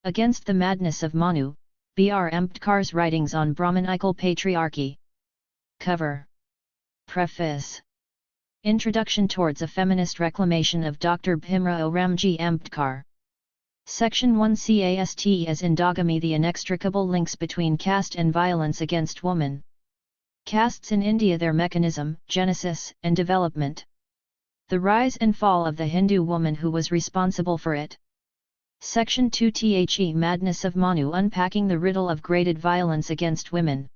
Against the Madness of Manu, B.R. Ambedkar's Writings on Brahmanical Patriarchy. Cover. Preface. Introduction towards a Feminist Reclamation of Dr. Bhimrao Ramji Ambedkar. Section 1 Caste as endogamy, the inextricable links between caste and violence against woman. Castes in India, their mechanism, genesis, and development. The rise and fall of the Hindu woman who was responsible for it. Section 2 The Madness of Manu, unpacking the riddle of graded violence against women.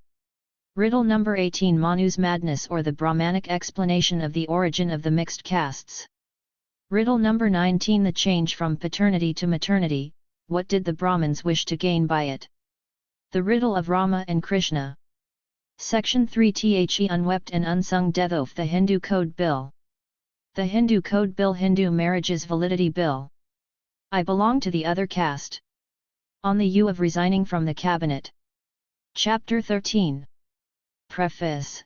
Riddle number 18 Manu's madness, or the Brahmanic explanation of the origin of the mixed castes. Riddle number 19 The change from paternity to maternity, what did the Brahmins wish to gain by it? The riddle of Rama and Krishna. Section 3 The unwept and unsung death oath, the Hindu Code Bill. The Hindu Code Bill, Hindu Marriages Validity Bill. I belong to the other caste. On the eve of resigning from the cabinet. Chapter 13. Preface.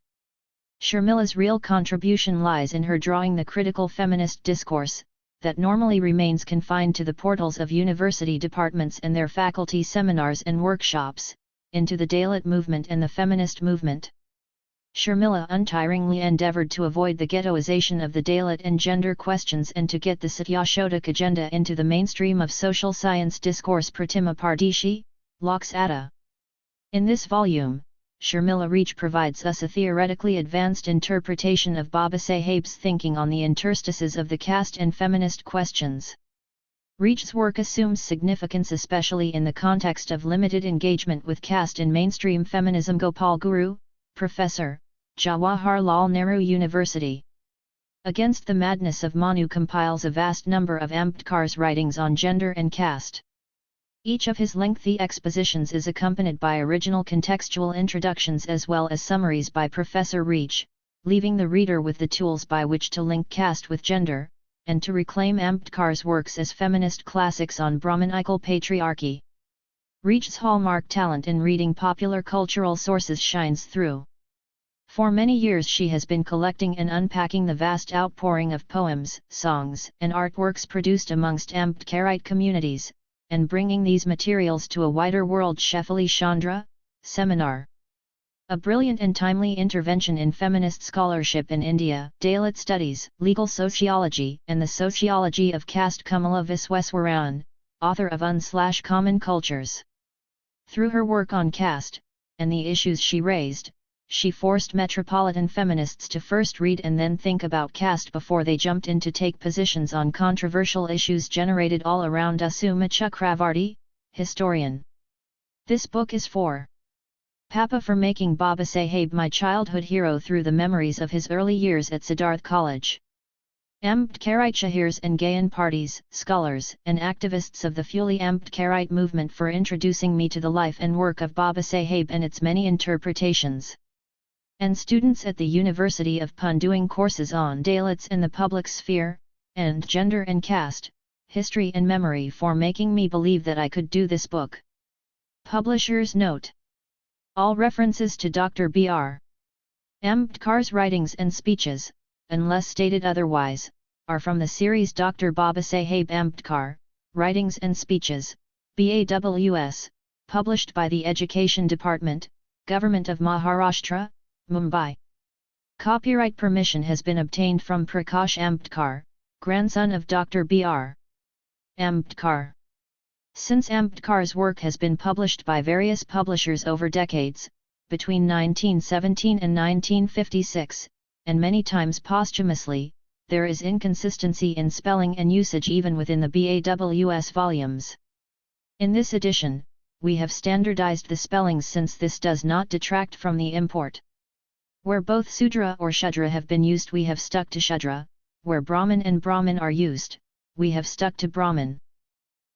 Sharmila's real contribution lies in her drawing the critical feminist discourse, that normally remains confined to the portals of university departments and their faculty seminars and workshops, into the Dalit movement and the feminist movement. Sharmila untiringly endeavored to avoid the ghettoization of the Dalit and gender questions and to get the Satyashodhak agenda into the mainstream of social science discourse. Pratima Pardeshi, Locke's Ada. In this volume, Sharmila Rege provides us a theoretically advanced interpretation of Babasaheb's thinking on the interstices of the caste and feminist questions. Rege's work assumes significance especially in the context of limited engagement with caste in mainstream feminism. Gopal Guru, Professor, Jawaharlal Nehru University. Against the Madness of Manu compiles a vast number of Ambedkar's writings on gender and caste. Each of his lengthy expositions is accompanied by original contextual introductions as well as summaries by Professor Rege, leaving the reader with the tools by which to link caste with gender, and to reclaim Ambedkar's works as feminist classics on Brahmanical patriarchy. Rege's hallmark talent in reading popular cultural sources shines through. For many years she has been collecting and unpacking the vast outpouring of poems, songs, and artworks produced amongst Ambedkarite communities, and bringing these materials to a wider world. Shefali Chandra, Seminar. A brilliant and timely intervention in feminist scholarship in India, Dalit studies, legal sociology, and the sociology of caste. Kamala Visweswaran, author of Un/Common Cultures. Through her work on caste, and the issues she raised, she forced metropolitan feminists to first read and then think about caste before they jumped in to take positions on controversial issues generated all around us. Uma Chakravarti, historian. This book is for Papa, for making Babasaheb my childhood hero through the memories of his early years at Siddharth College. Ambedkarite Shahirs and Gayan parties, scholars, and activists of the Fully Ambedkarite movement for introducing me to the life and work of Babasaheb and its many interpretations. And students at the University of Pune doing courses on Dalits and the public sphere, and gender and caste, history and memory for making me believe that I could do this book. Publisher's note. All references to Dr. B.R. Ambedkar's writings and speeches, unless stated otherwise, are from the series Dr. Babasaheb Ambedkar, Writings and Speeches, BAWS, published by the Education Department, Government of Maharashtra, Mumbai. Copyright permission has been obtained from Prakash Ambedkar, grandson of Dr. B.R. Ambedkar. Since Ambedkar's work has been published by various publishers over decades, between 1917 and 1956, and many times posthumously, there is inconsistency in spelling and usage even within the BAWS volumes. In this edition, we have standardized the spellings since this does not detract from the import. Where both Sudra or Shudra have been used, we have stuck to Shudra. Where Brahman and Brahmin are used, we have stuck to Brahmin.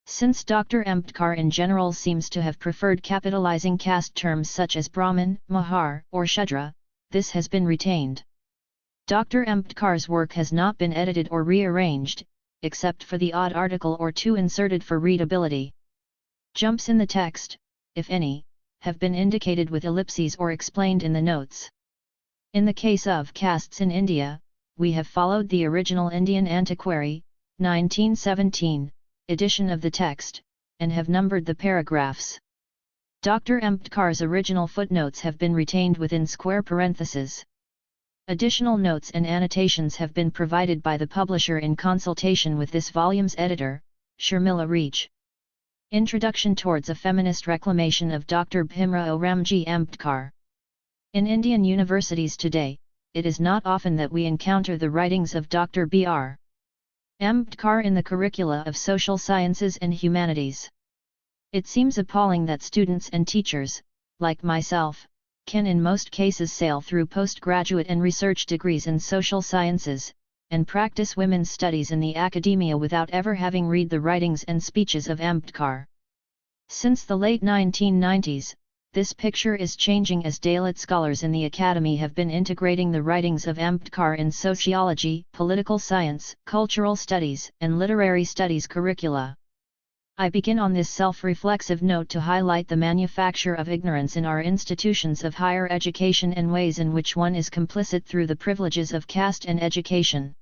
Since Dr. Ambedkar in general seems to have preferred capitalizing caste terms such as Brahmin, Mahar, or Shudra, this has been retained. Dr. Ambedkar's work has not been edited or rearranged, except for the odd article or two inserted for readability. Jumps in the text, if any, have been indicated with ellipses or explained in the notes. In the case of castes in India, we have followed the original Indian Antiquary, 1917, edition of the text, and have numbered the paragraphs. Dr. Ambedkar's original footnotes have been retained within square parentheses. Additional notes and annotations have been provided by the publisher in consultation with this volume's editor, Sharmila Rege. Introduction towards a feminist reclamation of Dr. Bhimrao Ramji Ambedkar. In Indian universities today, it is not often that we encounter the writings of Dr. B.R. Ambedkar in the curricula of social sciences and humanities. It seems appalling that students and teachers, like myself, can in most cases sail through postgraduate and research degrees in social sciences, and practice women's studies in the academia without ever having read the writings and speeches of Ambedkar. Since the late 1990s, this picture is changing as Dalit scholars in the academy have been integrating the writings of Ambedkar in sociology, political science, cultural studies, and literary studies curricula. I begin on this self-reflexive note to highlight the manufacture of ignorance in our institutions of higher education and ways in which one is complicit through the privileges of caste and education.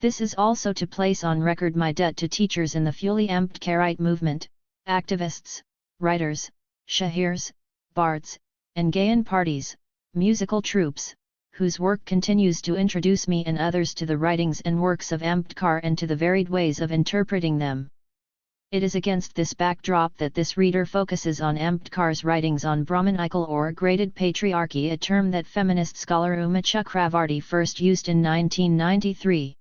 This is also to place on record my debt to teachers in the Fully Ambedkarite movement, activists, writers, shahirs, bards, and Gayan parties, musical troupes, whose work continues to introduce me and others to the writings and works of Ambedkar and to the varied ways of interpreting them. It is against this backdrop that this reader focuses on Ambedkar's writings on Brahmanical or graded patriarchy, a term that feminist scholar Uma Chakravarti first used in 1993.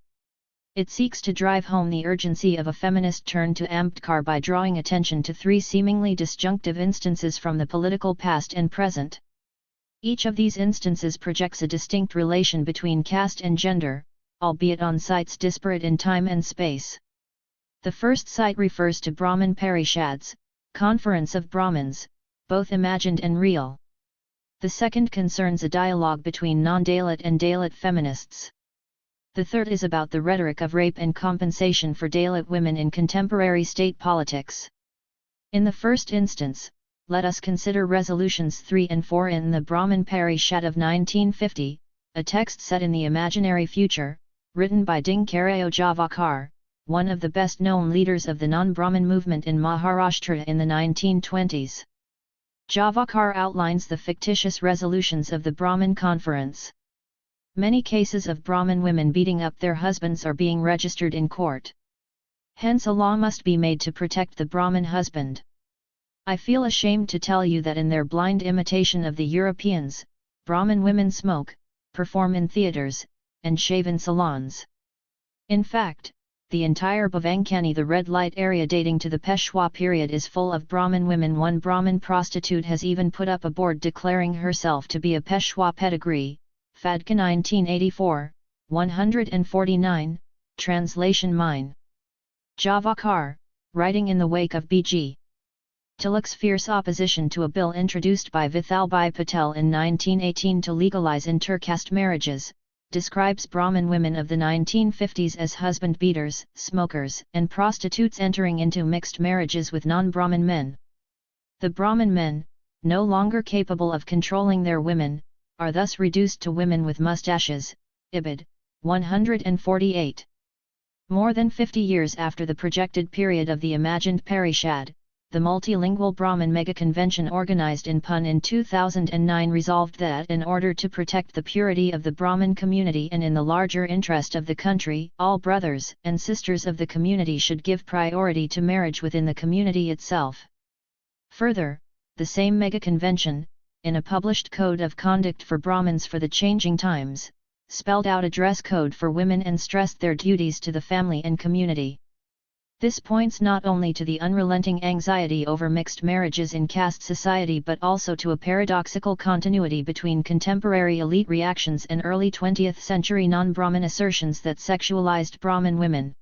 It seeks to drive home the urgency of a feminist turn to Ambedkar by drawing attention to three seemingly disjunctive instances from the political past and present. Each of these instances projects a distinct relation between caste and gender, albeit on sites disparate in time and space. The first site refers to Brahman Parishads, conference of Brahmins, both imagined and real. The second concerns a dialogue between non-Dalit and Dalit feminists. The third is about the rhetoric of rape and compensation for Dalit women in contemporary state politics. In the first instance, let us consider resolutions 3 and 4 in the Brahman Parishad of 1950, a text set in the imaginary future, written by Dinkarao Javakar, one of the best-known leaders of the non-Brahmin movement in Maharashtra in the 1920s. Javakar outlines the fictitious resolutions of the Brahmin conference. Many cases of Brahmin women beating up their husbands are being registered in court. Hence a law must be made to protect the Brahmin husband. I feel ashamed to tell you that in their blind imitation of the Europeans, Brahmin women smoke, perform in theatres, and shave in salons. In fact, the entire Bhavankani, the red light area dating to the Peshwa period, is full of Brahmin women. One Brahmin prostitute has even put up a board declaring herself to be a Peshwa pedigree. Fadka 1984, 149, translation mine. Javakar, writing in the wake of B.G. Tilak's fierce opposition to a bill introduced by Vithalbhai Patel in 1918 to legalize intercaste marriages, describes Brahmin women of the 1950s as husband beaters, smokers, and prostitutes entering into mixed marriages with non-Brahmin men. The Brahmin men, no longer capable of controlling their women, are thus reduced to women with mustaches. Ibid. 148. More than 50 years after the projected period of the imagined Parishad, the multilingual Brahmin mega-convention organized in Pune in 2009 resolved that in order to protect the purity of the Brahmin community and in the larger interest of the country, all brothers and sisters of the community should give priority to marriage within the community itself. Further, the same mega-convention, in a published code of conduct for Brahmins for the changing times, spelled out a dress code for women and stressed their duties to the family and community. This points not only to the unrelenting anxiety over mixed marriages in caste society but also to a paradoxical continuity between contemporary elite reactions and early 20th century non-Brahmin assertions that sexualized Brahmin women.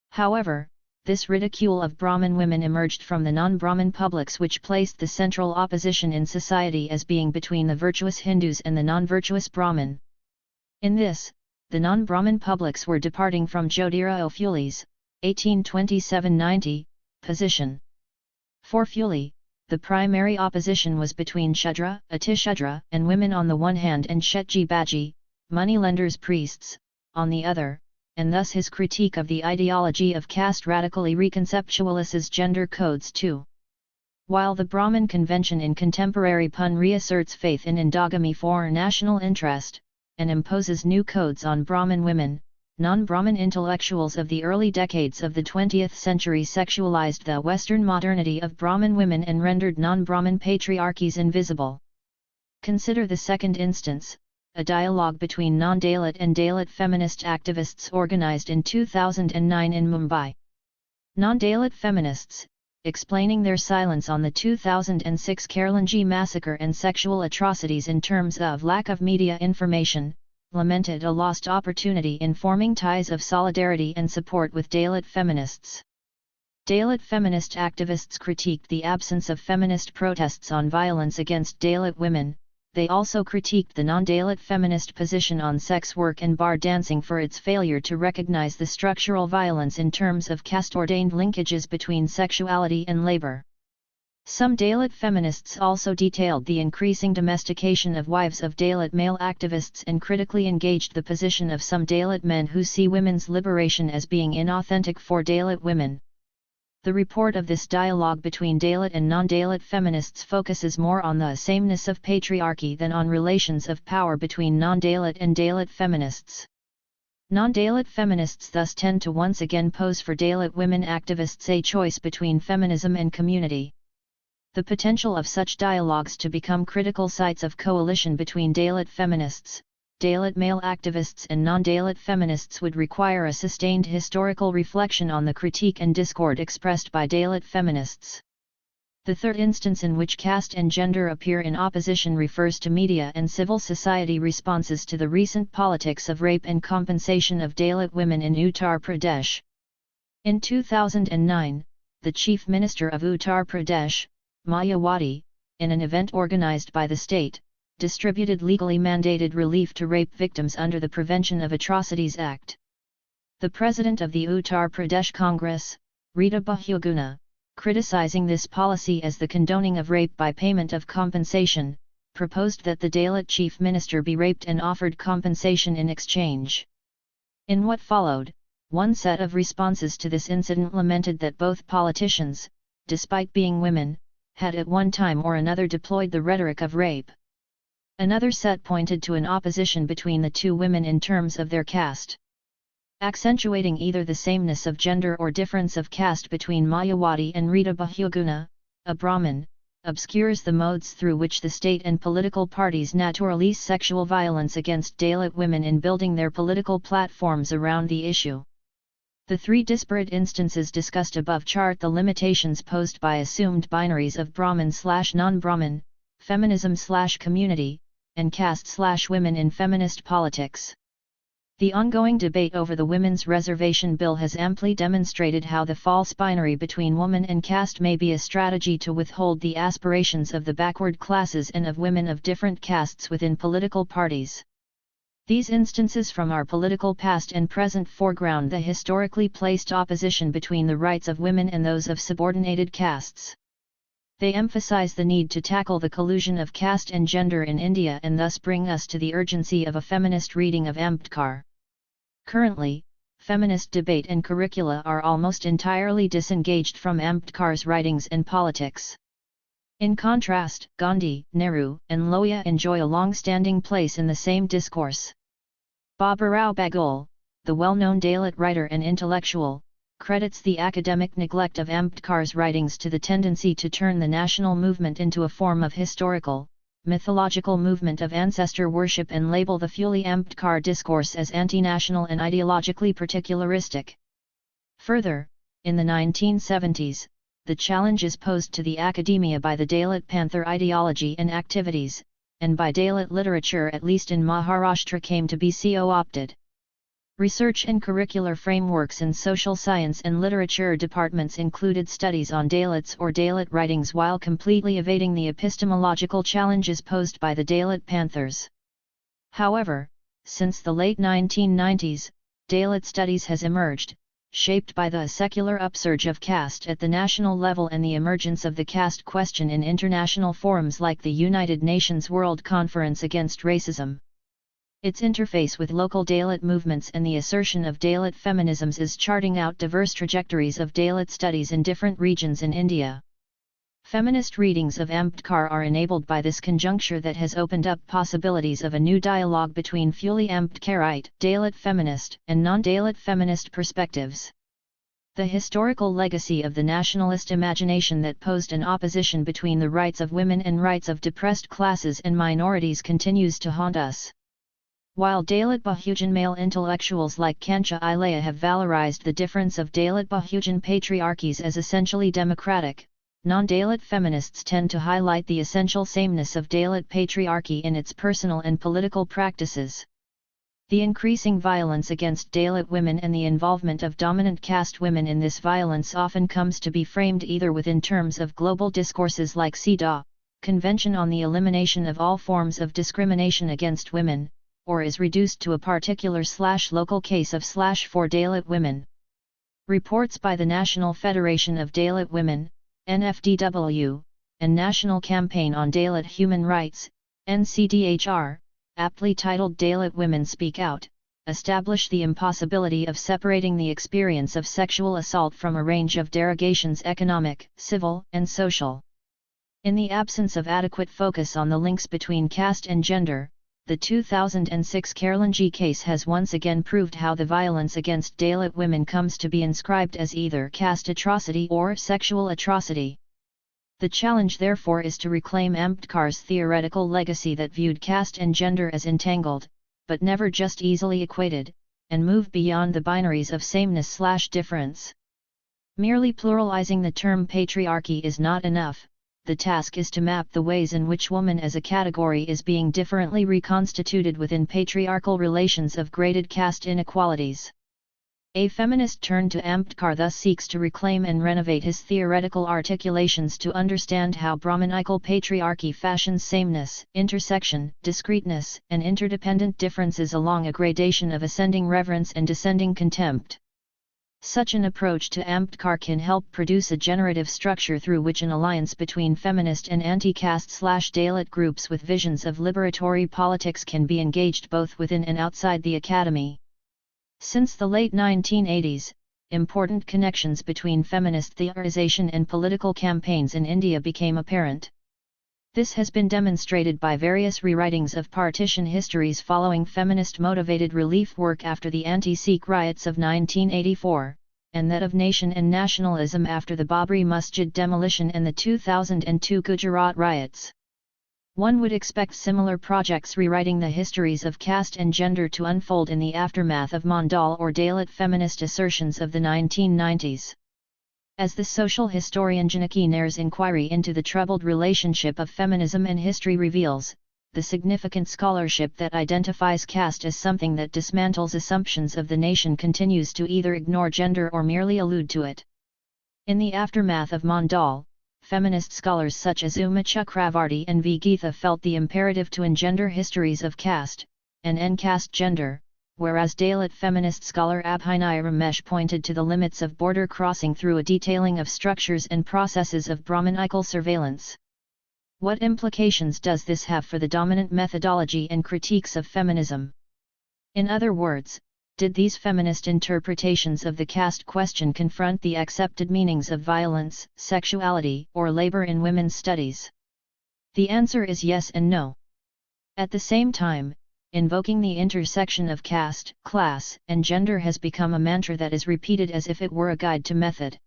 However, this ridicule of Brahmin women emerged from the non-Brahmin publics, which placed the central opposition in society as being between the virtuous Hindus and the non-virtuous Brahmin. In this, the non-Brahmin publics were departing from Jyotirao Phule's 1827-90 position. For Phule, the primary opposition was between Shudra, Atishudra, and women on the one hand and Shetji Baji, moneylenders priests, on the other, and thus his critique of the ideology of caste radically reconceptualizes gender codes too. While the Brahmin convention in contemporary Pun reasserts faith in endogamy for national interest, and imposes new codes on Brahmin women, non-Brahmin intellectuals of the early decades of the 20th century sexualized the Western modernity of Brahmin women and rendered non-Brahmin patriarchies invisible. Consider the second instance, a dialogue between non-Dalit and Dalit feminist activists organized in 2009 in Mumbai. Non-Dalit feminists, explaining their silence on the 2006 Kerlanji massacre and sexual atrocities in terms of lack of media information, lamented a lost opportunity in forming ties of solidarity and support with Dalit feminists. Dalit feminist activists critiqued the absence of feminist protests on violence against Dalit women. They also critiqued the non-Dalit feminist position on sex work and bar dancing for its failure to recognize the structural violence in terms of caste-ordained linkages between sexuality and labor. Some Dalit feminists also detailed the increasing domestication of wives of Dalit male activists and critically engaged the position of some Dalit men who see women's liberation as being inauthentic for Dalit women. The report of this dialogue between Dalit and non-Dalit feminists focuses more on the sameness of patriarchy than on relations of power between non-Dalit and Dalit feminists. Non-Dalit feminists thus tend to once again pose for Dalit women activists a choice between feminism and community. The potential of such dialogues to become critical sites of coalition between Dalit feminists, Dalit male activists and non-Dalit feminists would require a sustained historical reflection on the critique and discord expressed by Dalit feminists. The third instance in which caste and gender appear in opposition refers to media and civil society responses to the recent politics of rape and compensation of Dalit women in Uttar Pradesh. In 2009, the Chief Minister of Uttar Pradesh, Mayawati, in an event organized by the state, distributed legally mandated relief to rape victims under the Prevention of Atrocities Act. The President of the Uttar Pradesh Congress, Rita Bahuguna, criticizing this policy as the condoning of rape by payment of compensation, proposed that the Dalit Chief Minister be raped and offered compensation in exchange. In what followed, one set of responses to this incident lamented that both politicians, despite being women, had at one time or another deployed the rhetoric of rape. Another set pointed to an opposition between the two women in terms of their caste. Accentuating either the sameness of gender or difference of caste between Mayawati and Rita Bahuguna, a Brahmin, obscures the modes through which the state and political parties naturalize sexual violence against Dalit women in building their political platforms around the issue. The three disparate instances discussed above chart the limitations posed by assumed binaries of Brahmin/non-Brahmin, feminism/community, and caste/women in feminist politics. The ongoing debate over the Women's Reservation Bill has amply demonstrated how the false binary between woman and caste may be a strategy to withhold the aspirations of the backward classes and of women of different castes within political parties. These instances from our political past and present foreground the historically placed opposition between the rights of women and those of subordinated castes. They emphasize the need to tackle the collusion of caste and gender in India and thus bring us to the urgency of a feminist reading of Ambedkar. Currently, feminist debate and curricula are almost entirely disengaged from Ambedkar's writings and politics. In contrast, Gandhi, Nehru, and Lohia enjoy a long-standing place in the same discourse. Baburao Bagul, the well-known Dalit writer and intellectual, credits the academic neglect of Ambedkar's writings to the tendency to turn the national movement into a form of historical, mythological movement of ancestor worship and label the Fully Ambedkar discourse as anti-national and ideologically particularistic. Further, in the 1970s, the challenges posed to the academia by the Dalit Panther ideology and activities, and by Dalit literature at least in Maharashtra came to be co-opted. Research and curricular frameworks in social science and literature departments included studies on Dalits or Dalit writings while completely evading the epistemological challenges posed by the Dalit Panthers. However, since the late 1990s, Dalit studies has emerged, shaped by the secular upsurge of caste at the national level and the emergence of the caste question in international forums like the United Nations World Conference Against Racism. Its interface with local Dalit movements and the assertion of Dalit feminisms is charting out diverse trajectories of Dalit studies in different regions in India. Feminist readings of Ambedkar are enabled by this conjuncture that has opened up possibilities of a new dialogue between fully Ambedkarite, Dalit feminist, and non-Dalit feminist perspectives. The historical legacy of the nationalist imagination that posed an opposition between the rights of women and rights of depressed classes and minorities continues to haunt us. While Dalit Bahujan male intellectuals like Kancha Ilaya have valorized the difference of Dalit Bahujan patriarchies as essentially democratic, non-Dalit feminists tend to highlight the essential sameness of Dalit patriarchy in its personal and political practices. The increasing violence against Dalit women and the involvement of dominant caste women in this violence often comes to be framed either within terms of global discourses like CEDAW, Convention on the Elimination of All Forms of Discrimination Against Women, or is reduced to a particular/local case of for Dalit women. Reports by the National Federation of Dalit Women, NFDW, and National Campaign on Dalit Human Rights, NCDHR, aptly titled Dalit Women Speak Out, establish the impossibility of separating the experience of sexual assault from a range of derogations economic, civil, and social. In the absence of adequate focus on the links between caste and gender, the 2006 Kerlanji case has once again proved how the violence against Dalit women comes to be inscribed as either caste atrocity or sexual atrocity. The challenge therefore is to reclaim Ambedkar's theoretical legacy that viewed caste and gender as entangled, but never just easily equated, and move beyond the binaries of sameness/difference. Merely pluralizing the term patriarchy is not enough. The task is to map the ways in which woman as a category is being differently reconstituted within patriarchal relations of graded caste inequalities. A feminist turn to Ambedkar thus seeks to reclaim and renovate his theoretical articulations to understand how Brahmanical patriarchy fashions sameness, intersection, discreteness, and interdependent differences along a gradation of ascending reverence and descending contempt. Such an approach to Ambedkar can help produce a generative structure through which an alliance between feminist and anti-caste/Dalit groups with visions of liberatory politics can be engaged both within and outside the academy. Since the late 1980s, important connections between feminist theorization and political campaigns in India became apparent. This has been demonstrated by various rewritings of partition histories following feminist-motivated relief work after the anti-Sikh riots of 1984, and that of nation and nationalism after the Babri Masjid demolition and the 2002 Gujarat riots. One would expect similar projects rewriting the histories of caste and gender to unfold in the aftermath of Mandal or Dalit feminist assertions of the 1990s. As the social historian Janaki Nair's inquiry into the troubled relationship of feminism and history reveals, the significant scholarship that identifies caste as something that dismantles assumptions of the nation continues to either ignore gender or merely allude to it. In the aftermath of Mandal, feminist scholars such as Uma Chakravarti and V. Geetha felt the imperative to engender histories of caste, and end-caste gender, whereas Dalit feminist scholar Abhinay Ramesh pointed to the limits of border crossing through a detailing of structures and processes of Brahmanical surveillance. What implications does this have for the dominant methodology and critiques of feminism? In other words, did these feminist interpretations of the caste question confront the accepted meanings of violence, sexuality, or labor in women's studies? The answer is yes and no. At the same time, invoking the intersection of caste, class, and gender has become a mantra that is repeated as if it were a guide to method.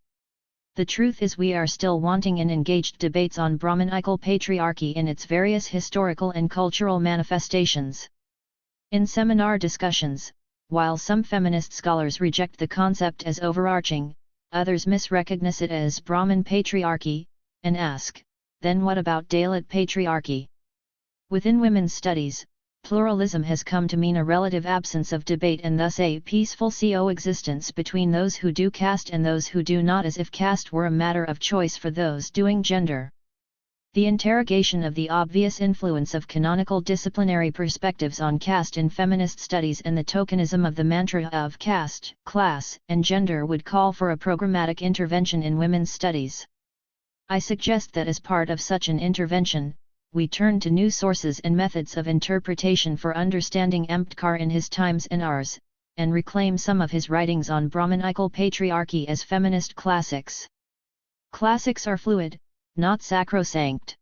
The truth is we are still wanting in engaged debates on Brahmanical patriarchy in its various historical and cultural manifestations. In seminar discussions, while some feminist scholars reject the concept as overarching, others misrecognize it as Brahman patriarchy, and ask, then what about Dalit patriarchy? Within women's studies, pluralism has come to mean a relative absence of debate and thus a peaceful coexistence between those who do caste and those who do not, as if caste were a matter of choice for those doing gender. The interrogation of the obvious influence of canonical disciplinary perspectives on caste in feminist studies and the tokenism of the mantra of caste, class, and gender would call for a programmatic intervention in women's studies. I suggest that as part of such an intervention, we turn to new sources and methods of interpretation for understanding Ambedkar in his times and ours, and reclaim some of his writings on Brahmanical patriarchy as feminist classics. Classics are fluid, not sacrosanct.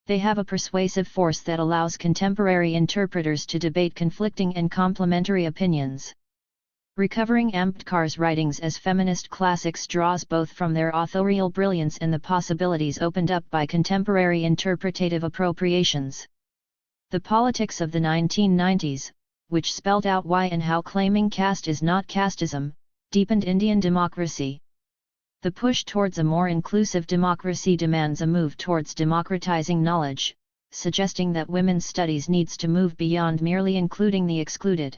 They have a persuasive force that allows contemporary interpreters to debate conflicting and complementary opinions. Recovering Ambedkar's writings as feminist classics draws both from their authorial brilliance and the possibilities opened up by contemporary interpretative appropriations. The politics of the 1990s, which spelled out why and how claiming caste is not casteism, deepened Indian democracy. The push towards a more inclusive democracy demands a move towards democratizing knowledge, suggesting that women's studies needs to move beyond merely including the excluded.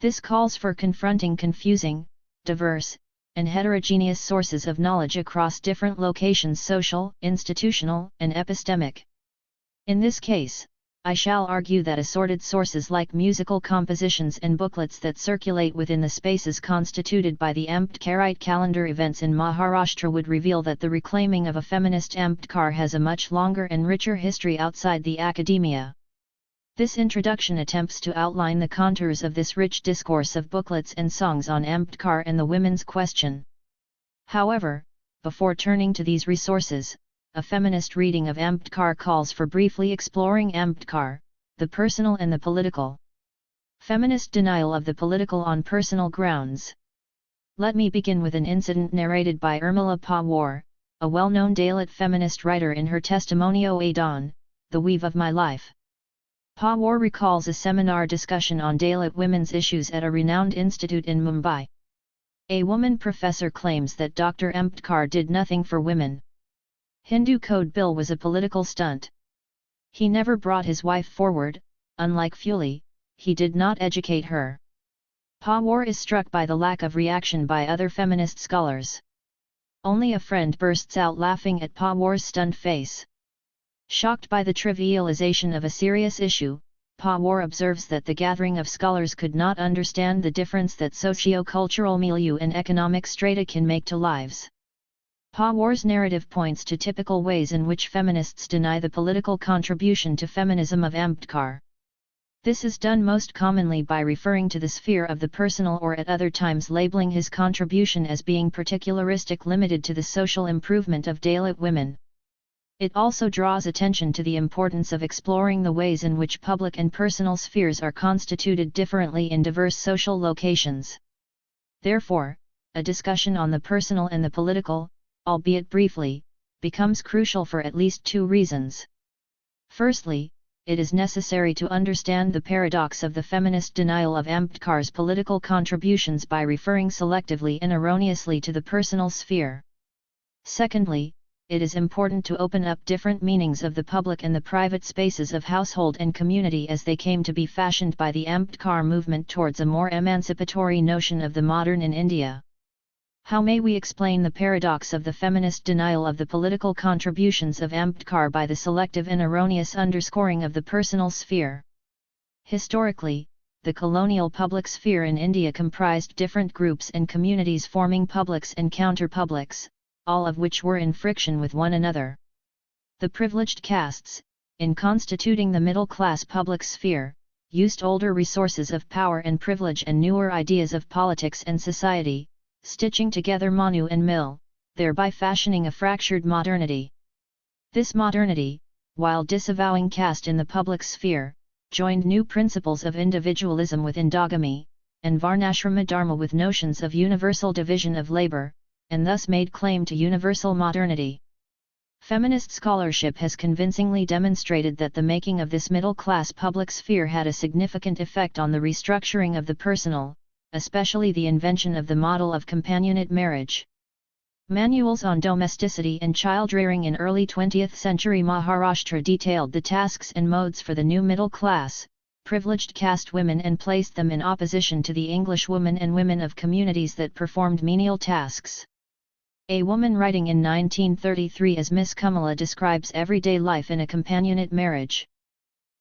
This calls for confronting confusing, diverse, and heterogeneous sources of knowledge across different locations: social, institutional, and epistemic. In this case, I shall argue that assorted sources like musical compositions and booklets that circulate within the spaces constituted by the Ambedkarite calendar events in Maharashtra would reveal that the reclaiming of a feminist Ambedkar has a much longer and richer history outside the academia. This introduction attempts to outline the contours of this rich discourse of booklets and songs on Ambedkar and the women's question. However, before turning to these resources, a feminist reading of Ambedkar calls for briefly exploring Ambedkar, the personal and the political. Feminist denial of the political on personal grounds. Let me begin with an incident narrated by Urmila Pawar, a well-known Dalit feminist writer in her Testimonio a Dawn, The Weave of My Life. Pawar recalls a seminar discussion on Dalit women's issues at a renowned institute in Mumbai. A woman professor claims that Dr. Ambedkar did nothing for women. Hindu Code Bill was a political stunt. He never brought his wife forward, unlike Phule, he did not educate her. Pawar is struck by the lack of reaction by other feminist scholars. Only a friend bursts out laughing at Pawar's stunned face. Shocked by the trivialization of a serious issue, Pawar observes that the gathering of scholars could not understand the difference that socio-cultural milieu and economic strata can make to lives. Pawar's narrative points to typical ways in which feminists deny the political contribution to feminism of Ambedkar. This is done most commonly by referring to the sphere of the personal or at other times labeling his contribution as being particularistic, limited to the social improvement of Dalit women. It also draws attention to the importance of exploring the ways in which public and personal spheres are constituted differently in diverse social locations. Therefore, a discussion on the personal and the political, albeit briefly, becomes crucial for at least two reasons. Firstly, it is necessary to understand the paradox of the feminist denial of Ambedkar's political contributions by referring selectively and erroneously to the personal sphere. Secondly, it is important to open up different meanings of the public and the private spaces of household and community as they came to be fashioned by the Ambedkar movement towards a more emancipatory notion of the modern in India. How may we explain the paradox of the feminist denial of the political contributions of Ambedkar by the selective and erroneous underscoring of the personal sphere? Historically, the colonial public sphere in India comprised different groups and communities forming publics and counter-publics, all of which were in friction with one another. The privileged castes, in constituting the middle-class public sphere, used older resources of power and privilege and newer ideas of politics and society, stitching together Manu and Mill, thereby fashioning a fractured modernity. This modernity, while disavowing caste in the public sphere, joined new principles of individualism with endogamy, and varnashrama dharma with notions of universal division of labor, and thus made claim to universal modernity. Feminist scholarship has convincingly demonstrated that the making of this middle-class public sphere had a significant effect on the restructuring of the personal, especially the invention of the model of companionate marriage. Manuals on domesticity and child-rearing in early 20th century Maharashtra detailed the tasks and modes for the new middle class, privileged caste women and placed them in opposition to the English women and women of communities that performed menial tasks. A woman writing in 1933 as Miss Kamala describes everyday life in a companionate marriage.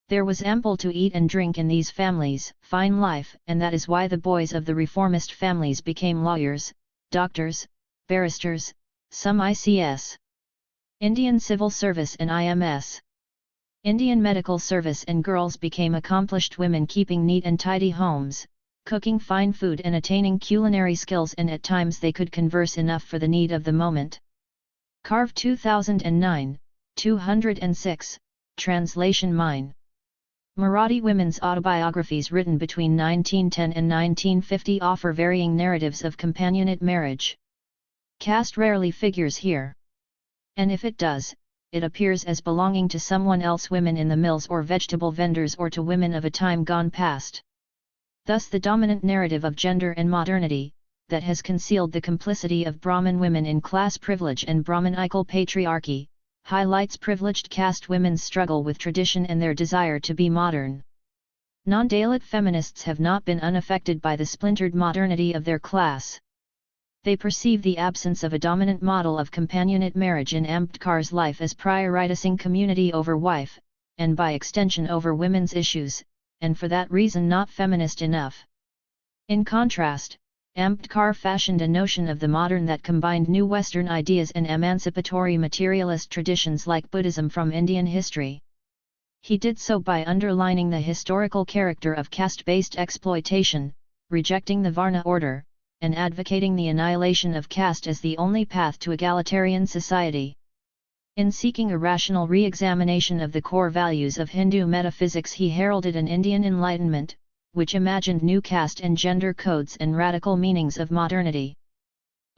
There was ample to eat and drink in these families, fine life, and that is why the boys of the reformist families became lawyers, doctors, barristers, some ICS, Indian Civil Service and IMS. Indian medical service and girls became accomplished women keeping neat and tidy homes, cooking fine food and attaining culinary skills, and at times they could converse enough for the need of the moment. Carve 2009, 206, translation mine. Marathi women's autobiographies written between 1910 and 1950 offer varying narratives of companionate marriage. Caste rarely figures here. And if it does, it appears as belonging to someone else, women in the mills or vegetable vendors, or to women of a time gone past. Thus the dominant narrative of gender and modernity, that has concealed the complicity of Brahmin women in class privilege and Brahmanical patriarchy, highlights privileged caste women's struggle with tradition and their desire to be modern. Non-Dalit feminists have not been unaffected by the splintered modernity of their class. They perceive the absence of a dominant model of companionate marriage in Ambedkar's life as prioritizing community over wife, and by extension over women's issues, and for that reason not feminist enough. In contrast, Ambedkar fashioned a notion of the modern that combined new Western ideas and emancipatory materialist traditions like Buddhism from Indian history. He did so by underlining the historical character of caste-based exploitation, rejecting the Varna order, and advocating the annihilation of caste as the only path to egalitarian society. In seeking a rational re-examination of the core values of Hindu metaphysics, he heralded an Indian enlightenment, which imagined new caste and gender codes and radical meanings of modernity.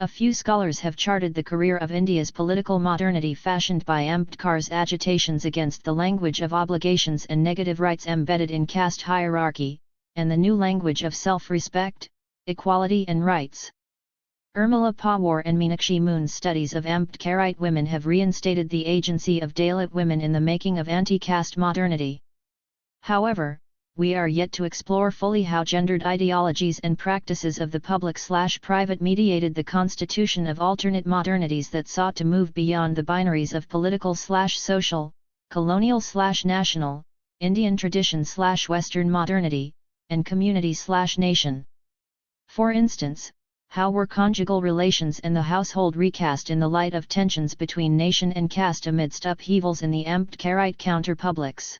A few scholars have charted the career of India's political modernity fashioned by Ambedkar's agitations against the language of obligations and negative rights embedded in caste hierarchy, and the new language of self-respect, equality and rights. Urmila Pawar and Meenakshi Moon's studies of Ambedkarite women have reinstated the agency of Dalit women in the making of anti-caste modernity. However, we are yet to explore fully how gendered ideologies and practices of the public/private mediated the constitution of alternate modernities that sought to move beyond the binaries of political/social, colonial/national, Indian tradition/Western modernity, and community/nation. For instance, how were conjugal relations and the household recast in the light of tensions between nation and caste amidst upheavals in the Ambedkarite counterpublics?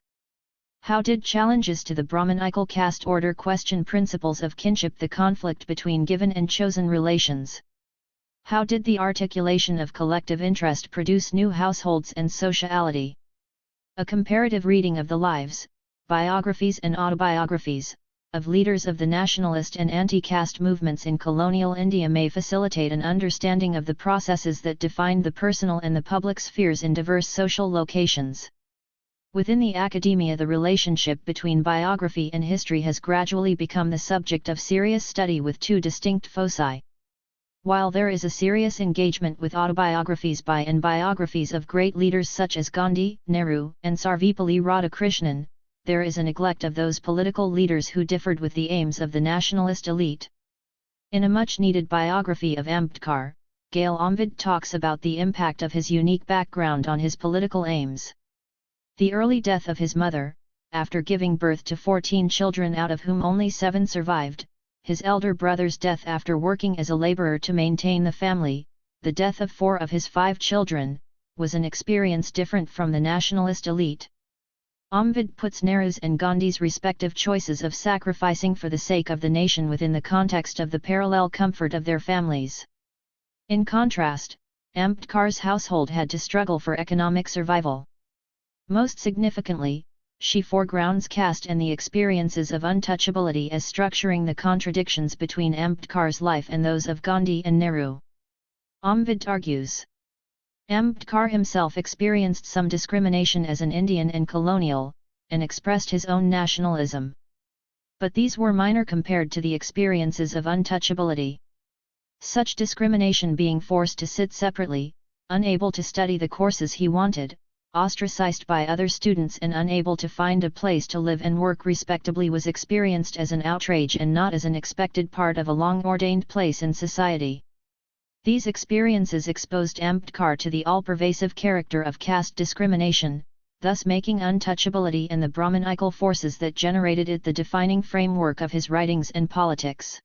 How did challenges to the Brahmanical caste order question principles of kinship, the conflict between given and chosen relations? How did the articulation of collective interest produce new households and sociality? A comparative reading of the lives, biographies and autobiographies, of leaders of the nationalist and anti-caste movements in colonial India may facilitate an understanding of the processes that defined the personal and the public spheres in diverse social locations. Within the academia, the relationship between biography and history has gradually become the subject of serious study with two distinct foci. While there is a serious engagement with autobiographies by and biographies of great leaders such as Gandhi, Nehru, and Sarvepalli Radhakrishnan, there is a neglect of those political leaders who differed with the aims of the nationalist elite. In a much-needed biography of Ambedkar, Gail Omvid talks about the impact of his unique background on his political aims. The early death of his mother, after giving birth to 14 children out of whom only 7 survived, his elder brother's death after working as a laborer to maintain the family, the death of 4 of his 5 children, was an experience different from the nationalist elite. Omvid puts Nehru's and Gandhi's respective choices of sacrificing for the sake of the nation within the context of the parallel comfort of their families. In contrast, Ambedkar's household had to struggle for economic survival. Most significantly, she foregrounds caste and the experiences of untouchability as structuring the contradictions between Ambedkar's life and those of Gandhi and Nehru. Omvid argues, Ambedkar himself experienced some discrimination as an Indian and colonial, and expressed his own nationalism. But these were minor compared to the experiences of untouchability. Such discrimination, being forced to sit separately, unable to study the courses he wanted, ostracized by other students and unable to find a place to live and work respectably, was experienced as an outrage and not as an expected part of a long-ordained place in society. These experiences exposed Ambedkar to the all-pervasive character of caste discrimination, thus making untouchability and the Brahmanical forces that generated it the defining framework of his writings and politics.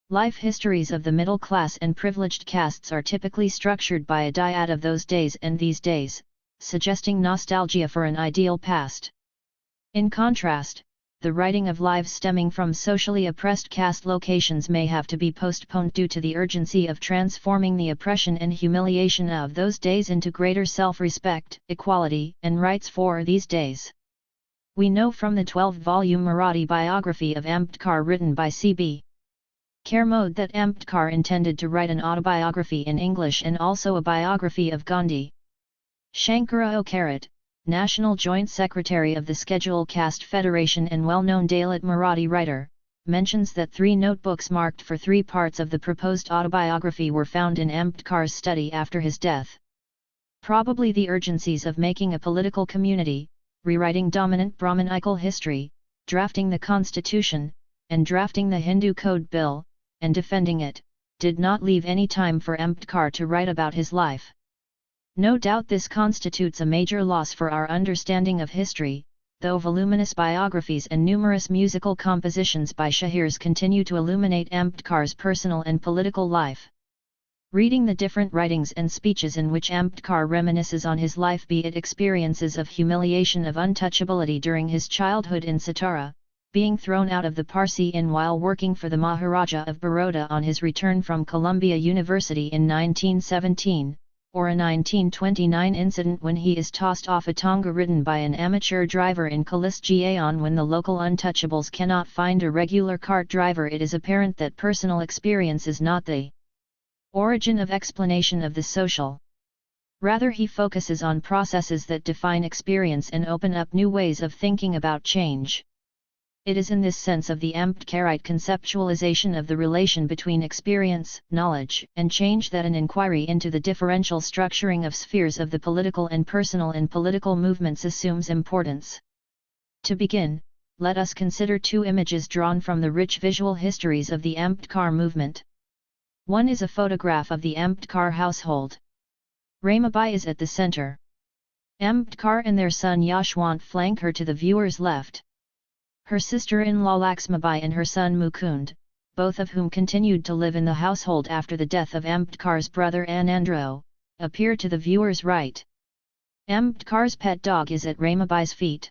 Life histories of the middle class and privileged castes are typically structured by a dyad of those days and these days, suggesting nostalgia for an ideal past. In contrast, the writing of lives stemming from socially oppressed caste locations may have to be postponed due to the urgency of transforming the oppression and humiliation of those days into greater self-respect, equality, and rights for these days. We know from the 12-volume Marathi biography of Ambedkar written by C.B. Kermode that Ambedkar intended to write an autobiography in English and also a biography of Gandhi. Shankara Okarat, National Joint Secretary of the Scheduled Caste Federation and well-known Dalit Marathi writer, mentions that 3 notebooks marked for 3 parts of the proposed autobiography were found in Ambedkar's study after his death. Probably the urgencies of making a political community, rewriting dominant Brahmanical history, drafting the constitution, and drafting the Hindu Code Bill, and defending it, did not leave any time for Ambedkar to write about his life. No doubt this constitutes a major loss for our understanding of history, though voluminous biographies and numerous musical compositions by shahirs continue to illuminate Ambedkar's personal and political life. Reading the different writings and speeches in which Ambedkar reminisces on his life, be it experiences of humiliation of untouchability during his childhood in Satara, being thrown out of the Parsi Inn while working for the Maharaja of Baroda on his return from Columbia University in 1917, or a 1929 incident when he is tossed off a tonga ridden by an amateur driver in Kalis-Gaon when the local untouchables cannot find a regular cart driver. It is apparent that personal experience is not the origin of explanation of the social. Rather, he focuses on processes that define experience and open up new ways of thinking about change. It is in this sense of the Ambedkarite conceptualization of the relation between experience, knowledge, and change that an inquiry into the differential structuring of spheres of the political and personal in political movements assumes importance. To begin, let us consider 2 images drawn from the rich visual histories of the Ambedkar movement. One is a photograph of the Ambedkar household. Ramabai is at the center. Ambedkar and their son Yashwant flank her to the viewer's left. Her sister-in-law Laxmabai and her son Mukund, both of whom continued to live in the household after the death of Ambedkar's brother Anandro, appear to the viewer's right. Ambedkar's pet dog is at Ramabai's feet.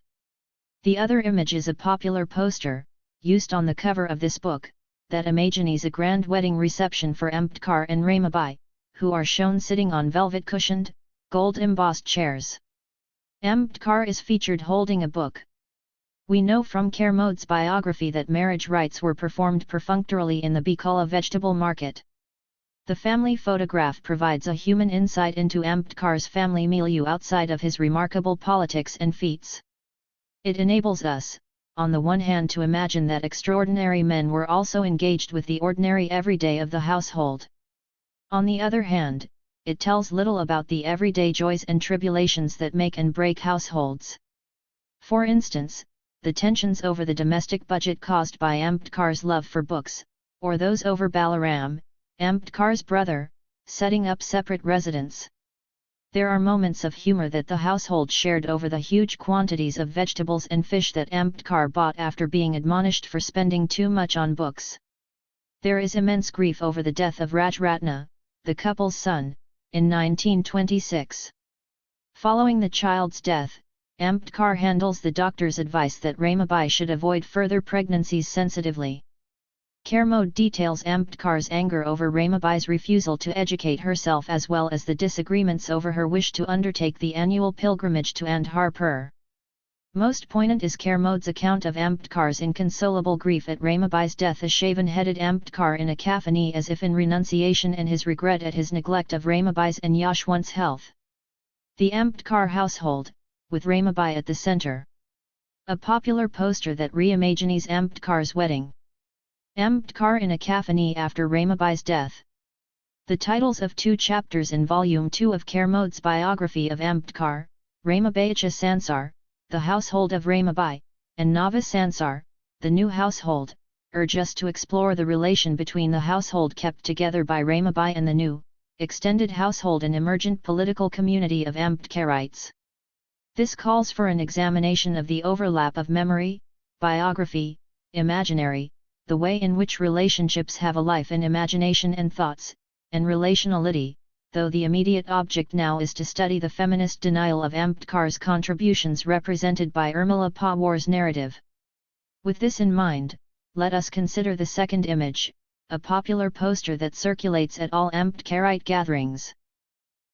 The other image is a popular poster, used on the cover of this book, that imagines a grand wedding reception for Ambedkar and Ramabai, who are shown sitting on velvet-cushioned, gold-embossed chairs. Ambedkar is featured holding a book. We know from Kermode's biography that marriage rites were performed perfunctorily in the Bikola vegetable market. The family photograph provides a human insight into Ambedkar's family milieu outside of his remarkable politics and feats. It enables us, on the one hand, to imagine that extraordinary men were also engaged with the ordinary everyday of the household. On the other hand, it tells little about the everyday joys and tribulations that make and break households. For instance, the tensions over the domestic budget caused by Ambedkar's love for books, or those over Balaram, Ambedkar's brother, setting up separate residence. There are moments of humor that the household shared over the huge quantities of vegetables and fish that Ambedkar bought after being admonished for spending too much on books. There is immense grief over the death of Rajratna, the couple's son, in 1926. Following the child's death, Ambedkar handles the doctor's advice that Ramabai should avoid further pregnancies sensitively. Kermode details Ambedkar's anger over Ramabai's refusal to educate herself as well as the disagreements over her wish to undertake the annual pilgrimage to Andharpur. Most poignant is Kermode's account of Ambedkar's inconsolable grief at Ramabai's death. A shaven-headed Ambedkar in a kafani as if in renunciation and his regret at his neglect of Ramabai's and Yashwant's health. The Ambedkar household, with Ramabai at the center. A popular poster that reimagines Ambedkar's wedding. Ambedkar in a kafani after Ramabai's death. The titles of 2 chapters in Volume 2 of Kermode's biography of Ambedkar, Ramabaicha Sansar, the household of Ramabai, and Nava Sansar, the new household, urge us to explore the relation between the household kept together by Ramabai and the new, extended household and emergent political community of Ambedkarites. This calls for an examination of the overlap of memory, biography, imaginary, the way in which relationships have a life in imagination and thoughts, and relationality, though the immediate object now is to study the feminist denial of Ambedkar's contributions represented by Urmila Pawar's narrative. With this in mind, let us consider the second image, a popular poster that circulates at all Ambedkarite gatherings.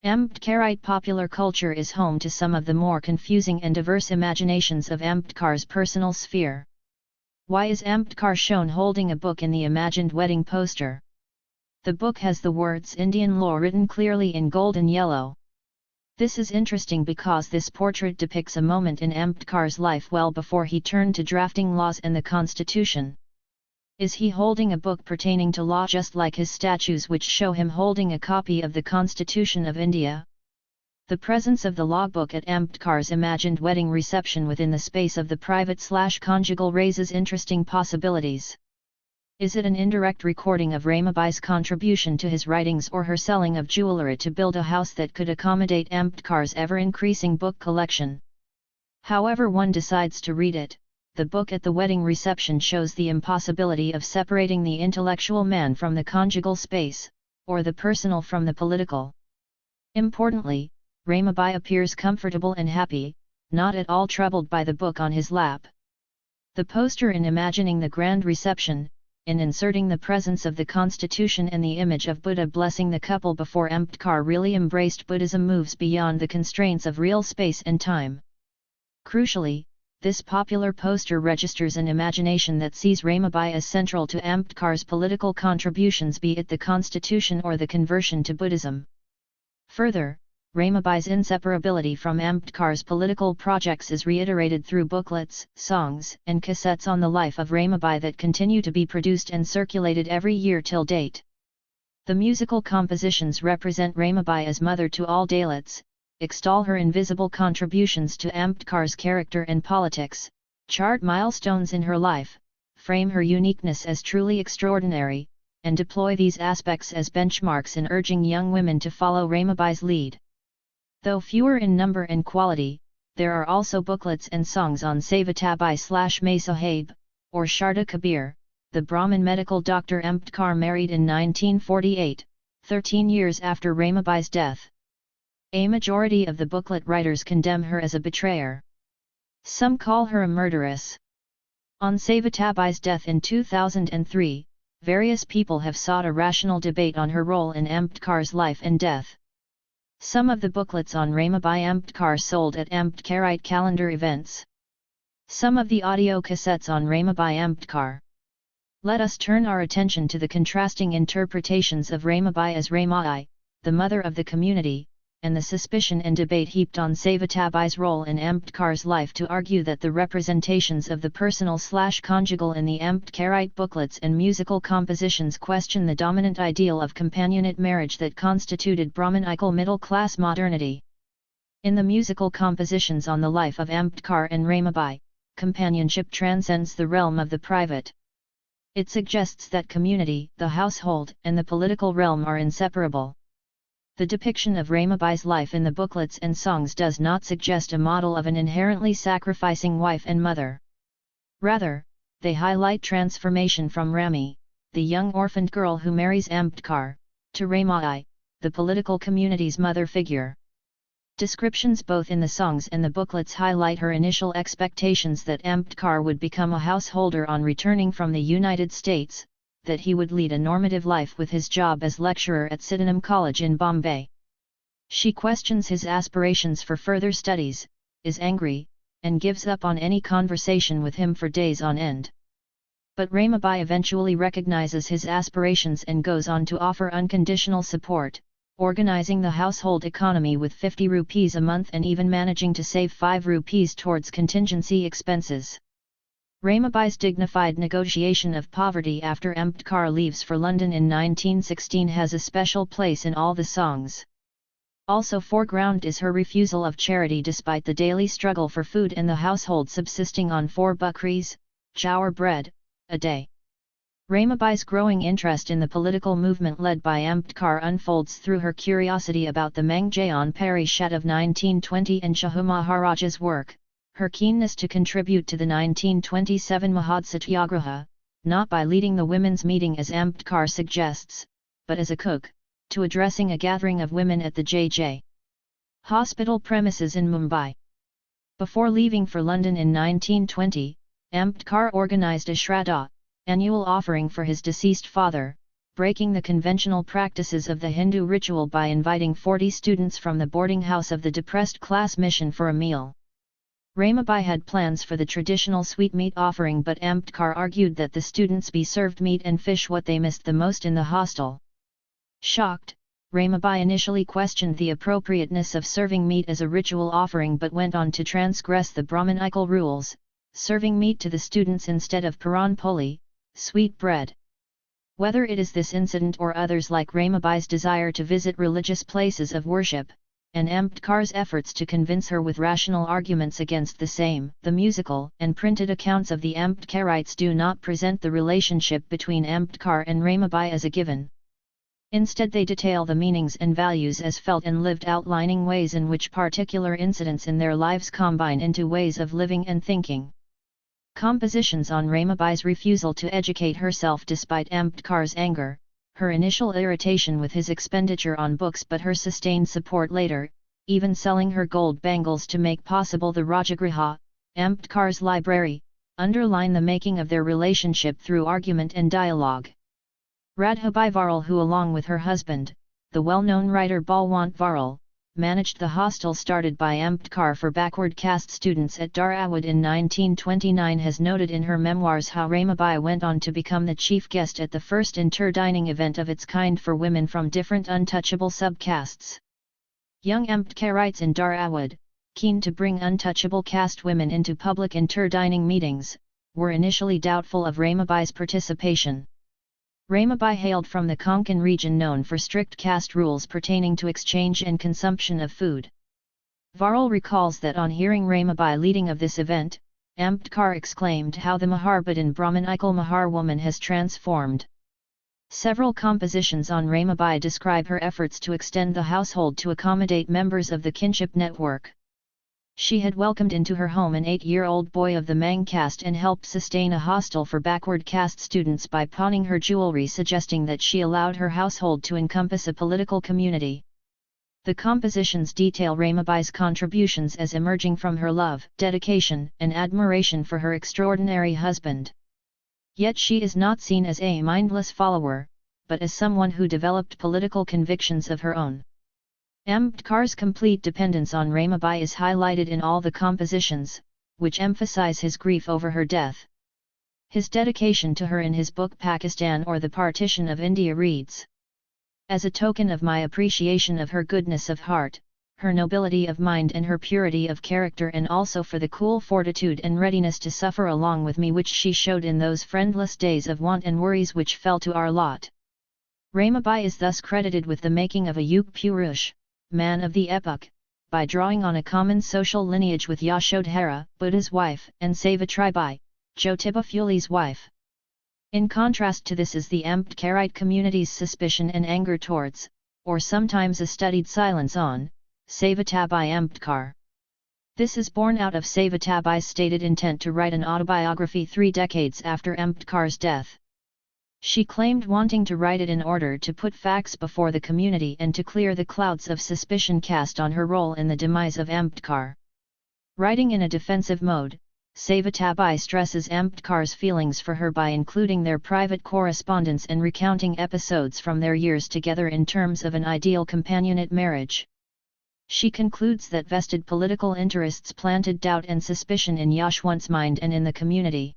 Ambedkarite popular culture is home to some of the more confusing and diverse imaginations of Ambedkar's personal sphere. Why is Ambedkar shown holding a book in the imagined wedding poster? The book has the words Indian law written clearly in gold and yellow. This is interesting because this portrait depicts a moment in Ambedkar's life well before he turned to drafting laws and the constitution. Is he holding a book pertaining to law just like his statues which show him holding a copy of the Constitution of India? The presence of the law book at Ambedkar's imagined wedding reception within the space of the private/conjugal raises interesting possibilities. Is it an indirect recording of Ramabai's contribution to his writings or her selling of jewelry to build a house that could accommodate Ambedkar's ever-increasing book collection? However one decides to read it, the book at the wedding reception shows the impossibility of separating the intellectual man from the conjugal space, or the personal from the political. Importantly, Ramabai appears comfortable and happy, not at all troubled by the book on his lap. The poster in imagining the grand reception, in inserting the presence of the constitution and the image of Buddha blessing the couple before Ambedkar really embraced Buddhism moves beyond the constraints of real space and time. Crucially, this popular poster registers an imagination that sees Ramabai as central to Ambedkar's political contributions, be it the constitution or the conversion to Buddhism. Further, Ramabai's inseparability from Ambedkar's political projects is reiterated through booklets, songs, and cassettes on the life of Ramabai that continue to be produced and circulated every year till date. The musical compositions represent Ramabai as mother to all Dalits, extol her invisible contributions to Ambedkar's character and politics, chart milestones in her life, frame her uniqueness as truly extraordinary, and deploy these aspects as benchmarks in urging young women to follow Ramabai's lead. Though fewer in number and quality, there are also booklets and songs on Savitabai/Mai Sahib, or Sharda Kabir, the Brahmin medical doctor Ambedkar married in 1948, 13 years after Ramabai's death. A majority of the booklet writers condemn her as a betrayer. Some call her a murderess. On Savitabai's death in 2003, various people have sought a rational debate on her role in Ambedkar's life and death. Some of the booklets on Ramabai Ambedkar sold at Ambedkarite calendar events. Some of the audio cassettes on Ramabai Ambedkar. Let us turn our attention to the contrasting interpretations of Ramabai as Ramai, the mother of the community, and the suspicion and debate heaped on Savitabai's role in Ambedkar's life to argue that the representations of the personal/conjugal in the Ambedkarite booklets and musical compositions question the dominant ideal of companionate marriage that constituted Brahmanical middle-class modernity. In the musical compositions on the life of Ambedkar and Ramabai, companionship transcends the realm of the private. It suggests that community, the household, and the political realm are inseparable. The depiction of Ramabai's life in the booklets and songs does not suggest a model of an inherently sacrificing wife and mother. Rather, they highlight transformation from Rami, the young orphaned girl who marries Ambedkar, to Ramai, the political community's mother figure. Descriptions both in the songs and the booklets highlight her initial expectations that Ambedkar would become a householder on returning from the United States, that he would lead a normative life with his job as lecturer at Sydenham College in Bombay. She questions his aspirations for further studies, is angry, and gives up on any conversation with him for days on end. But Ramabai eventually recognizes his aspirations and goes on to offer unconditional support, organizing the household economy with 50 rupees a month and even managing to save 5 rupees towards contingency expenses. Ramabai's dignified negotiation of poverty after Ambedkar leaves for London in 1916 has a special place in all the songs. Also foreground is her refusal of charity despite the daily struggle for food and the household subsisting on 4 bakris, jowar bread, a day. Ramabai's growing interest in the political movement led by Ambedkar unfolds through her curiosity about the Mangjayan Parishad of 1920 and Shahu Maharaja's work, her keenness to contribute to the 1927 Mahad Satyagraha, not by leading the women's meeting as Ambedkar suggests, but as a cook, to addressing a gathering of women at the J.J. hospital premises in Mumbai. Before leaving for London in 1920, Ambedkar organised a Shraddha, annual offering for his deceased father, breaking the conventional practices of the Hindu ritual by inviting 40 students from the boarding house of the depressed class mission for a meal. Ramabai had plans for the traditional sweetmeat offering, but Ambedkar argued that the students be served meat and fish, what they missed the most in the hostel. Shocked, Ramabai initially questioned the appropriateness of serving meat as a ritual offering, but went on to transgress the Brahmanical rules, serving meat to the students instead of puran poli, sweet bread. Whether it is this incident or others like Ramabai's desire to visit religious places of worship, and Ambedkar's efforts to convince her with rational arguments against the same, the musical and printed accounts of the Ambedkarites do not present the relationship between Ambedkar and Ramabai as a given. Instead, they detail the meanings and values as felt and lived, outlining ways in which particular incidents in their lives combine into ways of living and thinking. Compositions on Ramabai's refusal to educate herself despite Ambedkar's anger, her initial irritation with his expenditure on books but her sustained support later, even selling her gold bangles to make possible the Rajagriha, Ambedkar's library, underline the making of their relationship through argument and dialogue. Radhabai Varl, who along with her husband, the well-known writer Balwant Varl, managed the hostel started by Ambedkar for backward caste students at Dharawad in 1929, has noted in her memoirs how Ramabai went on to become the chief guest at the first inter-dining event of its kind for women from different untouchable sub-castes. Young Ambedkarites in Dharawad, keen to bring untouchable caste women into public inter-dining meetings, were initially doubtful of Ramabai's participation. Ramabai hailed from the Konkan region known for strict caste rules pertaining to exchange and consumption of food. Varl recalls that on hearing Ramabai leading of this event, Ambedkar exclaimed how the Maharbhadan Brahmanical Mahar woman has transformed. Several compositions on Ramabai describe her efforts to extend the household to accommodate members of the kinship network. She had welcomed into her home an 8-year-old boy of the Mang caste and helped sustain a hostel for backward caste students by pawning her jewelry, suggesting that she allowed her household to encompass a political community. The compositions detail Ramabai's contributions as emerging from her love, dedication, and admiration for her extraordinary husband. Yet she is not seen as a mindless follower, but as someone who developed political convictions of her own. Ambedkar's complete dependence on Ramabai is highlighted in all the compositions, which emphasize his grief over her death. His dedication to her in his book Pakistan or the Partition of India reads, "As a token of my appreciation of her goodness of heart, her nobility of mind and her purity of character, and also for the cool fortitude and readiness to suffer along with me which she showed in those friendless days of want and worries which fell to our lot." Ramabai is thus credited with the making of a Yug Purush, man of the epoch, by drawing on a common social lineage with Yashodhara, Buddha's wife, and Savitribai, Jyotiba Phule's wife. In contrast to this is the Ambedkarite community's suspicion and anger towards, or sometimes a studied silence on, Savitribai Ambedkar. This is born out of Savitribai's stated intent to write an autobiography 3 decades after Ambedkar's death. She claimed wanting to write it in order to put facts before the community and to clear the clouds of suspicion cast on her role in the demise of Ambedkar. Writing in a defensive mode, Savitribai stresses Ambedkar's feelings for her by including their private correspondence and recounting episodes from their years together in terms of an ideal companionate marriage. She concludes that vested political interests planted doubt and suspicion in Yashwant's mind and in the community.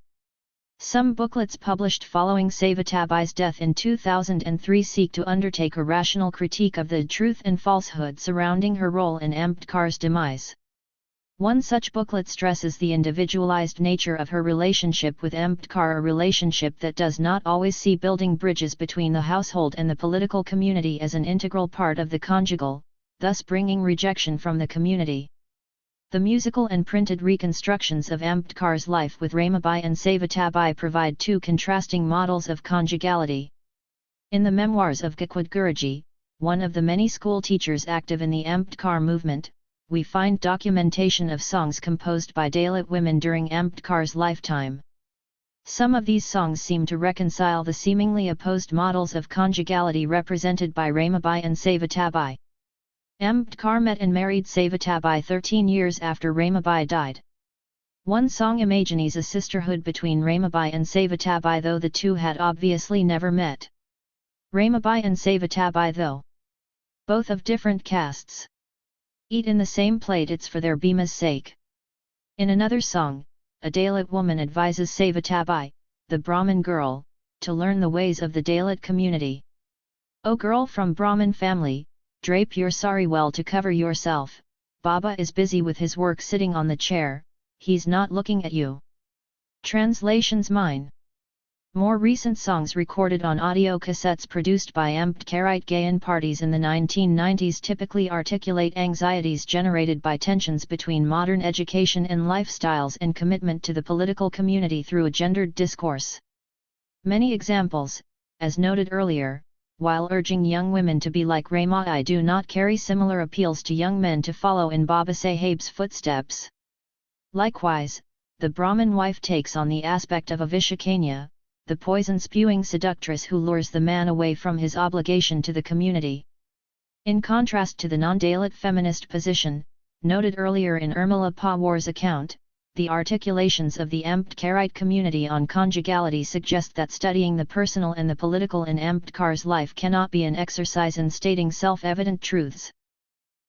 Some booklets published following Savitribai's death in 2003 seek to undertake a rational critique of the truth and falsehood surrounding her role in Ambedkar's demise. One such booklet stresses the individualized nature of her relationship with Ambedkar, a relationship that does not always see building bridges between the household and the political community as an integral part of the conjugal, thus bringing rejection from the community. The musical and printed reconstructions of Ambedkar's life with Ramabai and Savitribai provide 2 contrasting models of conjugality. In the memoirs of Gakwad Guruji, one of the many school teachers active in the Ambedkar movement, we find documentation of songs composed by Dalit women during Ambedkar's lifetime. Some of these songs seem to reconcile the seemingly opposed models of conjugality represented by Ramabai and Savitabai. Ambedkar met and married Savitabai 13 years after Ramabai died. One song imagines a sisterhood between Ramabai and Savitabai, though the two had obviously never met. Ramabai and Savitabai, though both of different castes, eat in the same plate, it's for their Bhima's sake. In another song, a Dalit woman advises Savitabai, the Brahmin girl, to learn the ways of the Dalit community. O girl from Brahmin family, drape your sari well to cover yourself. Baba is busy with his work sitting on the chair, he's not looking at you. Translations mine. More recent songs recorded on audio cassettes produced by Ambedkarite Gayan parties in the 1990s typically articulate anxieties generated by tensions between modern education and lifestyles and commitment to the political community through a gendered discourse. Many examples, as noted earlier, while urging young women to be like Ramabai, do not carry similar appeals to young men to follow in Baba Saheb's footsteps. Likewise, the Brahmin wife takes on the aspect of a Vishakanya, the poison-spewing seductress who lures the man away from his obligation to the community. In contrast to the non-Dalit feminist position, noted earlier in Urmila Pawar's account, the articulations of the Ambedkarite community on conjugality suggest that studying the personal and the political in Ambedkar's life cannot be an exercise in stating self-evident truths.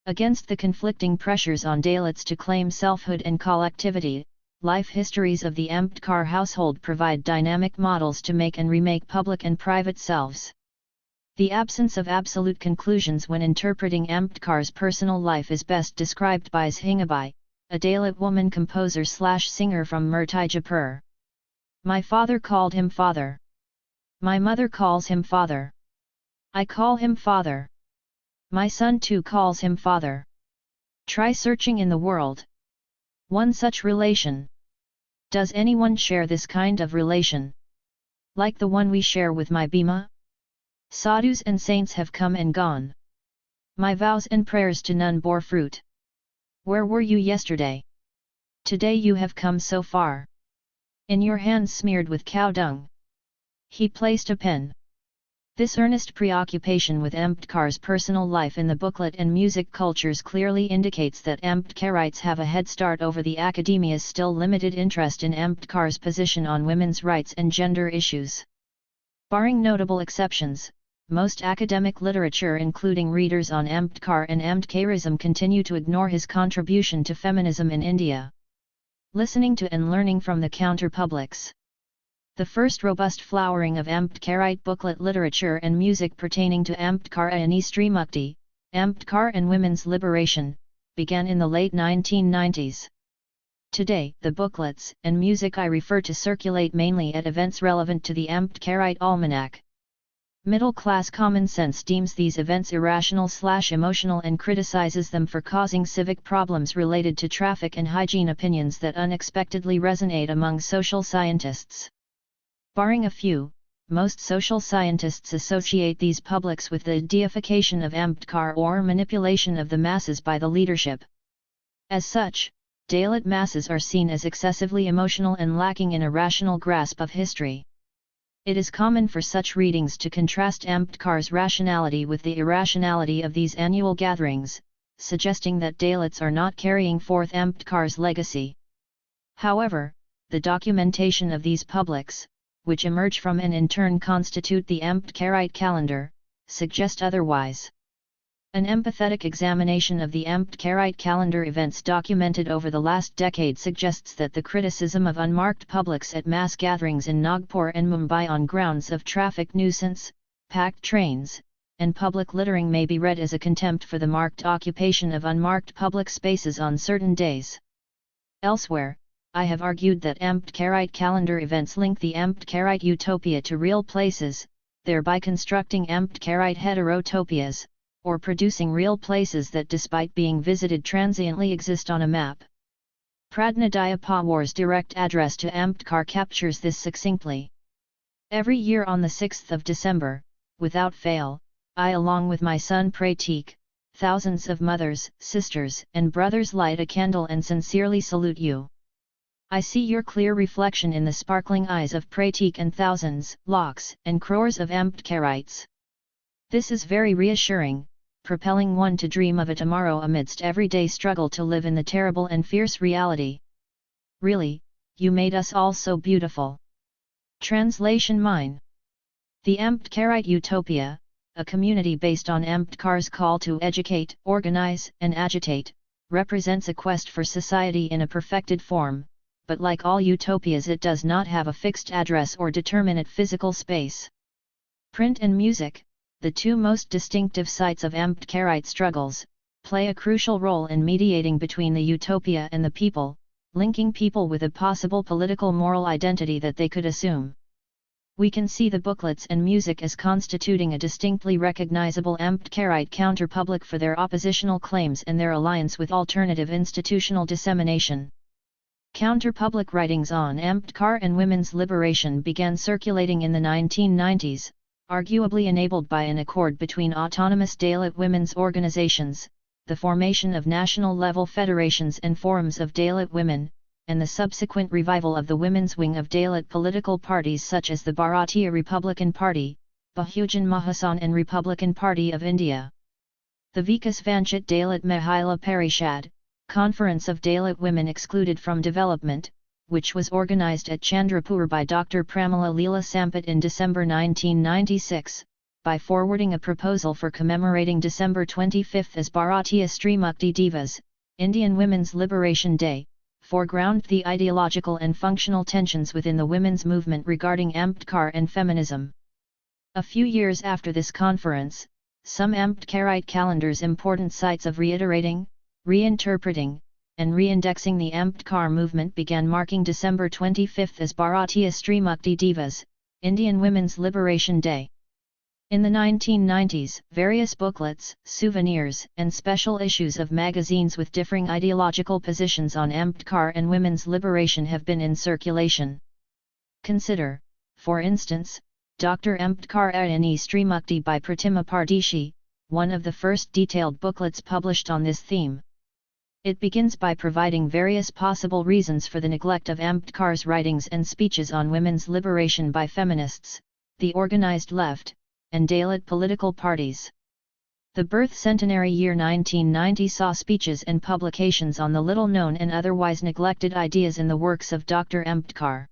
Against the conflicting pressures on Dalits to claim selfhood and collectivity, life histories of the Ambedkar household provide dynamic models to make and remake public and private selves. The absence of absolute conclusions when interpreting Ambedkar's personal life is best described by Shingabai, a Dalit woman composer/singer from Murtijapur. My father called him father. My mother calls him father. I call him father. My son too calls him father. Try searching in the world. One such relation. Does anyone share this kind of relation? Like the one we share with my Bhima? Sadhus and saints have come and gone. My vows and prayers to none bore fruit. Where were you yesterday? Today you have come so far. In your hands smeared with cow dung. He placed a pen. This earnest preoccupation with Ambedkar's personal life in the booklet and music cultures clearly indicates that Ambedkarites have a head start over the academia's still limited interest in Ambedkar's position on women's rights and gender issues. Barring notable exceptions, most academic literature including readers on Ambedkar and Ambedkarism continue to ignore his contribution to feminism in India. Listening to and learning from the counter-publics. The first robust flowering of Ambedkarite booklet literature and music pertaining to Ambedkar and Srimukti, Ambedkar and women's liberation, began in the late 1990s. Today, the booklets and music I refer to circulate mainly at events relevant to the Ambedkarite Almanac. Middle-class common sense deems these events irrational/emotional and criticizes them for causing civic problems related to traffic and hygiene, opinions that unexpectedly resonate among social scientists. Barring a few, most social scientists associate these publics with the deification of Ambedkar or manipulation of the masses by the leadership. As such, Dalit masses are seen as excessively emotional and lacking in a rational grasp of history. It is common for such readings to contrast Ambedkar's rationality with the irrationality of these annual gatherings, suggesting that Dalits are not carrying forth Ambedkar's legacy. However, the documentation of these publics, which emerge from and in turn constitute the Ambedkarite calendar, suggest otherwise. An empathetic examination of the Ambedkarite calendar events documented over the last decade suggests that the criticism of unmarked publics at mass gatherings in Nagpur and Mumbai on grounds of traffic nuisance, packed trains, and public littering may be read as a contempt for the marked occupation of unmarked public spaces on certain days. Elsewhere, I have argued that Ambedkarite calendar events link the Ambedkarite utopia to real places, thereby constructing Ambedkarite heterotopias, or producing real places that despite being visited transiently exist on a map. Pradnadaya Pawar's direct address to Ambedkar captures this succinctly. Every year on the 6th of December, without fail, I along with my son Pratik, thousands of mothers, sisters and brothers light a candle and sincerely salute you. I see your clear reflection in the sparkling eyes of Pratik and thousands, lakhs, and crores of Ambedkarites. This is very reassuring, propelling one to dream of a tomorrow amidst everyday struggle to live in the terrible and fierce reality. Really, you made us all so beautiful. Translation mine. The Ambedkarite Utopia, a community based on Ambedkar's call to educate, organize, and agitate, represents a quest for society in a perfected form, but like all utopias it does not have a fixed address or determinate physical space. Print and music, the two most distinctive sites of Ambedkarite struggles, play a crucial role in mediating between the utopia and the people, linking people with a possible political moral identity that they could assume. We can see the booklets and music as constituting a distinctly recognizable Ambedkarite counterpublic for their oppositional claims and their alliance with alternative institutional dissemination. Counterpublic writings on Ambedkar and women's liberation began circulating in the 1990s, arguably enabled by an accord between autonomous Dalit women's organizations, the formation of national-level federations and forums of Dalit women, and the subsequent revival of the women's wing of Dalit political parties such as the Bharatiya Republican Party, Bahujan Mahasan and Republican Party of India. The Vikas Vanchit Dalit Mahila Parishad, Conference of Dalit Women Excluded from Development, which was organized at Chandrapur by Dr. Pramila Leela Sampath in December 1996, by forwarding a proposal for commemorating December 25 as Bharatiya Stree Mukti Divas, Indian Women's Liberation Day, foregrounded the ideological and functional tensions within the women's movement regarding Ambedkar and feminism. A few years after this conference, some Ambedkarite calendars important sites of reiterating, reinterpreting, and reindexing the Ambedkar movement began marking December 25 as Bharatiya Stree Mukti Divas, Indian Women's Liberation Day. In the 1990s, various booklets, souvenirs, and special issues of magazines with differing ideological positions on Ambedkar and women's liberation have been in circulation. Consider, for instance, Dr. Ambedkar Ayani Stree Mukti by Pratima Pardeshi, one of the first detailed booklets published on this theme. It begins by providing various possible reasons for the neglect of Ambedkar's writings and speeches on women's liberation by feminists, the organized left, and Dalit political parties. The birth centenary year 1990 saw speeches and publications on the little-known and otherwise neglected ideas in the works of Dr. Ambedkar.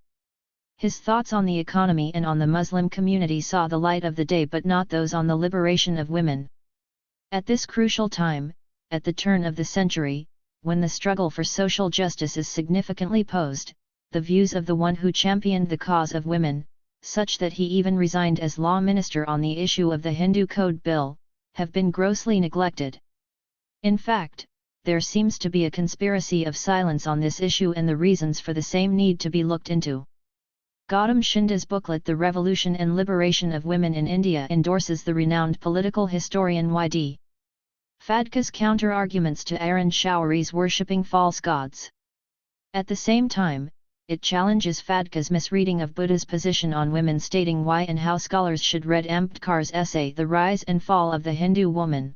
His thoughts on the economy and on the Muslim community saw the light of the day, but not those on the liberation of women. At this crucial time, at the turn of the century, when the struggle for social justice is significantly posed, the views of the one who championed the cause of women, such that he even resigned as law minister on the issue of the Hindu Code Bill, have been grossly neglected. In fact, there seems to be a conspiracy of silence on this issue, and the reasons for the same need to be looked into. Gautam Shinda's booklet The Revolution and Liberation of Women in India endorses the renowned political historian Y.D. Phadke's counter-arguments to Arun Shoury's worshipping false gods. At the same time, it challenges Phadke's misreading of Buddha's position on women, stating why and how scholars should read Ambedkar's essay The Rise and Fall of the Hindu Woman.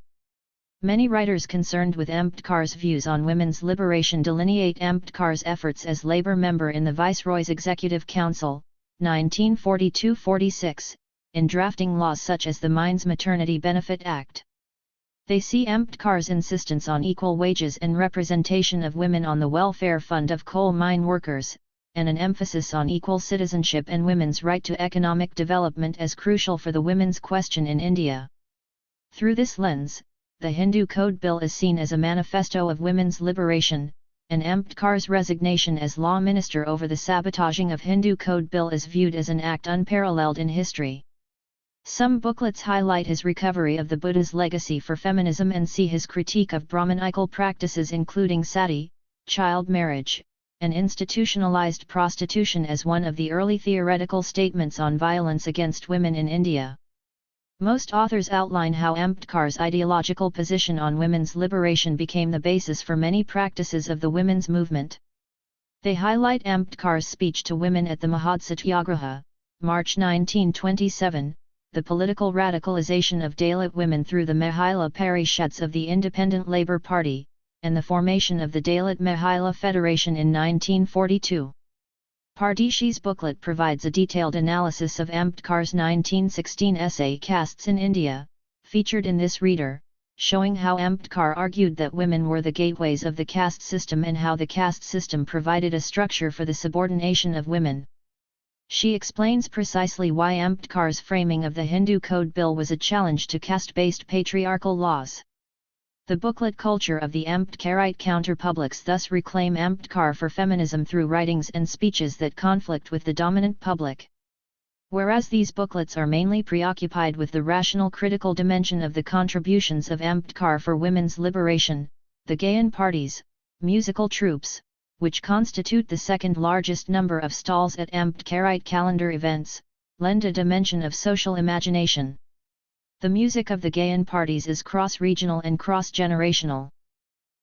Many writers concerned with Ambedkar's views on women's liberation delineate Ambedkar's efforts as labor member in the Viceroy's Executive Council, 1942-46, in drafting laws such as the Mines Maternity Benefit Act. They see Ambedkar's insistence on equal wages and representation of women on the welfare fund of coal mine workers, and an emphasis on equal citizenship and women's right to economic development as crucial for the women's question in India. Through this lens, the Hindu Code Bill is seen as a manifesto of women's liberation, and Ambedkar's resignation as law minister over the sabotaging of Hindu Code Bill is viewed as an act unparalleled in history. Some booklets highlight his recovery of the Buddha's legacy for feminism and see his critique of Brahmanical practices including sati, child marriage, and institutionalized prostitution as one of the early theoretical statements on violence against women in India. Most authors outline how Ambedkar's ideological position on women's liberation became the basis for many practices of the women's movement. They highlight Ambedkar's speech to women at the Mahasatyagraha, March 1927, the political radicalization of Dalit women through the Mahila Parishads of the Independent Labour Party, and the formation of the Dalit Mahila Federation in 1942. Pardeshi's booklet provides a detailed analysis of Ambedkar's 1916 essay Castes in India, featured in this reader, showing how Ambedkar argued that women were the gateways of the caste system and how the caste system provided a structure for the subordination of women. She explains precisely why Ambedkar's framing of the Hindu Code Bill was a challenge to caste-based patriarchal laws. The booklet Culture of the Ambedkarite Counterpublics thus reclaim Ambedkar for feminism through writings and speeches that conflict with the dominant public. Whereas these booklets are mainly preoccupied with the rational critical dimension of the contributions of Ambedkar for women's liberation, the Gayan parties, musical troupes, which constitute the second largest number of stalls at Ambedkarite calendar events, lend a dimension of social imagination. The music of the Gayan parties is cross-regional and cross-generational.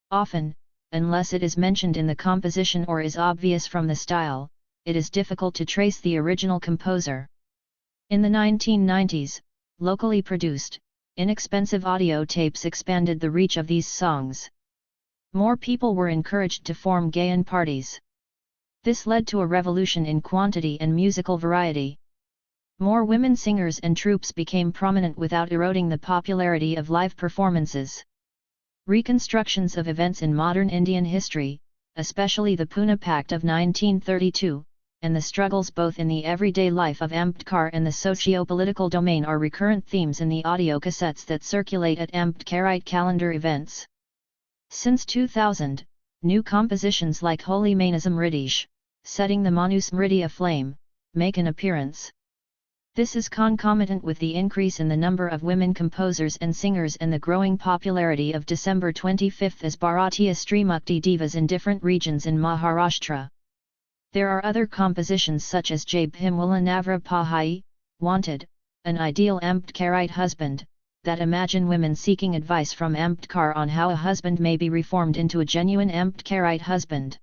Often, unless it is mentioned in the composition or is obvious from the style, it is difficult to trace the original composer. In the 1990s, locally produced, inexpensive audio tapes expanded the reach of these songs. More people were encouraged to form Gayan parties. This led to a revolution in quantity and musical variety. More women singers and troupes became prominent without eroding the popularity of live performances. Reconstructions of events in modern Indian history, especially the Pune Pact of 1932, and the struggles both in the everyday life of Ambedkar and the socio-political domain are recurrent themes in the audio cassettes that circulate at Ambedkarite calendar events. Since 2000, new compositions like Holy Mainism Ridish, setting the Manu Smriti aflame, make an appearance. This is concomitant with the increase in the number of women composers and singers and the growing popularity of December 25 as Bharatiya Srimukti Divas in different regions in Maharashtra. There are other compositions such as Jai Bhimwala Navra Pahai, Wanted, an ideal Ambedkarite husband, that imagine women seeking advice from Ambedkar on how a husband may be reformed into a genuine Ambedkarite husband.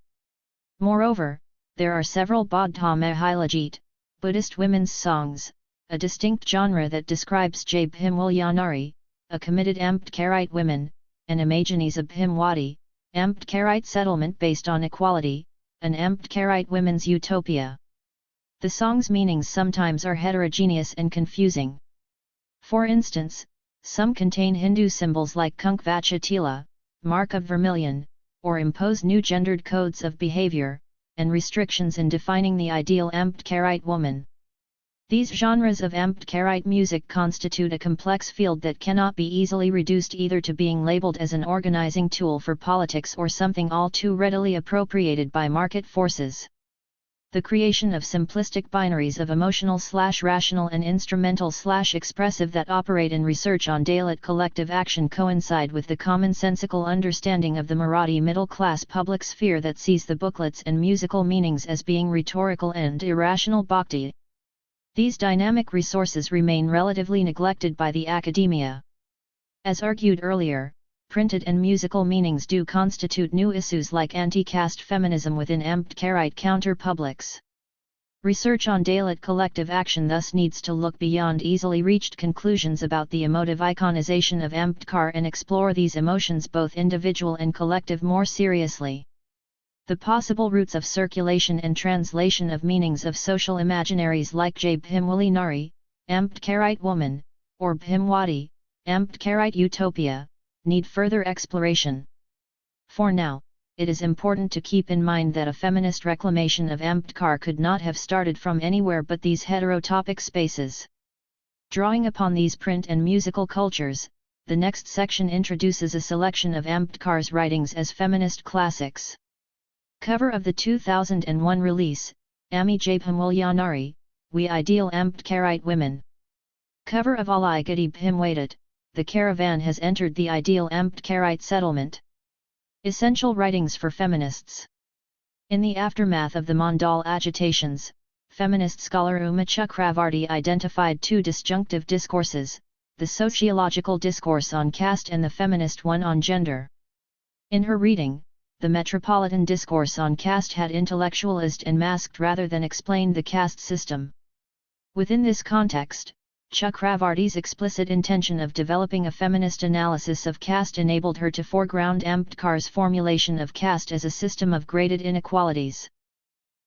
Moreover, there are several Bodha Mahilajit, Buddhist women's songs, a distinct genre that describes Jai Bhimwala Nari, a committed Ambedkarite women, and Imagines of Bhimwadi, Ambedkarite settlement based on equality, an Ambedkarite women's utopia. The song's meanings sometimes are heterogeneous and confusing. For instance, some contain Hindu symbols like Kunkvachatila, mark of vermilion, or impose new gendered codes of behavior, and restrictions in defining the ideal Ambedkarite woman. These genres of Ambedkarite music constitute a complex field that cannot be easily reduced either to being labeled as an organizing tool for politics or something all too readily appropriated by market forces. The creation of simplistic binaries of emotional/rational and instrumental/expressive that operate in research on Dalit collective action coincide with the commonsensical understanding of the Marathi middle-class public sphere that sees the booklets and musical meanings as being rhetorical and irrational bhakti. These dynamic resources remain relatively neglected by the academia. As argued earlier, printed and musical meanings do constitute new issues like anti-caste feminism within Ambedkarite counter-publics. Research on Dalit collective action thus needs to look beyond easily reached conclusions about the emotive iconization of Ambedkar and explore these emotions both individual and collective more seriously. The possible routes of circulation and translation of meanings of social imaginaries like Jai Bhimwali Nari, Ambedkarite woman, or Bhimwadi, Ambedkarite utopia, need further exploration. For now, it is important to keep in mind that a feminist reclamation of Ambedkar could not have started from anywhere but these heterotopic spaces. Drawing upon these print and musical cultures, the next section introduces a selection of Ambedkar's writings as feminist classics. Cover of the 2001 release, Ami Jai Bhimwala Nari, We Ideal Ambedkarite Women. Cover of Alai Gadi Bhimwadat, The Caravan Has Entered the Ideal Ambedkarite Settlement. Essential writings for feminists. In the aftermath of the Mandal agitations, feminist scholar Uma Chakravarti identified two disjunctive discourses, the sociological discourse on caste and the feminist one on gender. In her reading, the metropolitan discourse on caste had intellectualized and masked rather than explained the caste system. Within this context, Chakravarti's explicit intention of developing a feminist analysis of caste enabled her to foreground Ambedkar's formulation of caste as a system of graded inequalities.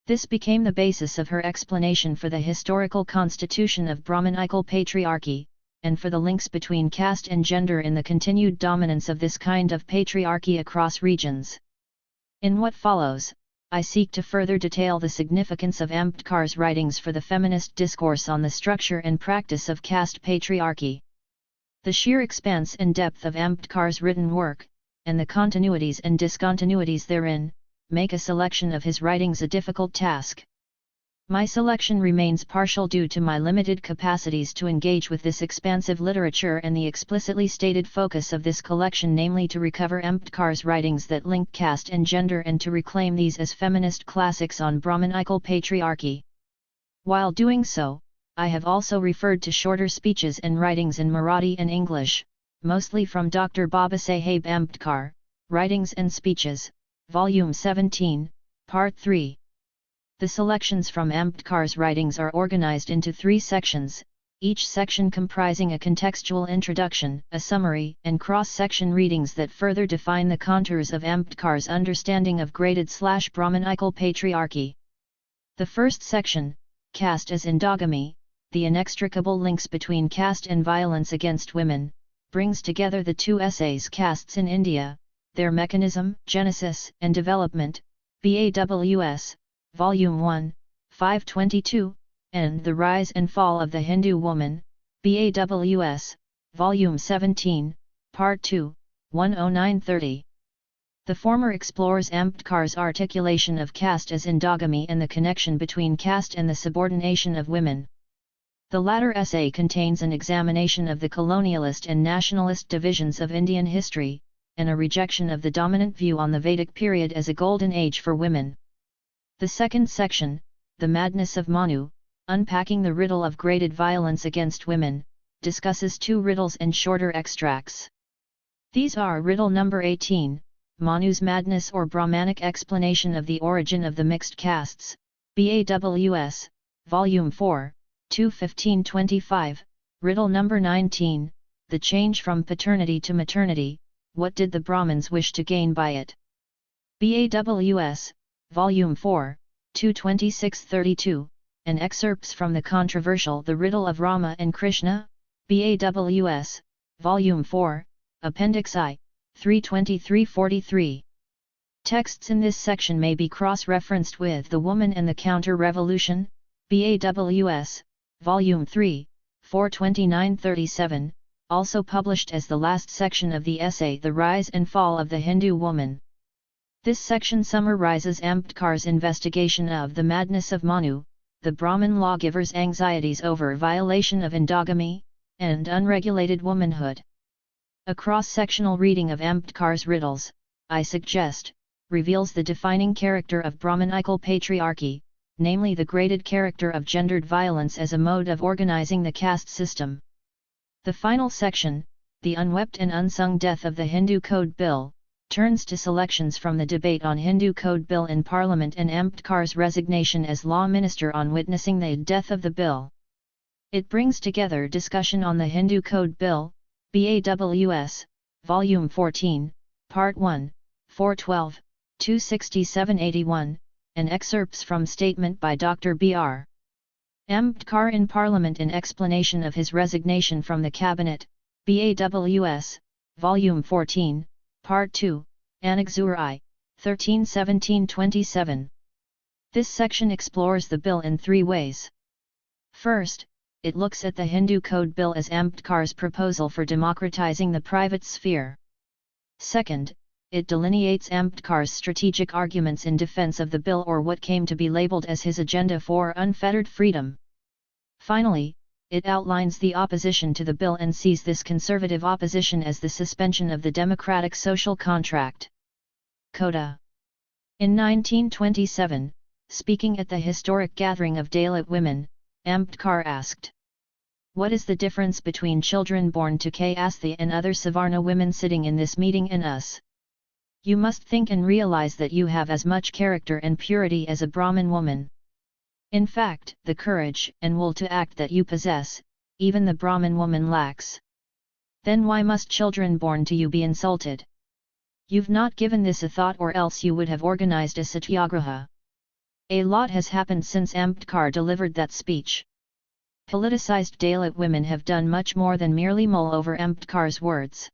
This became the basis of her explanation for the historical constitution of Brahmanical patriarchy, and for the links between caste and gender in the continued dominance of this kind of patriarchy across regions. In what follows, I seek to further detail the significance of Ambedkar's writings for the feminist discourse on the structure and practice of caste patriarchy. The sheer expanse and depth of Ambedkar's written work, and the continuities and discontinuities therein, make a selection of his writings a difficult task. My selection remains partial due to my limited capacities to engage with this expansive literature and the explicitly stated focus of this collection, namely to recover Ambedkar's writings that link caste and gender and to reclaim these as feminist classics on Brahmanical patriarchy. While doing so, I have also referred to shorter speeches and writings in Marathi and English, mostly from Dr. Babasaheb Ambedkar, Writings and Speeches, Volume 17, Part 3. The selections from Ambedkar's writings are organized into 3 sections, each section comprising a contextual introduction, a summary, and cross-section readings that further define the contours of Ambedkar's understanding of graded/Brahmanical patriarchy. The first section, Caste as Endogamy, the inextricable links between caste and violence against women, brings together the 2 essays Castes in India, Their Mechanism, Genesis, and Development, BAWS, Volume 1, 522, and The Rise and Fall of the Hindu Woman, BAWS, Volume 17, Part 2, 10930. The former explores Ambedkar's articulation of caste as endogamy and the connection between caste and the subordination of women. The latter essay contains an examination of the colonialist and nationalist divisions of Indian history, and a rejection of the dominant view on the Vedic period as a golden age for women. The second section, The Madness of Manu, unpacking the riddle of graded violence against women, discusses 2 riddles and shorter extracts. These are riddle number 18, Manu's Madness or Brahmanic Explanation of the Origin of the Mixed Castes, BAWS, Volume 4, 215-25, riddle number 19, The Change from Paternity to Maternity, What Did the Brahmins Wish to Gain by It? BAWS, Volume 4, 226-32, and excerpts from the controversial The Riddle of Rama and Krishna, BAWS, Volume 4, Appendix I, 323-43. Texts in this section may be cross-referenced with The Woman and the Counter-Revolution, BAWS, Volume 3, 429-37, also published as the last section of the essay The Rise and Fall of the Hindu Woman. This section summarizes Ambedkar's investigation of the madness of Manu, the Brahmin lawgiver's anxieties over violation of endogamy, and unregulated womanhood. A cross-sectional reading of Ambedkar's riddles, I suggest, reveals the defining character of Brahmanical patriarchy, namely the graded character of gendered violence as a mode of organizing the caste system. The final section, The Unwept and Unsung Death of the Hindu Code Bill, turns to selections from the debate on Hindu Code Bill in Parliament and Ambedkar's resignation as Law Minister on witnessing the death of the bill. It brings together discussion on the Hindu Code Bill, BAWS, Volume 14, Part 1, 412, 267-81, and excerpts from statement by Dr. B.R. Ambedkar in Parliament in explanation of his resignation from the Cabinet, BAWS, Volume 14, Part 2, Annexure I, 1317-27. This section explores the bill in 3 ways. First, it looks at the Hindu Code Bill as Ambedkar's proposal for democratizing the private sphere. Second, it delineates Ambedkar's strategic arguments in defense of the bill or what came to be labeled as his agenda for unfettered freedom. Finally, it outlines the opposition to the bill and sees this conservative opposition as the suspension of the democratic social contract. Coda. In 1927, speaking at the historic gathering of Dalit women, Ambedkar asked, "What is the difference between children born to Kastha and other Savarna women sitting in this meeting and us? You must think and realize that you have as much character and purity as a Brahmin woman. In fact, the courage and will to act that you possess, even the Brahmin woman lacks. Then why must children born to you be insulted? You've not given this a thought, or else you would have organized a satyagraha. A lot has happened since Ambedkar delivered that speech. Politicized Dalit women have done much more than merely mull over Ambedkar's words.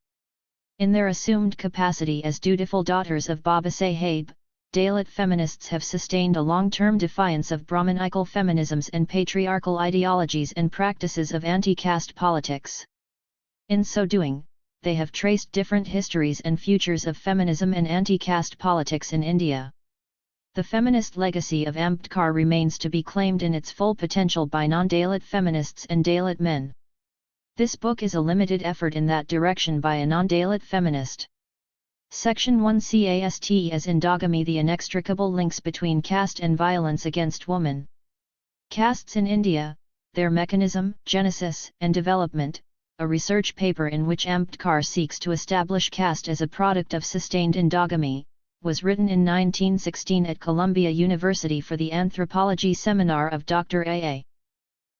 In their assumed capacity as dutiful daughters of Baba Saheb, Dalit feminists have sustained a long-term defiance of Brahmanical feminisms and patriarchal ideologies and practices of anti-caste politics. In so doing, they have traced different histories and futures of feminism and anti-caste politics in India. The feminist legacy of Ambedkar remains to be claimed in its full potential by non-Dalit feminists and Dalit men. This book is a limited effort in that direction by a non-Dalit feminist. Section 1 Cast as Endogamy: The Inextricable Links Between Caste and Violence Against Woman. Castes in India, Their Mechanism, Genesis, and Development, a research paper in which Ambedkar seeks to establish caste as a product of sustained endogamy, was written in 1916 at Columbia University for the Anthropology Seminar of Dr. A.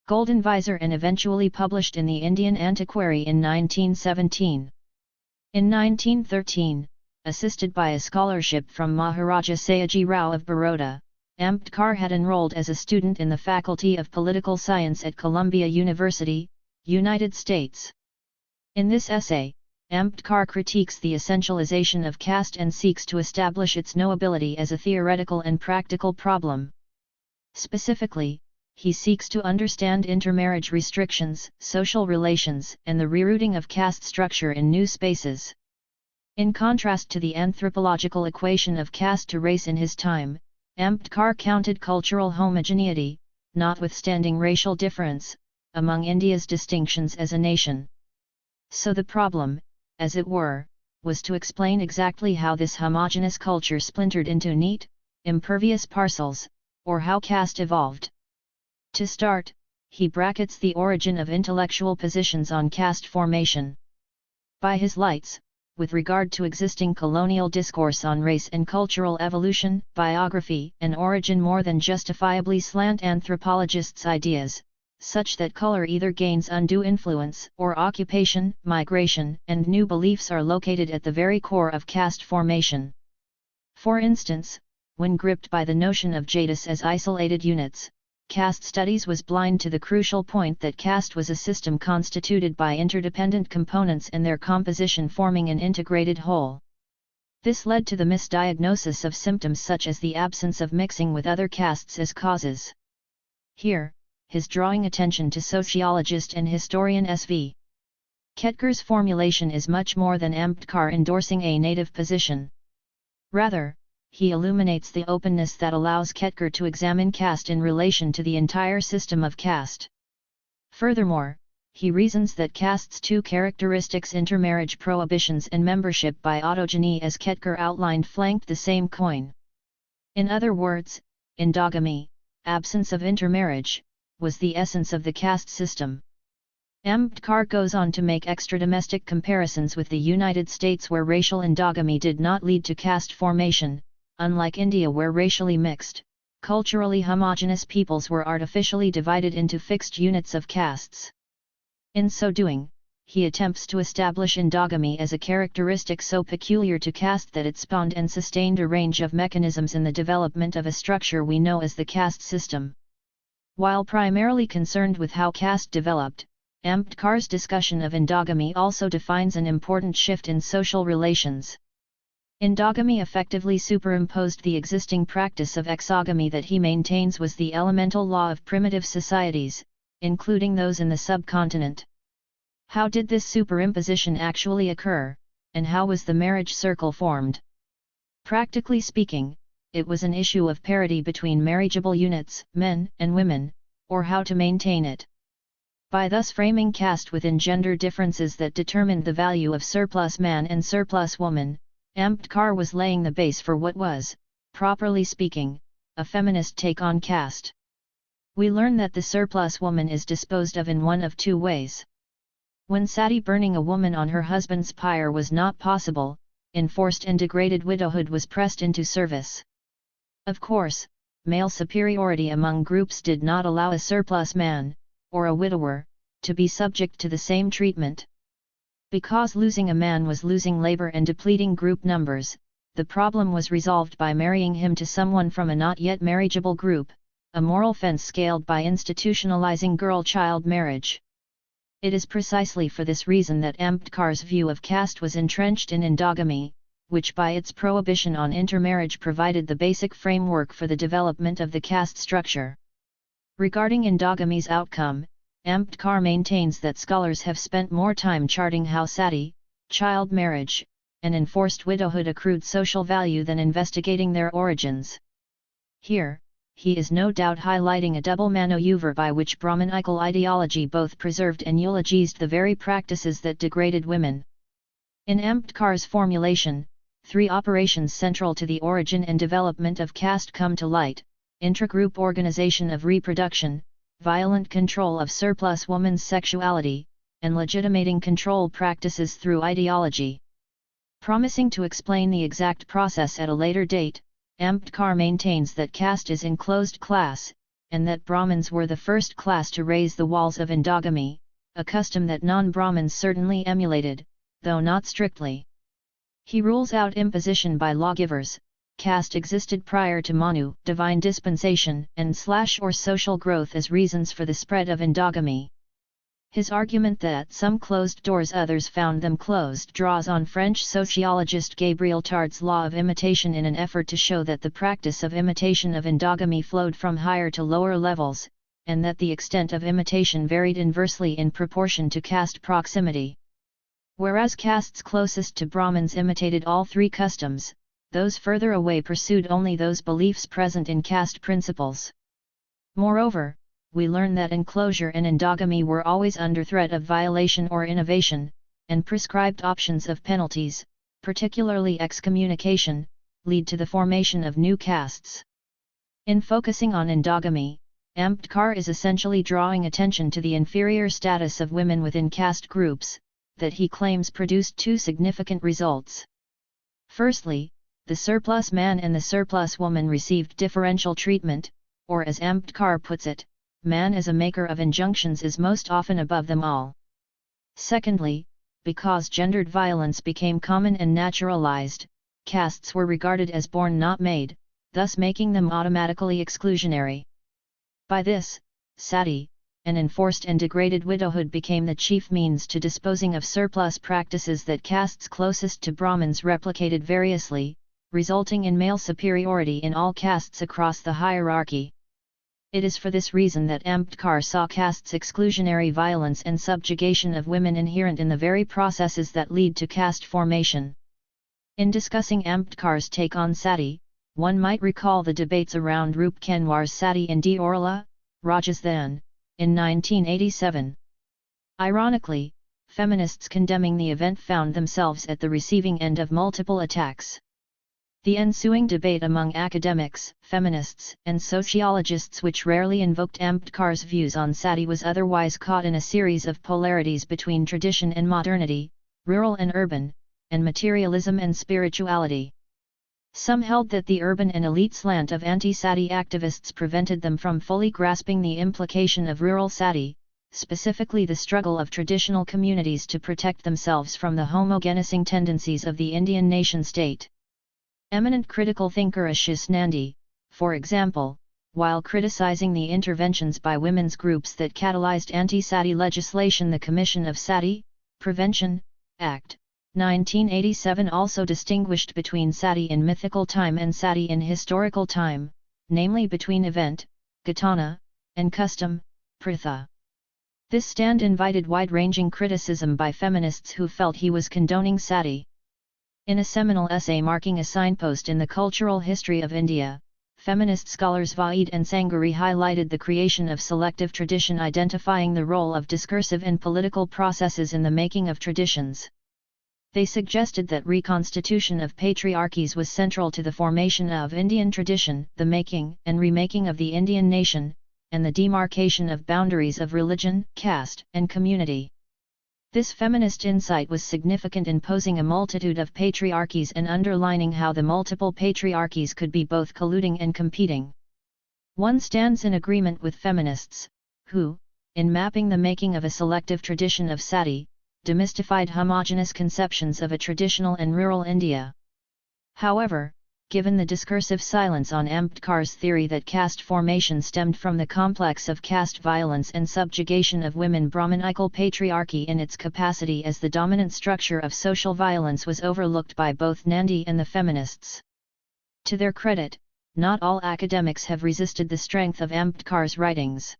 Goldenweiser and eventually published in the Indian Antiquary in 1917. In 1913, assisted by a scholarship from Maharaja Sayaji Rao of Baroda, Ambedkar had enrolled as a student in the Faculty of Political Science at Columbia University, United States. In this essay, Ambedkar critiques the essentialization of caste and seeks to establish its knowability as a theoretical and practical problem. Specifically, he seeks to understand intermarriage restrictions, social relations, and the rerouting of caste structure in new spaces. In contrast to the anthropological equation of caste to race in his time, Ambedkar counted cultural homogeneity, notwithstanding racial difference, among India's distinctions as a nation. So the problem, as it were, was to explain exactly how this homogeneous culture splintered into neat, impervious parcels, or how caste evolved. To start, he brackets the origin of intellectual positions on caste formation. By his lights, with regard to existing colonial discourse on race and cultural evolution, biography and origin more than justifiably slant anthropologists' ideas, such that color either gains undue influence or occupation, migration, and new beliefs are located at the very core of caste formation. For instance, when gripped by the notion of jatis as isolated units, caste studies was blind to the crucial point that caste was a system constituted by interdependent components and their composition forming an integrated whole. This led to the misdiagnosis of symptoms such as the absence of mixing with other castes as causes. Here, his drawing attention to sociologist and historian S.V. Ketkar's formulation is much more than Ambedkar endorsing a native position. Rather, he illuminates the openness that allows Ketkar to examine caste in relation to the entire system of caste. Furthermore, he reasons that caste's two characteristics, intermarriage prohibitions and membership by autogeny as Ketkar outlined, flanked the same coin. In other words, endogamy, absence of intermarriage, was the essence of the caste system. Ambedkar goes on to make extra-domestic comparisons with the United States, where racial endogamy did not lead to caste formation, unlike India where racially mixed, culturally homogeneous peoples were artificially divided into fixed units of castes. In so doing, he attempts to establish endogamy as a characteristic so peculiar to caste that it spawned and sustained a range of mechanisms in the development of a structure we know as the caste system. While primarily concerned with how caste developed, Ambedkar's discussion of endogamy also defines an important shift in social relations. Endogamy effectively superimposed the existing practice of exogamy that he maintains was the elemental law of primitive societies, including those in the subcontinent. How did this superimposition actually occur, and how was the marriage circle formed? Practically speaking, it was an issue of parity between marriageable units, men and women, or how to maintain it. By thus framing caste within gender differences that determined the value of surplus man and surplus woman, Ambedkar was laying the base for what was, properly speaking, a feminist take on caste. We learn that the surplus woman is disposed of in one of two ways. When sati burning a woman on her husband's pyre was not possible, enforced and degraded widowhood was pressed into service. Of course, male superiority among groups did not allow a surplus man, or a widower, to be subject to the same treatment. Because losing a man was losing labor and depleting group numbers, the problem was resolved by marrying him to someone from a not yet marriageable group, a moral fence scaled by institutionalizing girl-child marriage. It is precisely for this reason that Ambedkar's view of caste was entrenched in endogamy, which by its prohibition on intermarriage provided the basic framework for the development of the caste structure. Regarding endogamy's outcome, Ambedkar maintains that scholars have spent more time charting how sati, child marriage, and enforced widowhood accrued social value than investigating their origins. Here, he is no doubt highlighting a double maneuver by which Brahmanical ideology both preserved and eulogized the very practices that degraded women. In Ambedkar's formulation, three operations central to the origin and development of caste come to light: intragroup organization of reproduction, violent control of surplus woman's sexuality, and legitimating control practices through ideology. Promising to explain the exact process at a later date, Ambedkar maintains that caste is enclosed class, and that Brahmins were the first class to raise the walls of endogamy, a custom that non-Brahmins certainly emulated, though not strictly. He rules out imposition by lawgivers. Caste existed prior to Manu, divine dispensation, and / social growth as reasons for the spread of endogamy. His argument that some closed doors others found them closed draws on French sociologist Gabriel Tard's law of imitation in an effort to show that the practice of imitation of endogamy flowed from higher to lower levels, and that the extent of imitation varied inversely in proportion to caste proximity. Whereas castes closest to Brahmins imitated all three customs, those further away pursued only those beliefs present in caste principles. Moreover, we learn that enclosure and endogamy were always under threat of violation or innovation, and prescribed options of penalties, particularly excommunication, lead to the formation of new castes. In focusing on endogamy, Ambedkar is essentially drawing attention to the inferior status of women within caste groups, that he claims produced two significant results. Firstly, the surplus man and the surplus woman received differential treatment, or as Ambedkar puts it, man as a maker of injunctions is most often above them all. Secondly, because gendered violence became common and naturalized, castes were regarded as born not made, thus making them automatically exclusionary. By this, sati, an enforced and degraded widowhood became the chief means to disposing of surplus practices that castes closest to Brahmins replicated variously, resulting in male superiority in all castes across the hierarchy. It is for this reason that Ambedkar saw castes' exclusionary violence and subjugation of women inherent in the very processes that lead to caste formation. In discussing Ambedkar's take on sati, one might recall the debates around Rup Kenwar's Sati in D. Orla, Rajasthan, in 1987. Ironically, feminists condemning the event found themselves at the receiving end of multiple attacks. The ensuing debate among academics, feminists, and sociologists, which rarely invoked Ambedkar's views on sati, was otherwise caught in a series of polarities between tradition and modernity, rural and urban, and materialism and spirituality. Some held that the urban and elite slant of anti-sati activists prevented them from fully grasping the implication of rural sati, specifically the struggle of traditional communities to protect themselves from the homogenizing tendencies of the Indian nation-state. Eminent critical thinker Ashish Nandi, for example, while criticizing the interventions by women's groups that catalyzed anti-sati legislation, the Commission of Sati Prevention Act 1987 also distinguished between sati in mythical time and sati in historical time, namely between event, ghatana, and custom, pritha. This stand invited wide-ranging criticism by feminists who felt he was condoning sati. In a seminal essay marking a signpost in the cultural history of India, feminist scholars Vaid and Sangari highlighted the creation of selective tradition, identifying the role of discursive and political processes in the making of traditions. They suggested that reconstitution of patriarchies was central to the formation of Indian tradition, the making and remaking of the Indian nation, and the demarcation of boundaries of religion, caste, and community. This feminist insight was significant in posing a multitude of patriarchies and underlining how the multiple patriarchies could be both colluding and competing. One stands in agreement with feminists, who, in mapping the making of a selective tradition of sati, demystified homogeneous conceptions of a traditional and rural India. However, given the discursive silence on Ambedkar's theory that caste formation stemmed from the complex of caste violence and subjugation of women, Brahmanical patriarchy in its capacity as the dominant structure of social violence was overlooked by both Nandi and the feminists. To their credit, not all academics have resisted the strength of Ambedkar's writings.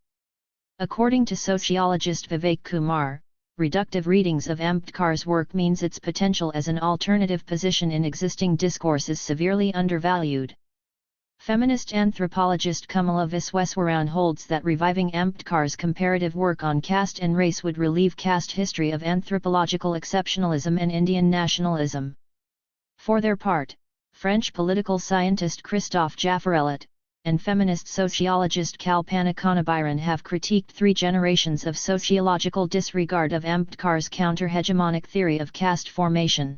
According to sociologist Vivek Kumar, reductive readings of Ambedkar's work means its potential as an alternative position in existing discourse is severely undervalued. Feminist anthropologist Kamala Visweswaran holds that reviving Ambedkar's comparative work on caste and race would relieve caste history of anthropological exceptionalism and Indian nationalism. For their part, French political scientist Christophe Jaffarellet and feminist sociologist Kalpana Konabiran have critiqued 3 generations of sociological disregard of Ambedkar's counter-hegemonic theory of caste formation.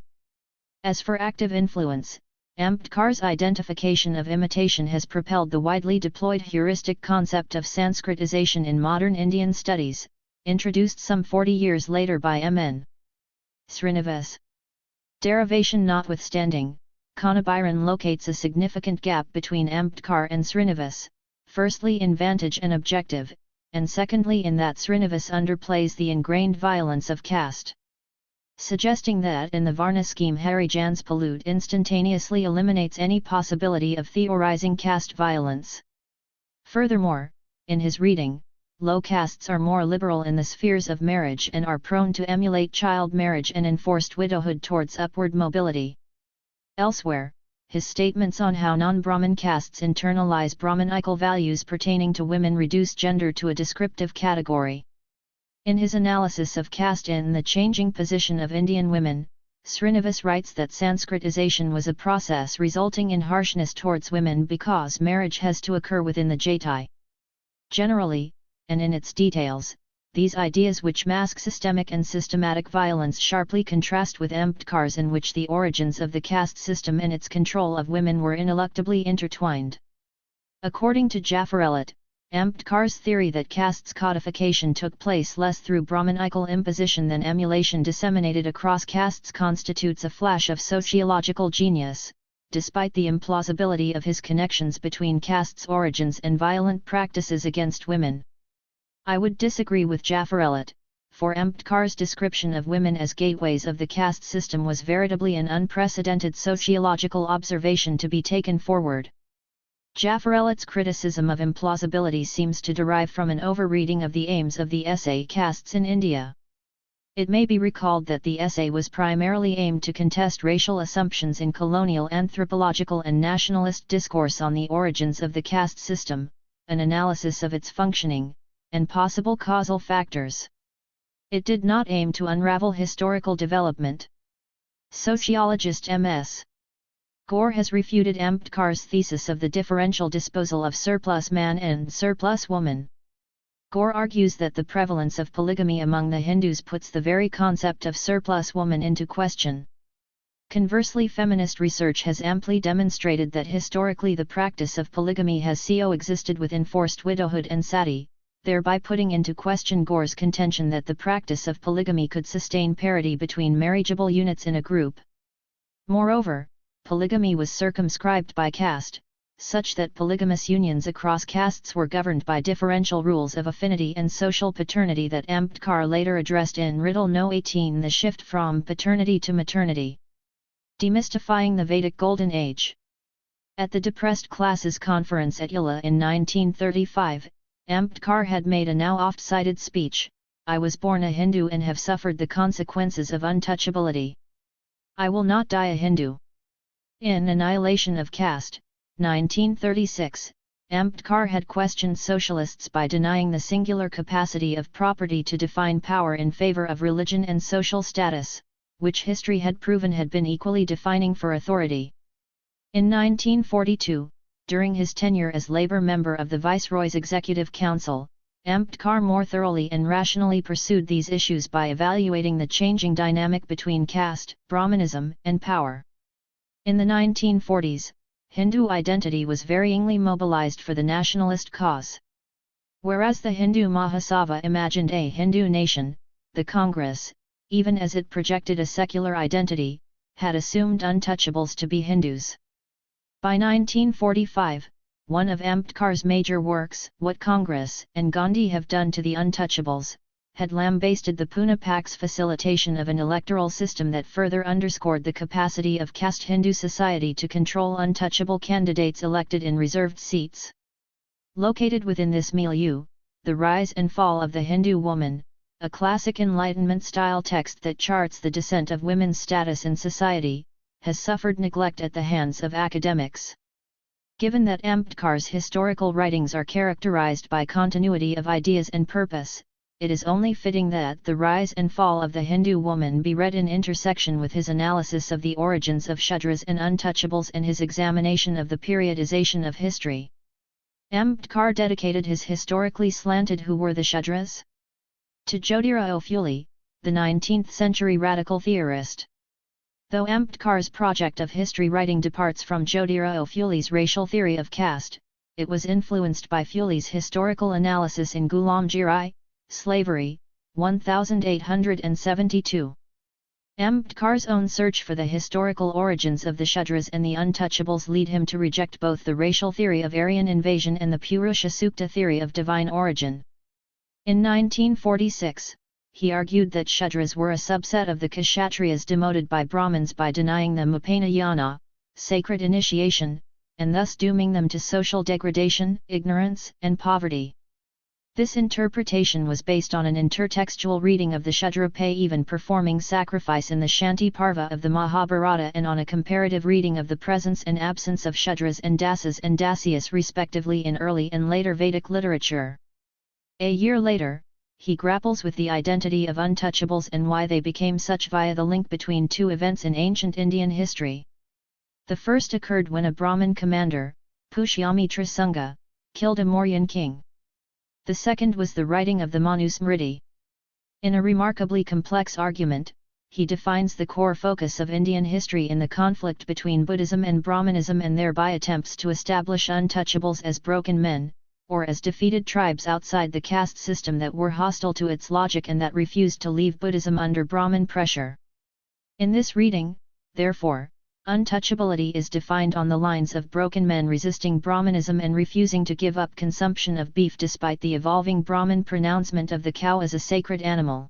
As for active influence, Ambedkar's identification of imitation has propelled the widely deployed heuristic concept of Sanskritization in modern Indian studies, introduced some 40 years later by M.N. Srinivas. Derivation notwithstanding, Konabiran locates a significant gap between Ambedkar and Srinivas, firstly in vantage and objective, and secondly in that Srinivas underplays the ingrained violence of caste. Suggesting that in the Varna scheme Harijan's pollute instantaneously eliminates any possibility of theorizing caste violence. Furthermore, in his reading, low castes are more liberal in the spheres of marriage and are prone to emulate child marriage and enforced widowhood towards upward mobility. Elsewhere, his statements on how non-Brahmin castes internalize Brahmanical values pertaining to women reduce gender to a descriptive category. In his analysis of caste in the changing position of Indian women, Srinivas writes that Sanskritization was a process resulting in harshness towards women because marriage has to occur within the jati. Generally, and in its details, these ideas which mask systemic and systematic violence sharply contrast with Ambedkar's in which the origins of the caste system and its control of women were ineluctably intertwined. According to Jaffarellet, Ambedkar's theory that castes codification took place less through Brahmanical imposition than emulation disseminated across castes constitutes a flash of sociological genius, despite the implausibility of his connections between castes' origins and violent practices against women. I would disagree with Jaffarellet, for Ambedkar's description of women as gateways of the caste system was veritably an unprecedented sociological observation to be taken forward. Jaffarellet's criticism of implausibility seems to derive from an overreading of the aims of the essay Castes in India. It may be recalled that the essay was primarily aimed to contest racial assumptions in colonial anthropological and nationalist discourse on the origins of the caste system, an analysis of its functioning, and possible causal factors. It did not aim to unravel historical development. Sociologist M.S. Gore has refuted Ambedkar's thesis of the differential disposal of surplus man and surplus woman. Gore argues that the prevalence of polygamy among the Hindus puts the very concept of surplus woman into question. Conversely, feminist research has amply demonstrated that historically the practice of polygamy has coexisted with enforced widowhood and sati, thereby putting into question Gore's contention that the practice of polygamy could sustain parity between marriageable units in a group. Moreover, polygamy was circumscribed by caste, such that polygamous unions across castes were governed by differential rules of affinity and social paternity that Ambedkar later addressed in Riddle No. 18, The Shift from Paternity to Maternity. Demystifying the Vedic Golden Age. At the Depressed Classes Conference at Ila in 1935, Ambedkar had made a now oft-cited speech, "I was born a Hindu and have suffered the consequences of untouchability. I will not die a Hindu." In Annihilation of Caste, 1936, Ambedkar had questioned socialists by denying the singular capacity of property to define power in favor of religion and social status, which history had proven had been equally defining for authority. In 1942, during his tenure as Labour member of the Viceroy's Executive Council, Ambedkar more thoroughly and rationally pursued these issues by evaluating the changing dynamic between caste, Brahmanism, and power. In the 1940s, Hindu identity was varyingly mobilized for the nationalist cause. Whereas the Hindu Mahasabha imagined a Hindu nation, the Congress, even as it projected a secular identity, had assumed untouchables to be Hindus. By 1945, one of Ambedkar's major works, What Congress and Gandhi Have Done to the Untouchables, had lambasted the Pune Pact's facilitation of an electoral system that further underscored the capacity of caste Hindu society to control untouchable candidates elected in reserved seats. Located within this milieu, The Rise and Fall of the Hindu Woman, a classic Enlightenment-style text that charts the descent of women's status in society, has suffered neglect at the hands of academics. Given that Ambedkar's historical writings are characterized by continuity of ideas and purpose, it is only fitting that The Rise and Fall of the Hindu Woman be read in intersection with his analysis of the origins of Shudras and untouchables and his examination of the periodization of history. Ambedkar dedicated his historically slanted Who Were the Shudras? To Jyotirao Phule, the 19th-century radical theorist. Though Ambedkar's project of history writing departs from Jyotirao Phule's racial theory of caste, it was influenced by Phule's historical analysis in Gulamgiri, Slavery, 1872. Ambedkar's own search for the historical origins of the Shudras and the untouchables lead him to reject both the racial theory of Aryan invasion and the Purusha Sukta theory of divine origin. In 1946, he argued that Shudras were a subset of the Kshatriyas demoted by Brahmins by denying them Upanayana, sacred initiation, and thus dooming them to social degradation, ignorance, and poverty. This interpretation was based on an intertextual reading of the Shudra even performing sacrifice in the Shanti Parva of the Mahabharata and on a comparative reading of the presence and absence of Shudras and Dasas and Dasyas respectively in early and later Vedic literature. A year later, he grapples with the identity of untouchables and why they became such via the link between two events in ancient Indian history. The first occurred when a Brahmin commander, Pushyamitra Sangha, killed a Mauryan king. The second was the writing of the Manu Smriti. In a remarkably complex argument, he defines the core focus of Indian history in the conflict between Buddhism and Brahmanism and thereby attempts to establish untouchables as broken men, or as defeated tribes outside the caste system that were hostile to its logic and that refused to leave Buddhism under Brahmin pressure. In this reading, therefore, untouchability is defined on the lines of broken men resisting Brahmanism and refusing to give up consumption of beef despite the evolving Brahmin pronouncement of the cow as a sacred animal.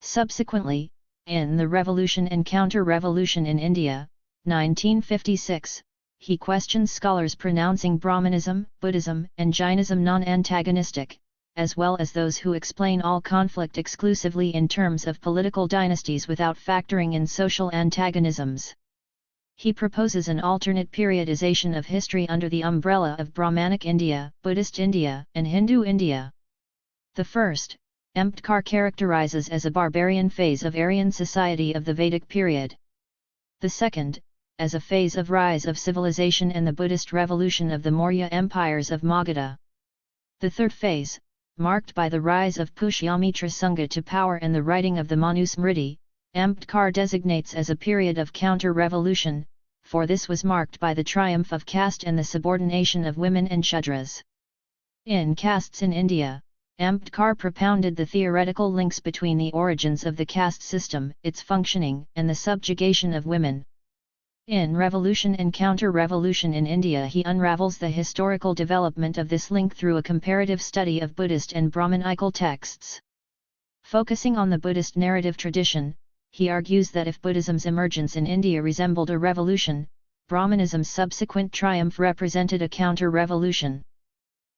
Subsequently, in The Revolution and Counter-Revolution in India, 1956, he questions scholars pronouncing Brahmanism, Buddhism, and Jainism non-antagonistic, as well as those who explain all conflict exclusively in terms of political dynasties without factoring in social antagonisms. He proposes an alternate periodization of history under the umbrella of Brahmanic India, Buddhist India, and Hindu India. The first, Ambedkar characterizes as a barbarian phase of Aryan society of the Vedic period. The second, as a phase of rise of civilization and the Buddhist revolution of the Maurya empires of Magadha. The third phase, marked by the rise of Pushyamitra Sangha to power and the writing of the Manu Smriti, Ambedkar designates as a period of counter-revolution, for this was marked by the triumph of caste and the subordination of women and Shudras. In Castes in India, Ambedkar propounded the theoretical links between the origins of the caste system, its functioning, and the subjugation of women. In Revolution and Counter-Revolution in India he unravels the historical development of this link through a comparative study of Buddhist and Brahmanical texts. Focusing on the Buddhist narrative tradition, he argues that if Buddhism's emergence in India resembled a revolution, Brahmanism's subsequent triumph represented a counter-revolution.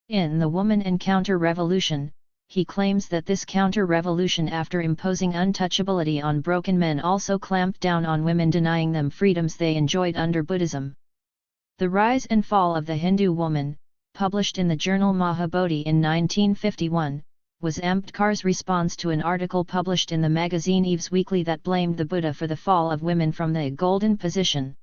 In The Woman and Counter-Revolution, he claims that this counter-revolution after imposing untouchability on broken men also clamped down on women denying them freedoms they enjoyed under Buddhism. The Rise and Fall of the Hindu Woman, published in the journal Mahabodhi in 1951, was Ambedkar's response to an article published in the magazine Eves Weekly that blamed the Buddha for the fall of women from the golden position.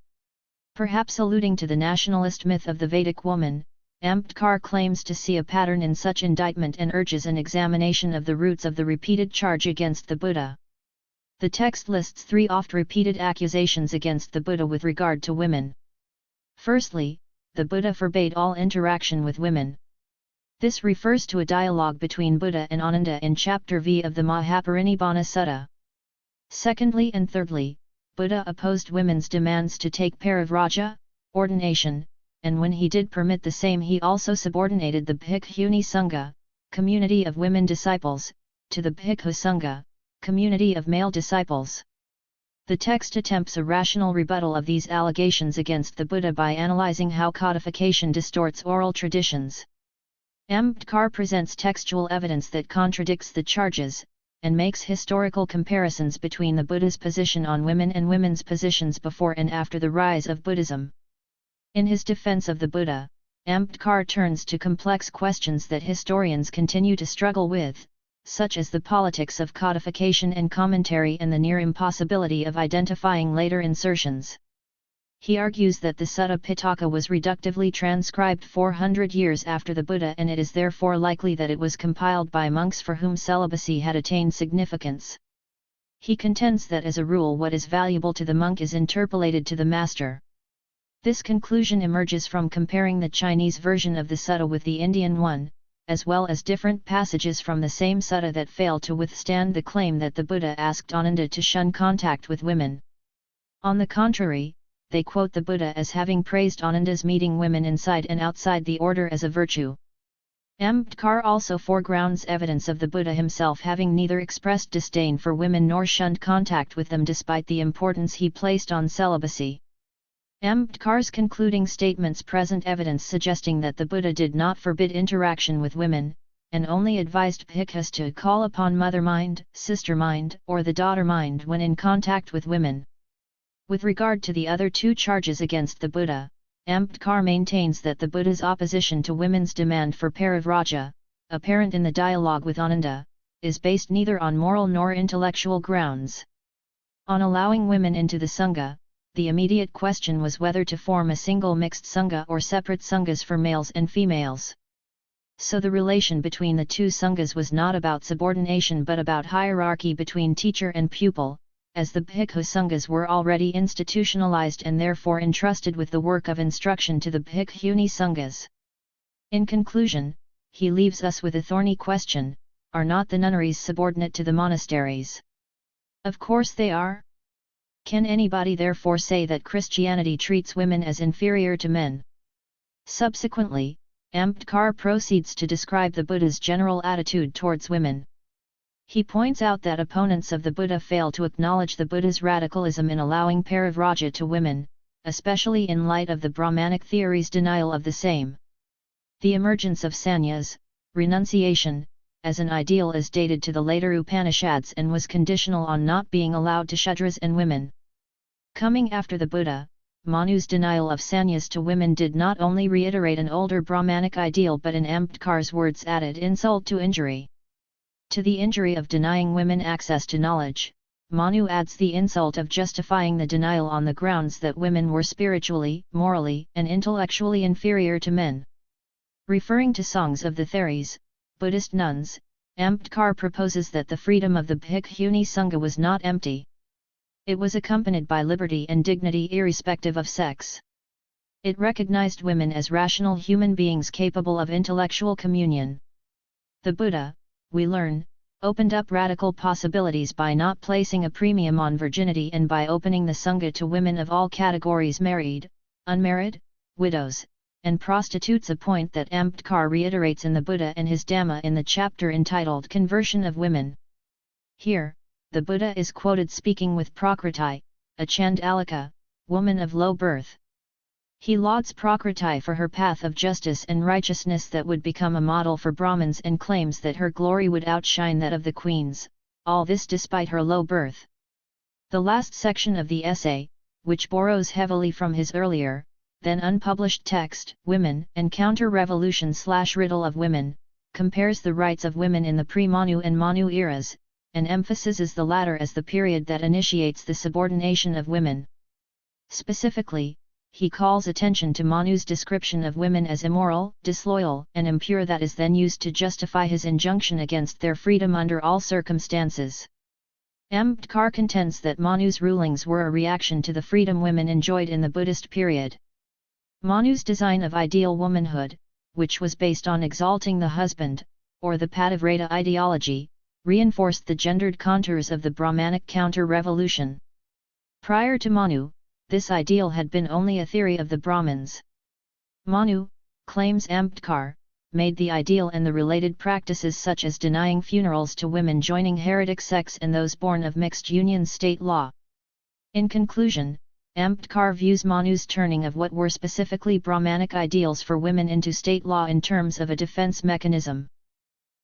Perhaps alluding to the nationalist myth of the Vedic woman, Ambedkar claims to see a pattern in such indictment and urges an examination of the roots of the repeated charge against the Buddha. The text lists 3 oft-repeated accusations against the Buddha with regard to women. Firstly, the Buddha forbade all interaction with women. This refers to a dialogue between Buddha and Ananda in chapter V of the Mahaparinibbana Sutta. Secondly and thirdly, Buddha opposed women's demands to take parivraja, ordination, and when he did permit the same he also subordinated the Bhikkhuni Sangha, community of women disciples, to the Bhikkhu Sangha, community of male disciples. The text attempts a rational rebuttal of these allegations against the Buddha by analyzing how codification distorts oral traditions. Ambedkar presents textual evidence that contradicts the charges, and makes historical comparisons between the Buddha's position on women and women's positions before and after the rise of Buddhism. In his defense of the Buddha, Ambedkar turns to complex questions that historians continue to struggle with, such as the politics of codification and commentary and the near impossibility of identifying later insertions. He argues that the Sutta Pitaka was reductively transcribed 400 years after the Buddha, and it is therefore likely that it was compiled by monks for whom celibacy had attained significance. He contends that as a rule what is valuable to the monk is interpolated to the master. This conclusion emerges from comparing the Chinese version of the Sutta with the Indian one, as well as different passages from the same Sutta that fail to withstand the claim that the Buddha asked Ananda to shun contact with women. On the contrary, they quote the Buddha as having praised Ananda's meeting women inside and outside the order as a virtue. Ambedkar also foregrounds evidence of the Buddha himself having neither expressed disdain for women nor shunned contact with them despite the importance he placed on celibacy. Ambedkar's concluding statements present evidence suggesting that the Buddha did not forbid interaction with women, and only advised bhikkhus to call upon mother mind, sister mind, or the daughter mind when in contact with women. With regard to the other two charges against the Buddha, Ambedkar maintains that the Buddha's opposition to women's demand for parivraja, apparent in the dialogue with Ananda, is based neither on moral nor intellectual grounds. On allowing women into the Sangha, the immediate question was whether to form a single mixed Sangha or separate Sanghas for males and females. So the relation between the two Sanghas was not about subordination but about hierarchy between teacher and pupil, as the Bhikkhu Sanghas were already institutionalized and therefore entrusted with the work of instruction to the Bhikkhuni Sanghas. In conclusion, he leaves us with a thorny question: are not the nunneries subordinate to the monasteries? Of course they are. Can anybody therefore say that Christianity treats women as inferior to men? Subsequently, Ambedkar proceeds to describe the Buddha's general attitude towards women. He points out that opponents of the Buddha fail to acknowledge the Buddha's radicalism in allowing parivraja to women, especially in light of the Brahmanic theory's denial of the same. The emergence of sannyas, renunciation, as an ideal is dated to the later Upanishads and was conditional on not being allowed to Shudras and women. Coming after the Buddha, Manu's denial of sannyas to women did not only reiterate an older Brahmanic ideal but in Ambedkar's words added insult to injury. To the injury of denying women access to knowledge, Manu adds the insult of justifying the denial on the grounds that women were spiritually, morally, and intellectually inferior to men. Referring to songs of the Theres, Buddhist nuns, Ambedkar proposes that the freedom of the Bhikkhuni Sangha was not empty. It was accompanied by liberty and dignity irrespective of sex. It recognized women as rational human beings capable of intellectual communion. The Buddha, we learn, opened up radical possibilities by not placing a premium on virginity and by opening the Sangha to women of all categories, married, unmarried, widows, and prostitutes, a point that Ambedkar reiterates in the Buddha and his Dhamma in the chapter entitled Conversion of Women. Here, the Buddha is quoted speaking with Prakriti, a Chandalika, woman of low birth. He lauds Prakriti for her path of justice and righteousness that would become a model for Brahmins and claims that her glory would outshine that of the queens, all this despite her low birth. The last section of the essay, which borrows heavily from his earlier, then unpublished text, Women and Counter-Revolution/Riddle of Women, compares the rights of women in the pre-Manu and Manu eras, and emphasizes the latter as the period that initiates the subordination of women. Specifically, he calls attention to Manu's description of women as immoral, disloyal, and impure that is then used to justify his injunction against their freedom under all circumstances. Ambedkar contends that Manu's rulings were a reaction to the freedom women enjoyed in the Buddhist period. Manu's design of ideal womanhood, which was based on exalting the husband, or the Pativrata ideology, reinforced the gendered contours of the Brahmanic counter-revolution. Prior to Manu, this ideal had been only a theory of the Brahmins. Manu, claims Ambedkar, made the ideal and the related practices such as denying funerals to women joining heretic sects and those born of mixed union state law. In conclusion, Ambedkar views Manu's turning of what were specifically Brahmanic ideals for women into state law in terms of a defense mechanism.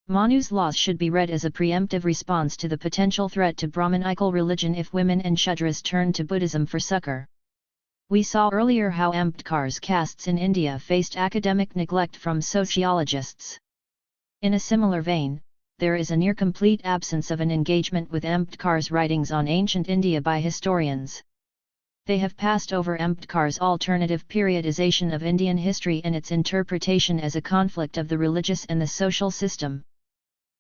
Manu's laws should be read as a preemptive response to the potential threat to Brahmanical religion if women and Shudras turned to Buddhism for succor. We saw earlier how Ambedkar's castes in India faced academic neglect from sociologists. In a similar vein, there is a near-complete absence of an engagement with Ambedkar's writings on ancient India by historians. They have passed over Ambedkar's alternative periodization of Indian history and its interpretation as a conflict of the religious and the social system.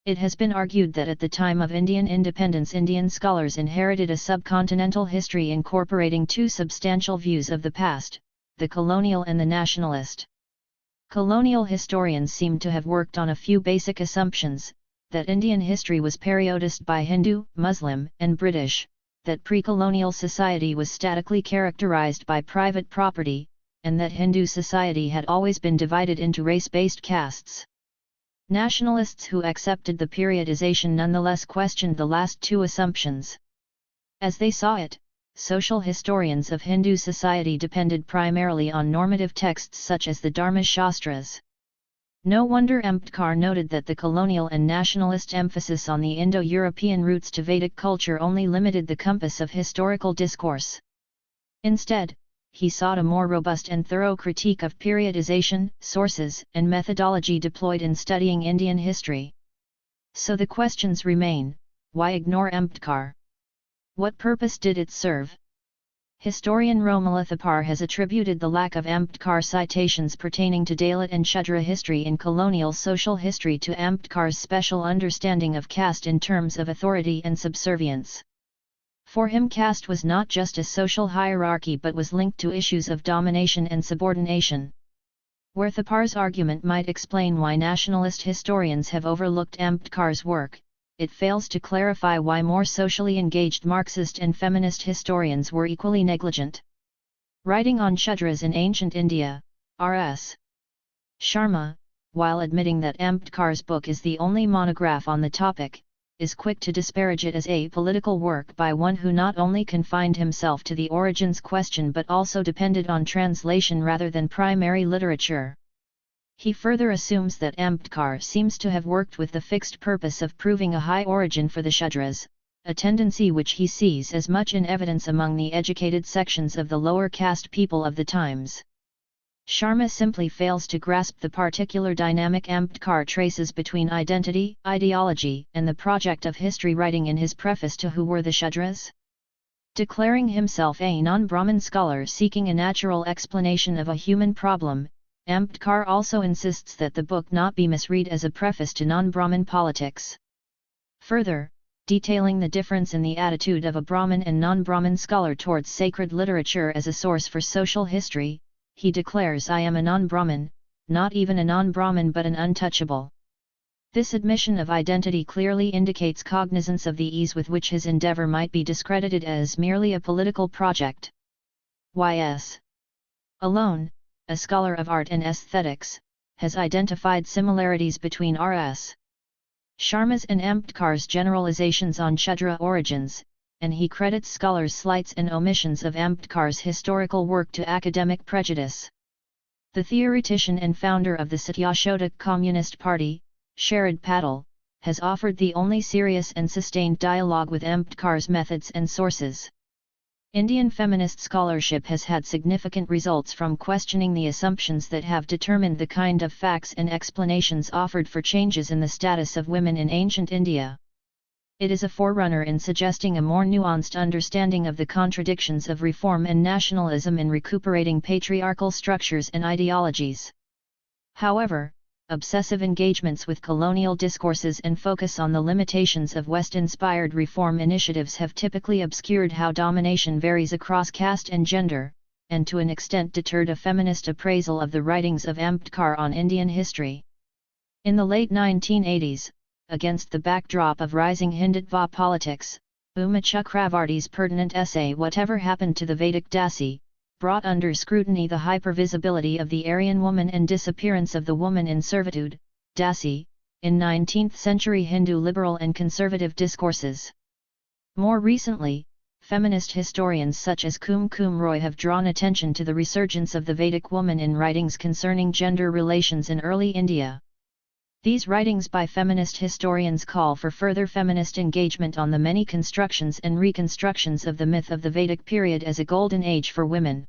It has been argued that at the time of Indian independence, Indian scholars inherited a subcontinental history incorporating two substantial views of the past, the colonial and the nationalist. Colonial historians seem to have worked on a few basic assumptions: that Indian history was periodized by Hindu, Muslim, and British, that pre-colonial society was statically characterized by private property, and that Hindu society had always been divided into race-based castes. Nationalists who accepted the periodization nonetheless questioned the last two assumptions. As they saw it, social historians of Hindu society depended primarily on normative texts such as the Dharma Shastras. No wonder Ambedkar noted that the colonial and nationalist emphasis on the Indo-European roots to Vedic culture only limited the compass of historical discourse. Instead, he sought a more robust and thorough critique of periodization, sources, and methodology deployed in studying Indian history. So the questions remain: why ignore Ambedkar? What purpose did it serve? Historian Romila Thapar has attributed the lack of Ambedkar citations pertaining to Dalit and Shudra history in colonial social history to Ambedkar's special understanding of caste in terms of authority and subservience. For him, caste was not just a social hierarchy but was linked to issues of domination and subordination. Where Thapar's argument might explain why nationalist historians have overlooked Ambedkar's work, it fails to clarify why more socially engaged Marxist and feminist historians were equally negligent. Writing on Shudras in ancient India, R.S. Sharma, while admitting that Ambedkar's book is the only monograph on the topic, is quick to disparage it as a political work by one who not only confined himself to the origins question but also depended on translation rather than primary literature. He further assumes that Ambedkar seems to have worked with the fixed purpose of proving a high origin for the Shudras, a tendency which he sees as much in evidence among the educated sections of the lower caste people of the times. Sharma simply fails to grasp the particular dynamic Ambedkar traces between identity, ideology, and the project of history writing in his preface to Who Were the Shudras? Declaring himself a non-Brahmin scholar seeking a natural explanation of a human problem, Ambedkar also insists that the book not be misread as a preface to non-Brahmin politics. Further, detailing the difference in the attitude of a Brahmin and non-Brahmin scholar towards sacred literature as a source for social history, he declares, "I am a non-Brahmin, not even a non-Brahmin but an untouchable." This admission of identity clearly indicates cognizance of the ease with which his endeavor might be discredited as merely a political project. Y.S. Alone, a scholar of art and aesthetics, has identified similarities between R.S. Sharma's and Ambedkar's generalizations on Shudra origins, and he credits scholars' slights and omissions of Ambedkar's historical work to academic prejudice. The theoretician and founder of the Satyashodak Communist Party, Sharad Patel, has offered the only serious and sustained dialogue with Ambedkar's methods and sources. Indian feminist scholarship has had significant results from questioning the assumptions that have determined the kind of facts and explanations offered for changes in the status of women in ancient India. It is a forerunner in suggesting a more nuanced understanding of the contradictions of reform and nationalism in recuperating patriarchal structures and ideologies. However, obsessive engagements with colonial discourses and focus on the limitations of West-inspired reform initiatives have typically obscured how domination varies across caste and gender, and to an extent deterred a feminist appraisal of the writings of Ambedkar on Indian history. In the late 1980s, against the backdrop of rising Hindutva politics, Uma Chakravarti's pertinent essay Whatever Happened to the Vedic Dasi brought under scrutiny the hypervisibility of the Aryan woman and disappearance of the woman in servitude, Dasi, in 19th-century Hindu liberal and conservative discourses. More recently, feminist historians such as Kumkum Roy have drawn attention to the resurgence of the Vedic woman in writings concerning gender relations in early India. These writings by feminist historians call for further feminist engagement on the many constructions and reconstructions of the myth of the Vedic period as a golden age for women.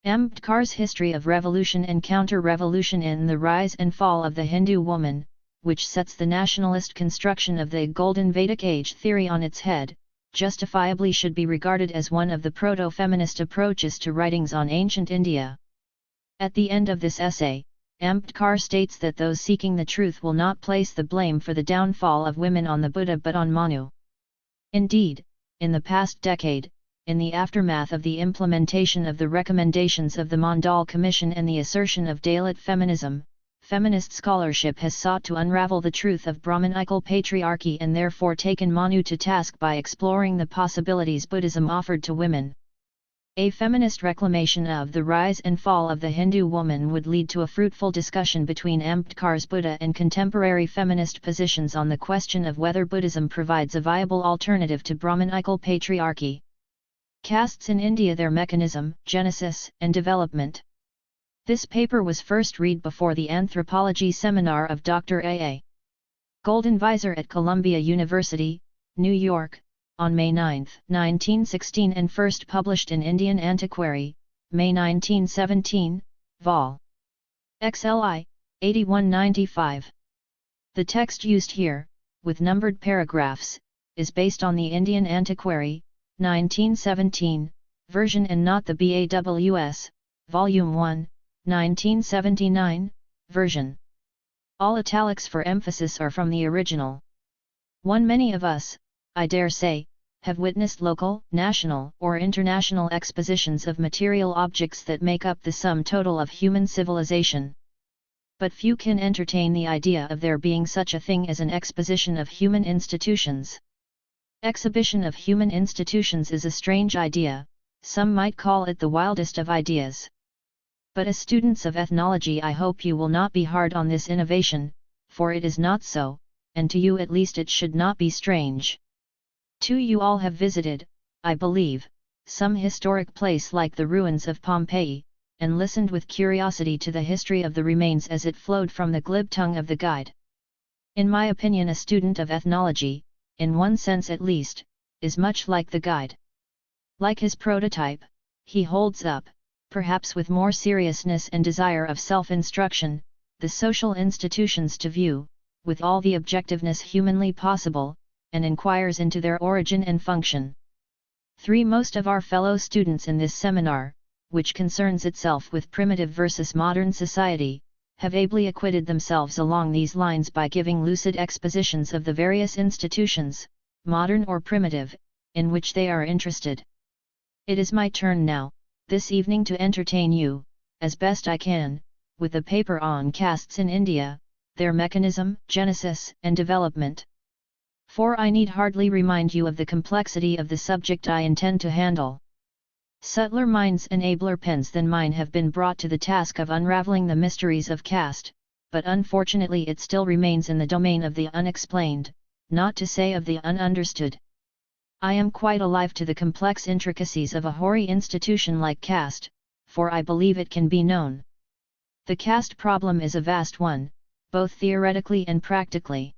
Ambedkar's history of revolution and counter-revolution in the rise and fall of the Hindu woman, which sets the nationalist construction of the Golden Vedic Age theory on its head, justifiably should be regarded as one of the proto-feminist approaches to writings on ancient India. At the end of this essay, Ambedkar states that those seeking the truth will not place the blame for the downfall of women on the Buddha but on Manu. Indeed, in the past decade, in the aftermath of the implementation of the recommendations of the Mandal Commission and the assertion of Dalit feminism, feminist scholarship has sought to unravel the truth of Brahmanical patriarchy and therefore taken Manu to task by exploring the possibilities Buddhism offered to women. A feminist reclamation of the rise and fall of the Hindu woman would lead to a fruitful discussion between Ambedkar's Buddha and contemporary feminist positions on the question of whether Buddhism provides a viable alternative to Brahmanical patriarchy. Castes in India, their mechanism, genesis, and development. This paper was first read before the anthropology seminar of Dr. A. Goldenweiser at Columbia University, New York, on May 9, 1916 and first published in Indian Antiquary, May 1917, Vol. XLI, 8195. The text used here, with numbered paragraphs, is based on the Indian Antiquary, 1917, version and not the BAWS, Volume 1, 1979, version. All italics for emphasis are from the original. Many of us, I dare say, have witnessed local, national, or international expositions of material objects that make up the sum total of human civilization. But few can entertain the idea of there being such a thing as an exposition of human institutions. Exhibition of human institutions is a strange idea, some might call it the wildest of ideas. But as students of ethnology, I hope you will not be hard on this innovation, for it is not so, and to you at least it should not be strange. Too, you all have visited, I believe, some historic place like the ruins of Pompeii, and listened with curiosity to the history of the remains as it flowed from the glib tongue of the guide. In my opinion, a student of ethnology, in one sense at least, is much like the guide. Like his prototype, he holds up, perhaps with more seriousness and desire of self-instruction, the social institutions to view, with all the objectiveness humanly possible, and inquires into their origin and function. Most of our fellow students in this seminar, which concerns itself with primitive versus modern society, have ably acquitted themselves along these lines by giving lucid expositions of the various institutions, modern or primitive, in which they are interested. It is my turn now, this evening, to entertain you, as best I can, with a paper on castes in India, their mechanism, genesis, and development. For I need hardly remind you of the complexity of the subject I intend to handle. Subtler minds and abler pens than mine have been brought to the task of unraveling the mysteries of caste, but unfortunately it still remains in the domain of the unexplained, not to say of the ununderstood. I am quite alive to the complex intricacies of a hoary institution like caste, for I believe it can be known. The caste problem is a vast one, both theoretically and practically.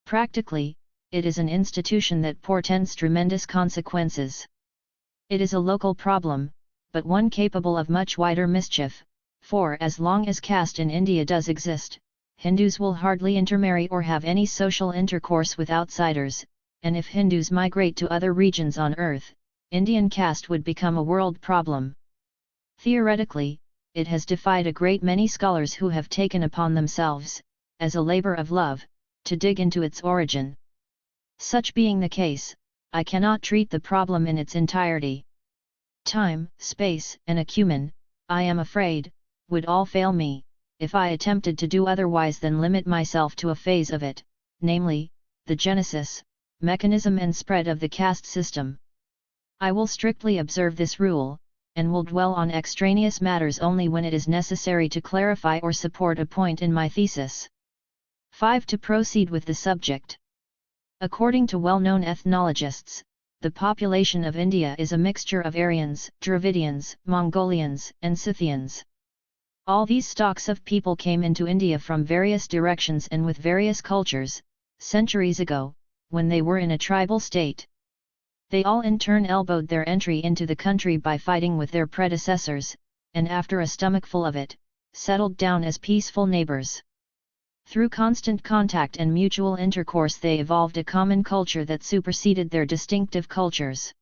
Practically, it is an institution that portends tremendous consequences. It is a local problem, but one capable of much wider mischief, for as long as caste in India does exist, Hindus will hardly intermarry or have any social intercourse with outsiders, and if Hindus migrate to other regions on earth, Indian caste would become a world problem. Theoretically, it has defied a great many scholars who have taken upon themselves, as a labor of love, to dig into its origin. Such being the case, I cannot treat the problem in its entirety. Time, space, and acumen, I am afraid, would all fail me, if I attempted to do otherwise than limit myself to a phase of it, namely, the genesis, mechanism and spread of the caste system. I will strictly observe this rule, and will dwell on extraneous matters only when it is necessary to clarify or support a point in my thesis. 5. To proceed with the subject. According to well-known ethnologists, the population of India is a mixture of Aryans, Dravidians, Mongolians, and Scythians. All these stocks of people came into India from various directions and with various cultures, centuries ago, when they were in a tribal state. They all in turn elbowed their entry into the country by fighting with their predecessors, and after a stomachful of it, settled down as peaceful neighbors. Through constant contact and mutual intercourse they evolved a common culture that superseded their distinctive cultures.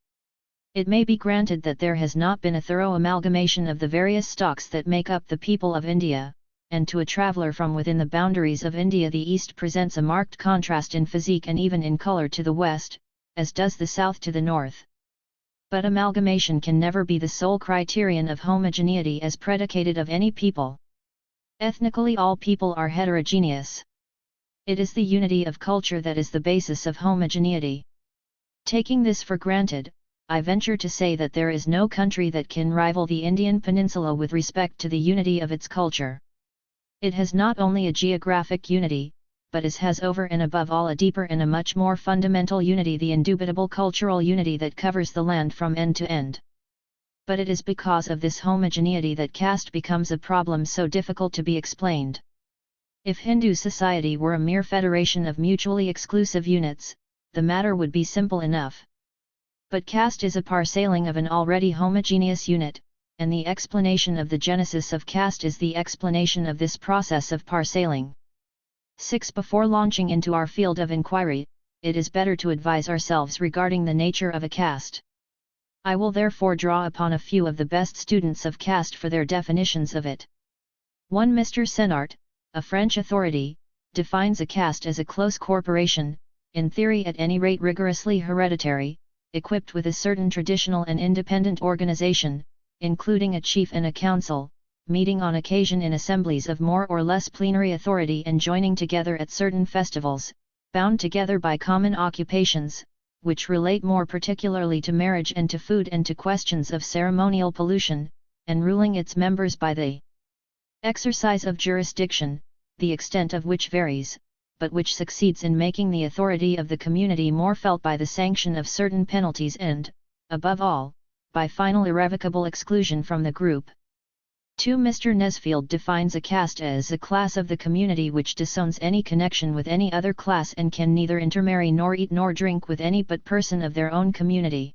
It may be granted that there has not been a thorough amalgamation of the various stocks that make up the people of India, and to a traveller from within the boundaries of India the East presents a marked contrast in physique and even in colour to the West, as does the South to the North. But amalgamation can never be the sole criterion of homogeneity as predicated of any people. Ethnically all people are heterogeneous. It is the unity of culture that is the basis of homogeneity. Taking this for granted, I venture to say that there is no country that can rival the Indian peninsula with respect to the unity of its culture. It has not only a geographic unity, but has over and above all a deeper and a much more fundamental unity, the indubitable cultural unity that covers the land from end to end. But it is because of this homogeneity that caste becomes a problem so difficult to be explained. If Hindu society were a mere federation of mutually exclusive units, the matter would be simple enough. But caste is a parcelling of an already homogeneous unit, and the explanation of the genesis of caste is the explanation of this process of parcelling. 6. Before launching into our field of inquiry, it is better to advise ourselves regarding the nature of a caste. I will therefore draw upon a few of the best students of caste for their definitions of it. 1. Mr. Senart, a French authority, defines a caste as a close corporation, in theory at any rate rigorously hereditary, equipped with a certain traditional and independent organization, including a chief and a council, meeting on occasion in assemblies of more or less plenary authority and joining together at certain festivals, bound together by common occupations, which relate more particularly to marriage and to food and to questions of ceremonial pollution, and ruling its members by the exercise of jurisdiction, the extent of which varies, but which succeeds in making the authority of the community more felt by the sanction of certain penalties and, above all, by final irrevocable exclusion from the group. 2. Mr. Nesfield defines a caste as a class of the community which disowns any connection with any other class and can neither intermarry nor eat nor drink with any but person of their own community.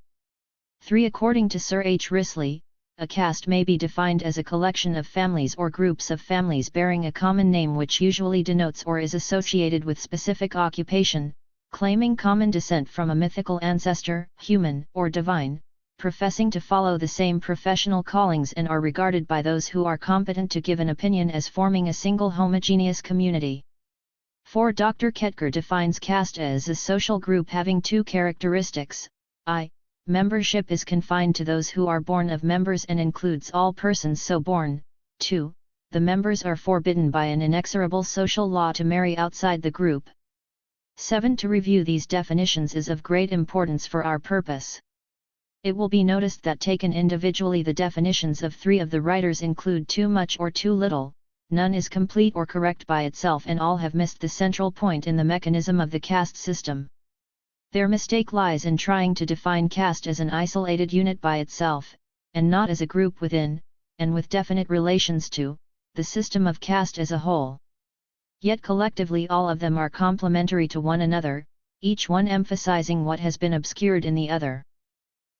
3. According to Sir H. Risley, a caste may be defined as a collection of families or groups of families bearing a common name which usually denotes or is associated with specific occupation, claiming common descent from a mythical ancestor, human or divine, professing to follow the same professional callings and are regarded by those who are competent to give an opinion as forming a single homogeneous community. 4. Dr. Ketker defines caste as a social group having two characteristics. I. Membership is confined to those who are born of members and includes all persons so born. 2. The members are forbidden by an inexorable social law to marry outside the group. 7. To review these definitions is of great importance for our purpose. It will be noticed that taken individually the definitions of 3 of the writers include too much or too little, none is complete or correct by itself, and all have missed the central point in the mechanism of the caste system. Their mistake lies in trying to define caste as an isolated unit by itself, and not as a group within, and with definite relations to, the system of caste as a whole. Yet collectively all of them are complementary to one another, each one emphasizing what has been obscured in the other.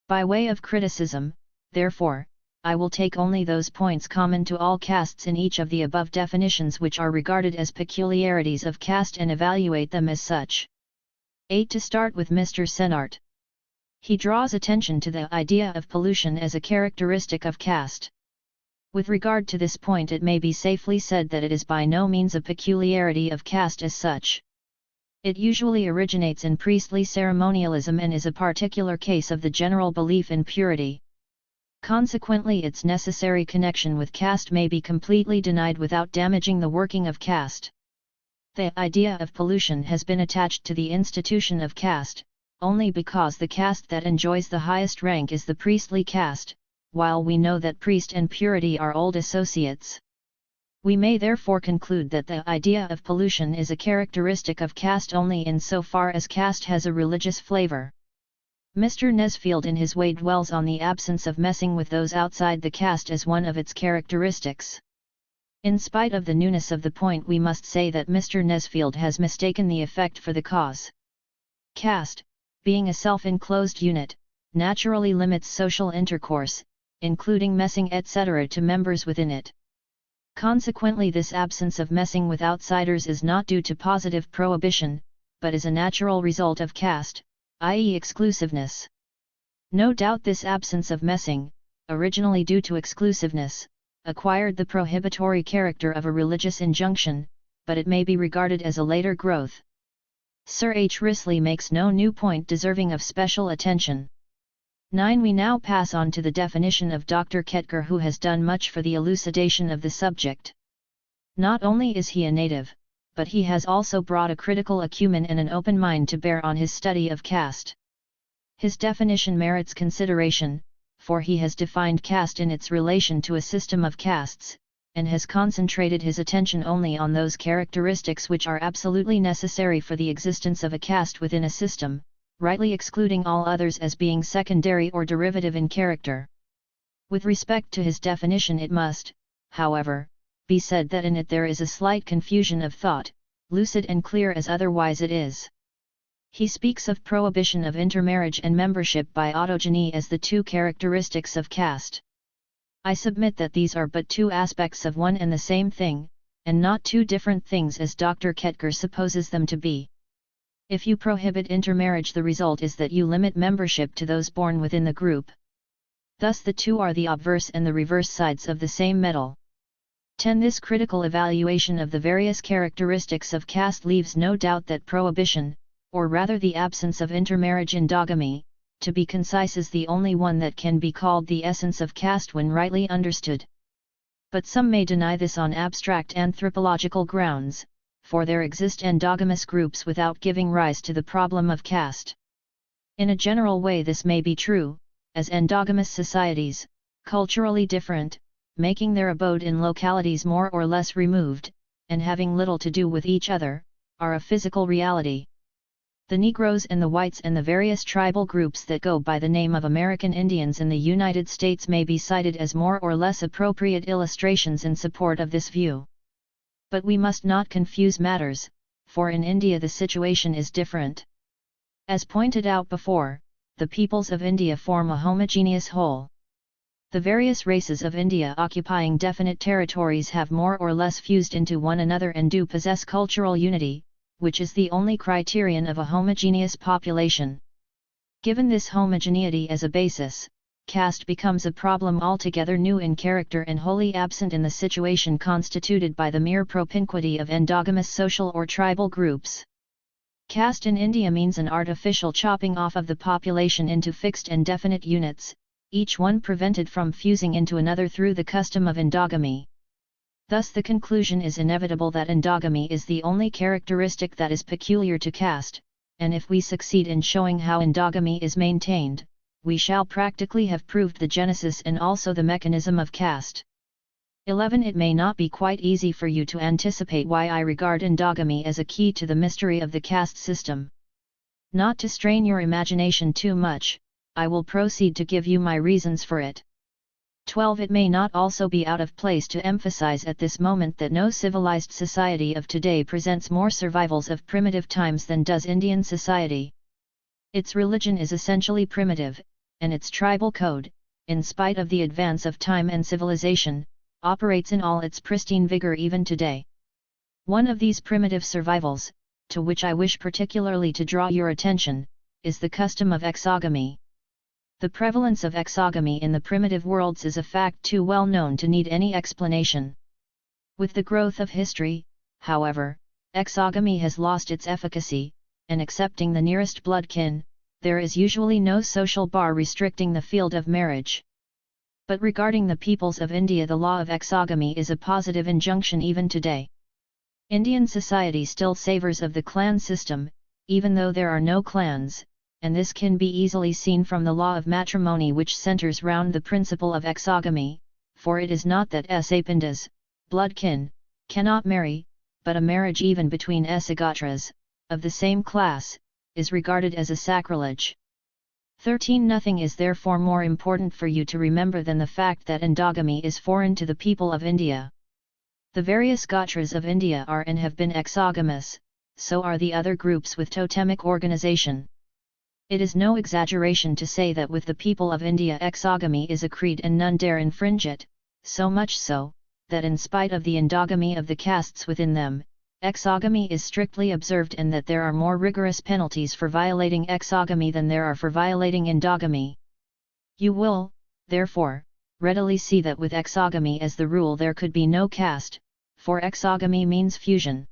By way of criticism, therefore, I will take only those points common to all castes in each of the above definitions which are regarded as peculiarities of caste and evaluate them as such. 8. To start with Mr. Senart. He draws attention to the idea of pollution as a characteristic of caste. With regard to this point, it may be safely said that it is by no means a peculiarity of caste as such. It usually originates in priestly ceremonialism and is a particular case of the general belief in purity. Consequently, its necessary connection with caste may be completely denied without damaging the working of caste. The idea of pollution has been attached to the institution of caste, only because the caste that enjoys the highest rank is the priestly caste, while we know that priest and purity are old associates. We may therefore conclude that the idea of pollution is a characteristic of caste only insofar as caste has a religious flavor. Mr. Nesfield in his way dwells on the absence of messing with those outside the caste as one of its characteristics. In spite of the newness of the point, we must say that Mr. Nesfield has mistaken the effect for the cause. Caste, being a self-enclosed unit, naturally limits social intercourse, including messing etc. to members within it. Consequently, this absence of messing with outsiders is not due to positive prohibition, but is a natural result of caste, i.e. exclusiveness. No doubt this absence of messing, originally due to exclusiveness, acquired the prohibitory character of a religious injunction, but it may be regarded as a later growth. Sir H. Risley makes no new point deserving of special attention. 9. We now pass on to the definition of Dr. Ketker, who has done much for the elucidation of the subject. Not only is he a native, but he has also brought a critical acumen and an open mind to bear on his study of caste. His definition merits consideration, for he has defined caste in its relation to a system of castes, and has concentrated his attention only on those characteristics which are absolutely necessary for the existence of a caste within a system, rightly excluding all others as being secondary or derivative in character. With respect to his definition, it must, however, be said that in it there is a slight confusion of thought, lucid and clear as otherwise it is. He speaks of prohibition of intermarriage and membership by autogyny as the two characteristics of caste. I submit that these are but two aspects of one and the same thing, and not two different things as Dr. Ketker supposes them to be. If you prohibit intermarriage, the result is that you limit membership to those born within the group. Thus the two are the obverse and the reverse sides of the same medal. 10. This critical evaluation of the various characteristics of caste leaves no doubt that prohibition, or rather the absence of intermarriage endogamy, to be concise, is the only one that can be called the essence of caste when rightly understood. But some may deny this on abstract anthropological grounds, for there exist endogamous groups without giving rise to the problem of caste. In a general way this may be true, as endogamous societies, culturally different, making their abode in localities more or less removed, and having little to do with each other, are a physical reality. The Negroes and the whites and the various tribal groups that go by the name of American Indians in the United States may be cited as more or less appropriate illustrations in support of this view. But we must not confuse matters, for in India the situation is different. As pointed out before, the peoples of India form a homogeneous whole. The various races of India occupying definite territories have more or less fused into one another and do possess cultural unity, which is the only criterion of a homogeneous population. Given this homogeneity as a basis, caste becomes a problem altogether new in character and wholly absent in the situation constituted by the mere propinquity of endogamous social or tribal groups. Caste in India means an artificial chopping off of the population into fixed and definite units, each one prevented from fusing into another through the custom of endogamy. Thus the conclusion is inevitable that endogamy is the only characteristic that is peculiar to caste, and if we succeed in showing how endogamy is maintained, we shall practically have proved the genesis and also the mechanism of caste. 11. It may not be quite easy for you to anticipate why I regard endogamy as a key to the mystery of the caste system. Not to strain your imagination too much, I will proceed to give you my reasons for it. 12. It may not also be out of place to emphasize at this moment that no civilized society of today presents more survivals of primitive times than does Indian society. Its religion is essentially primitive, and its tribal code, in spite of the advance of time and civilization, operates in all its pristine vigor even today. One of these primitive survivals, to which I wish particularly to draw your attention, is the custom of exogamy. The prevalence of exogamy in the primitive worlds is a fact too well known to need any explanation. With the growth of history, however, exogamy has lost its efficacy, and excepting the nearest blood kin, there is usually no social bar restricting the field of marriage. But regarding the peoples of India, the law of exogamy is a positive injunction even today. Indian society still savors of the clan system, even though there are no clans, and this can be easily seen from the law of matrimony, which centers round the principle of exogamy, for it is not that sapindas, blood kin, cannot marry, but a marriage even between esagotras, of the same class, is regarded as a sacrilege. 13. Nothing is therefore more important for you to remember than the fact that endogamy is foreign to the people of India. The various gotras of India are and have been exogamous, so are the other groups with totemic organization. It is no exaggeration to say that with the people of India exogamy is a creed and none dare infringe it, so much so, that in spite of the endogamy of the castes within them, exogamy is strictly observed, and that there are more rigorous penalties for violating exogamy than there are for violating endogamy. You will, therefore, readily see that with exogamy as the rule there could be no caste, for exogamy means fusion.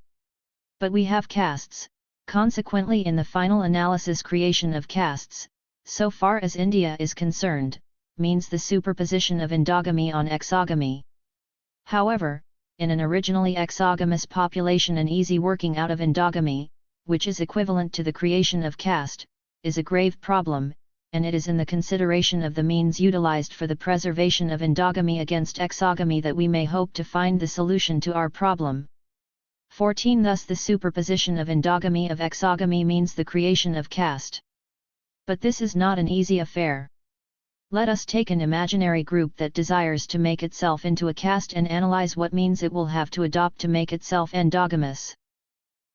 But we have castes, consequently in the final analysis creation of castes, so far as India is concerned, means the superposition of endogamy on exogamy. However, in an originally exogamous population an easy working out of endogamy, which is equivalent to the creation of caste, is a grave problem, and it is in the consideration of the means utilized for the preservation of endogamy against exogamy that we may hope to find the solution to our problem. 14. Thus the superposition of endogamy of exogamy means the creation of caste. But this is not an easy affair. Let us take an imaginary group that desires to make itself into a caste and analyze what means it will have to adopt to make itself endogamous.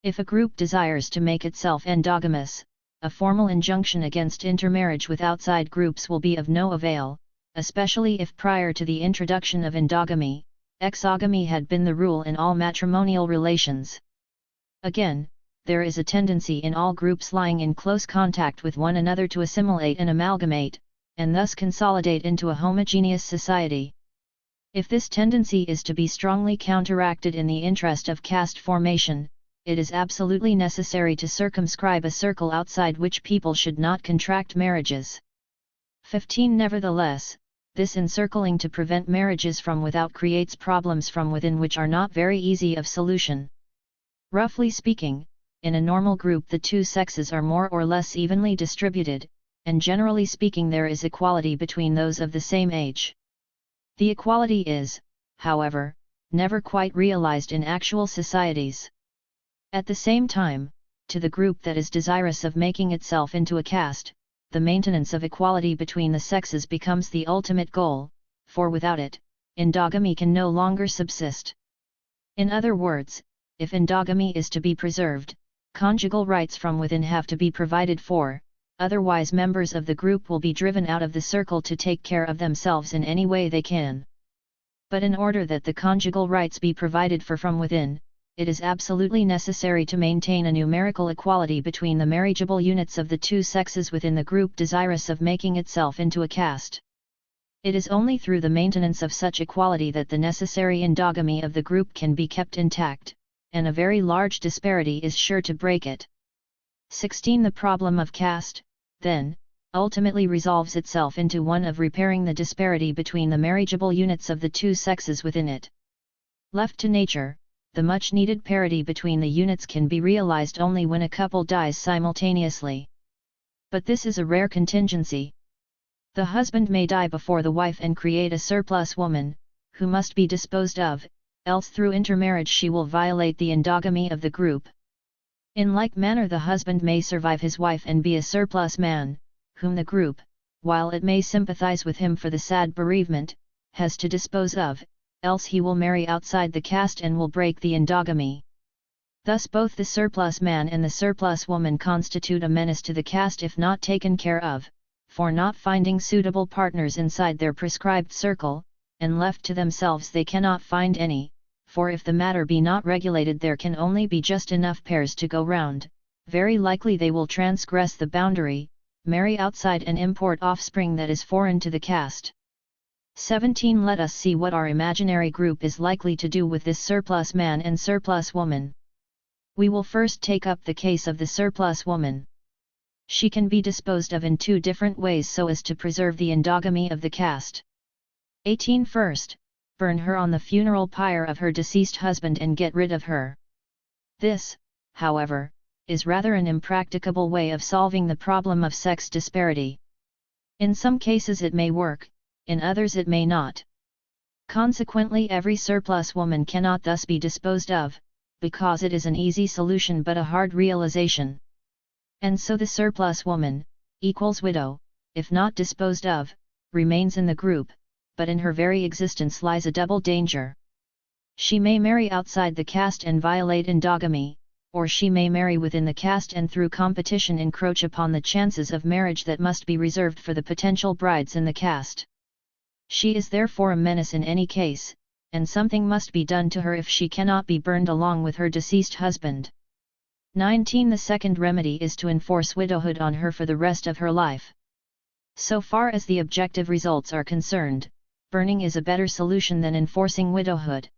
If a group desires to make itself endogamous, a formal injunction against intermarriage with outside groups will be of no avail, especially if prior to the introduction of endogamy, exogamy had been the rule in all matrimonial relations. Again, there is a tendency in all groups lying in close contact with one another to assimilate and amalgamate, and thus consolidate into a homogeneous society. If this tendency is to be strongly counteracted in the interest of caste formation, it is absolutely necessary to circumscribe a circle outside which people should not contract marriages. 15. Nevertheless, this encircling to prevent marriages from without creates problems from within which are not very easy of solution. Roughly speaking, in a normal group the two sexes are more or less evenly distributed, and generally speaking there is equality between those of the same age. The equality is, however, never quite realized in actual societies. At the same time, to the group that is desirous of making itself into a caste, the maintenance of equality between the sexes becomes the ultimate goal, for without it, endogamy can no longer subsist. In other words, if endogamy is to be preserved, conjugal rights from within have to be provided for, otherwise members of the group will be driven out of the circle to take care of themselves in any way they can. But in order that the conjugal rights be provided for from within, it is absolutely necessary to maintain a numerical equality between the marriageable units of the two sexes within the group desirous of making itself into a caste. It is only through the maintenance of such equality that the necessary endogamy of the group can be kept intact, and a very large disparity is sure to break it. 16. The problem of caste, then, ultimately resolves itself into one of repairing the disparity between the marriageable units of the two sexes within it. Left to nature, the much-needed parity between the units can be realized only when a couple dies simultaneously. But this is a rare contingency. The husband may die before the wife and create a surplus woman, who must be disposed of, else through intermarriage she will violate the endogamy of the group. In like manner the husband may survive his wife and be a surplus man, whom the group, while it may sympathize with him for the sad bereavement, has to dispose of, else he will marry outside the caste and will break the endogamy. Thus both the surplus man and the surplus woman constitute a menace to the caste if not taken care of, for not finding suitable partners inside their prescribed circle, and left to themselves they cannot find any, for if the matter be not regulated there can only be just enough pairs to go round, very likely they will transgress the boundary, marry outside and import offspring that is foreign to the caste. 17. Let us see what our imaginary group is likely to do with this surplus man and surplus woman. We will first take up the case of the surplus woman. She can be disposed of in two different ways so as to preserve the endogamy of the caste. 18. First, burn her on the funeral pyre of her deceased husband and get rid of her. This, however, is rather an impracticable way of solving the problem of sex disparity. In some cases it may work, in others it may not. Consequently, every surplus woman cannot thus be disposed of, because it is an easy solution but a hard realization. And so the surplus woman, equals widow, if not disposed of, remains in the group, but in her very existence lies a double danger. She may marry outside the caste and violate endogamy, or she may marry within the caste and through competition encroach upon the chances of marriage that must be reserved for the potential brides in the caste. She is therefore a menace in any case, and something must be done to her if she cannot be burned along with her deceased husband. 19. The second remedy is to enforce widowhood on her for the rest of her life. So far as the objective results are concerned, burning is a better solution than enforcing widowhood.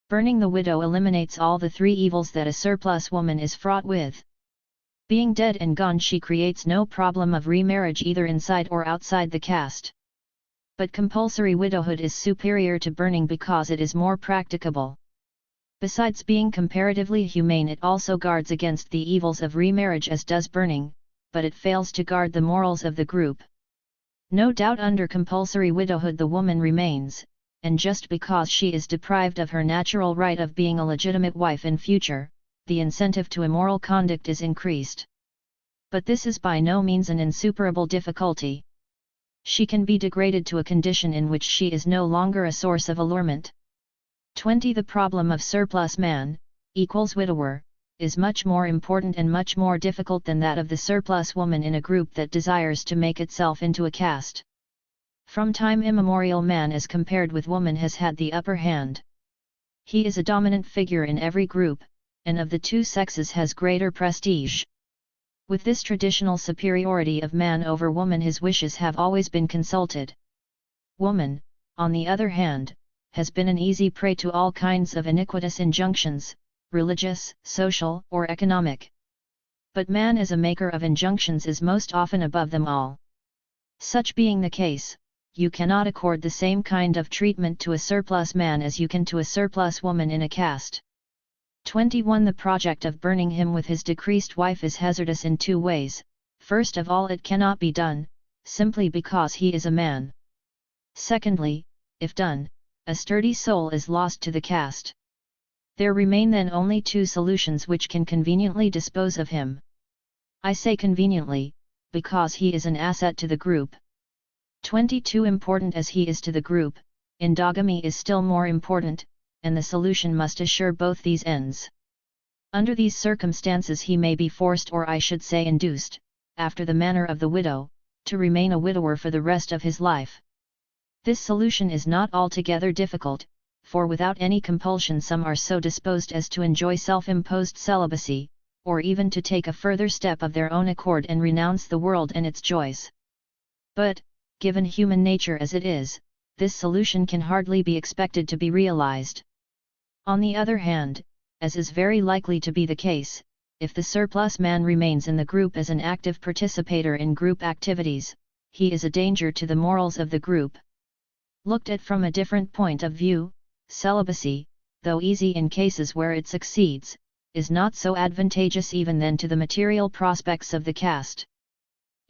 Burning the widow eliminates all the three evils that a surplus woman is fraught with. Being dead and gone, she creates no problem of remarriage either inside or outside the caste. But compulsory widowhood is superior to burning because it is more practicable. Besides being comparatively humane, it also guards against the evils of remarriage as does burning, but it fails to guard the morals of the group. No doubt under compulsory widowhood the woman remains, and just because she is deprived of her natural right of being a legitimate wife in future, the incentive to immoral conduct is increased. But this is by no means an insuperable difficulty. She can be degraded to a condition in which she is no longer a source of allurement. 20. The problem of surplus man, equals widower, is much more important and much more difficult than that of the surplus woman in a group that desires to make itself into a caste. From time immemorial, man as compared with woman has had the upper hand. He is a dominant figure in every group, and of the two sexes has greater prestige. With this traditional superiority of man over woman, his wishes have always been consulted. Woman, on the other hand, has been an easy prey to all kinds of iniquitous injunctions, religious, social, or economic. But man as a maker of injunctions is most often above them all. Such being the case, you cannot accord the same kind of treatment to a surplus man as you can to a surplus woman in a caste. 21. The project of burning him with his decreased wife is hazardous in two ways. First of all, it cannot be done, simply because he is a man. Secondly, if done, a sturdy soul is lost to the caste. There remain then only two solutions which can conveniently dispose of him. I say conveniently, because he is an asset to the group. 22. Important as he is to the group, endogamy is still more important, and the solution must assure both these ends. Under these circumstances he may be forced, or I should say induced, after the manner of the widow, to remain a widower for the rest of his life. This solution is not altogether difficult, for without any compulsion some are so disposed as to enjoy self-imposed celibacy, or even to take a further step of their own accord and renounce the world and its joys. But, given human nature as it is, this solution can hardly be expected to be realized. On the other hand, as is very likely to be the case, if the surplus man remains in the group as an active participator in group activities, he is a danger to the morals of the group. Looked at from a different point of view, celibacy, though easy in cases where it succeeds, is not so advantageous even then to the material prospects of the caste.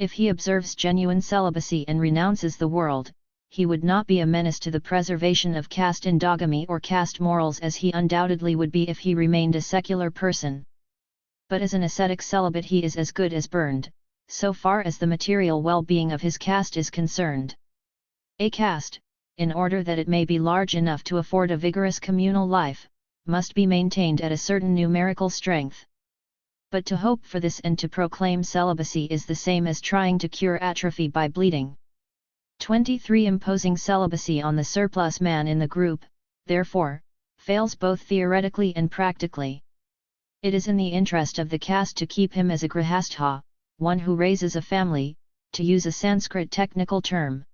If he observes genuine celibacy and renounces the world, he would not be a menace to the preservation of caste endogamy or caste morals as he undoubtedly would be if he remained a secular person. But as an ascetic celibate he is as good as burned, so far as the material well-being of his caste is concerned. A caste, in order that it may be large enough to afford a vigorous communal life, must be maintained at a certain numerical strength. But to hope for this and to proclaim celibacy is the same as trying to cure atrophy by bleeding. 23. Imposing celibacy on the surplus man in the group, therefore, fails both theoretically and practically. It is in the interest of the caste to keep him as a grihastha, one who raises a family, to use a Sanskrit technical term.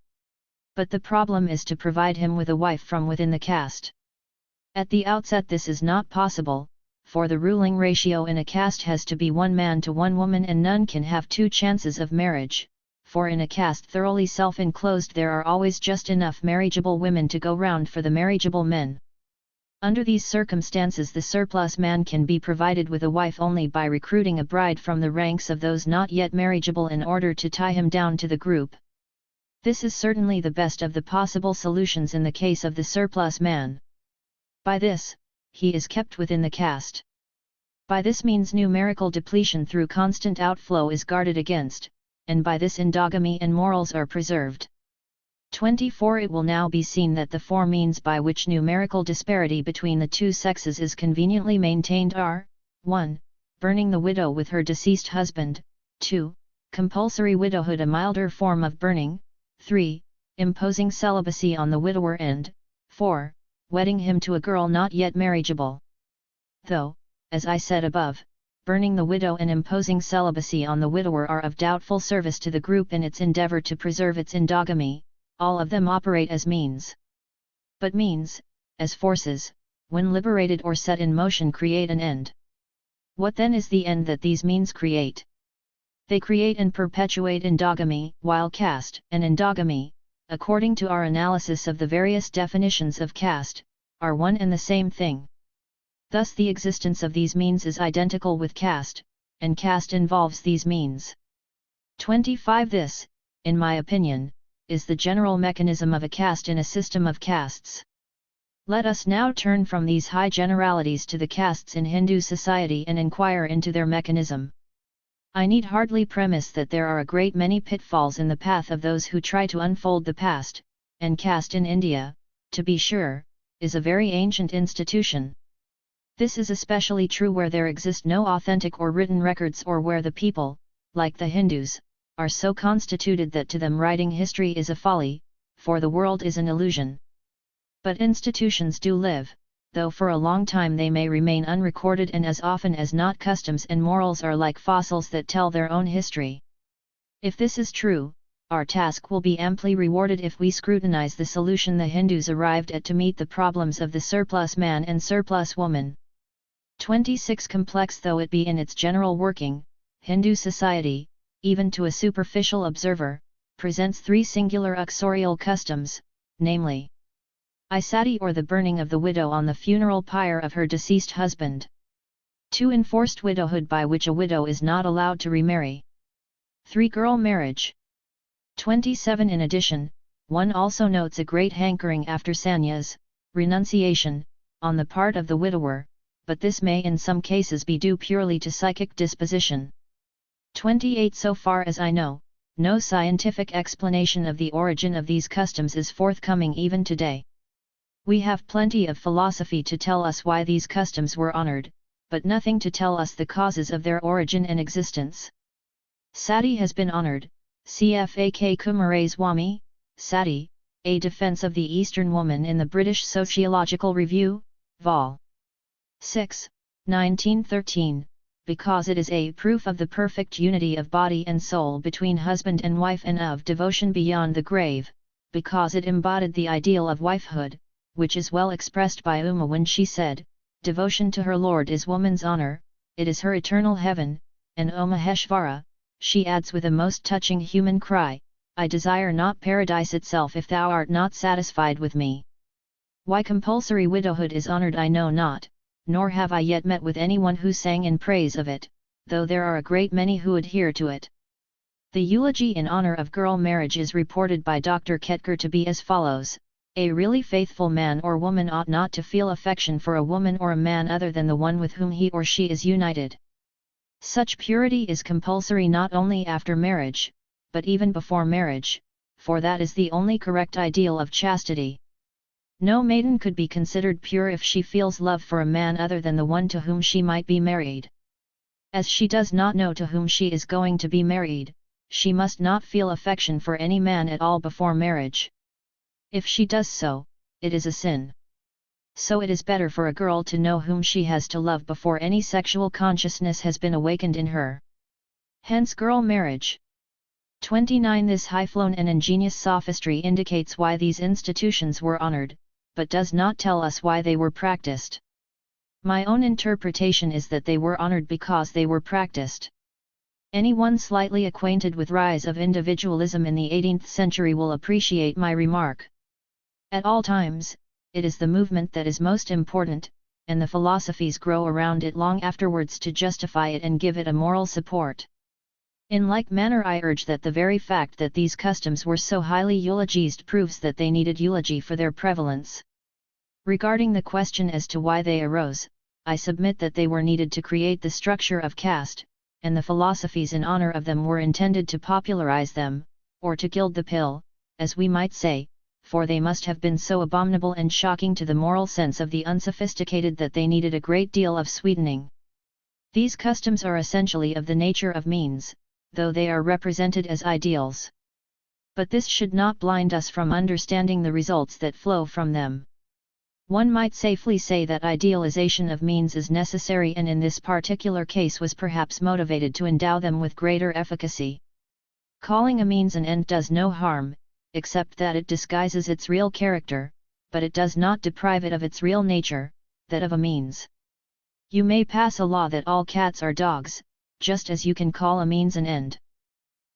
But the problem is to provide him with a wife from within the caste. At the outset this is not possible, for the ruling ratio in a caste has to be one man to one woman and none can have two chances of marriage, for in a caste thoroughly self-enclosed there are always just enough marriageable women to go round for the marriageable men. Under these circumstances the surplus man can be provided with a wife only by recruiting a bride from the ranks of those not yet marriageable in order to tie him down to the group. This is certainly the best of the possible solutions in the case of the surplus man. By this, he is kept within the caste. By this means numerical depletion through constant outflow is guarded against, and by this endogamy and morals are preserved. 24. It will now be seen that the four means by which numerical disparity between the two sexes is conveniently maintained are: 1. Burning the widow with her deceased husband, 2. Compulsory widowhood, a milder form of burning, 3. Imposing celibacy on the widower, and 4. Wedding him to a girl not yet marriageable. Though, as I said above, burning the widow and imposing celibacy on the widower are of doubtful service to the group in its endeavor to preserve its endogamy, all of them operate as means. But means, as forces, when liberated or set in motion, create an end. What then is the end that these means create? They create and perpetuate endogamy, while caste and endogamy, according to our analysis of the various definitions of caste, are one and the same thing. Thus the existence of these means is identical with caste, and caste involves these means. 25. This, in my opinion, is the general mechanism of a caste in a system of castes. Let us now turn from these high generalities to the castes in Hindu society and inquire into their mechanism. I need hardly premise that there are a great many pitfalls in the path of those who try to unfold the past, and caste in India, to be sure, is a very ancient institution. This is especially true where there exist no authentic or written records, or where the people, like the Hindus, are so constituted that to them writing history is a folly, for the world is an illusion. But institutions do live, though for a long time they may remain unrecorded, and as often as not customs and morals are like fossils that tell their own history. If this is true, our task will be amply rewarded if we scrutinize the solution the Hindus arrived at to meet the problems of the surplus man and surplus woman. 26. Complex though it be in its general working, Hindu society, even to a superficial observer, presents three singular uxorial customs, namely, Isati, or the burning of the widow on the funeral pyre of her deceased husband. 2. Enforced widowhood, by which a widow is not allowed to remarry. 3. Girl marriage. 27. In addition, one also notes a great hankering after sannyas, renunciation, on the part of the widower, but this may in some cases be due purely to psychic disposition. 28. So far as I know, no scientific explanation of the origin of these customs is forthcoming even today. We have plenty of philosophy to tell us why these customs were honored, but nothing to tell us the causes of their origin and existence. Sati has been honored, cfak Kumare Swami, Sati, A Defense of the Eastern Woman in the British Sociological Review, Vol. 6, 1913. Because it is a proof of the perfect unity of body and soul between husband and wife, and of devotion beyond the grave, because it embodied the ideal of wifehood, which is well expressed by Uma when she said, "Devotion to her Lord is woman's honor, it is her eternal heaven," and O Maheshvara, she adds with a most touching human cry, "I desire not paradise itself if thou art not satisfied with me." Why compulsory widowhood is honored I know not, nor have I yet met with anyone who sang in praise of it, though there are a great many who adhere to it. The eulogy in honor of girl marriage is reported by Dr. Ketkar to be as follows: a really faithful man or woman ought not to feel affection for a woman or a man other than the one with whom he or she is united. Such purity is compulsory not only after marriage, but even before marriage, for that is the only correct ideal of chastity. No maiden could be considered pure if she feels love for a man other than the one to whom she might be married. As she does not know to whom she is going to be married, she must not feel affection for any man at all before marriage. If she does so, it is a sin. So it is better for a girl to know whom she has to love before any sexual consciousness has been awakened in her. Hence girl marriage. 29. This high-flown and ingenious sophistry indicates why these institutions were honored, but does not tell us why they were practiced. My own interpretation is that they were honored because they were practiced. Anyone slightly acquainted with rise of individualism in the 18th century will appreciate my remark. At all times, it is the movement that is most important, and the philosophies grow around it long afterwards to justify it and give it a moral support. In like manner I urge that the very fact that these customs were so highly eulogized proves that they needed eulogy for their prevalence. Regarding the question as to why they arose, I submit that they were needed to create the structure of caste, and the philosophies in honor of them were intended to popularize them, or to gild the pill, as we might say, for they must have been so abominable and shocking to the moral sense of the unsophisticated that they needed a great deal of sweetening. These customs are essentially of the nature of means, though they are represented as ideals. But this should not blind us from understanding the results that flow from them. One might safely say that idealization of means is necessary and in this particular case was perhaps motivated to endow them with greater efficacy. Calling a means an end does no harm, except that it disguises its real character, but it does not deprive it of its real nature, that of a means. You may pass a law that all cats are dogs, just as you can call a means an end.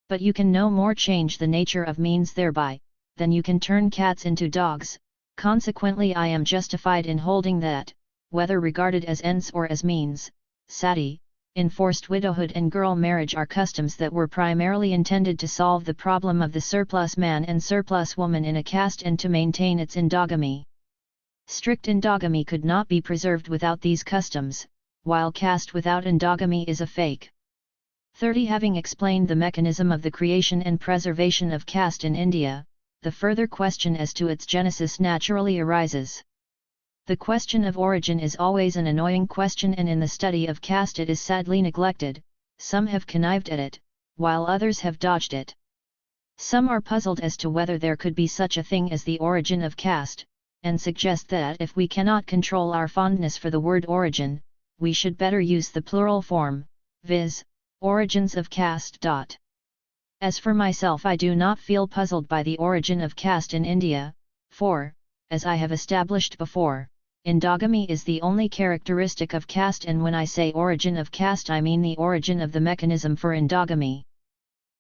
But you can no more change the nature of means thereby, than you can turn cats into dogs. Consequently I am justified in holding that, whether regarded as ends or as means, sati, enforced widowhood and girl marriage are customs that were primarily intended to solve the problem of the surplus man and surplus woman in a caste and to maintain its endogamy. Strict endogamy could not be preserved without these customs, while caste without endogamy is a fake. 30. Having explained the mechanism of the creation and preservation of caste in India, the further question as to its genesis naturally arises. The question of origin is always an annoying question, and in the study of caste it is sadly neglected. Some have connived at it, while others have dodged it. Some are puzzled as to whether there could be such a thing as the origin of caste, and suggest that if we cannot control our fondness for the word origin, we should better use the plural form, viz., origins of caste. As for myself, I do not feel puzzled by the origin of caste in India, for, as I have established before, endogamy is the only characteristic of caste, and when I say origin of caste I mean the origin of the mechanism for endogamy.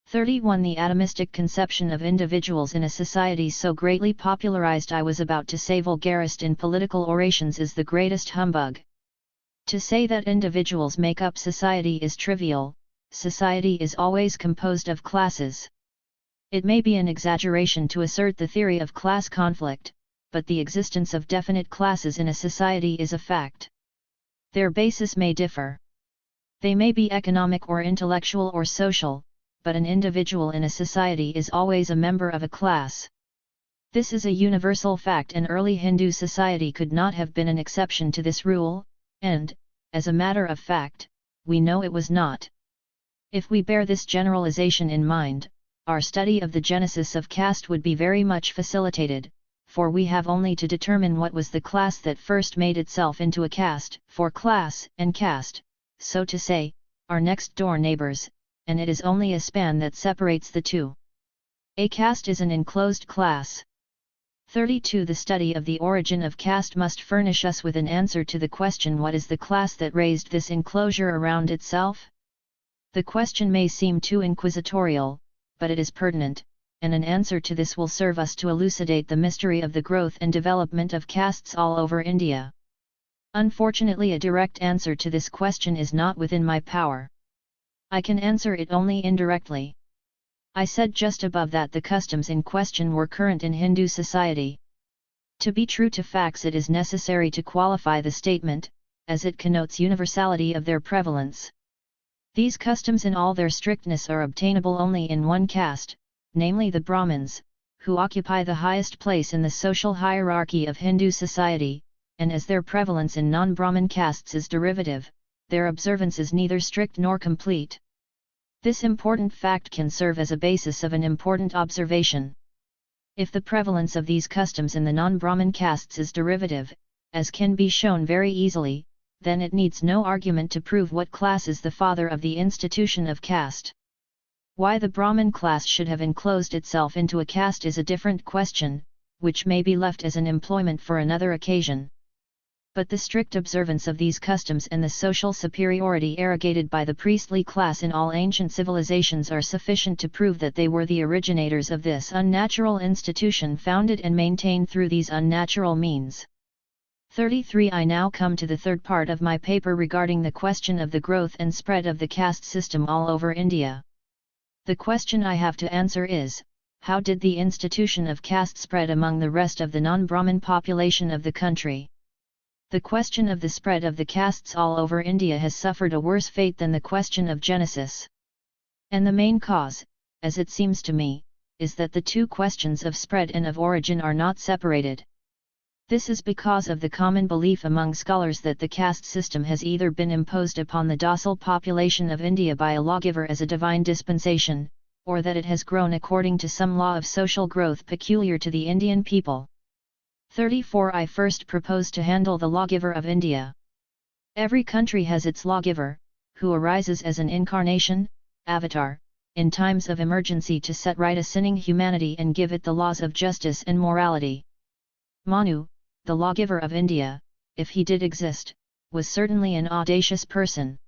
31. The atomistic conception of individuals in a society so greatly popularized I was about to say vulgarist in political orations is the greatest humbug. To say that individuals make up society is trivial. Society is always composed of classes. It may be an exaggeration to assert the theory of class conflict, but the existence of definite classes in a society is a fact. Their basis may differ. They may be economic or intellectual or social, but an individual in a society is always a member of a class. This is a universal fact, and early Hindu society could not have been an exception to this rule, and, as a matter of fact, we know it was not. If we bear this generalization in mind, our study of the genesis of caste would be very much facilitated, for we have only to determine what was the class that first made itself into a caste, for class and caste, so to say, are next door neighbors, and it is only a span that separates the two. A caste is an enclosed class. 32. The study of the origin of caste must furnish us with an answer to the question, what is the class that raised this enclosure around itself? The question may seem too inquisitorial, but it is pertinent, and an answer to this will serve us to elucidate the mystery of the growth and development of castes all over India. Unfortunately, a direct answer to this question is not within my power. I can answer it only indirectly. I said just above that the customs in question were current in Hindu society. To be true to facts, it is necessary to qualify the statement, as it connotes universality of their prevalence. These customs in all their strictness are obtainable only in one caste, namely the Brahmins, who occupy the highest place in the social hierarchy of Hindu society, and as their prevalence in non-Brahmin castes is derivative, their observance is neither strict nor complete. This important fact can serve as a basis of an important observation. If the prevalence of these customs in the non-Brahmin castes is derivative, as can be shown very easily, then it needs no argument to prove what class is the father of the institution of caste. Why the Brahmin class should have enclosed itself into a caste is a different question, which may be left as an employment for another occasion. But the strict observance of these customs and the social superiority arrogated by the priestly class in all ancient civilizations are sufficient to prove that they were the originators of this unnatural institution founded and maintained through these unnatural means. 33. I now come to the third part of my paper regarding the question of the growth and spread of the caste system all over India. The question I have to answer is, how did the institution of caste spread among the rest of the non-Brahmin population of the country? The question of the spread of the castes all over India has suffered a worse fate than the question of Genesis. And the main cause, as it seems to me, is that the two questions of spread and of origin are not separated. This is because of the common belief among scholars that the caste system has either been imposed upon the docile population of India by a lawgiver as a divine dispensation, or that it has grown according to some law of social growth peculiar to the Indian people. 34. I first propose to handle the lawgiver of India. Every country has its lawgiver, who arises as an incarnation, avatar, in times of emergency to set right a sinning humanity and give it the laws of justice and morality. Manu, the lawgiver of India, if he did exist, was certainly an audacious person.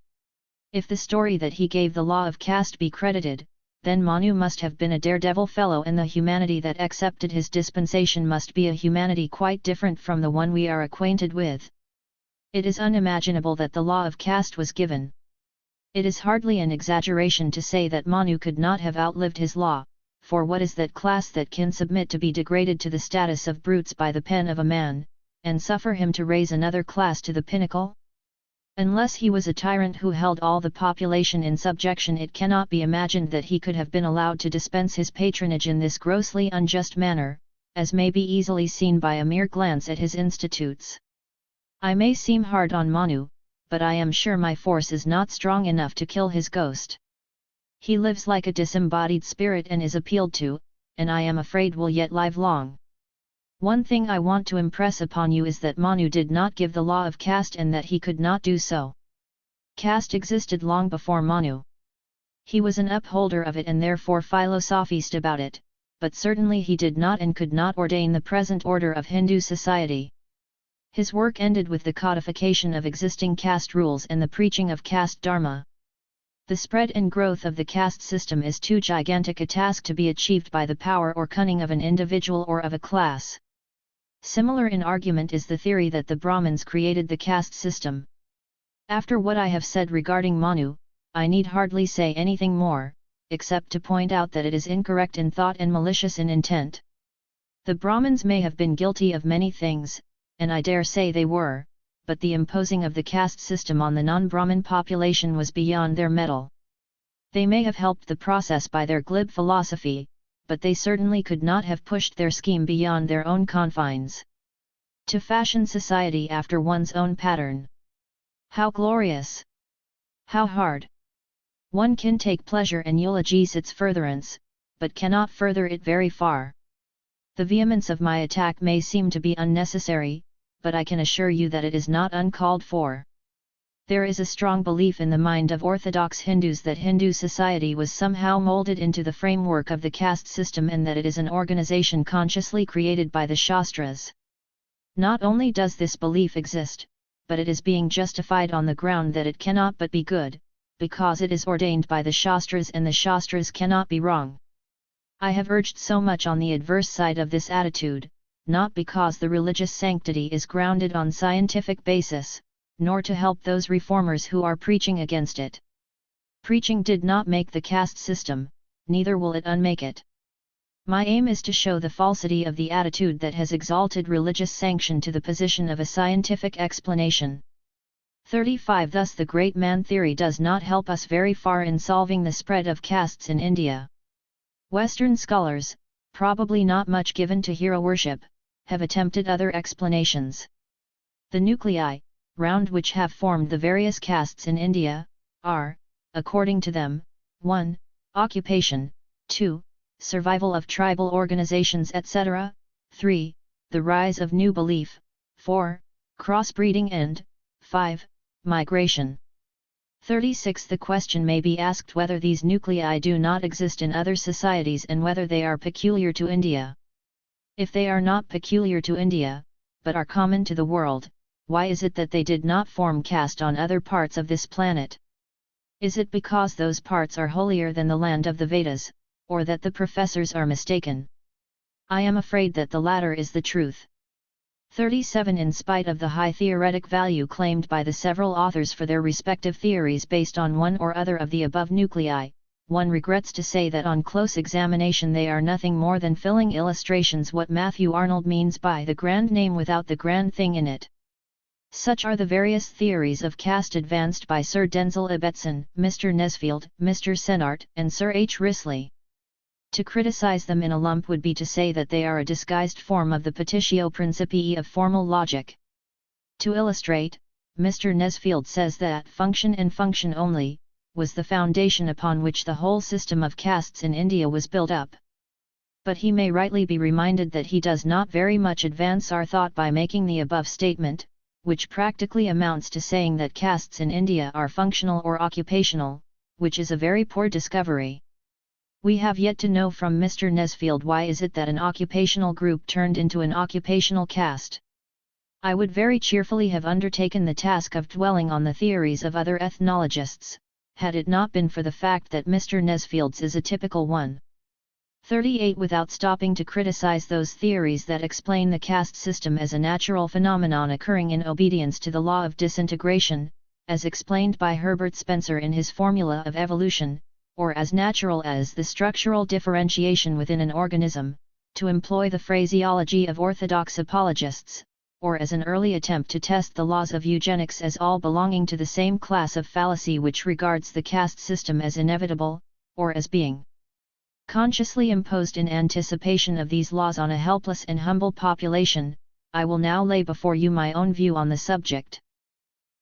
If the story that he gave the law of caste be credited, then Manu must have been a daredevil fellow, and the humanity that accepted his dispensation must be a humanity quite different from the one we are acquainted with. It is unimaginable that the law of caste was given. It is hardly an exaggeration to say that Manu could not have outlived his law, for what is that class that can submit to be degraded to the status of brutes by the pen of a man, and suffer him to raise another class to the pinnacle? Unless he was a tyrant who held all the population in subjection, it cannot be imagined that he could have been allowed to dispense his patronage in this grossly unjust manner, as may be easily seen by a mere glance at his institutes. I may seem hard on Manu, but I am sure my force is not strong enough to kill his ghost. He lives like a disembodied spirit and is appealed to, and I am afraid will yet live long. One thing I want to impress upon you is that Manu did not give the law of caste, and that he could not do so. Caste existed long before Manu. He was an upholder of it and therefore philosophized about it, but certainly he did not and could not ordain the present order of Hindu society. His work ended with the codification of existing caste rules and the preaching of caste dharma. The spread and growth of the caste system is too gigantic a task to be achieved by the power or cunning of an individual or of a class. Similar in argument is the theory that the Brahmins created the caste system. After what I have said regarding Manu, I need hardly say anything more, except to point out that it is incorrect in thought and malicious in intent. The Brahmins may have been guilty of many things, and I dare say they were, but the imposing of the caste system on the non-Brahmin population was beyond their mettle. They may have helped the process by their glib philosophy, but they certainly could not have pushed their scheme beyond their own confines. To fashion society after one's own pattern. How glorious! How hard! One can take pleasure and eulogize its furtherance, but cannot further it very far. The vehemence of my attack may seem to be unnecessary, but I can assure you that it is not uncalled for. There is a strong belief in the mind of orthodox Hindus that Hindu society was somehow molded into the framework of the caste system, and that it is an organization consciously created by the Shastras. Not only does this belief exist, but it is being justified on the ground that it cannot but be good, because it is ordained by the Shastras, and the Shastras cannot be wrong. I have urged so much on the adverse side of this attitude, not because the religious sanctity is grounded on scientific basis, nor to help those reformers who are preaching against it. Preaching did not make the caste system, neither will it unmake it. My aim is to show the falsity of the attitude that has exalted religious sanction to the position of a scientific explanation. 35. Thus the great man theory does not help us very far in solving the spread of castes in India. Western scholars, probably not much given to hero worship, have attempted other explanations. The nuclei, round which have formed the various castes in India, are, according to them, 1. Occupation, 2. Survival of tribal organizations, etc., 3. The rise of new belief, 4. Crossbreeding, and 5. Migration. 36. The question may be asked whether these nuclei do not exist in other societies and whether they are peculiar to India. If they are not peculiar to India, but are common to the world, why is it that they did not form caste on other parts of this planet? Is it because those parts are holier than the land of the Vedas, or that the professors are mistaken? I am afraid that the latter is the truth. 37. In spite of the high theoretic value claimed by the several authors for their respective theories based on one or other of the above nuclei, one regrets to say that on close examination they are nothing more than filling illustrations what Matthew Arnold means by the grand name without the grand thing in it. Such are the various theories of caste advanced by Sir Denzil Ibbetson, Mr. Nesfield, Mr. Senart, and Sir H. Risley. To criticize them in a lump would be to say that they are a disguised form of the petitio principii of formal logic. To illustrate, Mr. Nesfield says that function and function only was the foundation upon which the whole system of castes in India was built up. But he may rightly be reminded that he does not very much advance our thought by making the above statement, which practically amounts to saying that castes in India are functional or occupational, which is a very poor discovery. We have yet to know from Mr. Nesfield why is it that an occupational group turned into an occupational caste. I would very cheerfully have undertaken the task of dwelling on the theories of other ethnologists, had it not been for the fact that Mr. Nesfield's is a typical one. 38. Without stopping to criticize those theories that explain the caste system as a natural phenomenon occurring in obedience to the law of disintegration, as explained by Herbert Spencer in his Formula of Evolution, or as natural as the structural differentiation within an organism, to employ the phraseology of orthodox apologists, or as an early attempt to test the laws of eugenics as all belonging to the same class of fallacy which regards the caste system as inevitable, or as being consciously imposed in anticipation of these laws on a helpless and humble population, I will now lay before you my own view on the subject.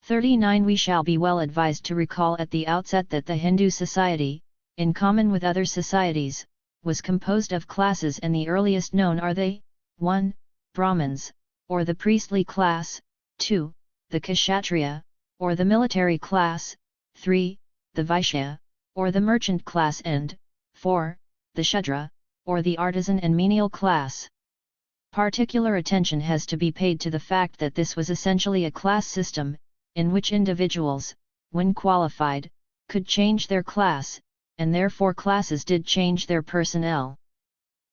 39. We shall be well advised to recall at the outset that the Hindu society, in common with other societies, was composed of classes, and the earliest known are the 1. Brahmins, or the priestly class, 2. the Kshatriya, or the military class, 3. the Vaishya, or the merchant class, and 4. the Shudra, or the artisan and menial class. Particular attention has to be paid to the fact that this was essentially a class system, in which individuals, when qualified, could change their class, and therefore classes did change their personnel.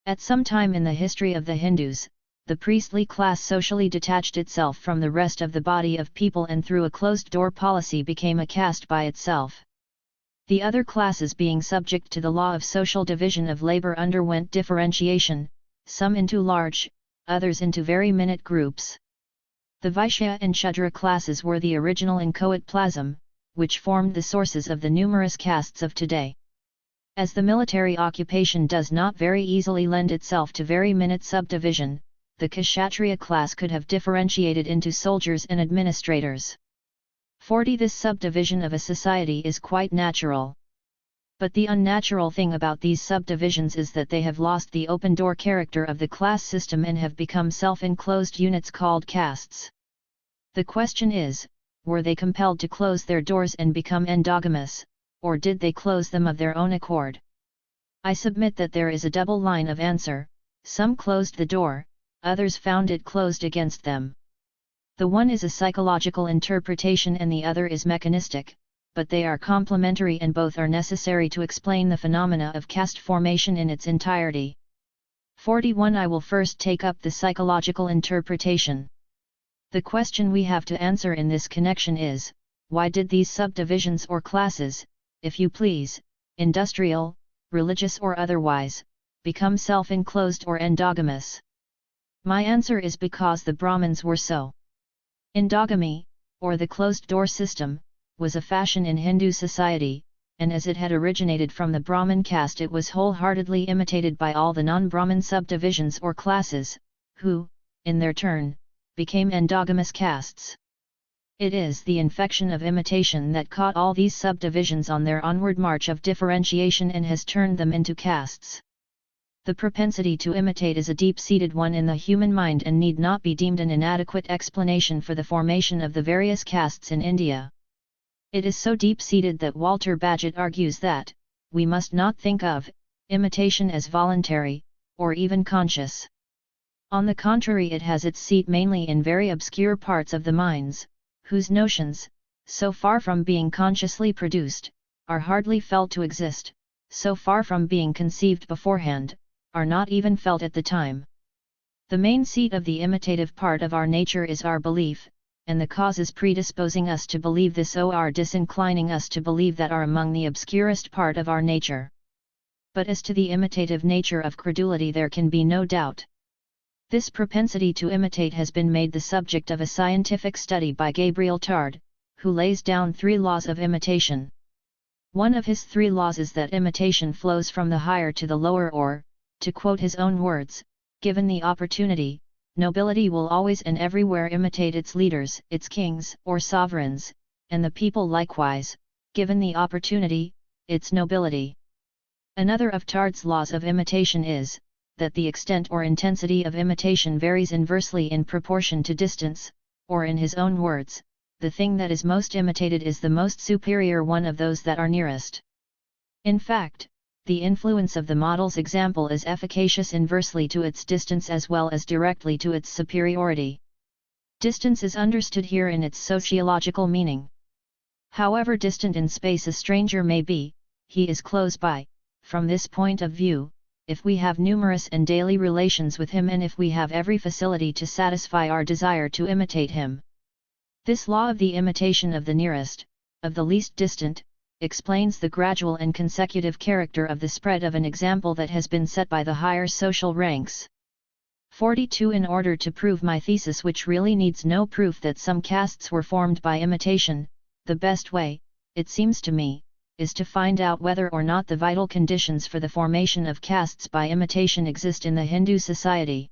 At some time in the history of the Hindus, the priestly class socially detached itself from the rest of the body of people and through a closed-door policy became a caste by itself. The other classes, being subject to the law of social division of labor, underwent differentiation, some into large, others into very minute groups. The Vaishya and Shudra classes were the original inchoate plasm, which formed the sources of the numerous castes of today. As the military occupation does not very easily lend itself to very minute subdivision, the Kshatriya class could have differentiated into soldiers and administrators. 40. This subdivision of a society is quite natural. But the unnatural thing about these subdivisions is that they have lost the open-door character of the class system and have become self-enclosed units called castes. The question is, were they compelled to close their doors and become endogamous, or did they close them of their own accord? I submit that there is a double line of answer: some closed the door, others found it closed against them. The one is a psychological interpretation and the other is mechanistic, but they are complementary and both are necessary to explain the phenomena of caste formation in its entirety. 41. I will first take up the psychological interpretation. The question we have to answer in this connection is, why did these subdivisions or classes, if you please, industrial, religious or otherwise, become self-enclosed or endogamous? My answer is because the Brahmins were so. Endogamy, or the closed-door system, was a fashion in Hindu society, and as it had originated from the Brahmin caste, it was wholeheartedly imitated by all the non-Brahmin subdivisions or classes, who, in their turn, became endogamous castes. It is the infection of imitation that caught all these subdivisions on their onward march of differentiation and has turned them into castes. The propensity to imitate is a deep-seated one in the human mind and need not be deemed an inadequate explanation for the formation of the various castes in India. It is so deep-seated that Walter Bagehot argues that, we must not think of imitation as voluntary, or even conscious. On the contrary, it has its seat mainly in very obscure parts of the minds, whose notions, so far from being consciously produced, are hardly felt to exist, so far from being conceived beforehand, are not even felt at the time. The main seat of the imitative part of our nature is our belief, and the causes predisposing us to believe this are disinclining us to believe that are among the obscurest part of our nature. But as to the imitative nature of credulity there can be no doubt. This propensity to imitate has been made the subject of a scientific study by Gabriel Tarde, who lays down 3 laws of imitation. One of his 3 laws is that imitation flows from the higher to the lower, or, to quote his own words, given the opportunity, nobility will always and everywhere imitate its leaders, its kings or sovereigns, and the people likewise, given the opportunity, its nobility. Another of Tarde's laws of imitation is, that the extent or intensity of imitation varies inversely in proportion to distance, or in his own words, the thing that is most imitated is the most superior one of those that are nearest. In fact, the influence of the model's example is efficacious inversely to its distance as well as directly to its superiority. Distance is understood here in its sociological meaning. However distant in space a stranger may be, he is close by. From this point of view, if we have numerous and daily relations with him and if we have every facility to satisfy our desire to imitate him. This law of the imitation of the nearest, of the least distant, explains the gradual and consecutive character of the spread of an example that has been set by the higher social ranks. 42. In order to prove my thesis, which really needs no proof, that some castes were formed by imitation, the best way, it seems to me, is to find out whether or not the vital conditions for the formation of castes by imitation exist in the Hindu society.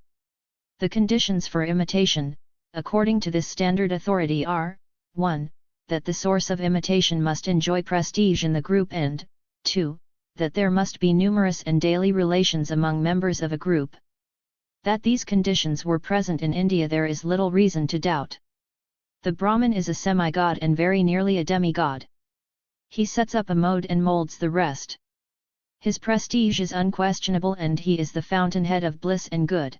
The conditions for imitation, according to this standard authority, are 1. That the source of imitation must enjoy prestige in the group, and 2. That there must be numerous and daily relations among members of a group. That these conditions were present in India there is little reason to doubt. The Brahmin is a semi-god and very nearly a demigod. He sets up a mode and molds the rest. His prestige is unquestionable and he is the fountainhead of bliss and good.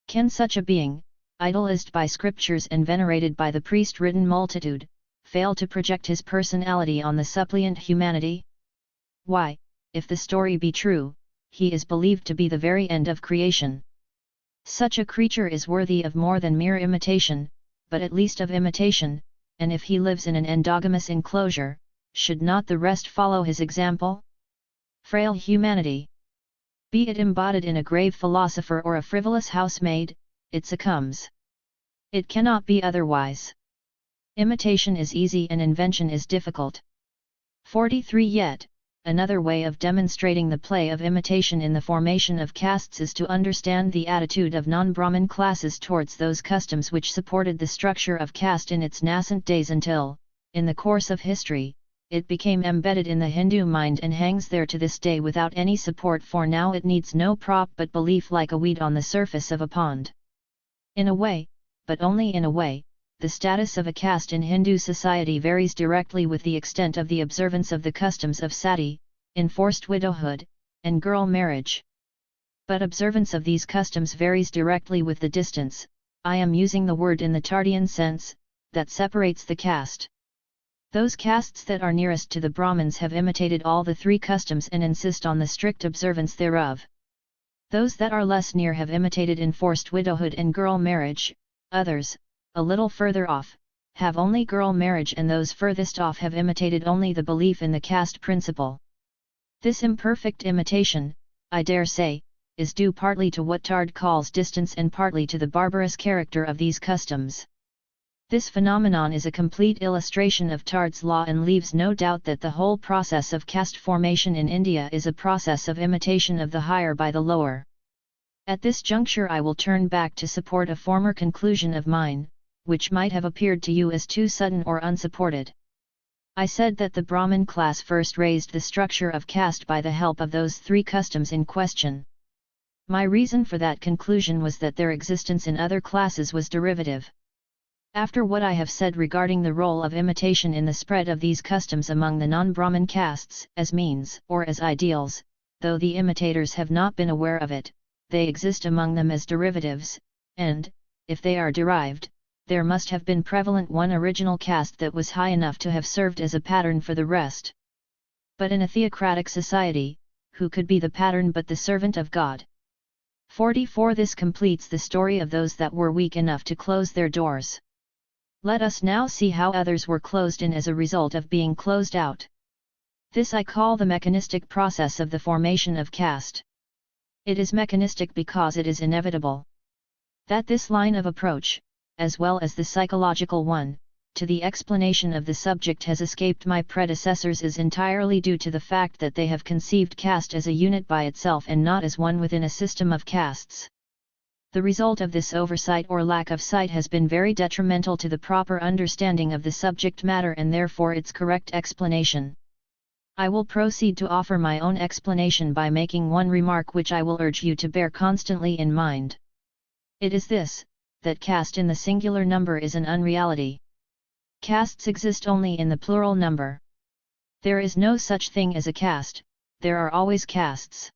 Can such a being, idolized by scriptures and venerated by the priest-ridden multitude, fail to project his personality on the suppliant humanity? Why, if the story be true, he is believed to be the very end of creation. Such a creature is worthy of more than mere imitation, but at least of imitation, and if he lives in an endogamous enclosure, should not the rest follow his example? Frail humanity. Be it embodied in a grave philosopher or a frivolous housemaid, it succumbs. It cannot be otherwise. Imitation is easy and invention is difficult. 43. Yet, another way of demonstrating the play of imitation in the formation of castes is to understand the attitude of non-Brahmin classes towards those customs which supported the structure of caste in its nascent days until, in the course of history, it became embedded in the Hindu mind and hangs there to this day without any support, for now it needs no prop but belief, like a weed on the surface of a pond. In a way, but only in a way, the status of a caste in Hindu society varies directly with the extent of the observance of the customs of sati, enforced widowhood, and girl marriage. But observance of these customs varies directly with the distance, I am using the word in the Tardean sense, that separates the caste. Those castes that are nearest to the Brahmins have imitated all the 3 customs and insist on the strict observance thereof. Those that are less near have imitated enforced widowhood and girl marriage, others, a little further off, have only girl marriage, and those furthest off have imitated only the belief in the caste principle. This imperfect imitation, I dare say, is due partly to what Tarde calls distance and partly to the barbarous character of these customs. This phenomenon is a complete illustration of Tarde's law and leaves no doubt that the whole process of caste formation in India is a process of imitation of the higher by the lower. At this juncture I will turn back to support a former conclusion of mine, which might have appeared to you as too sudden or unsupported. I said that the Brahmin class first raised the structure of caste by the help of those 3 customs in question. My reason for that conclusion was that their existence in other classes was derivative. After what I have said regarding the role of imitation in the spread of these customs among the non-Brahmin castes, as means or as ideals, though the imitators have not been aware of it, they exist among them as derivatives, and, if they are derived, there must have been prevalent one original caste that was high enough to have served as a pattern for the rest. But in a theocratic society, who could be the pattern but the servant of God? 44. This completes the story of those that were weak enough to close their doors. Let us now see how others were closed in as a result of being closed out. This I call the mechanistic process of the formation of caste. It is mechanistic because it is inevitable. That this line of approach, as well as the psychological one, to the explanation of the subject has escaped my predecessors is entirely due to the fact that they have conceived caste as a unit by itself and not as one within a system of castes. The result of this oversight or lack of sight has been very detrimental to the proper understanding of the subject matter and therefore its correct explanation. I will proceed to offer my own explanation by making one remark which I will urge you to bear constantly in mind. It is this, that caste in the singular number is an unreality. Castes exist only in the plural number. There is no such thing as a caste, there are always castes.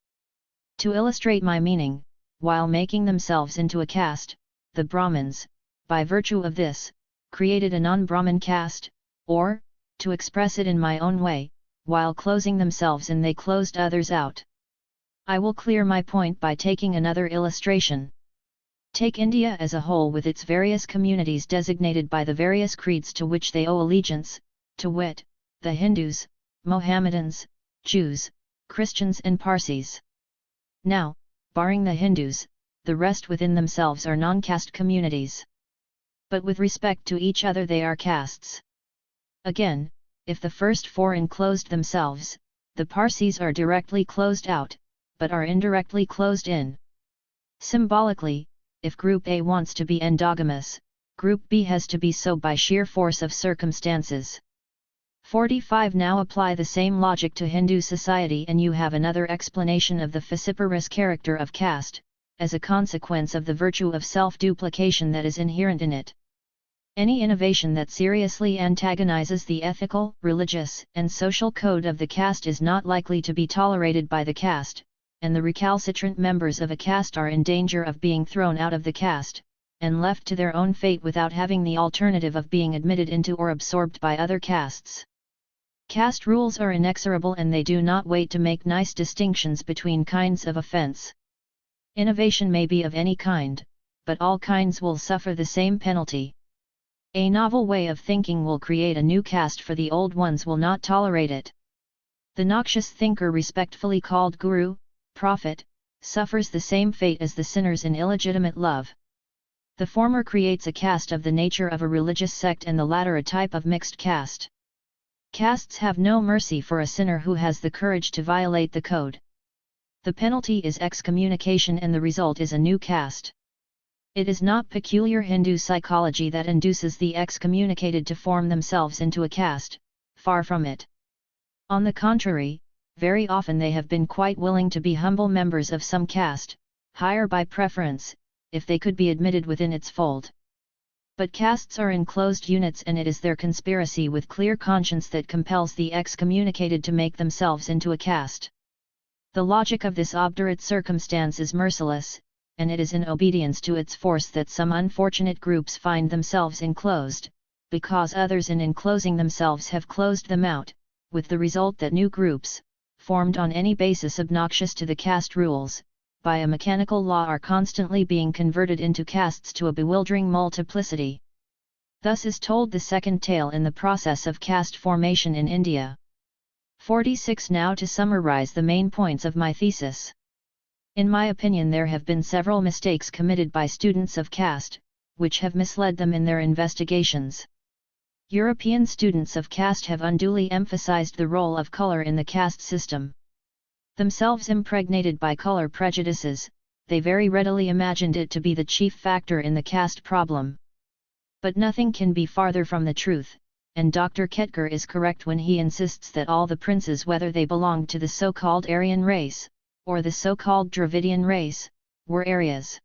To illustrate my meaning, while making themselves into a caste, the Brahmins, by virtue of this, created a non-Brahmin caste, or, to express it in my own way, while closing themselves in they closed others out. I will clear my point by taking another illustration. Take India as a whole with its various communities designated by the various creeds to which they owe allegiance, to wit, the Hindus, Mohammedans, Jews, Christians and Parsis. Now, barring the Hindus, the rest within themselves are non-caste communities. But with respect to each other they are castes. Again, if the first four enclosed themselves, the Parsis are directly closed out, but are indirectly closed in. Symbolically, if Group A wants to be endogamous, Group B has to be so by sheer force of circumstances. 45. Now apply the same logic to Hindu society and you have another explanation of the falciparous character of caste, as a consequence of the virtue of self-duplication that is inherent in it. Any innovation that seriously antagonizes the ethical, religious, and social code of the caste is not likely to be tolerated by the caste, and the recalcitrant members of a caste are in danger of being thrown out of the caste, and left to their own fate without having the alternative of being admitted into or absorbed by other castes. Caste rules are inexorable and they do not wait to make nice distinctions between kinds of offense. Innovation may be of any kind, but all kinds will suffer the same penalty. A novel way of thinking will create a new caste for the old ones will not tolerate it. The noxious thinker respectfully called guru, prophet, suffers the same fate as the sinners in illegitimate love. The former creates a caste of the nature of a religious sect and the latter a type of mixed caste. Castes have no mercy for a sinner who has the courage to violate the code. The penalty is excommunication and the result is a new caste. It is not peculiar Hindu psychology that induces the excommunicated to form themselves into a caste, far from it. On the contrary, very often they have been quite willing to be humble members of some caste, higher by preference, if they could be admitted within its fold. But castes are enclosed units and it is their conspiracy with clear conscience that compels the excommunicated to make themselves into a caste. The logic of this obdurate circumstance is merciless, and it is in obedience to its force that some unfortunate groups find themselves enclosed, because others in enclosing themselves have closed them out, with the result that new groups, formed on any basis obnoxious to the caste rules, by a mechanical law are constantly being converted into castes to a bewildering multiplicity. Thus is told the second tale in the process of caste formation in India. 46. Now to summarize the main points of my thesis. In my opinion there have been several mistakes committed by students of caste, which have misled them in their investigations. European students of caste have unduly emphasized the role of color in the caste system. Themselves impregnated by color prejudices, they very readily imagined it to be the chief factor in the caste problem. But nothing can be farther from the truth, and Dr. Ketker is correct when he insists that all the princes, whether they belonged to the so-called Aryan race, or the so-called Dravidian race, were Aryas.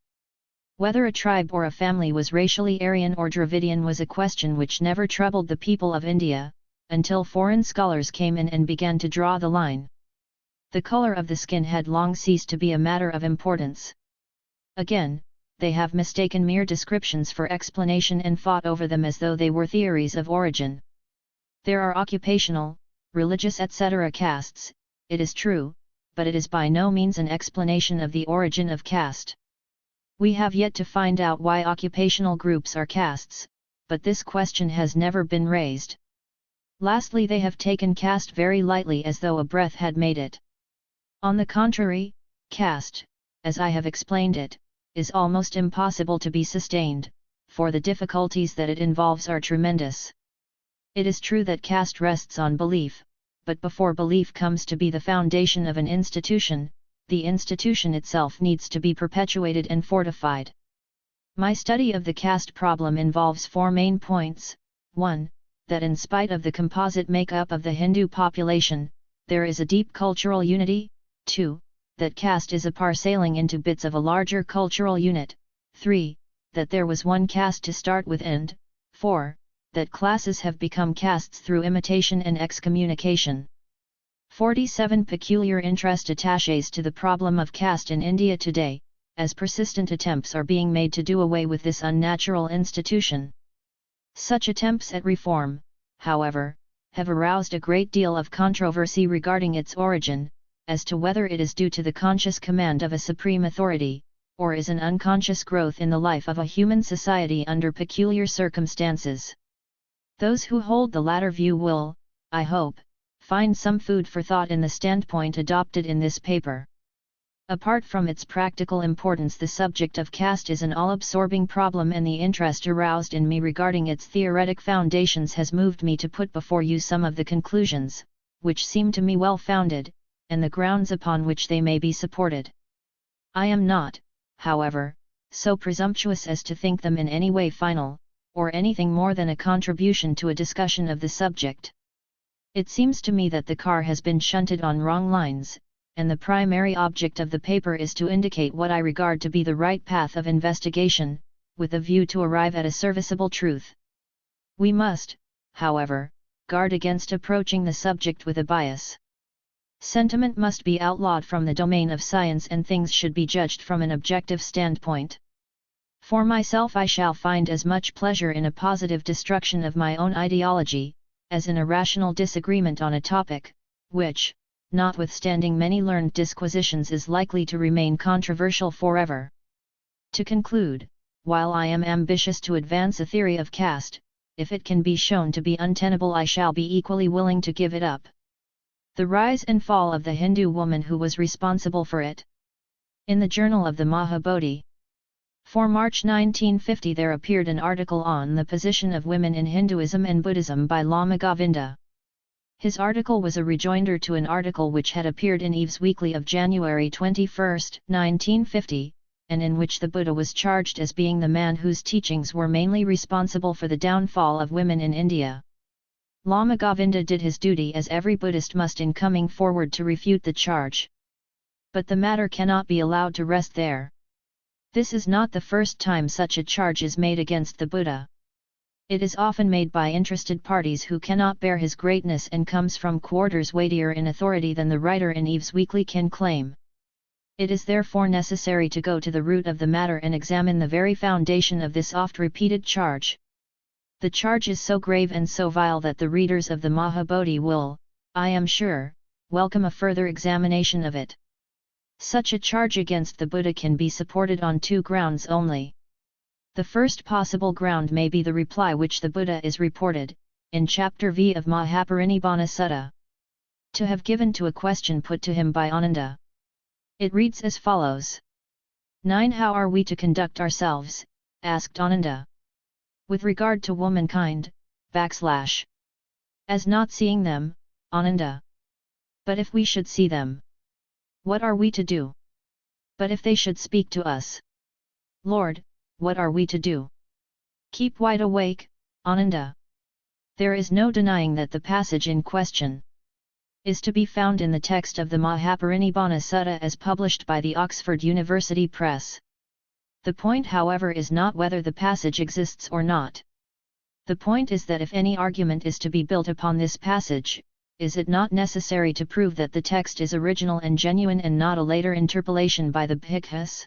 Whether a tribe or a family was racially Aryan or Dravidian was a question which never troubled the people of India, until foreign scholars came in and began to draw the line. The color of the skin had long ceased to be a matter of importance. Again, they have mistaken mere descriptions for explanation and fought over them as though they were theories of origin. There are occupational, religious etc. castes, it is true, but it is by no means an explanation of the origin of caste. We have yet to find out why occupational groups are castes, but this question has never been raised. Lastly, they have taken caste very lightly as though a breath had made it. On the contrary, caste, as I have explained it, is almost impossible to be sustained, for the difficulties that it involves are tremendous. It is true that caste rests on belief, but before belief comes to be the foundation of an institution, the institution itself needs to be perpetuated and fortified. My study of the caste problem involves 4 main points. 1. That in spite of the composite makeup of the Hindu population, there is a deep cultural unity. 2. That caste is a parceling into bits of a larger cultural unit. 3. That there was one caste to start with, and 4. That classes have become castes through imitation and excommunication. 47 Peculiar interest attaches to the problem of caste in India today, as persistent attempts are being made to do away with this unnatural institution. Such attempts at reform, however, have aroused a great deal of controversy regarding its origin, as to whether it is due to the conscious command of a supreme authority, or is an unconscious growth in the life of a human society under peculiar circumstances. Those who hold the latter view will, I hope, find some food for thought in the standpoint adopted in this paper. Apart from its practical importance, the subject of caste is an all-absorbing problem, and the interest aroused in me regarding its theoretic foundations has moved me to put before you some of the conclusions, which seem to me well-founded, and the grounds upon which they may be supported. I am not, however, so presumptuous as to think them in any way final, or anything more than a contribution to a discussion of the subject. It seems to me that the car has been shunted on wrong lines, and the primary object of the paper is to indicate what I regard to be the right path of investigation, with a view to arrive at a serviceable truth. We must, however, guard against approaching the subject with a bias. Sentiment must be outlawed from the domain of science, and things should be judged from an objective standpoint. For myself, I shall find as much pleasure in a positive destruction of my own ideology, as in a rational disagreement on a topic, which, notwithstanding many learned disquisitions, is likely to remain controversial forever. To conclude, while I am ambitious to advance a theory of caste, if it can be shown to be untenable, I shall be equally willing to give it up. The Rise and Fall of the Hindu Woman Who Was Responsible for It. In the Journal of the Mahabodhi. For March 1950 there appeared an article on the position of women in Hinduism and Buddhism by Lama Govinda. His article was a rejoinder to an article which had appeared in Eve's Weekly of January 21, 1950, and in which the Buddha was charged as being the man whose teachings were mainly responsible for the downfall of women in India. Lama Govinda did his duty, as every Buddhist must, in coming forward to refute the charge. But the matter cannot be allowed to rest there. This is not the first time such a charge is made against the Buddha. It is often made by interested parties who cannot bear his greatness, and comes from quarters weightier in authority than the writer in Eve's Weekly can claim. It is therefore necessary to go to the root of the matter and examine the very foundation of this oft-repeated charge. The charge is so grave and so vile that the readers of the Mahabodhi will, I am sure, welcome a further examination of it. Such a charge against the Buddha can be supported on 2 grounds only. The first possible ground may be the reply which the Buddha is reported, in Chapter V of Mahaparinibbana Sutta, to have given to a question put to him by Ananda. It reads as follows. 9. How are we to conduct ourselves, asked Ananda, with regard to womankind, as not seeing them, Ananda? But if we should see them, what are we to do? But if they should speak to us, Lord, what are we to do? Keep wide awake, Ananda. There is no denying that the passage in question is to be found in the text of the Mahaparinibbana Sutta as published by the Oxford University Press. The point, however, is not whether the passage exists or not. The point is that if any argument is to be built upon this passage, is it not necessary to prove that the text is original and genuine and not a later interpolation by the bhikkhus?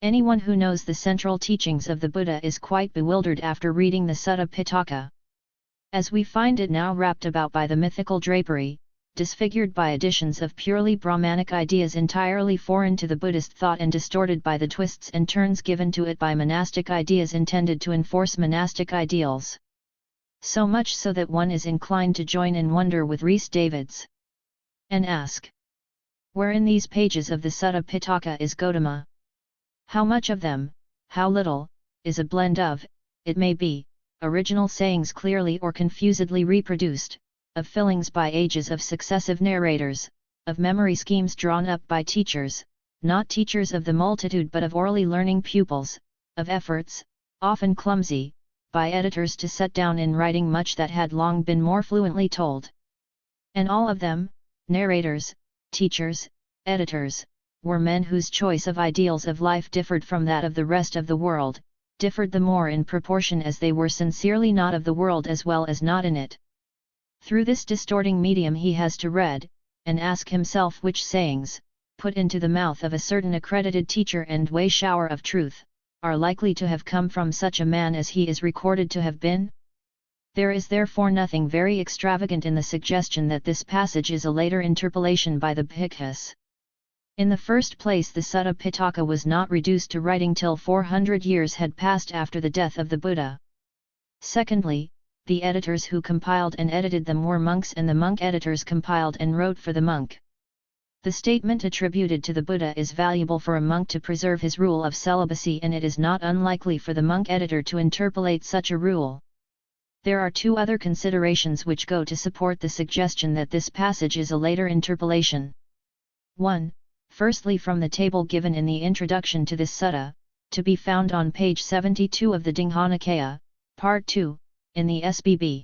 Anyone who knows the central teachings of the Buddha is quite bewildered after reading the Sutta Pitaka. As we find it now wrapped about by the mythical drapery, disfigured by additions of purely Brahmanic ideas entirely foreign to the Buddhist thought and distorted by the twists and turns given to it by monastic ideas intended to enforce monastic ideals. So much so that one is inclined to join in wonder with Rhys Davids and ask, where in these pages of the Sutta Pitaka is Gautama? How much of them, how little, is a blend of, it may be, original sayings clearly or confusedly reproduced, of fillings by ages of successive narrators, of memory schemes drawn up by teachers, not teachers of the multitude but of orally learning pupils, of efforts, often clumsy, by editors to set down in writing much that had long been more fluently told. And all of them, narrators, teachers, editors, were men whose choice of ideals of life differed from that of the rest of the world, differed the more in proportion as they were sincerely not of the world as well as not in it. Through this distorting medium he has to read, and ask himself which sayings, put into the mouth of a certain accredited teacher and way shower of truth, are likely to have come from such a man as he is recorded to have been? There is therefore nothing very extravagant in the suggestion that this passage is a later interpolation by the Bhikkhus. In the first place, the Sutta Pitaka was not reduced to writing till 400 years had passed after the death of the Buddha. Secondly, the editors who compiled and edited them were monks, and the monk editors compiled and wrote for the monk. The statement attributed to the Buddha is valuable for a monk to preserve his rule of celibacy, and it is not unlikely for the monk editor to interpolate such a rule. There are two other considerations which go to support the suggestion that this passage is a later interpolation. 1. Firstly, from the table given in the introduction to this sutta, to be found on page 72 of the Dingha Nikaya, Part 2, in the SBB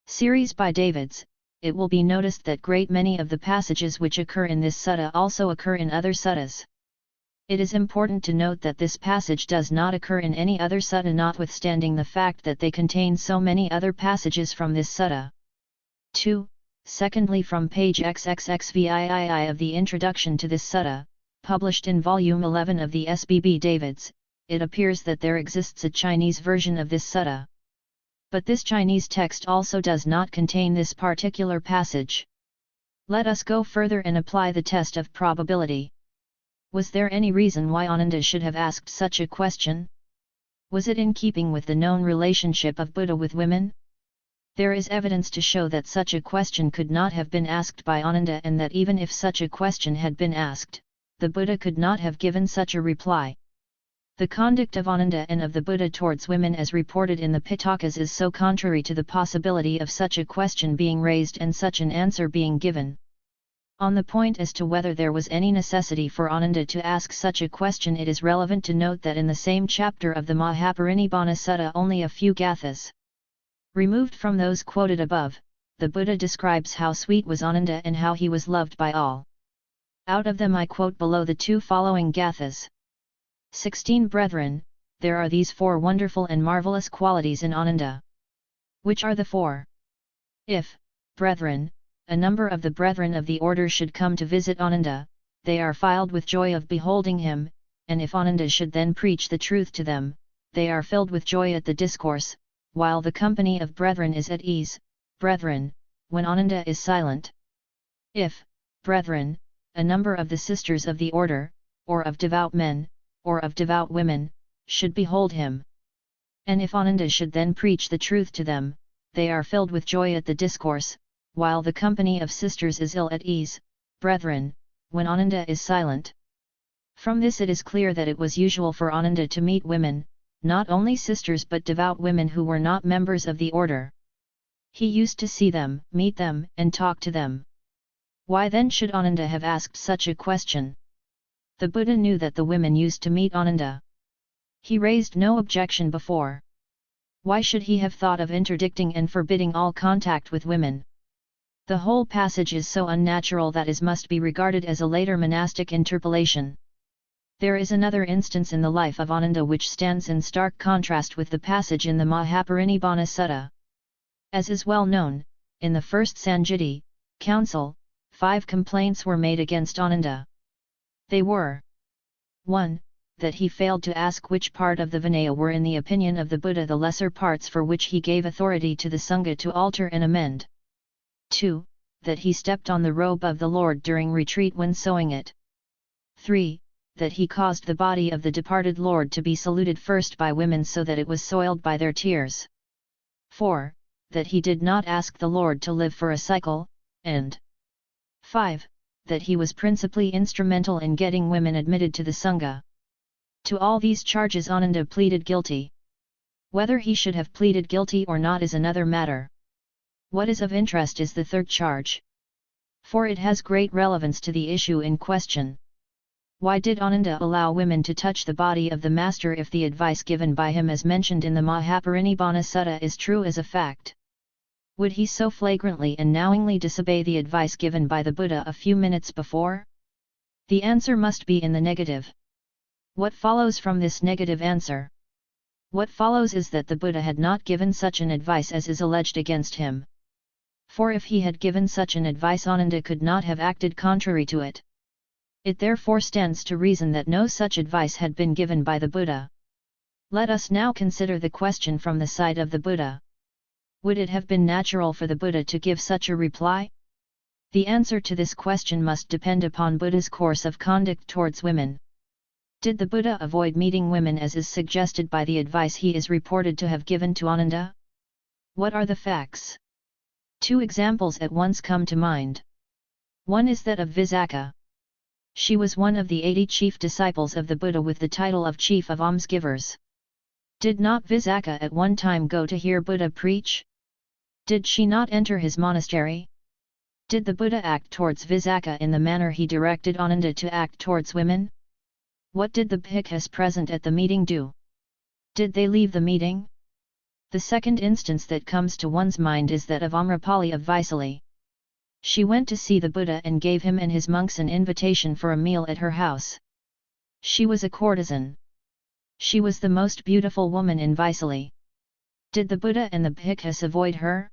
series by Davids, it will be noticed that great many of the passages which occur in this sutta also occur in other suttas. It is important to note that this passage does not occur in any other sutta, notwithstanding the fact that they contain so many other passages from this sutta. 2. Secondly, from page XXXVIII of the introduction to this sutta, published in volume 11 of the SBB Davids, it appears that there exists a Chinese version of this sutta. But this Chinese text also does not contain this particular passage. Let us go further and apply the test of probability. Was there any reason why Ananda should have asked such a question? Was it in keeping with the known relationship of Buddha with women? There is evidence to show that such a question could not have been asked by Ananda, and that even if such a question had been asked, the Buddha could not have given such a reply. The conduct of Ananda and of the Buddha towards women as reported in the Pitakas is so contrary to the possibility of such a question being raised and such an answer being given. On the point as to whether there was any necessity for Ananda to ask such a question, it is relevant to note that in the same chapter of the Mahaparinibbana Sutta, only a few gathas removed from those quoted above, the Buddha describes how sweet was Ananda and how he was loved by all. Out of them I quote below the two following gathas. 16 Brethren, there are these four wonderful and marvelous qualities in Ananda. Which are the four? If, brethren, a number of the brethren of the order should come to visit Ananda, they are filled with joy of beholding him, and if Ananda should then preach the truth to them, they are filled with joy at the discourse, while the company of brethren is at ease, brethren, when Ananda is silent. If, brethren, a number of the sisters of the order, or of devout men, or of devout women, should behold him, and if Ananda should then preach the truth to them, they are filled with joy at the discourse, while the company of sisters is ill at ease, brethren, when Ananda is silent. From this it is clear that it was usual for Ananda to meet women, not only sisters but devout women who were not members of the order. He used to see them, meet them, and talk to them. Why then should Ananda have asked such a question? The Buddha knew that the women used to meet Ananda. He raised no objection before. Why should he have thought of interdicting and forbidding all contact with women? The whole passage is so unnatural that it must be regarded as a later monastic interpolation. There is another instance in the life of Ananda which stands in stark contrast with the passage in the Mahaparinibbana Sutta. As is well known, in the first Sanjiti council, 5 complaints were made against Ananda. They were: 1. that he failed to ask which part of the Vinaya were in the opinion of the Buddha the lesser parts for which he gave authority to the Sangha to alter and amend. 2. That he stepped on the robe of the Lord during retreat when sewing it. 3. That he caused the body of the departed Lord to be saluted first by women so that it was soiled by their tears. 4. That he did not ask the Lord to live for a cycle, and 5. That he was principally instrumental in getting women admitted to the Sangha. To all these charges Ananda pleaded guilty. Whether he should have pleaded guilty or not is another matter. What is of interest is the third charge. For it has great relevance to the issue in question. Why did Ananda allow women to touch the body of the Master if the advice given by him as mentioned in the Mahaparinibbana Sutta is true as a fact? Would he so flagrantly and knowingly disobey the advice given by the Buddha a few minutes before? The answer must be in the negative. What follows from this negative answer? What follows is that the Buddha had not given such an advice as is alleged against him. For if he had given such an advice Ananda could not have acted contrary to it. It therefore stands to reason that no such advice had been given by the Buddha. Let us now consider the question from the side of the Buddha. Would it have been natural for the Buddha to give such a reply? The answer to this question must depend upon Buddha's course of conduct towards women. Did the Buddha avoid meeting women as is suggested by the advice he is reported to have given to Ananda? What are the facts? 2 examples at once come to mind. One is that of Visakha. She was one of the 80 chief disciples of the Buddha with the title of Chief of Almsgivers. Did not Visakha at one time go to hear Buddha preach? Did she not enter his monastery? Did the Buddha act towards Visakha in the manner he directed Ananda to act towards women? What did the bhikkhus present at the meeting do? Did they leave the meeting? The second instance that comes to one's mind is that of Amrapali of Vaisali. She went to see the Buddha and gave him and his monks an invitation for a meal at her house. She was a courtesan. She was the most beautiful woman in Vaisali. Did the Buddha and the bhikkhus avoid her?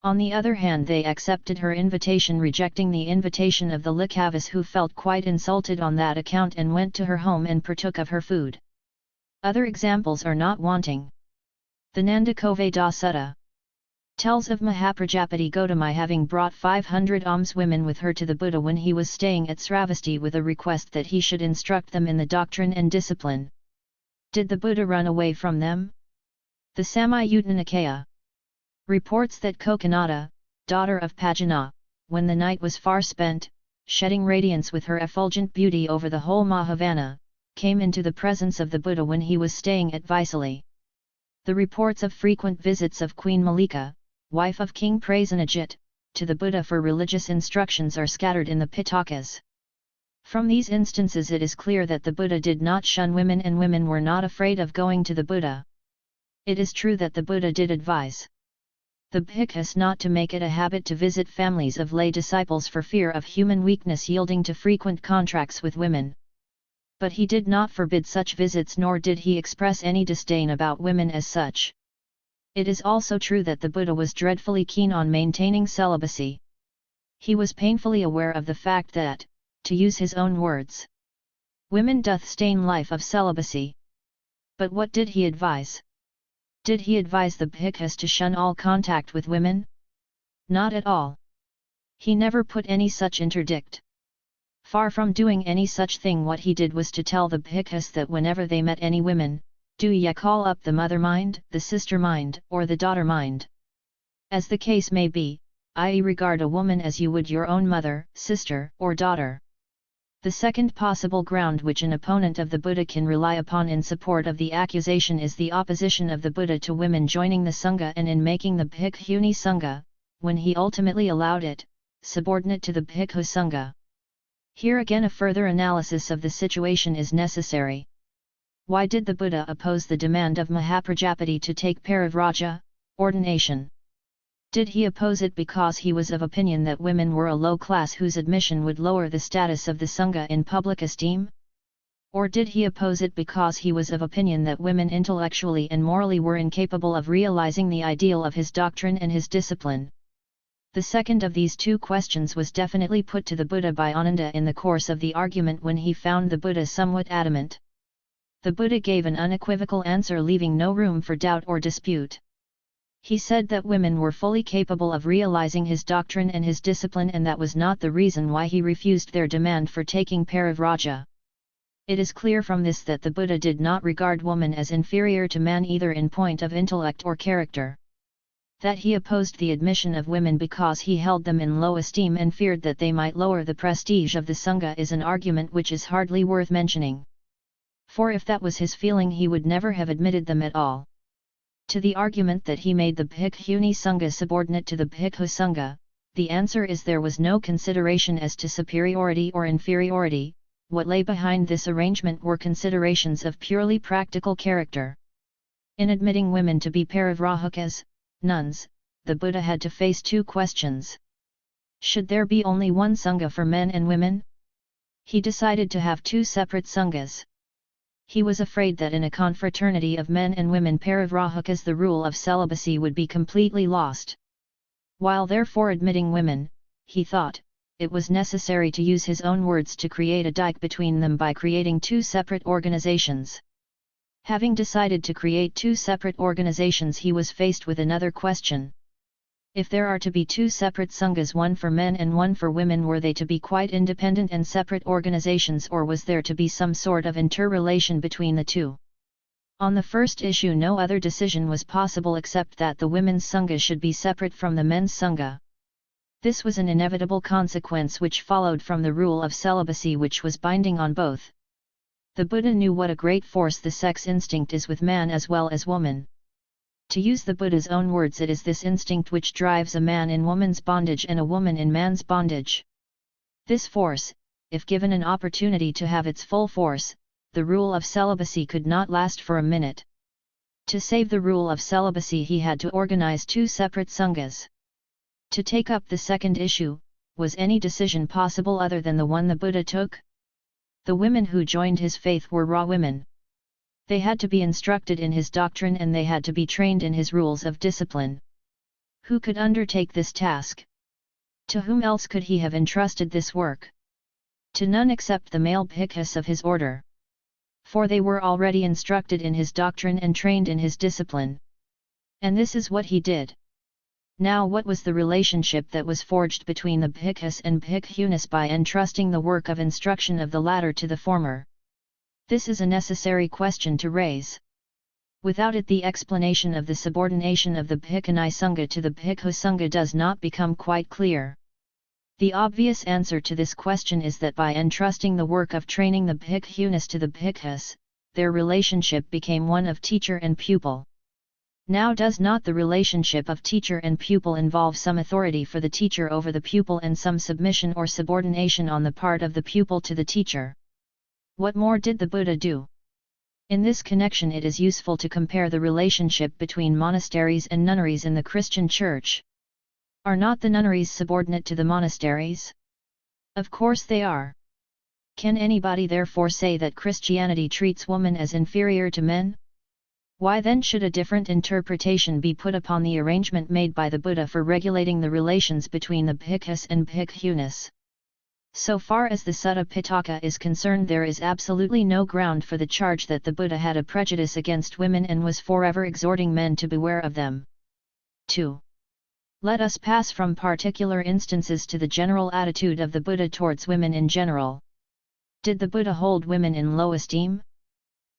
On the other hand, they accepted her invitation, rejecting the invitation of the Likhavas, who felt quite insulted on that account and went to her home and partook of her food. Other examples are not wanting. The Nandakove-da Sutta tells of Mahaprajapati Gautami having brought 500 alms women with her to the Buddha when he was staying at Sravasti with a request that he should instruct them in the doctrine and discipline. Did the Buddha run away from them? The Samyutta Nikaya reports that Kokanada, daughter of Pajana, when the night was far spent, shedding radiance with her effulgent beauty over the whole Mahavana, came into the presence of the Buddha when he was staying at Vaisali. The reports of frequent visits of Queen Malika, wife of King Prasenajit, to the Buddha for religious instructions are scattered in the Pitakas. From these instances it is clear that the Buddha did not shun women and women were not afraid of going to the Buddha. It is true that the Buddha did advise the bhikkhus not to make it a habit to visit families of lay disciples for fear of human weakness yielding to frequent contracts with women. But he did not forbid such visits, nor did he express any disdain about women as such. It is also true that the Buddha was dreadfully keen on maintaining celibacy. He was painfully aware of the fact that, to use his own words, women doth stain life of celibacy. But what did he advise? Did he advise the bhikkhus to shun all contact with women? Not at all. He never put any such interdict. Far from doing any such thing, what he did was to tell the bhikkhus that whenever they met any women, do ye call up the mother mind, the sister mind, or the daughter mind? As the case may be, i.e. regard a woman as you would your own mother, sister, or daughter. The second possible ground which an opponent of the Buddha can rely upon in support of the accusation is the opposition of the Buddha to women joining the Sangha and in making the Bhikkhuni Sangha, when he ultimately allowed it, subordinate to the Bhikkhu Sangha. Here again a further analysis of the situation is necessary. Why did the Buddha oppose the demand of Mahaprajapati to take Parivraja, ordination? Did he oppose it because he was of opinion that women were a low class whose admission would lower the status of the Sangha in public esteem? Or did he oppose it because he was of opinion that women intellectually and morally were incapable of realizing the ideal of his doctrine and his discipline? The second of these two questions was definitely put to the Buddha by Ananda in the course of the argument when he found the Buddha somewhat adamant. The Buddha gave an unequivocal answer, leaving no room for doubt or dispute. He said that women were fully capable of realizing his doctrine and his discipline, and that was not the reason why he refused their demand for taking Parivraja. It is clear from this that the Buddha did not regard woman as inferior to man either in point of intellect or character. That he opposed the admission of women because he held them in low esteem and feared that they might lower the prestige of the Sangha is an argument which is hardly worth mentioning. For if that was his feeling, he would never have admitted them at all. To the argument that he made the Bhikkhuni Sangha subordinate to the Bhikkhu Sangha, the answer is there was no consideration as to superiority or inferiority. What lay behind this arrangement were considerations of purely practical character. In admitting women to be parivrahas, nuns, the Buddha had to face two questions. Should there be only one Sangha for men and women? He decided to have two separate Sanghas. He was afraid that in a confraternity of men and women parivrahas the rule of celibacy would be completely lost. While therefore admitting women, he thought, it was necessary to use his own words to create a dike between them by creating two separate organizations. Having decided to create two separate organizations, he was faced with another question. If there are to be two separate Sanghas, one for men and one for women, were they to be quite independent and separate organizations, or was there to be some sort of interrelation between the two? On the first issue no other decision was possible except that the women's Sangha should be separate from the men's Sangha. This was an inevitable consequence which followed from the rule of celibacy, which was binding on both. The Buddha knew what a great force the sex instinct is with man as well as woman. To use the Buddha's own words, it is this instinct which drives a man in woman's bondage and a woman in man's bondage. This force, if given an opportunity to have its full force, the rule of celibacy could not last for a minute. To save the rule of celibacy, he had to organize two separate Sanghas. To take up the second issue, was any decision possible other than the one the Buddha took? The women who joined his faith were raw women. They had to be instructed in his doctrine and they had to be trained in his rules of discipline. Who could undertake this task? To whom else could he have entrusted this work? To none except the male bhikkhus of his order. For they were already instructed in his doctrine and trained in his discipline. And this is what he did. Now what was the relationship that was forged between the bhikkhus and bhikkhunis by entrusting the work of instruction of the latter to the former? This is a necessary question to raise. Without it, the explanation of the subordination of the Bhikkhuni Sangha to the Bhikkhu Sangha does not become quite clear. The obvious answer to this question is that by entrusting the work of training the Bhikkhunis to the Bhikkhus, their relationship became one of teacher and pupil. Now does not the relationship of teacher and pupil involve some authority for the teacher over the pupil and some submission or subordination on the part of the pupil to the teacher? What more did the Buddha do? In this connection it is useful to compare the relationship between monasteries and nunneries in the Christian Church. Are not the nunneries subordinate to the monasteries? Of course they are. Can anybody therefore say that Christianity treats women as inferior to men? Why then should a different interpretation be put upon the arrangement made by the Buddha for regulating the relations between the bhikkhus and bhikkhunis? So far as the Sutta Pitaka is concerned, there is absolutely no ground for the charge that the Buddha had a prejudice against women and was forever exhorting men to beware of them. 2. Let us pass from particular instances to the general attitude of the Buddha towards women in general. Did the Buddha hold women in low esteem?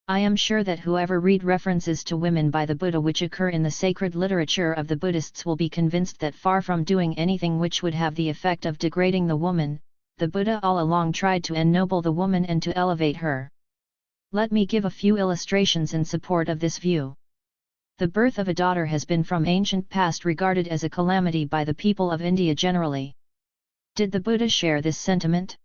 I am sure that whoever read references to women by the Buddha which occur in the sacred literature of the Buddhists will be convinced that far from doing anything which would have the effect of degrading the woman, the Buddha all along tried to ennoble the woman and to elevate her. Let me give a few illustrations in support of this view. The birth of a daughter has been from ancient past regarded as a calamity by the people of India generally. Did the Buddha share this sentiment?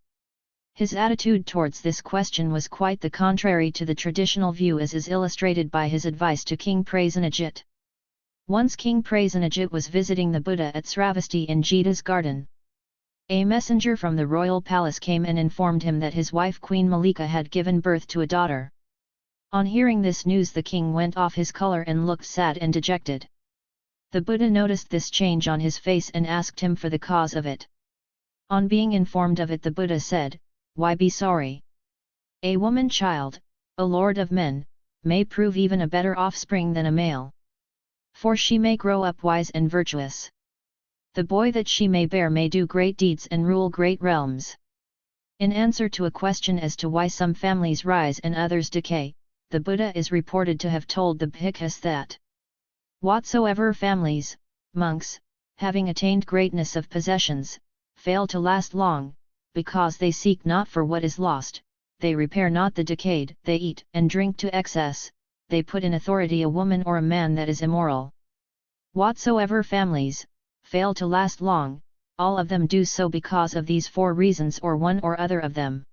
His attitude towards this question was quite the contrary to the traditional view, as is illustrated by his advice to King Prasenajit. Once King Prasenajit was visiting the Buddha at Sravasti in Jita's garden. A messenger from the royal palace came and informed him that his wife Queen Malika had given birth to a daughter. On hearing this news, the king went off his color and looked sad and dejected. The Buddha noticed this change on his face and asked him for the cause of it. On being informed of it, the Buddha said, "Why be sorry? A woman child, O Lord of men, may prove even a better offspring than a male. For she may grow up wise and virtuous. The boy that she may bear may do great deeds and rule great realms. In answer to a question as to why some families rise and others decay, the Buddha is reported to have told the bhikkhus that whatsoever families, monks, having attained greatness of possessions, fail to last long, because they seek not for what is lost, they repair not the decayed, they eat and drink to excess, they put in authority a woman or a man that is immoral. Whatsoever families fail to last long, all of them do so because of these four reasons or one or other of them.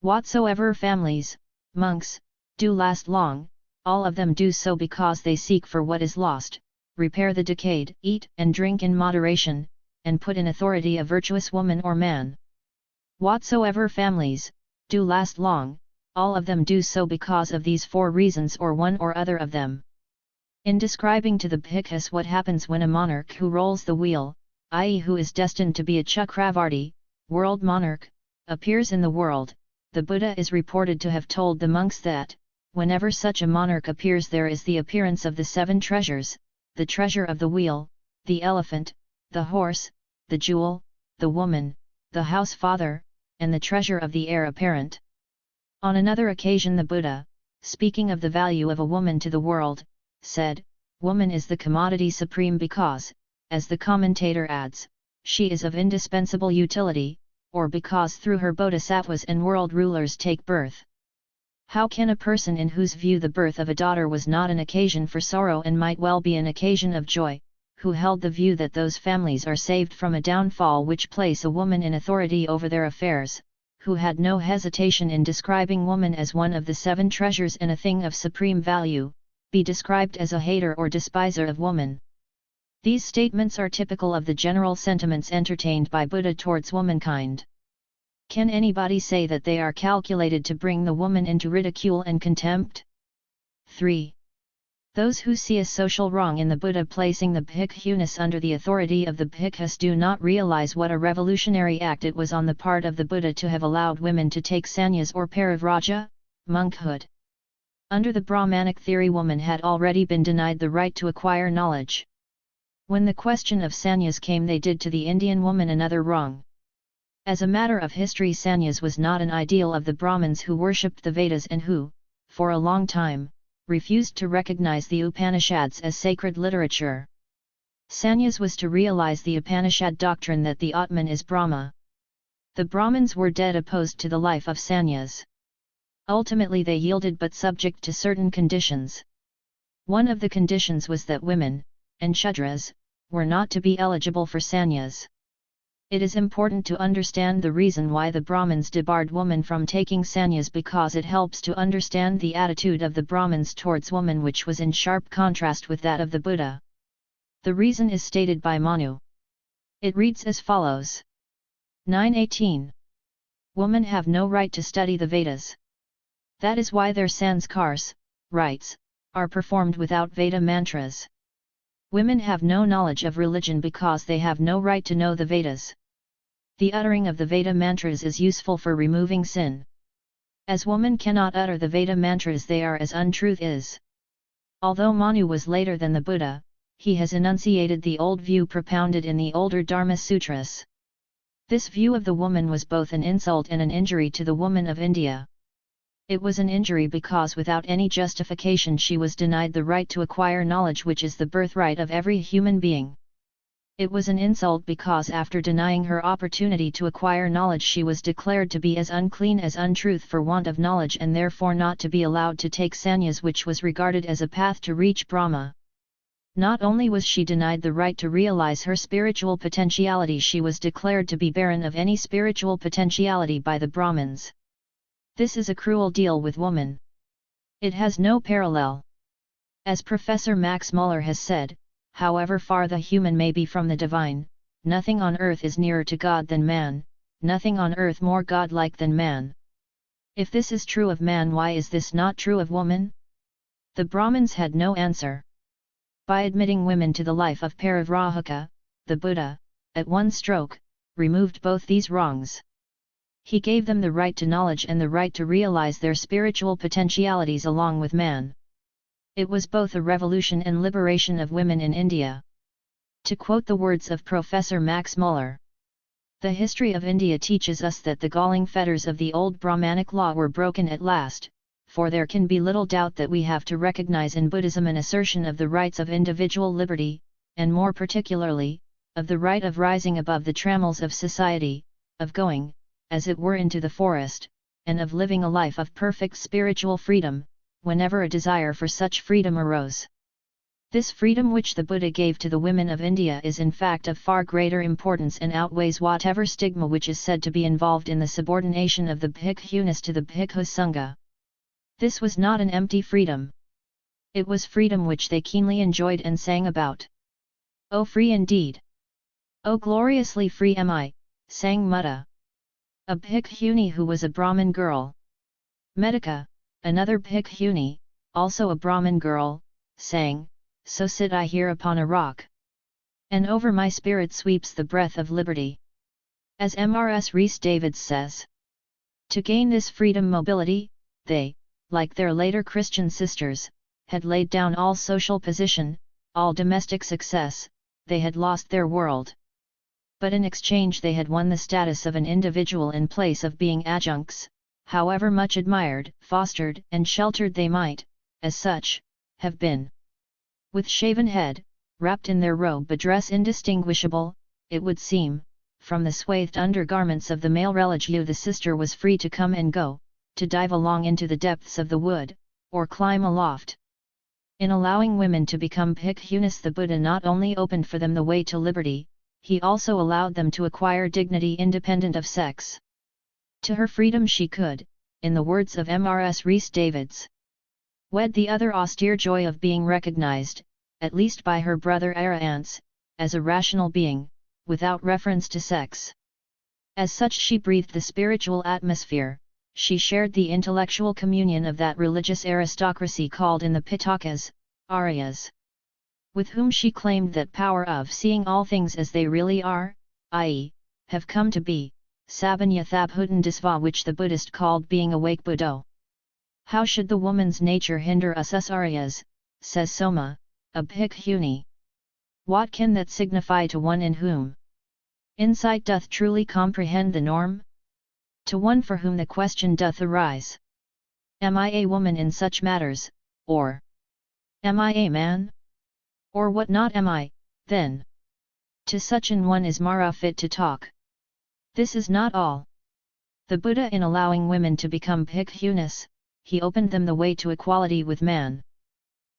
Whatsoever families, monks, do last long, all of them do so because they seek for what is lost, repair the decayed, eat and drink in moderation, and put in authority a virtuous woman or man. Whatsoever families do last long, all of them do so because of these four reasons or one or other of them. In describing to the bhikkhus what happens when a monarch who rolls the wheel, i.e. who is destined to be a Chakravarti, world monarch, appears in the world, the Buddha is reported to have told the monks that, whenever such a monarch appears there is the appearance of the seven treasures, the treasure of the wheel, the elephant, the horse, the jewel, the woman, the house father, and the treasure of the heir apparent. On another occasion the Buddha, speaking of the value of a woman to the world, said, "Woman is the commodity supreme because, as the commentator adds, she is of indispensable utility, or because through her bodhisattvas and world rulers take birth." How can a person in whose view the birth of a daughter was not an occasion for sorrow and might well be an occasion of joy, who held the view that those families are saved from a downfall which place a woman in authority over their affairs, who had no hesitation in describing woman as one of the seven treasures and a thing of supreme value, be described as a hater or despiser of woman? These statements are typical of the general sentiments entertained by Buddha towards womankind. Can anybody say that they are calculated to bring the woman into ridicule and contempt? 3. Those who see a social wrong in the Buddha placing the bhikkhunus under the authority of the bhikkhus do not realize what a revolutionary act it was on the part of the Buddha to have allowed women to take sannyas or parivraja, monkhood. Under the Brahmanic theory woman had already been denied the right to acquire knowledge. When the question of sannyas came they did to the Indian woman another wrong. As a matter of history sannyas was not an ideal of the Brahmins who worshipped the Vedas and who, for a long time, refused to recognize the Upanishads as sacred literature. Sannyas was to realize the Upanishad doctrine that the Atman is Brahma. The Brahmins were dead opposed to the life of sannyas. Ultimately they yielded but subject to certain conditions. One of the conditions was that women, and Shudras, were not to be eligible for sannyas. It is important to understand the reason why the Brahmins debarred women from taking sannyas because it helps to understand the attitude of the Brahmins towards women which was in sharp contrast with that of the Buddha. The reason is stated by Manu. It reads as follows. 9.18. Women have no right to study the Vedas. That is why their sanskars, rites, are performed without Veda mantras. Women have no knowledge of religion because they have no right to know the Vedas. The uttering of the Veda mantras is useful for removing sin. As women cannot utter the Veda mantras they are as untruth is. Although Manu was later than the Buddha, he has enunciated the old view propounded in the older Dharma Sutras. This view of the woman was both an insult and an injury to the woman of India. It was an injury because without any justification she was denied the right to acquire knowledge which is the birthright of every human being. It was an insult because after denying her opportunity to acquire knowledge she was declared to be as unclean as untruth for want of knowledge and therefore not to be allowed to take sannyas which was regarded as a path to reach Brahma. Not only was she denied the right to realize her spiritual potentiality she was declared to be barren of any spiritual potentiality by the Brahmins. This is a cruel deal with woman. It has no parallel. As Professor Max Muller has said, however far the human may be from the divine, nothing on earth is nearer to God than man, nothing on earth more godlike than man. If this is true of man, why is this not true of woman? The Brahmins had no answer. By admitting women to the life of Parivrahaka, the Buddha, at one stroke, removed both these wrongs. He gave them the right to knowledge and the right to realize their spiritual potentialities along with man. It was both a revolution and liberation of women in India. To quote the words of Professor Max Muller, "The history of India teaches us that the galling fetters of the old Brahmanic law were broken at last, for there can be little doubt that we have to recognize in Buddhism an assertion of the rights of individual liberty, and more particularly, of the right of rising above the trammels of society, of going, as it were, into the forest, and of living a life of perfect spiritual freedom, whenever a desire for such freedom arose. This freedom which the Buddha gave to the women of India is in fact of far greater importance and outweighs whatever stigma which is said to be involved in the subordination of the bhikkhunis to the bhikkhu sangha. This was not an empty freedom. It was freedom which they keenly enjoyed and sang about. Oh, free indeed! Oh, gloriously free am I, sang Mutta, a bhikkhuni who was a Brahmin girl. Medika, another bhikkhuni, also a Brahmin girl, sang, so sit I here upon a rock, and over my spirit sweeps the breath of liberty. As Mrs. Rhys Davids says, to gain this freedom mobility, they, like their later Christian sisters, had laid down all social position, all domestic success, they had lost their world. But in exchange they had won the status of an individual in place of being adjuncts, however much admired, fostered and sheltered they might, as such, have been. With shaven head, wrapped in their robe, a dress indistinguishable, it would seem, from the swathed undergarments of the male religio, the sister was free to come and go, to dive along into the depths of the wood, or climb aloft. In allowing women to become bhikkhunis, the Buddha not only opened for them the way to liberty, he also allowed them to acquire dignity independent of sex. To her freedom she could, in the words of Mrs. Rhys Davids, wed the other austere joy of being recognized, at least by her brother Arahants, as a rational being, without reference to sex. As such she breathed the spiritual atmosphere, she shared the intellectual communion of that religious aristocracy called in the Pitakas, Aryas, with whom she claimed that power of seeing all things as they really are, i.e., have come to be, Sabanyathabhutan Disva, which the Buddhist called being awake Buddho. How should the woman's nature hinder us Aryas, says Soma, a bhikkhuni? What can that signify to one in whom insight doth truly comprehend the norm? To one for whom the question doth arise, am I a woman in such matters, or am I a man? Or what not am I, then? To such an one is Mara fit to talk. This is not all. The Buddha, in allowing women to become bhikkhunis, he opened them the way to equality with man.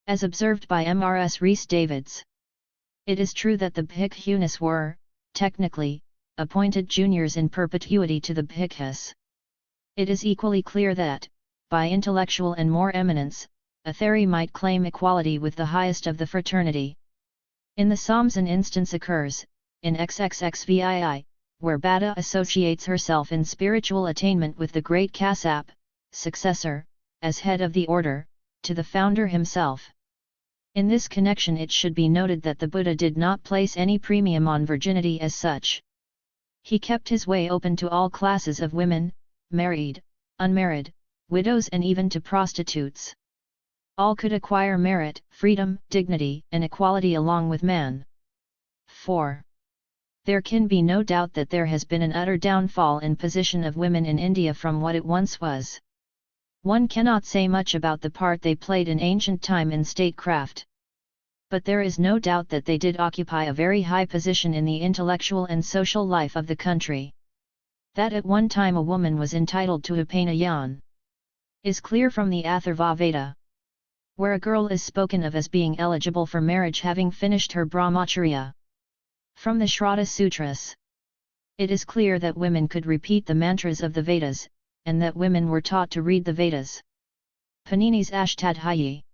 As observed by Mrs. Rhys Davids, it is true that the bhikkhunis were, technically, appointed juniors in perpetuity to the bhikkhus. It is equally clear that, by intellectual and more eminence, a theory might claim equality with the highest of the fraternity. In the Psalms an instance occurs, in XXXVII, where Bada associates herself in spiritual attainment with the great Kassap, successor, as head of the order, to the founder himself. In this connection it should be noted that the Buddha did not place any premium on virginity as such. He kept his way open to all classes of women, married, unmarried, widows and even to prostitutes. All could acquire merit, freedom, dignity, and equality along with man. 4. There can be no doubt that there has been an utter downfall in position of women in India from what it once was. One cannot say much about the part they played in ancient time in statecraft. But there is no doubt that they did occupy a very high position in the intellectual and social life of the country. That at one time a woman was entitled to Upanayan is clear from the Atharva Veda, where a girl is spoken of as being eligible for marriage having finished her brahmacharya. From the Shraddha Sutras, it is clear that women could repeat the mantras of the Vedas, and that women were taught to read the Vedas. Panini's Ashtadhyayi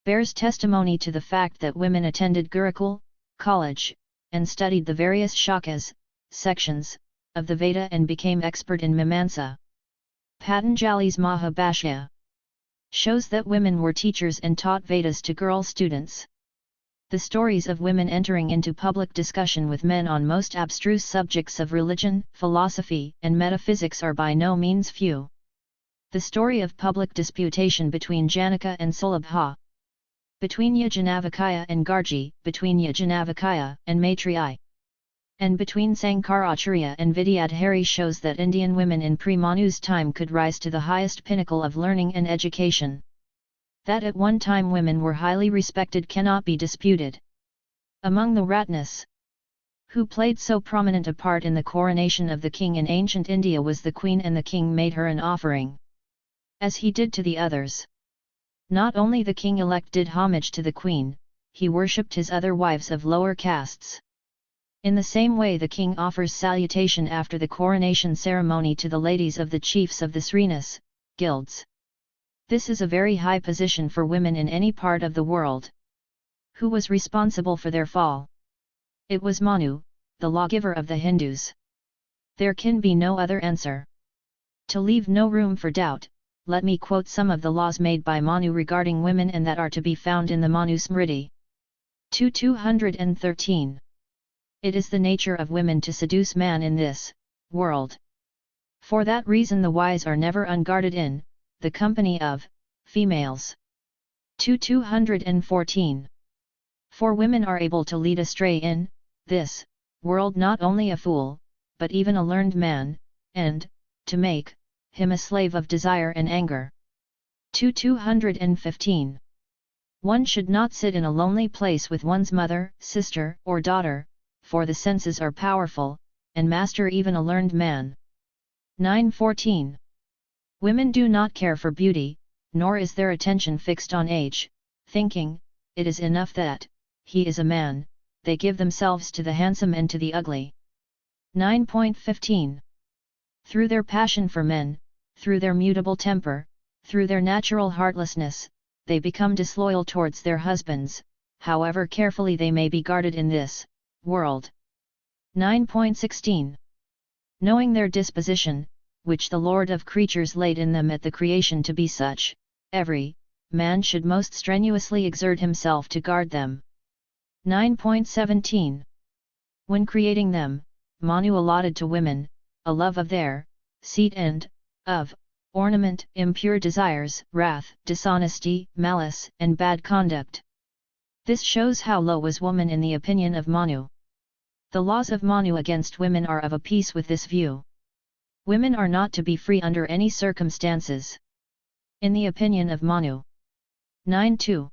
bears testimony to the fact that women attended Gurukul, college, and studied the various shakas, sections, of the Veda and became expert in Mimamsa. Patanjali's Mahabhashya shows that women were teachers and taught Vedas to girl students. The stories of women entering into public discussion with men on most abstruse subjects of religion, philosophy, and metaphysics are by no means few. The story of public disputation between Janaka and Sulabha, between Yajnavalkya and Gargi, between Yajnavalkya and Maitreyi, and between Sankaracharya and Vidyadhari shows that Indian women in pre-Manu's time could rise to the highest pinnacle of learning and education. That at one time women were highly respected cannot be disputed. Among the Ratnas, who played so prominent a part in the coronation of the king in ancient India, was the queen, and the king made her an offering, as he did to the others. Not only the king-elect did homage to the queen, he worshipped his other wives of lower castes. In the same way the king offers salutation after the coronation ceremony to the ladies of the chiefs of the Srinas, guilds. This is a very high position for women in any part of the world. Who was responsible for their fall? It was Manu, the lawgiver of the Hindus. There can be no other answer. To leave no room for doubt, let me quote some of the laws made by Manu regarding women and that are to be found in the Manu Smriti. 213. It is the nature of women to seduce man in this world. For that reason the wise are never unguarded in the company of females. 214. For women are able to lead astray in this world not only a fool, but even a learned man, and to make him a slave of desire and anger. 215. One should not sit in a lonely place with one's mother, sister, or daughter, for the senses are powerful, and master even a learned man. 914. Women do not care for beauty, nor is their attention fixed on age, thinking, it is enough that he is a man. They give themselves to the handsome and to the ugly. 9.15. Through their passion for men, through their mutable temper, through their natural heartlessness, they become disloyal towards their husbands, however carefully they may be guarded in this world. 9.16. Knowing their disposition, which the Lord of creatures laid in them at the creation to be such, every man should most strenuously exert himself to guard them. 9.17. When creating them, Manu allotted to women a love of their seat and of ornament, impure desires, wrath, dishonesty, malice, and bad conduct. This shows how low was woman in the opinion of Manu. The laws of Manu against women are of a piece with this view. Women are not to be free under any circumstances. In the opinion of Manu. 9.2.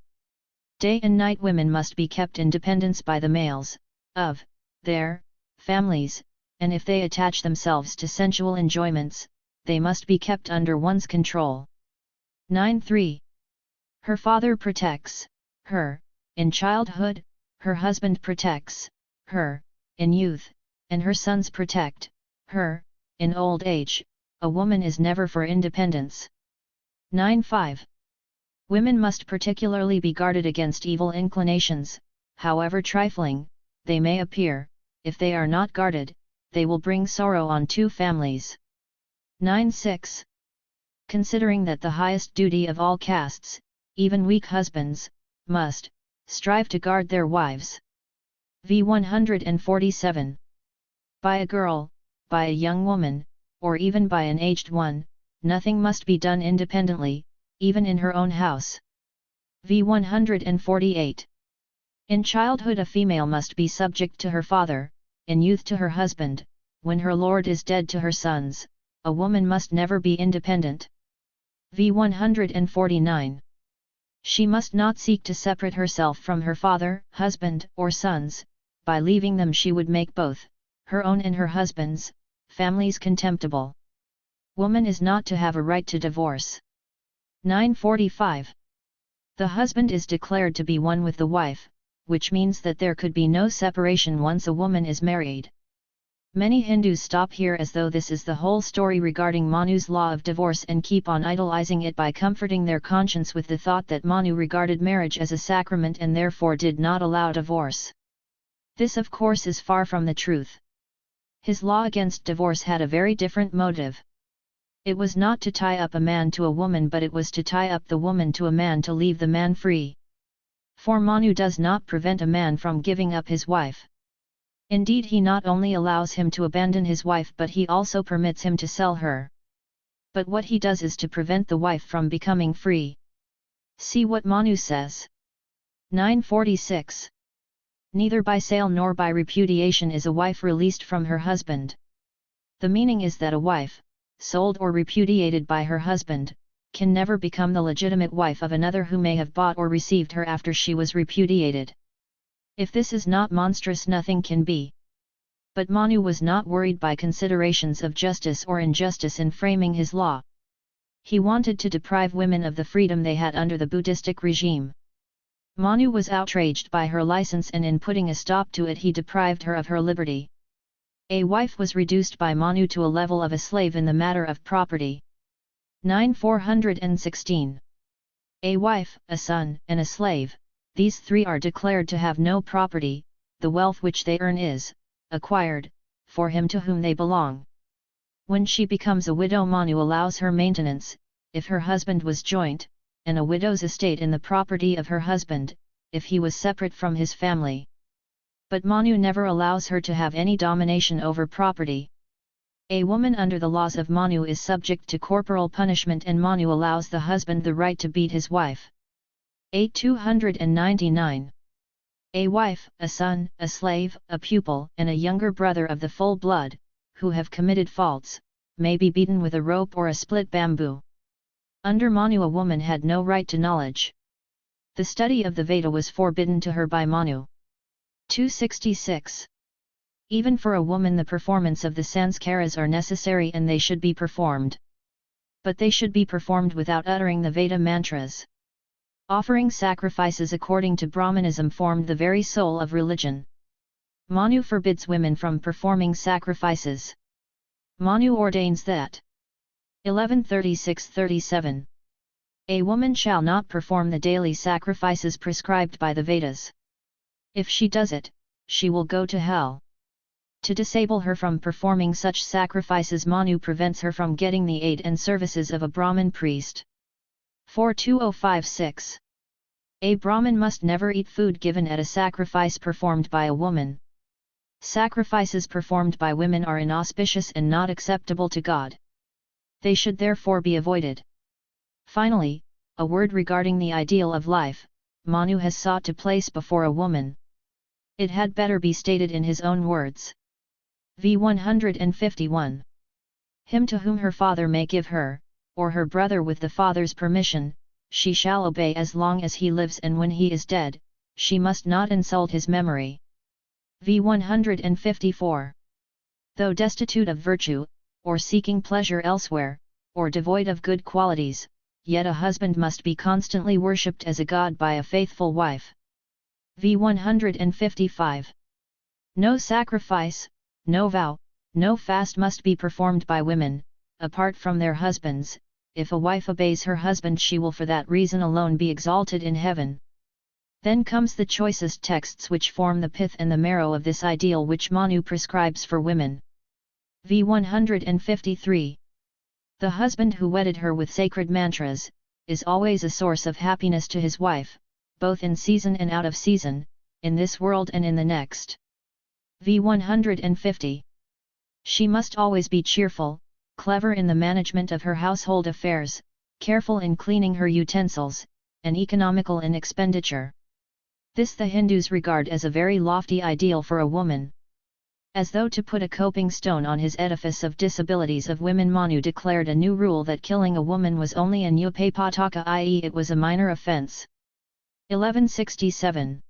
Day and night women must be kept in dependence by the males of their families, and if they attach themselves to sensual enjoyments, they must be kept under one's control. 9.3. Her father protects her in childhood, her husband protects her in youth, and her sons protect her in old age. A woman is never for independence. 9.5. Women must particularly be guarded against evil inclinations, however trifling they may appear. If they are not guarded, they will bring sorrow on two families. 9.6. Considering that the highest duty of all castes, even weak husbands, must strive to guard their wives. v. 147. By a girl, by a young woman, or even by an aged one, nothing must be done independently, even in her own house. v. 148. In childhood a female must be subject to her father, in youth to her husband, when her lord is dead to her sons. A woman must never be independent. v. 149. She must not seek to separate herself from her father, husband, or sons. By leaving them she would make both her own and her husband's families contemptible. Woman is not to have a right to divorce. 945. The husband is declared to be one with the wife, which means that there could be no separation once a woman is married. Many Hindus stop here as though this is the whole story regarding Manu's law of divorce and keep on idolizing it by comforting their conscience with the thought that Manu regarded marriage as a sacrament and therefore did not allow divorce. This of course is far from the truth. His law against divorce had a very different motive. It was not to tie up a man to a woman, but it was to tie up the woman to a man to leave the man free. For Manu does not prevent a man from giving up his wife. Indeed, he not only allows him to abandon his wife but he also permits him to sell her. But what he does is to prevent the wife from becoming free. See what Manu says. 946. Neither by sale nor by repudiation is a wife released from her husband. The meaning is that a wife, sold or repudiated by her husband, can never become the legitimate wife of another who may have bought or received her after she was repudiated. If this is not monstrous, nothing can be. But Manu was not worried by considerations of justice or injustice in framing his law. He wanted to deprive women of the freedom they had under the Buddhistic regime. Manu was outraged by her license, and in putting a stop to it he deprived her of her liberty. A wife was reduced by Manu to a level of a slave in the matter of property. 9416. A wife, a son, and a slave, these three are declared to have no property. The wealth which they earn is acquired for him to whom they belong. When she becomes a widow, Manu allows her maintenance, if her husband was joint, and a widow's estate in the property of her husband, if he was separate from his family. But Manu never allows her to have any domination over property. A woman under the laws of Manu is subject to corporal punishment, and Manu allows the husband the right to beat his wife. 8299. A wife, a son, a slave, a pupil, and a younger brother of the full blood, who have committed faults, may be beaten with a rope or a split bamboo. Under Manu a woman had no right to knowledge. The study of the Veda was forbidden to her by Manu. 266. Even for a woman the performance of the sanskaras are necessary, and they should be performed. But they should be performed without uttering the Veda mantras. Offering sacrifices according to Brahmanism formed the very soul of religion. Manu forbids women from performing sacrifices. Manu ordains that 1136-37. A woman shall not perform the daily sacrifices prescribed by the Vedas. If she does it, she will go to hell. To disable her from performing such sacrifices, Manu prevents her from getting the aid and services of a Brahmin priest. 42056. A Brahmin must never eat food given at a sacrifice performed by a woman. Sacrifices performed by women are inauspicious and not acceptable to God. They should therefore be avoided. Finally, a word regarding the ideal of life, Manu has sought to place before a woman. It had better be stated in his own words. V151. Him to whom her father may give her, or her brother with the father's permission, she shall obey as long as he lives, and when he is dead, she must not insult his memory. V154. Though destitute of virtue, or seeking pleasure elsewhere, or devoid of good qualities, yet a husband must be constantly worshipped as a god by a faithful wife. V155. No sacrifice, no vow, no fast must be performed by women, apart from their husbands. If a wife obeys her husband, she will for that reason alone be exalted in heaven. Then comes the choicest texts which form the pith and the marrow of this ideal which Manu prescribes for women. V153. The husband who wedded her with sacred mantras, is always a source of happiness to his wife, both in season and out of season, in this world and in the next. V150. She must always be cheerful, clever in the management of her household affairs, careful in cleaning her utensils, and economical in expenditure. This the Hindus regard as a very lofty ideal for a woman. As though to put a coping stone on his edifice of disabilities of women, Manu declared a new rule that killing a woman was only a nyupapataka, i.e. it was a minor offence. 1167.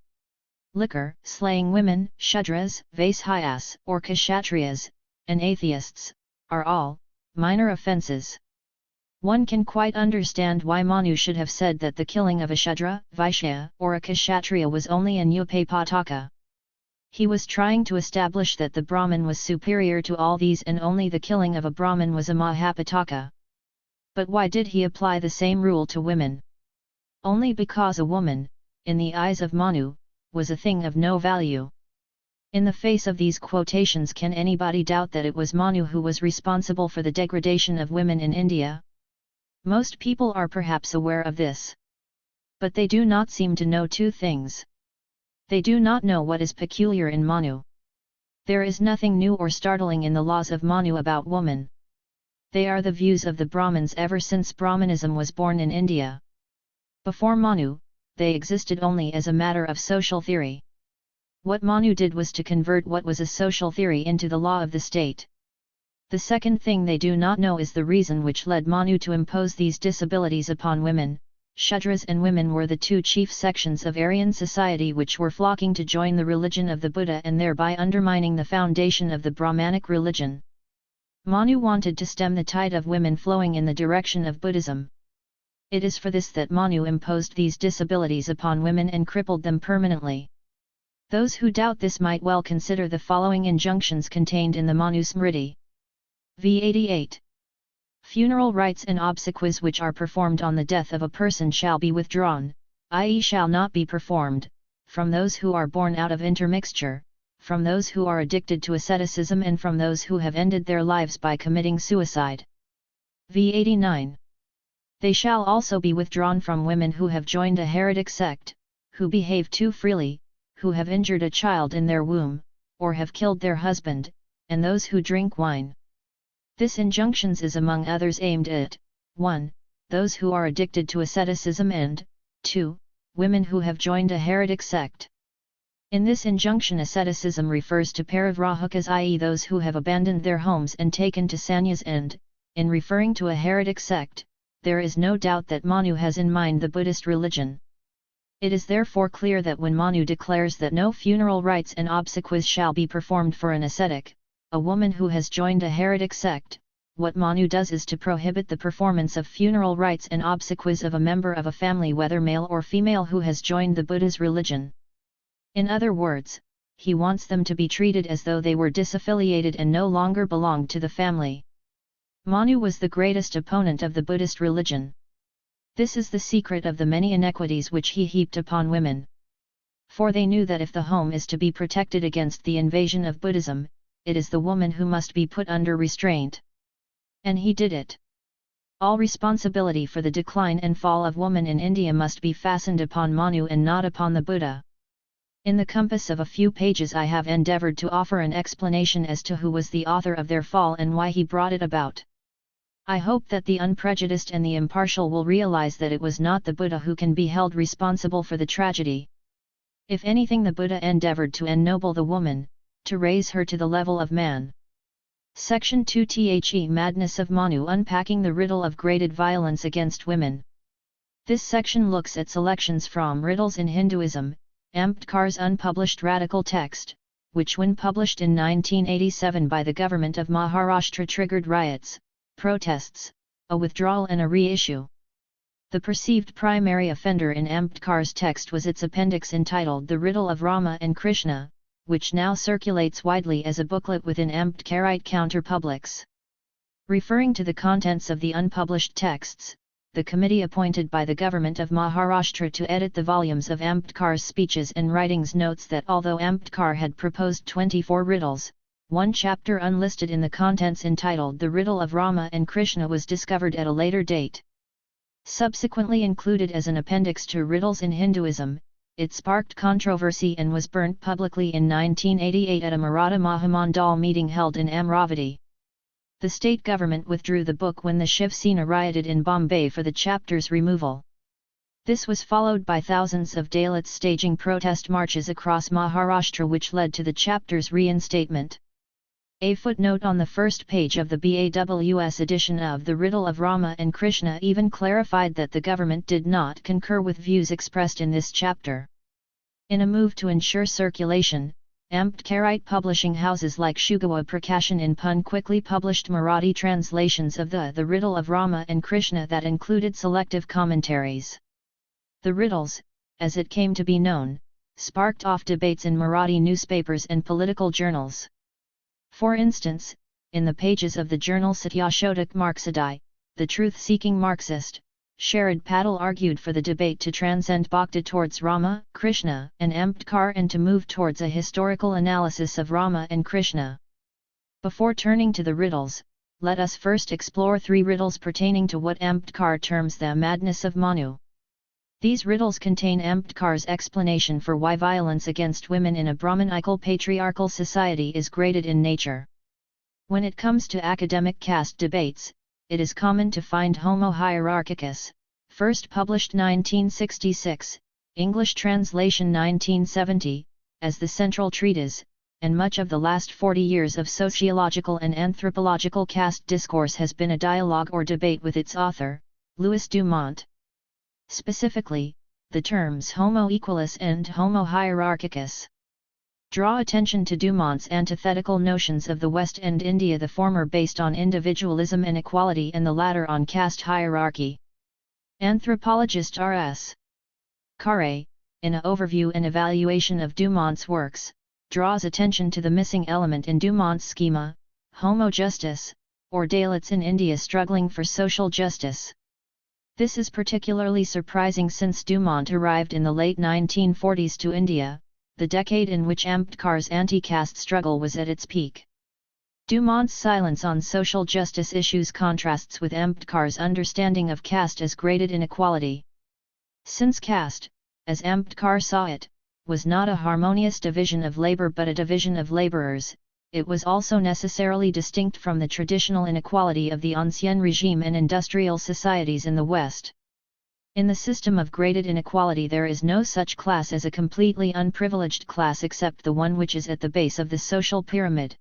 Liquor, slaying women, Shudras, Vaishyas, or Kshatriyas, and atheists, are all minor offences. One can quite understand why Manu should have said that the killing of a Shudra, Vaishya, or a Kshatriya was only a nyupapataka. He was trying to establish that the Brahmin was superior to all these, and only the killing of a Brahmin was a mahapataka. But why did he apply the same rule to women? Only because a woman, in the eyes of Manu, was a thing of no value. In the face of these quotations, can anybody doubt that it was Manu who was responsible for the degradation of women in India? Most people are perhaps aware of this. But they do not seem to know two things. They do not know what is peculiar in Manu. There is nothing new or startling in the laws of Manu about woman. They are the views of the Brahmins ever since Brahmanism was born in India. Before Manu, they existed only as a matter of social theory. What Manu did was to convert what was a social theory into the law of the state. The second thing they do not know is the reason which led Manu to impose these disabilities upon women. Shudras and women were the two chief sections of Aryan society which were flocking to join the religion of the Buddha and thereby undermining the foundation of the Brahmanic religion. Manu wanted to stem the tide of women flowing in the direction of Buddhism. It is for this that Manu imposed these disabilities upon women and crippled them permanently. Those who doubt this might well consider the following injunctions contained in the Manu Smriti. V88. Funeral rites and obsequies which are performed on the death of a person shall be withdrawn, i.e. shall not be performed, from those who are born out of intermixture, from those who are addicted to asceticism and from those who have ended their lives by committing suicide. V89. They shall also be withdrawn from women who have joined a heretic sect, who behave too freely, who have injured a child in their womb, or have killed their husband, and those who drink wine. This injunctions is among others aimed at 1. Those who are addicted to asceticism and 2. Women who have joined a heretic sect. In this injunction asceticism refers to paravrahukas, i.e. those who have abandoned their homes and taken to sannyas, and, in referring to a heretic sect, there is no doubt that Manu has in mind the Buddhist religion. It is therefore clear that when Manu declares that no funeral rites and obsequies shall be performed for an ascetic, a woman who has joined a heretic sect, what Manu does is to prohibit the performance of funeral rites and obsequies of a member of a family, whether male or female, who has joined the Buddha's religion. In other words, he wants them to be treated as though they were disaffiliated and no longer belonged to the family. Manu was the greatest opponent of the Buddhist religion. This is the secret of the many inequities which he heaped upon women. For they knew that if the home is to be protected against the invasion of Buddhism, it is the woman who must be put under restraint. And he did it. All responsibility for the decline and fall of woman in India must be fastened upon Manu and not upon the Buddha. In the compass of a few pages I have endeavoured to offer an explanation as to who was the author of their fall and why he brought it about. I hope that the unprejudiced and the impartial will realize that it was not the Buddha who can be held responsible for the tragedy. If anything, the Buddha endeavoured to ennoble the woman, to raise her to the level of man. Section 2 The Madness of Manu, unpacking the riddle of graded violence against women. This section looks at selections from Riddles in Hinduism, Ambedkar's unpublished radical text, which when published in 1987 by the government of Maharashtra triggered riots, protests, a withdrawal and a reissue. The perceived primary offender in Ambedkar's text was its appendix entitled The Riddle of Rama and Krishna, which now circulates widely as a booklet within Ambedkarite counterpublics. Referring to the contents of the unpublished texts, the committee appointed by the government of Maharashtra to edit the volumes of Ambedkar's speeches and writings notes that although Ambedkar had proposed 24 riddles, one chapter unlisted in the contents entitled The Riddle of Rama and Krishna was discovered at a later date. Subsequently included as an appendix to Riddles in Hinduism, it sparked controversy and was burnt publicly in 1988 at a Maratha Mahamandal meeting held in Amravati. The state government withdrew the book when the Shiv Sena rioted in Bombay for the chapter's removal. This was followed by thousands of Dalits staging protest marches across Maharashtra, which led to the chapter's reinstatement. A footnote on the first page of the BAWS edition of The Riddle of Rama and Krishna even clarified that the government did not concur with views expressed in this chapter. In a move to ensure circulation, Ambedkarite publishing houses like Shugawa Prakashan in Pune quickly published Marathi translations of The Riddle of Rama and Krishna that included selective commentaries. The riddles, as it came to be known, sparked off debates in Marathi newspapers and political journals. For instance, in the pages of the journal Satyashodhak Marxadi, the truth-seeking Marxist, Sharad Patil argued for the debate to transcend bhakti towards Rama, Krishna, and Ambedkar and to move towards a historical analysis of Rama and Krishna. Before turning to the riddles, let us first explore three riddles pertaining to what Ambedkar terms the madness of Manu. These riddles contain Ambedkar's explanation for why violence against women in a Brahmanical patriarchal society is graded in nature. When it comes to academic caste debates, it is common to find Homo hierarchicus, first published 1966, English translation 1970, as the central treatise, and much of the last 40 years of sociological and anthropological caste discourse has been a dialogue or debate with its author, Louis Dumont. Specifically, the terms Homo equalus and Homo hierarchicus draw attention to Dumont's antithetical notions of the West and India, the former based on individualism and equality and the latter on caste hierarchy. Anthropologist R.S. Carre, in an overview and evaluation of Dumont's works, draws attention to the missing element in Dumont's schema, Homo justus, or Dalits in India struggling for social justice. This is particularly surprising since Dumont arrived in the late 1940s to India, the decade in which Ambedkar's anti-caste struggle was at its peak. Dumont's silence on social justice issues contrasts with Ambedkar's understanding of caste as graded inequality. Since caste, as Ambedkar saw it, was not a harmonious division of labor but a division of laborers, it was also necessarily distinct from the traditional inequality of the Ancien regime and industrial societies in the West. In the system of graded inequality there is no such class as a completely unprivileged class except the one which is at the base of the social pyramid.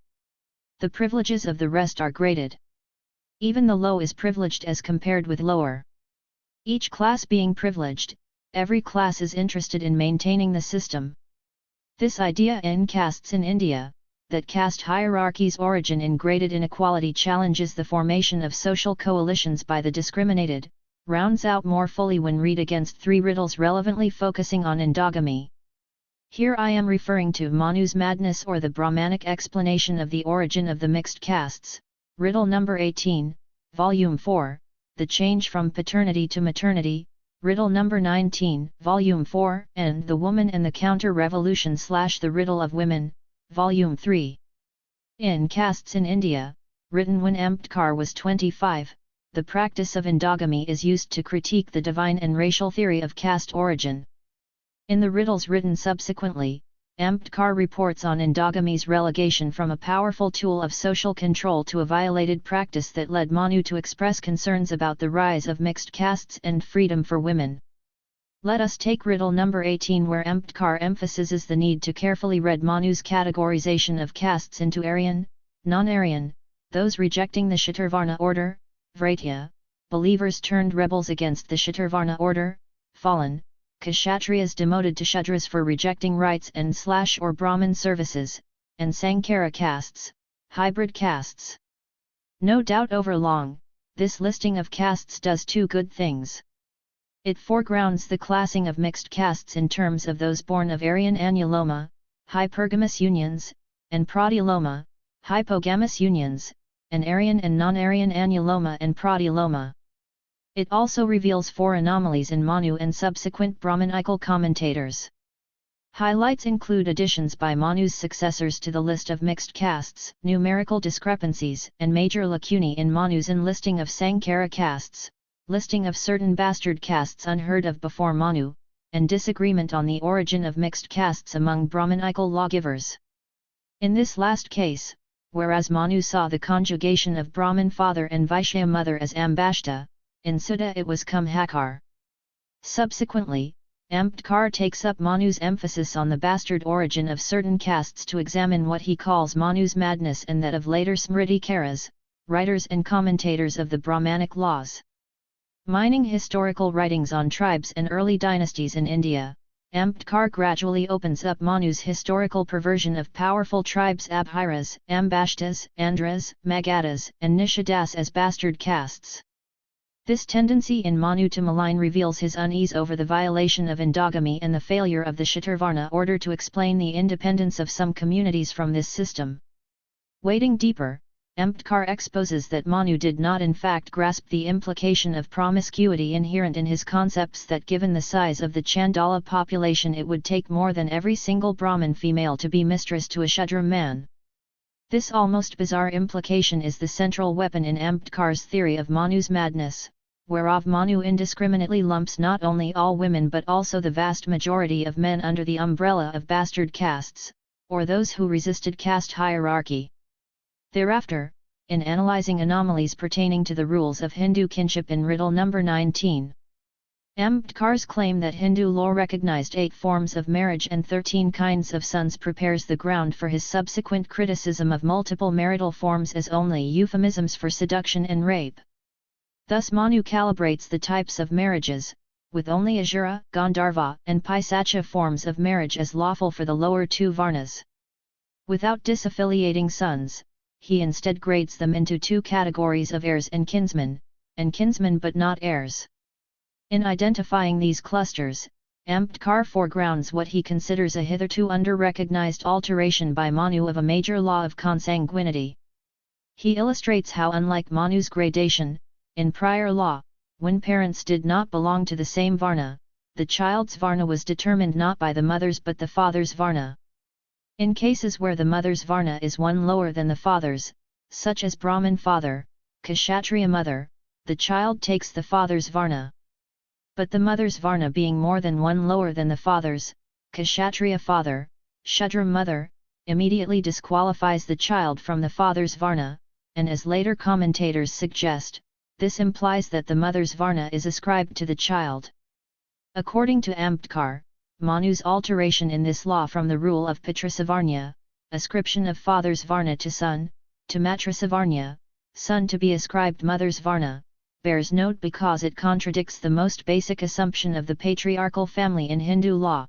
The privileges of the rest are graded. Even the low is privileged as compared with lower. Each class being privileged, every class is interested in maintaining the system. This idea in castes in India, that caste hierarchy's origin in graded inequality challenges the formation of social coalitions by the discriminated, rounds out more fully when read against three riddles relevantly focusing on endogamy. Here I am referring to Manu's madness or the Brahmanic explanation of the origin of the mixed castes, riddle number 18, volume 4, the change from paternity to maternity, riddle number 19, volume 4, and the woman and the counter-revolution / the riddle of women, volume 3. In Castes in India, written when Ambedkar was 25, the practice of endogamy is used to critique the divine and racial theory of caste origin. In the riddles written subsequently, Ambedkar reports on endogamy's relegation from a powerful tool of social control to a violated practice that led Manu to express concerns about the rise of mixed castes and freedom for women. Let us take riddle number 18 where Ambedkar emphasizes the need to carefully read Manu's categorization of castes into Aryan, non-Aryan, those rejecting the Kshatriya order, Vratya, believers turned rebels against the Kshatriya order, fallen, Kshatriyas demoted to Shudras for rejecting rights and / or Brahmin services, and Sankara castes, hybrid castes. No doubt overlong, this listing of castes does two good things. It foregrounds the classing of mixed castes in terms of those born of Aryan annuloma, hypergamous unions, and pratyoloma, hypogamous unions, and Aryan and non-Aryan annuloma and pratyoloma. It also reveals four anomalies in Manu and subsequent Brahmanical commentators. Highlights include additions by Manu's successors to the list of mixed castes, numerical discrepancies, and major lacunae in Manu's enlisting of Sankara castes, listing of certain bastard castes unheard of before Manu, and disagreement on the origin of mixed castes among Brahmanical lawgivers. In this last case, whereas Manu saw the conjugation of Brahmin father and Vaishya mother as Ambashta, in Sudha it was Kumhakar. Subsequently, Ambedkar takes up Manu's emphasis on the bastard origin of certain castes to examine what he calls Manu's madness and that of later Smritikaras, writers and commentators of the Brahmanic laws. Mining historical writings on tribes and early dynasties in India, Ambedkar gradually opens up Manu's historical perversion of powerful tribes Abhiras, Ambashtas, Andhras, Magadhas, and Nishadas as bastard castes. This tendency in Manu to malign reveals his unease over the violation of endogamy and the failure of the Kshatriya order to explain the independence of some communities from this system. Wading deeper, Ambedkar exposes that Manu did not in fact grasp the implication of promiscuity inherent in his concepts that given the size of the Chandala population it would take more than every single Brahmin female to be mistress to a Shudra man. This almost bizarre implication is the central weapon in Ambedkar's theory of Manu's madness, whereof Manu indiscriminately lumps not only all women but also the vast majority of men under the umbrella of bastard castes, or those who resisted caste hierarchy. Thereafter, in analyzing anomalies pertaining to the rules of Hindu kinship in riddle number 19, Ambedkar's claim that Hindu law recognized 8 forms of marriage and 13 kinds of sons prepares the ground for his subsequent criticism of multiple marital forms as only euphemisms for seduction and rape. Thus Manu calibrates the types of marriages, with only Asura, Gandharva, and Pisacha forms of marriage as lawful for the lower 2 varnas. Without disaffiliating sons, he instead grades them into 2 categories of heirs and kinsmen but not heirs. In identifying these clusters, Ambedkar foregrounds what he considers a hitherto under-recognized alteration by Manu of a major law of consanguinity. He illustrates how, unlike Manu's gradation, in prior law, when parents did not belong to the same varna, the child's varna was determined not by the mother's but the father's varna. In cases where the mother's varna is one lower than the father's, such as Brahmin father, Kshatriya mother, the child takes the father's varna. But the mother's varna being more than one lower than the father's, Kshatriya father, Shudra mother, immediately disqualifies the child from the father's varna, and as later commentators suggest, this implies that the mother's varna is ascribed to the child. According to Ambedkar, Manu's alteration in this law from the rule of Pitrasavarnya, ascription of father's varna to son, to Matrasavarnya, son to be ascribed mother's varna, bears note because it contradicts the most basic assumption of the patriarchal family in Hindu law.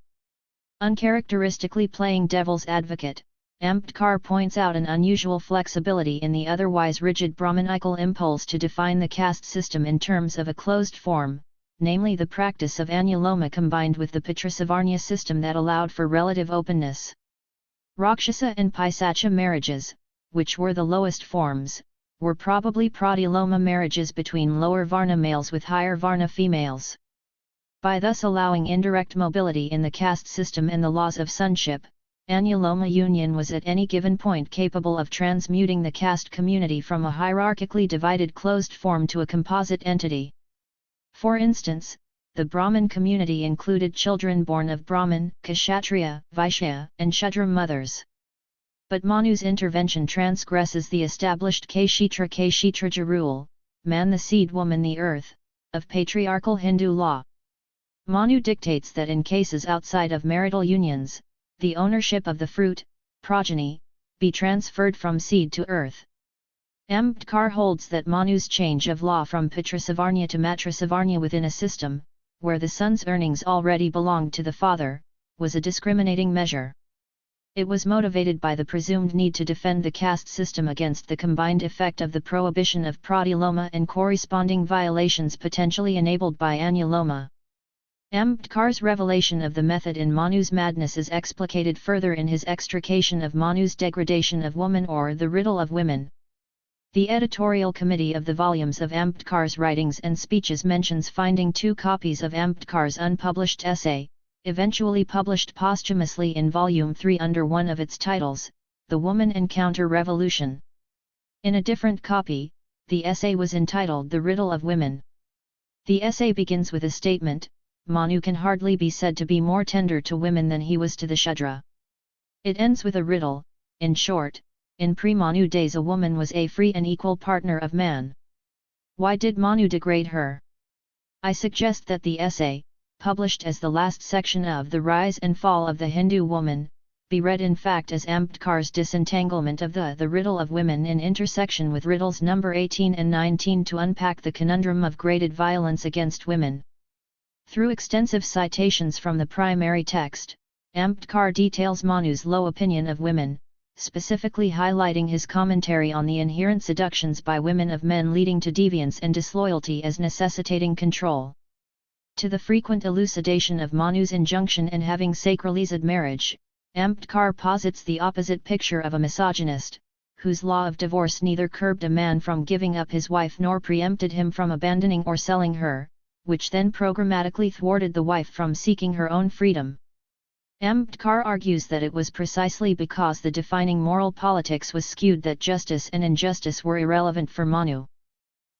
Uncharacteristically playing devil's advocate, Ambedkar points out an unusual flexibility in the otherwise rigid Brahmanical impulse to define the caste system in terms of a closed form, namely the practice of annuloma combined with the Pitrasavarnya system that allowed for relative openness. Rakshasa and Pisacha marriages, which were the lowest forms, were probably pradiloma marriages between lower varna males with higher varna females. By thus allowing indirect mobility in the caste system and the laws of sonship, annuloma union was at any given point capable of transmuting the caste community from a hierarchically divided closed form to a composite entity. For instance, the Brahmin community included children born of Brahmin, Kshatriya, Vaishya, and Shudra mothers. But Manu's intervention transgresses the established Kshetraja rule, man the seed, woman the earth, of patriarchal Hindu law. Manu dictates that in cases outside of marital unions, the ownership of the fruit, progeny, be transferred from seed to earth. Ambedkar holds that Manu's change of law from Pitrasavarnya to Matrasavarnya within a system, where the son's earnings already belonged to the father, was a discriminating measure. It was motivated by the presumed need to defend the caste system against the combined effect of the prohibition of pradiloma and corresponding violations potentially enabled by annuloma. Ambedkar's revelation of the method in Manu's madness is explicated further in his extrication of Manu's degradation of woman, or the riddle of women. The editorial committee of the volumes of Ambedkar's writings and speeches mentions finding 2 copies of Ambedkar's unpublished essay, eventually published posthumously in Volume 3 under one of its titles, The Woman and Counter-Revolution. In a different copy, the essay was entitled The Riddle of Women. The essay begins with a statement, Manu can hardly be said to be more tender to women than he was to the Shudra. It ends with a riddle, in short, in pre-Manu days a woman was a free and equal partner of man. Why did Manu degrade her? I suggest that the essay, published as the last section of The Rise and Fall of the Hindu Woman, be read in fact as Ambedkar's disentanglement of the riddle of women in intersection with riddles number 18 and 19 to unpack the conundrum of graded violence against women. Through extensive citations from the primary text, Ambedkar details Manu's low opinion of women, specifically highlighting his commentary on the inherent seductions by women of men leading to deviance and disloyalty as necessitating control. To the frequent elucidation of Manu's injunction and having sacralized marriage, Ambedkar posits the opposite picture of a misogynist, whose law of divorce neither curbed a man from giving up his wife nor preempted him from abandoning or selling her, which then programmatically thwarted the wife from seeking her own freedom. Ambedkar argues that it was precisely because the defining moral politics was skewed that justice and injustice were irrelevant for Manu.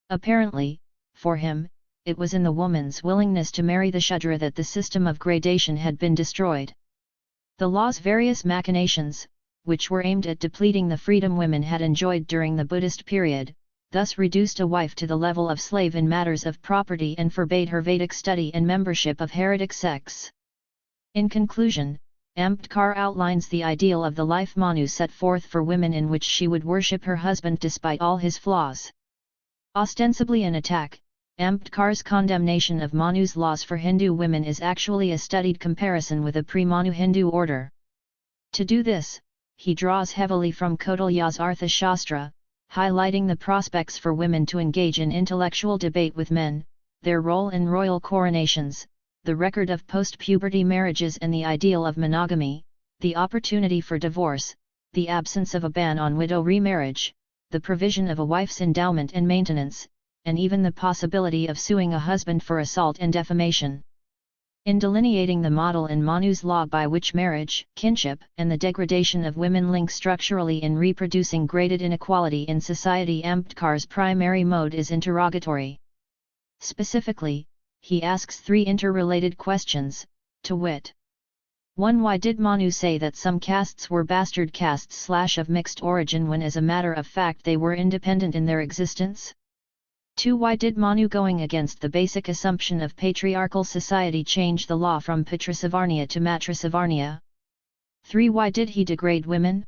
Apparently, for him, it was in the woman's willingness to marry the Shudra that the system of gradation had been destroyed. The law's various machinations, which were aimed at depleting the freedom women had enjoyed during the Buddhist period, thus reduced a wife to the level of slave in matters of property and forbade her Vedic study and membership of heretic sects. In conclusion, Ambedkar outlines the ideal of the life Manu set forth for women, in which she would worship her husband despite all his flaws. Ostensibly an attack, Ambedkar's condemnation of Manu's laws for Hindu women is actually a studied comparison with a pre-Manu Hindu order. To do this, he draws heavily from Kautilya's Artha Shastra, highlighting the prospects for women to engage in intellectual debate with men, their role in royal coronations, the record of post-puberty marriages and the ideal of monogamy, the opportunity for divorce, the absence of a ban on widow remarriage, the provision of a wife's endowment and maintenance, and even the possibility of suing a husband for assault and defamation. In delineating the model in Manu's law by which marriage, kinship, and the degradation of women link structurally in reproducing graded inequality in society, Ambedkar's primary mode is interrogatory. Specifically, he asks three interrelated questions, to wit. 1. Why did Manu say that some castes were bastard castes / of mixed origin when as a matter of fact they were independent in their existence? 2. Why did Manu, going against the basic assumption of patriarchal society, change the law from Pitrasavarnya to Matrisavarnya? 3. Why did he degrade women?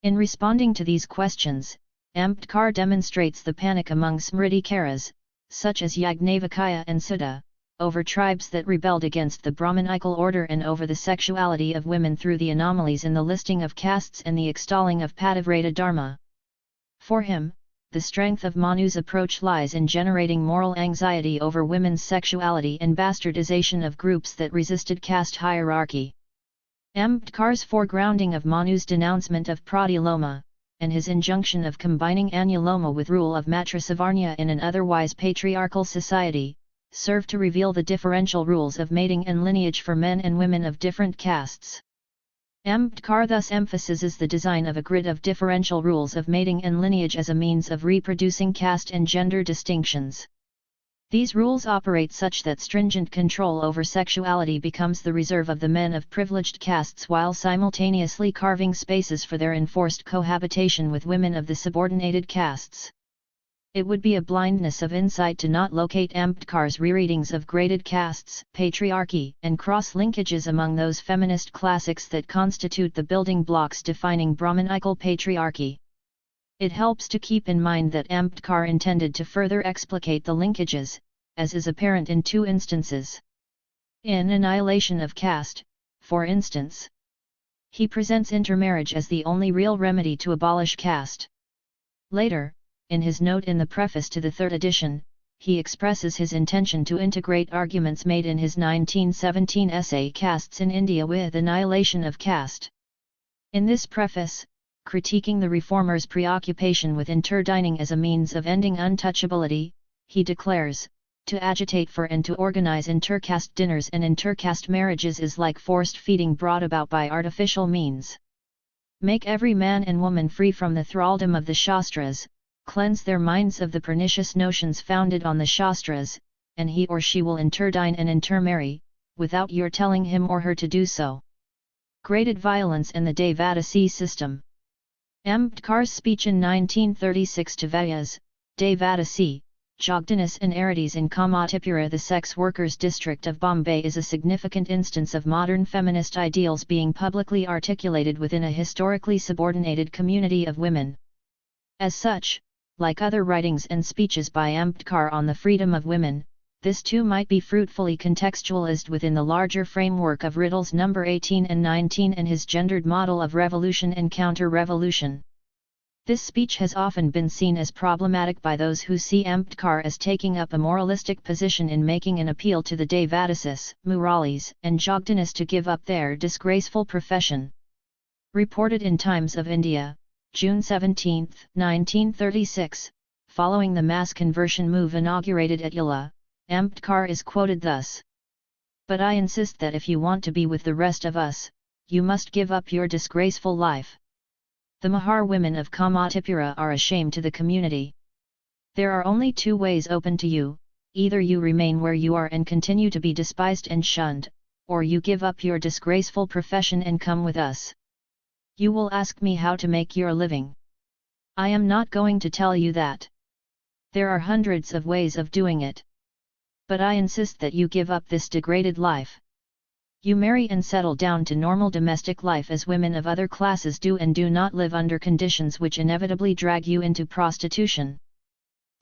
In responding to these questions, Ambedkar demonstrates the panic among Smritikaras, such as Yajnavalkya and Sudha, over tribes that rebelled against the Brahmanical order and over the sexuality of women through the anomalies in the listing of castes and the extolling of Pativrata dharma. For him, the strength of Manu's approach lies in generating moral anxiety over women's sexuality and bastardization of groups that resisted caste hierarchy. Ambedkar's foregrounding of Manu's denouncement of Pradiloma, and his injunction of combining Anuloma with rule of Matrisavarnya in an otherwise patriarchal society, serve to reveal the differential rules of mating and lineage for men and women of different castes. Ambedkar thus emphasizes the design of a grid of differential rules of mating and lineage as a means of reproducing caste and gender distinctions. These rules operate such that stringent control over sexuality becomes the reserve of the men of privileged castes, while simultaneously carving spaces for their enforced cohabitation with women of the subordinated castes. It would be a blindness of insight to not locate Ambedkar's rereadings of graded castes, patriarchy, and cross-linkages among those feminist classics that constitute the building blocks defining Brahmanical patriarchy. It helps to keep in mind that Ambedkar intended to further explicate the linkages, as is apparent in two instances. In Annihilation of Caste, for instance, he presents intermarriage as the only real remedy to abolish caste. Later, in his note in the preface to the third edition, he expresses his intention to integrate arguments made in his 1917 essay Castes in India with Annihilation of Caste. In this preface, critiquing the reformers' preoccupation with interdining as a means of ending untouchability, he declares, to agitate for and to organize intercaste dinners and intercaste marriages is like forced feeding brought about by artificial means. Make every man and woman free from the thraldom of the Shastras, cleanse their minds of the pernicious notions founded on the Shastras, and he or she will interdine and intermarry, without your telling him or her to do so. Graded violence and the Devadasi system. Ambedkar's speech in 1936 to Vadyas, Devadasi, Jogdanas and Arides in Kamatipura, the sex workers' district of Bombay, is a significant instance of modern feminist ideals being publicly articulated within a historically subordinated community of women. As such, like other writings and speeches by Ambedkar on the freedom of women, this too might be fruitfully contextualized within the larger framework of riddles number 18 and 19 and his gendered model of revolution and counter-revolution. This speech has often been seen as problematic by those who see Ambedkar as taking up a moralistic position in making an appeal to the Devadasis, Muralis, and Jogdanas to give up their disgraceful profession. Reported in Times of India, June 17, 1936, following the mass conversion move inaugurated at Yala, Ambedkar is quoted thus: "But I insist that if you want to be with the rest of us, you must give up your disgraceful life. The Mahar women of Kamatipura are a shame to the community. There are only two ways open to you, either you remain where you are and continue to be despised and shunned, or you give up your disgraceful profession and come with us. You will ask me how to make your living. I am not going to tell you that. There are hundreds of ways of doing it. But I insist that you give up this degraded life. You marry and settle down to normal domestic life as women of other classes do, and do not live under conditions which inevitably drag you into prostitution.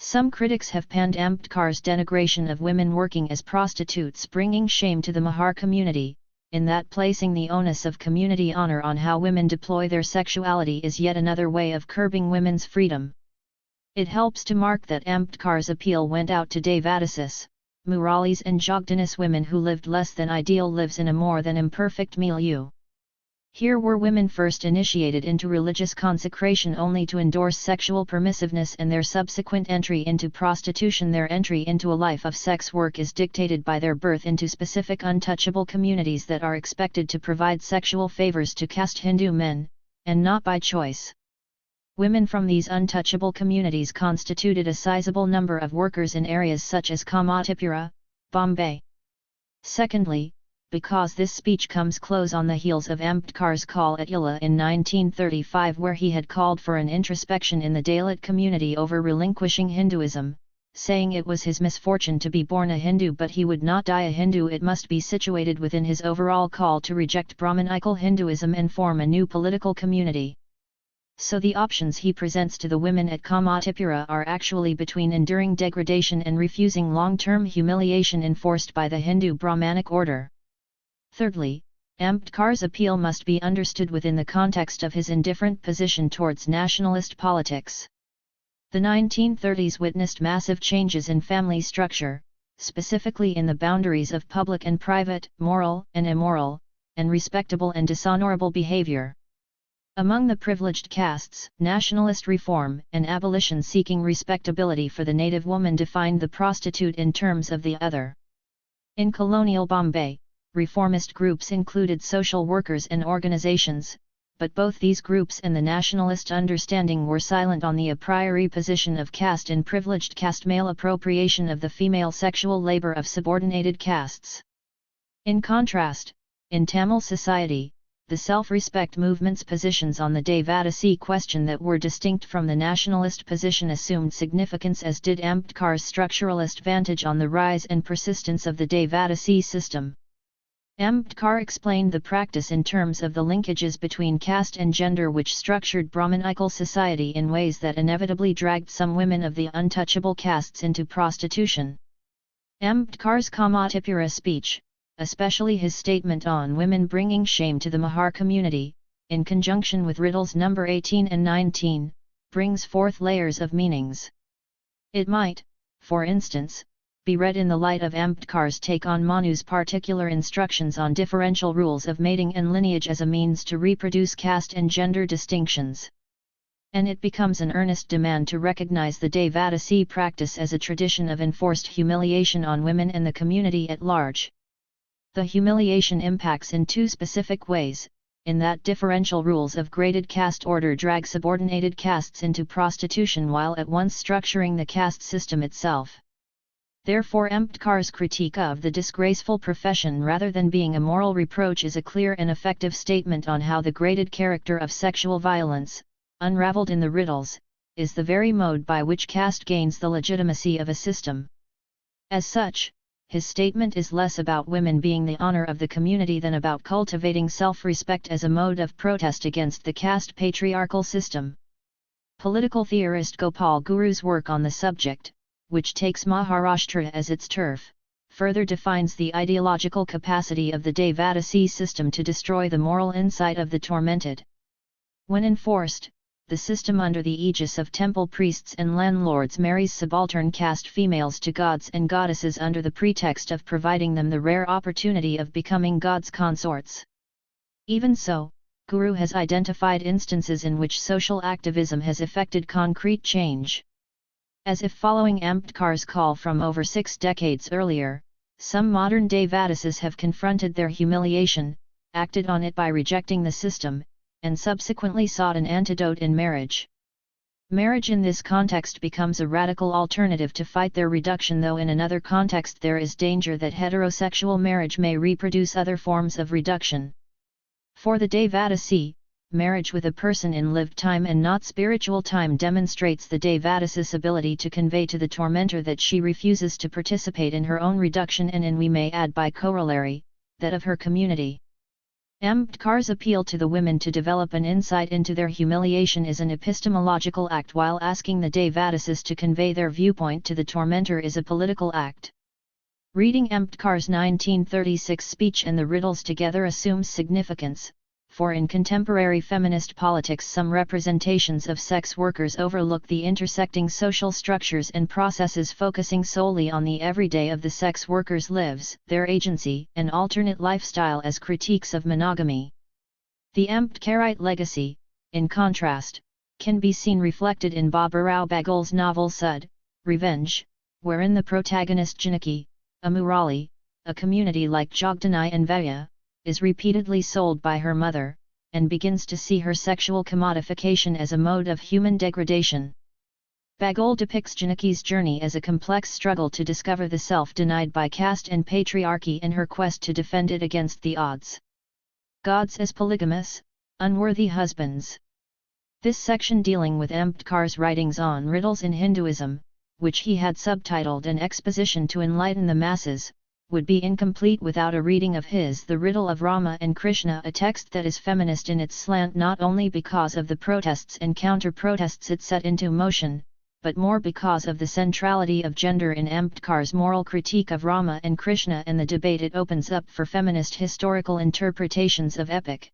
Some critics have panned Ambedkar's denigration of women working as prostitutes, bringing shame to the Mahar community, in that placing the onus of community honor on how women deploy their sexuality is yet another way of curbing women's freedom. It helps to mark that Ambedkar's appeal went out to Devadasis, Muralis and Jogdinas, women who lived less than ideal lives in a more than imperfect milieu. Here were women first initiated into religious consecration only to endorse sexual permissiveness, and their subsequent entry into prostitution. Their entry into a life of sex work is dictated by their birth into specific untouchable communities that are expected to provide sexual favors to caste Hindu men, and not by choice. Women from these untouchable communities constituted a sizable number of workers in areas such as Kamatipura, Bombay. Secondly, because this speech comes close on the heels of Ambedkar's call at Ila in 1935, where he had called for an introspection in the Dalit community over relinquishing Hinduism, saying it was his misfortune to be born a Hindu but he would not die a Hindu. It must be situated within his overall call to reject Brahmanical Hinduism and form a new political community. So the options he presents to the women at Kamatipura are actually between enduring degradation and refusing long-term humiliation enforced by the Hindu Brahmanic order. Thirdly, Ambedkar's appeal must be understood within the context of his indifferent position towards nationalist politics. The 1930s witnessed massive changes in family structure, specifically in the boundaries of public and private, moral and immoral, and respectable and dishonorable behavior. Among the privileged castes, nationalist reform and abolition seeking respectability for the native woman defined the prostitute in terms of the other. In colonial Bombay, reformist groups included social workers and organizations, but both these groups and the nationalist understanding were silent on the a priori position of caste in privileged caste male appropriation of the female sexual labor of subordinated castes. In contrast, in Tamil society, the self-respect movement's positions on the Devadasi question that were distinct from the nationalist position assumed significance, as did Ambedkar's structuralist vantage on the rise and persistence of the Devadasi system. Ambedkar explained the practice in terms of the linkages between caste and gender which structured Brahmanical society in ways that inevitably dragged some women of the untouchable castes into prostitution. Ambedkar's Kamatipura speech, especially his statement on women bringing shame to the Mahar community, in conjunction with riddles number 18 and 19, brings forth layers of meanings. It might, for instance, be read in the light of Ambedkar's take on Manu's particular instructions on differential rules of mating and lineage as a means to reproduce caste and gender distinctions. And it becomes an earnest demand to recognize the Devadasi practice as a tradition of enforced humiliation on women and the community at large. The humiliation impacts in two specific ways, in that differential rules of graded caste order drag subordinated castes into prostitution while at once structuring the caste system itself. Therefore Ambedkar's critique of the disgraceful profession rather than being a moral reproach is a clear and effective statement on how the graded character of sexual violence, unraveled in the riddles, is the very mode by which caste gains the legitimacy of a system. As such, his statement is less about women being the honor of the community than about cultivating self-respect as a mode of protest against the caste patriarchal system. Political theorist Gopal Guru's work on the subject, which takes Maharashtra as its turf, further defines the ideological capacity of the Devadasi system to destroy the moral insight of the tormented. When enforced, the system under the aegis of temple priests and landlords marries subaltern caste females to gods and goddesses under the pretext of providing them the rare opportunity of becoming gods' consorts. Even so, Guru has identified instances in which social activism has effected concrete change. As if following Ambedkar's call from over 6 decades earlier, some modern Devadasis have confronted their humiliation, acted on it by rejecting the system, and subsequently sought an antidote in marriage. Marriage in this context becomes a radical alternative to fight their reduction, though in another context there is danger that heterosexual marriage may reproduce other forms of reduction. For the Devadasi, marriage with a person in lived time and not spiritual time demonstrates the Devadasi's ability to convey to the tormentor that she refuses to participate in her own reduction, and we may add by corollary, that of her community. Ambedkar's appeal to the women to develop an insight into their humiliation is an epistemological act, while asking the Devadasis to convey their viewpoint to the tormentor is a political act. Reading Ambedkar's 1936 speech and the riddles together assumes significance, for in contemporary feminist politics some representations of sex workers overlook the intersecting social structures and processes, focusing solely on the everyday of the sex workers' lives, their agency and alternate lifestyle as critiques of monogamy. The Ambedkarite legacy, in contrast, can be seen reflected in Baburao Bagul's novel Sud, Revenge, wherein the protagonist Janaki, a Murali, a community like Jogdanai and Vaya, is repeatedly sold by her mother, and begins to see her sexual commodification as a mode of human degradation. Bagul depicts Janaki's journey as a complex struggle to discover the self denied by caste and patriarchy in her quest to defend it against the odds. Gods as polygamous, unworthy husbands. This section, dealing with Ambedkar's writings on riddles in Hinduism, which he had subtitled An Exposition to Enlighten the Masses, would be incomplete without a reading of his The Riddle of Rama and Krishna, a text that is feminist in its slant not only because of the protests and counter-protests it set into motion, but more because of the centrality of gender in Ambedkar's moral critique of Rama and Krishna and the debate it opens up for feminist historical interpretations of epic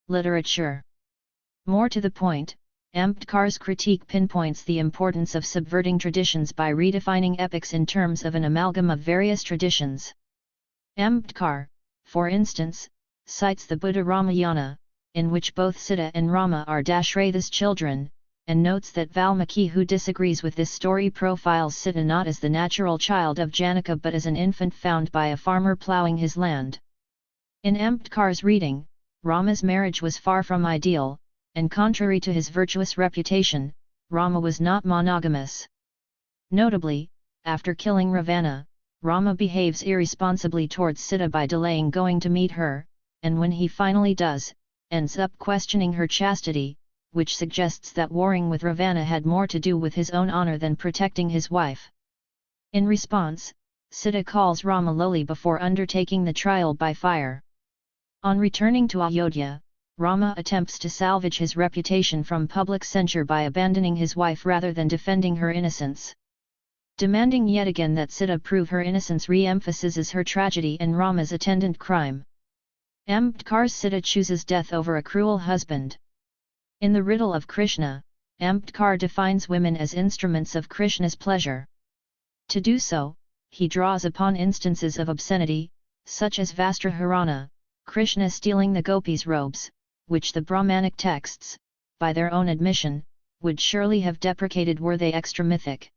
literature. More to the point, Ambedkar's critique pinpoints the importance of subverting traditions by redefining epics in terms of an amalgam of various traditions. Ambedkar, for instance, cites the Buddha Ramayana, in which both Sita and Rama are Dashratha's children, and notes that Valmiki, who disagrees with this story, profiles Sita not as the natural child of Janaka but as an infant found by a farmer ploughing his land. In Ambedkar's reading, Rama's marriage was far from ideal, and contrary to his virtuous reputation, Rama was not monogamous. Notably, after killing Ravana, Rama behaves irresponsibly towards Sita by delaying going to meet her, and when he finally does, ends up questioning her chastity, which suggests that warring with Ravana had more to do with his own honor than protecting his wife. In response, Sita calls Rama lowly before undertaking the trial by fire. On returning to Ayodhya, Rama attempts to salvage his reputation from public censure by abandoning his wife rather than defending her innocence. Demanding yet again that Sita prove her innocence re-emphasizes her tragedy and Rama's attendant crime. Ambedkar's Sita chooses death over a cruel husband. In the Riddle of Krishna, Ambedkar defines women as instruments of Krishna's pleasure. To do so, he draws upon instances of obscenity, such as Vastraharana, Krishna stealing the gopis' robes, which the Brahmanic texts, by their own admission, would surely have deprecated were they extra-mythic.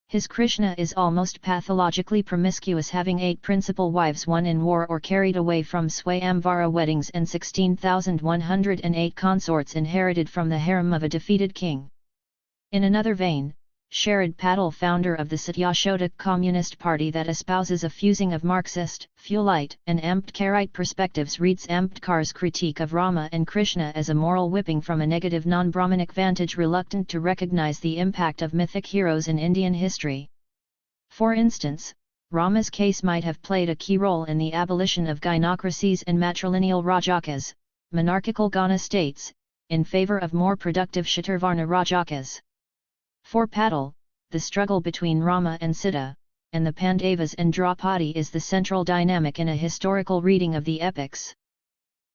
His Krishna is almost pathologically promiscuous, having 8 principal wives won in war or carried away from Swayamvara weddings and 16,108 consorts inherited from the harem of a defeated king. In another vein, Sharad Patil, founder of the Satyashodak Communist Party that espouses a fusing of Marxist, Fulite and Ambedkarite perspectives, reads Ambedkar's critique of Rama and Krishna as a moral whipping from a negative non-Brahmanic vantage, reluctant to recognize the impact of mythic heroes in Indian history. For instance, Rama's case might have played a key role in the abolition of gynocracies and matrilineal Rajakas, monarchical Gana states, in favor of more productive Shaturvarna Rajakas. For Patil, the struggle between Rama and Sita, and the Pandavas and Draupadi is the central dynamic in a historical reading of the epics.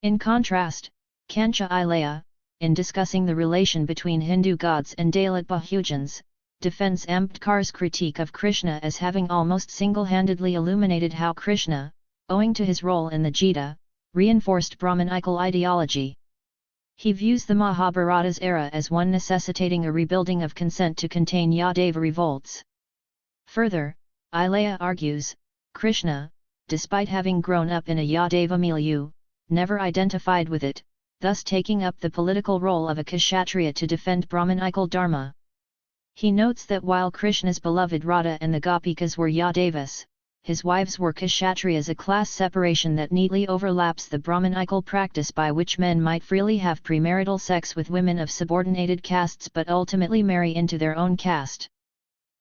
In contrast, Kancha Ilaya, in discussing the relation between Hindu gods and Dalit Bahujans, defends Ambedkar's critique of Krishna as having almost single-handedly illuminated how Krishna, owing to his role in the Gita, reinforced Brahmanical ideology. He views the Mahabharata's era as one necessitating a rebuilding of consent to contain Yadava revolts. Further, Ilaya argues, Krishna, despite having grown up in a Yadava milieu, never identified with it, thus taking up the political role of a Kshatriya to defend Brahmanical dharma. He notes that while Krishna's beloved Radha and the Gopikas were Yadavas, his wives were Kshatriyas, a class separation that neatly overlaps the Brahmanical practice by which men might freely have premarital sex with women of subordinated castes but ultimately marry into their own caste.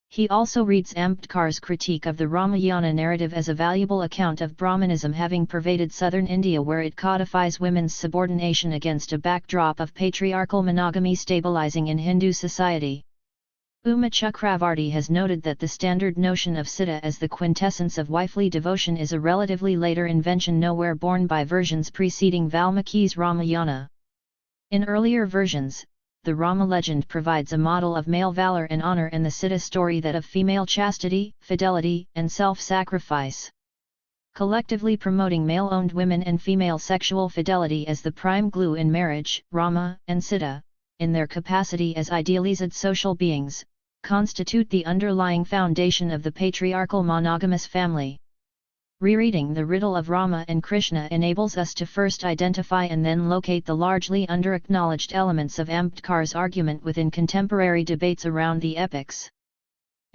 He also reads Ambedkar's critique of the Ramayana narrative as a valuable account of Brahmanism having pervaded southern India, where it codifies women's subordination against a backdrop of patriarchal monogamy stabilizing in Hindu society. Uma Chakravarti has noted that the standard notion of Sita as the quintessence of wifely devotion is a relatively later invention, nowhere borne by versions preceding Valmiki's Ramayana. In earlier versions, the Rama legend provides a model of male valor and honor, and the Sita story that of female chastity, fidelity, and self-sacrifice. Collectively promoting male-owned women and female sexual fidelity as the prime glue in marriage, Rama and Sita, in their capacity as idealized social beings, constitute the underlying foundation of the patriarchal monogamous family. Rereading the riddle of Rama and Krishna enables us to first identify and then locate the largely under-acknowledged elements of Ambedkar's argument within contemporary debates around the epics.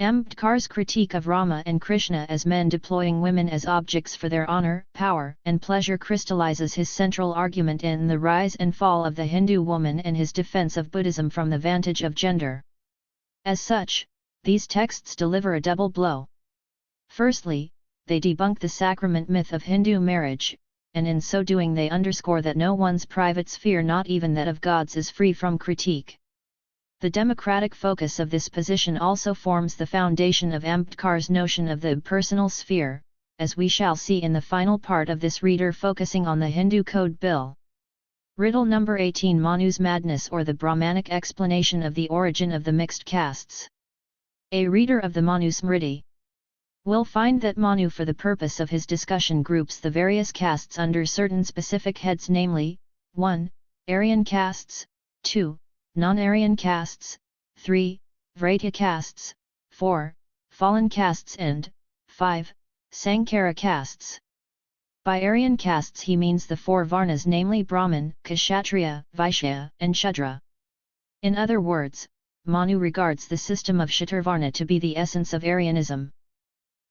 Ambedkar's critique of Rama and Krishna as men deploying women as objects for their honor, power, and pleasure crystallizes his central argument in the rise and fall of the Hindu woman and his defense of Buddhism from the vantage of gender. As such, these texts deliver a double blow. Firstly, they debunk the sacrament myth of Hindu marriage, and in so doing they underscore that no one's private sphere, not even that of God's, is free from critique. The democratic focus of this position also forms the foundation of Ambedkar's notion of the personal sphere, as we shall see in the final part of this reader focusing on the Hindu Code Bill. Riddle number 18: Manu's Madness, or the Brahmanic explanation of the origin of the mixed castes. A reader of the Manu Smriti will find that Manu, for the purpose of his discussion, groups the various castes under certain specific heads, namely, 1. Aryan castes, 2. Non-Aryan castes, 3. Vraitya castes, 4. Fallen castes, and 5. Sankara castes. By Aryan castes he means the four Varnas, namely Brahman, Kshatriya, Vaishya, and Shudra. In other words, Manu regards the system of Shaturvarna to be the essence of Aryanism.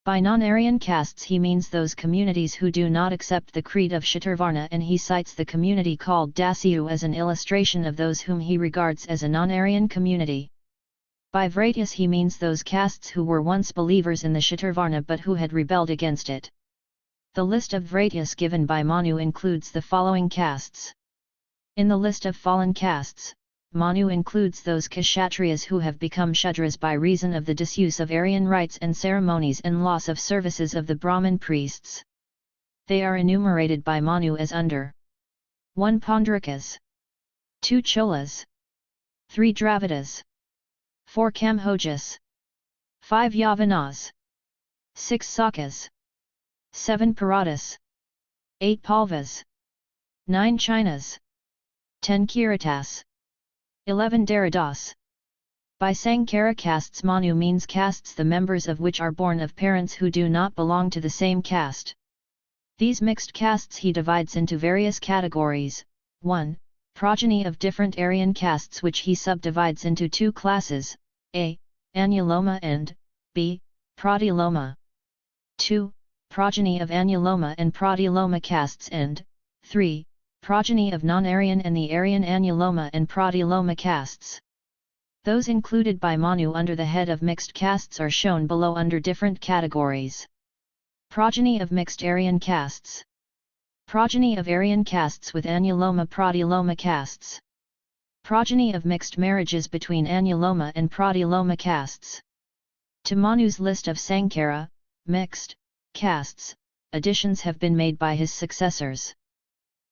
By non-Aryan castes he means those communities who do not accept the creed of Shaturvarna, and he cites the community called Dasyu as an illustration of those whom he regards as a non-Aryan community. By Vraityas he means those castes who were once believers in the Shaturvarna but who had rebelled against it. The list of Vraityas given by Manu includes the following castes. In the list of fallen castes, Manu includes those Kshatriyas who have become Shudras by reason of the disuse of Aryan rites and ceremonies and loss of services of the Brahmin priests. They are enumerated by Manu as under: 1. Pandrikas, 2. Cholas, 3. Dravidas, 4. Kamhojas, 5. Yavanas, 6. Sakas, 7. Paradas, 8. Palvas, 9. Chinas, 10. Kiritas, 11. Daradas. By Sankara castes Manu means castes the members of which are born of parents who do not belong to the same caste. These mixed castes he divides into various categories: 1. Progeny of different Aryan castes, which he subdivides into two classes, a. Anuloma and b. Pradiloma. 2. Progeny of Anuloma and Pradiloma castes, and 3. Progeny of non-Aryan and the Aryan Anuloma and Pradiloma castes. Those included by Manu under the head of mixed castes are shown below under different categories. Progeny of mixed Aryan castes. Progeny of Aryan castes with Anuloma Pradiloma castes. Progeny of mixed marriages between Anuloma and Pradiloma castes. To Manu's list of Sankara, mixed, castes, additions have been made by his successors.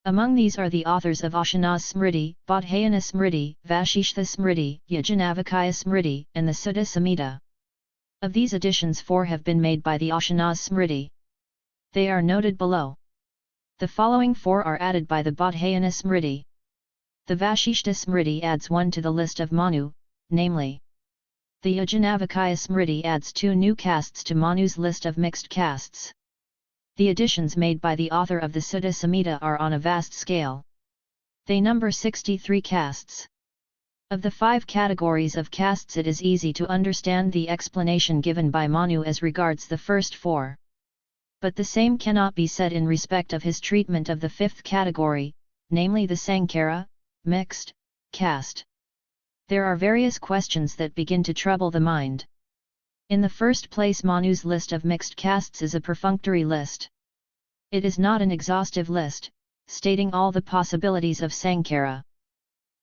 Among these are the authors of Ashana Smriti, Bodhayana Smriti, Vashishtha Smriti, Yajnavalkya Smriti, and the Sutta Samhita. Of these additions 4 have been made by the Ashana Smriti. They are noted below. The following 4 are added by the Bodhayana Smriti. The Vashishtha Smriti adds 1 to the list of Manu, namely. The Yajnavalkya Smriti adds 2 new castes to Manu's list of mixed castes. The additions made by the author of the Sutta Samhita are on a vast scale. They number 63 castes. Of the 5 categories of castes, it is easy to understand the explanation given by Manu as regards the first 4. But the same cannot be said in respect of his treatment of the 5th category, namely the Sankara, mixed, caste. There are various questions that begin to trouble the mind. In the first place, Manu's list of mixed castes is a perfunctory list. It is not an exhaustive list, stating all the possibilities of Sankara.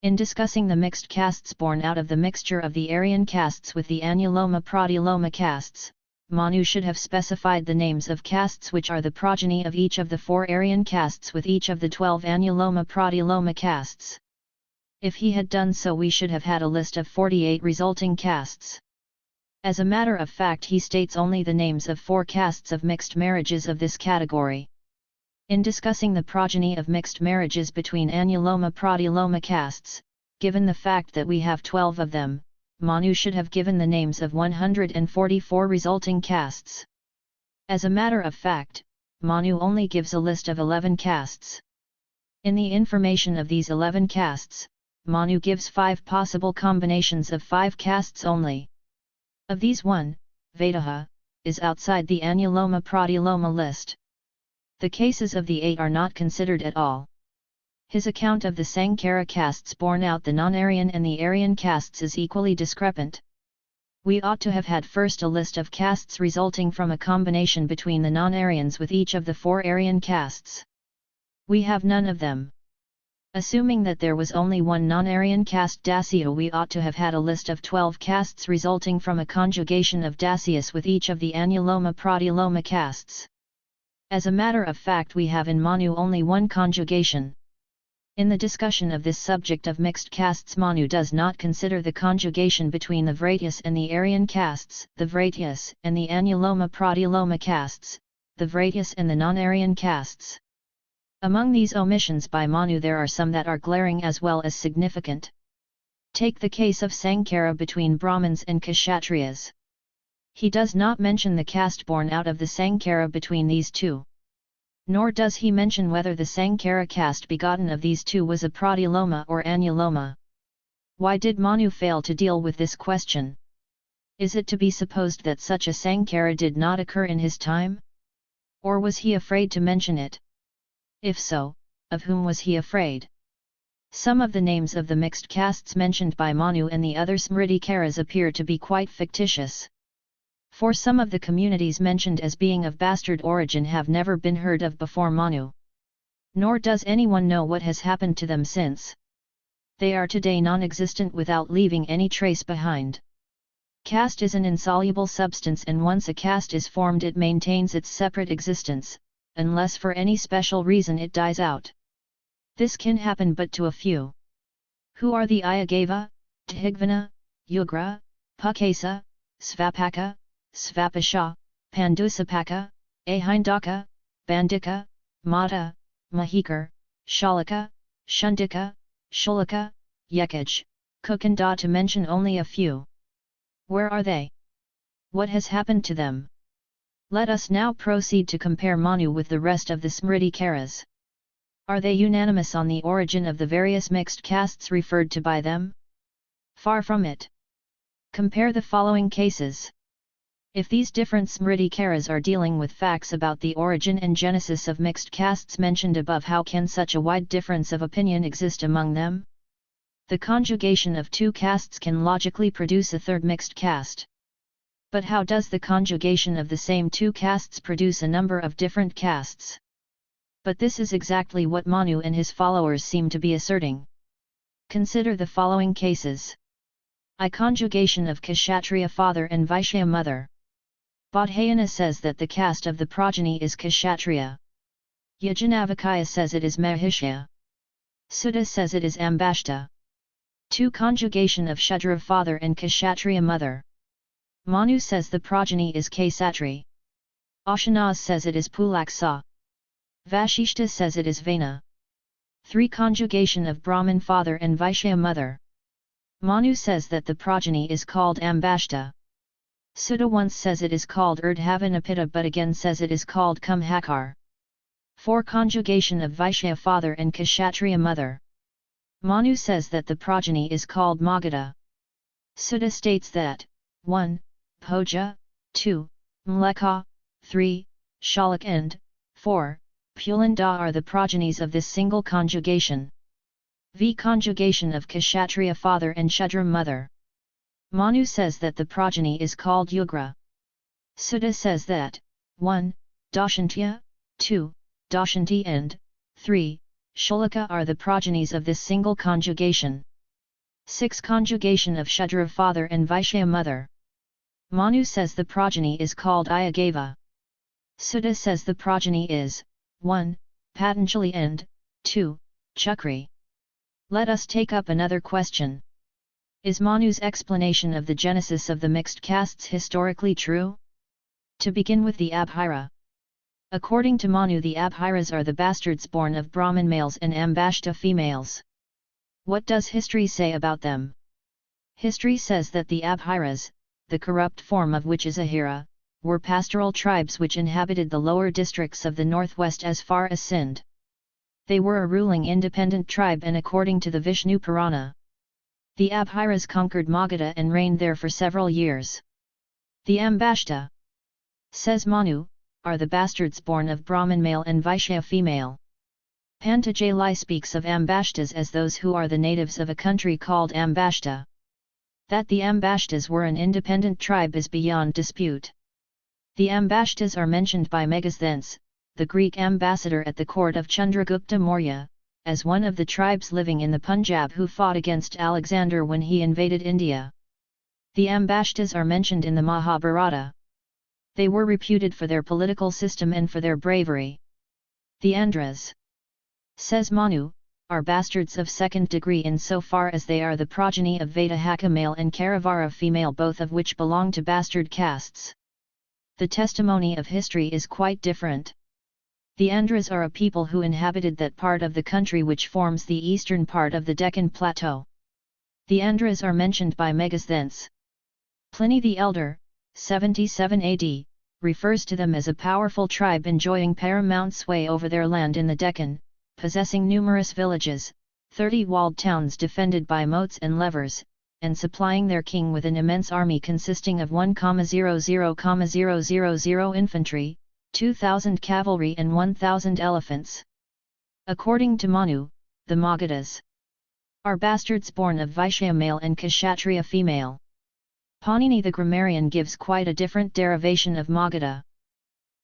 In discussing the mixed castes born out of the mixture of the Aryan castes with the Anuloma-Pratiloma castes, Manu should have specified the names of castes which are the progeny of each of the 4 Aryan castes with each of the 12 Anuloma-Pratiloma castes. If he had done so, we should have had a list of 48 resulting castes. As a matter of fact, he states only the names of 4 castes of mixed marriages of this category. In discussing the progeny of mixed marriages between Anuloma-Pratiloma castes, given the fact that we have 12 of them, Manu should have given the names of 144 resulting castes. As a matter of fact, Manu only gives a list of 11 castes. In the information of these 11 castes, Manu gives 5 possible combinations of 5 castes only. Of these, 1, Vedaha, is outside the Anuloma-Pratiloma list. The cases of the 8 are not considered at all. His account of the Sankara castes born out the non-Aryan and the Aryan castes is equally discrepant. We ought to have had first a list of castes resulting from a combination between the non-Aryans with each of the 4 Aryan castes. We have none of them. Assuming that there was only one non-Aryan caste Dasya, we ought to have had a list of 12 castes resulting from a conjugation of Dasyas with each of the Anuloma-Pratiloma castes. As a matter of fact, we have in Manu only one conjugation. In the discussion of this subject of mixed castes, Manu does not consider the conjugation between the Vraityas and the Aryan castes, the Vraityas and the Anuloma-Pratiloma castes, the Vraityas and the non-Aryan castes. Among these omissions by Manu there are some that are glaring as well as significant. Take the case of Sankara between Brahmins and Kshatriyas. He does not mention the caste born out of the Sankara between these two. Nor does he mention whether the Sankara caste begotten of these two was a Pratiloma or Anuloma. Why did Manu fail to deal with this question? Is it to be supposed that such a Sankara did not occur in his time? Or was he afraid to mention it? If so, of whom was he afraid? Some of the names of the mixed castes mentioned by Manu and the other Smritikaras appear to be quite fictitious. For some of the communities mentioned as being of bastard origin have never been heard of before Manu. Nor does anyone know what has happened to them since. They are today non-existent without leaving any trace behind. Caste is an insoluble substance, and once a caste is formed it maintains its separate existence, unless for any special reason it dies out. This can happen but to a few. Who are the Ayagava, Dhigvana, Yugra, Pukasa, Svapaka, Svapasha, Pandusapaka, Ahindaka, Bandika, Mata, Mahikar, Shalaka, Shundika, Shulaka, Yekaj, Kukanda, to mention only a few. Where are they? What has happened to them? Let us now proceed to compare Manu with the rest of the Smritikaras. Are they unanimous on the origin of the various mixed castes referred to by them? Far from it. Compare the following cases. If these different Smritikaras are dealing with facts about the origin and genesis of mixed castes mentioned above, how can such a wide difference of opinion exist among them? The conjugation of 2 castes can logically produce a third mixed caste. But how does the conjugation of the same 2 castes produce a number of different castes? But this is exactly what Manu and his followers seem to be asserting. Consider the following cases. I. Conjugation of Kshatriya father and Vaishya mother. Bodhayana says that the caste of the progeny is Kshatriya. Yajnavalkya says it is Mahishya. Sutta says it is Ambashta. 2. Conjugation of Shudra father and Kshatriya mother. Manu says the progeny is Ksatri. Ashanaz says it is Pulaksa. Vashishta says it is Vena. 3. Conjugation of Brahmin father and Vaishya mother. Manu says that the progeny is called Ambashta. Sutta once says it is called Urdhavanapita, but again says it is called Kumhakar. 4. Conjugation of Vaishya father and Kshatriya mother. Manu says that the progeny is called Magadha. Sutta states that 1. Poja, 2. Mleka, 3. Shalak and 4. Pulinda are the progenies of this single conjugation. V. Conjugation of Kshatriya father and Shudra mother. Manu says that the progeny is called Yugra. Sutta says that 1. Dashantya, 2. Dashanti and 3. Sholaka are the progenies of this single conjugation. 6. Conjugation of Shudra father and Vaishya mother. Manu says the progeny is called Ayagava. Sutta says the progeny is 1. Patanjali and 2. Chakri. Let us take up another question. Is Manu's explanation of the genesis of the mixed castes historically true? To begin with the Abhira. According to Manu, the Abhiras are the bastards born of Brahmin males and Ambashta females. What does history say about them? History says that the Abhiras, the corrupt form of which is Ahira, were pastoral tribes which inhabited the lower districts of the northwest as far as Sindh. They were a ruling independent tribe, and according to the Vishnu Purana, the Abhiras conquered Magadha and reigned there for several years. The Ambashta, says Manu, are the bastards born of Brahmin male and Vaishya female. Pantajali speaks of Ambashtas as those who are the natives of a country called Ambashta. That the Ambashtas were an independent tribe is beyond dispute. The Ambashtas are mentioned by Megasthenes, the Greek ambassador at the court of Chandragupta Maurya, as one of the tribes living in the Punjab who fought against Alexander when he invaded India. The Ambashtas are mentioned in the Mahabharata. They were reputed for their political system and for their bravery. The Andhras, says Manu, are bastards of second degree insofar as they are the progeny of Vedahaka male and Karavara female, both of which belong to bastard castes. The testimony of history is quite different. The Andhras are a people who inhabited that part of the country which forms the eastern part of the Deccan Plateau. The Andhras are mentioned by Megasthenes. Pliny the Elder, 77 AD, refers to them as a powerful tribe enjoying paramount sway over their land in the Deccan, possessing numerous villages, 30 walled towns defended by moats and levers, and supplying their king with an immense army consisting of 1,000,000 infantry, 2,000 cavalry and 1,000 elephants. According to Manu, the Magadhas are bastards born of Vaishya male and Kshatriya female. Panini the grammarian gives quite a different derivation of Magadha.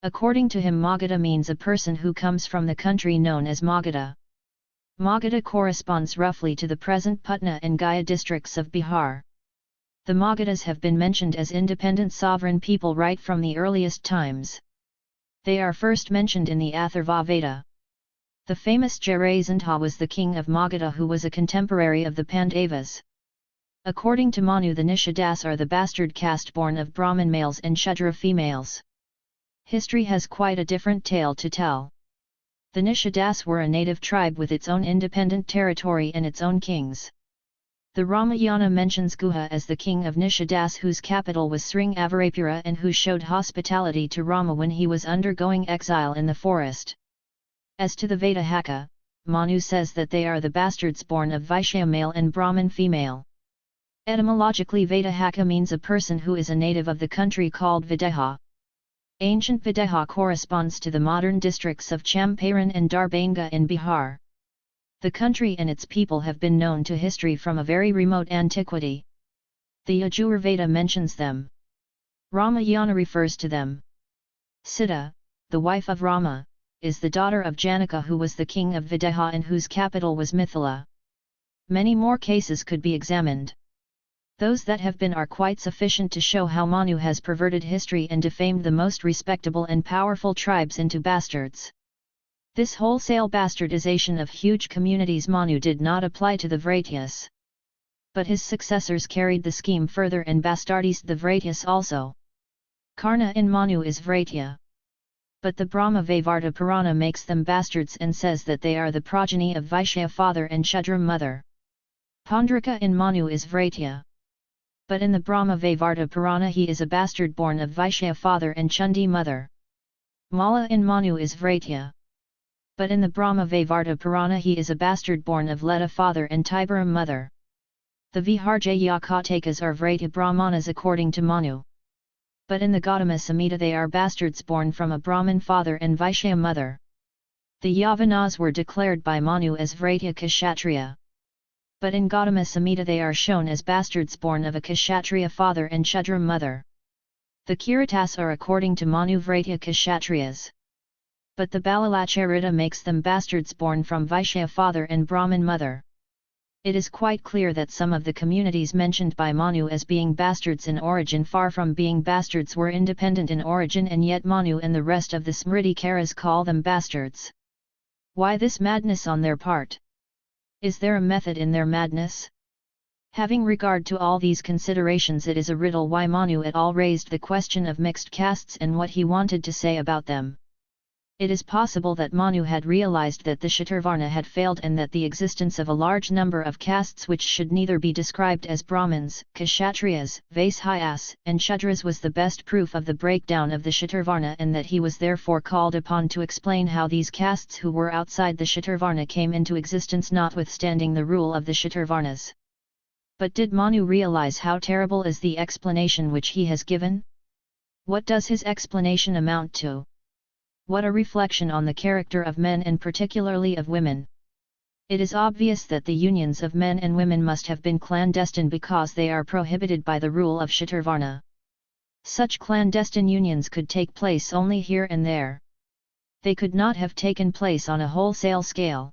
According to him, Magadha means a person who comes from the country known as Magadha. Magadha corresponds roughly to the present Patna and Gaya districts of Bihar. The Magadhas have been mentioned as independent sovereign people right from the earliest times. They are first mentioned in the Atharva Veda. The famous Jarasandha was the king of Magadha, who was a contemporary of the Pandavas. According to Manu, the Nishadas are the bastard caste born of Brahmin males and Shudra females. History has quite a different tale to tell. The Nishadas were a native tribe with its own independent territory and its own kings. The Ramayana mentions Guha as the king of Nishadas, whose capital was Sringavarapura and who showed hospitality to Rama when he was undergoing exile in the forest. As to the Vedahaka, Manu says that they are the bastards born of Vaishya male and Brahmin female. Etymologically, Vedahaka means a person who is a native of the country called Videha. Ancient Videha corresponds to the modern districts of Champaran and Darbhanga in Bihar. The country and its people have been known to history from a very remote antiquity. The Yajurveda mentions them. Ramayana refers to them. Sita, the wife of Rama, is the daughter of Janaka, who was the king of Videha and whose capital was Mithila. Many more cases could be examined. Those that have been are quite sufficient to show how Manu has perverted history and defamed the most respectable and powerful tribes into bastards. This wholesale bastardization of huge communities Manu did not apply to the Vraityas. But his successors carried the scheme further and bastardized the Vraityas also. Karna in Manu is Vraitya. But the Brahma Vaivarta Purana makes them bastards and says that they are the progeny of Vaishya father and Shudra mother. Pandraka in Manu is Vraitya. But in the Brahma Vaivarta Purana he is a bastard born of Vaishya father and Chundi mother. Mala in Manu is Vraitya. But in the Brahma Vaivarta Purana he is a bastard born of Leda father and Tibera mother. The Viharjaya Katakas are Vrata Brahmanas according to Manu. But in the Gautama Samhita they are bastards born from a Brahmin father and Vaishya mother. The Yavanas were declared by Manu as Vrata Kshatriya. But in Gautama Samhita they are shown as bastards born of a Kshatriya father and Shudra mother. The Kiritas are according to Manu Vrata Kshatriyas. But the Balalacharita makes them bastards born from Vaishya father and Brahmin mother. It is quite clear that some of the communities mentioned by Manu as being bastards in origin far from being bastards were independent in origin, and yet Manu and the rest of the Smritikaras call them bastards. Why this madness on their part? Is there a method in their madness? Having regard to all these considerations, it is a riddle why Manu at all raised the question of mixed castes and what he wanted to say about them. It is possible that Manu had realized that the Shaturvarna had failed and that the existence of a large number of castes which should neither be described as Brahmins, Kshatriyas, Vaishyas, and Shudras was the best proof of the breakdown of the Shaturvarna, and that he was therefore called upon to explain how these castes who were outside the Shaturvarna came into existence notwithstanding the rule of the Shaturvarnas. But did Manu realize how terrible is the explanation which he has given? What does his explanation amount to? What a reflection on the character of men and particularly of women. It is obvious that the unions of men and women must have been clandestine because they are prohibited by the rule of Shaturvarna. Such clandestine unions could take place only here and there. They could not have taken place on a wholesale scale.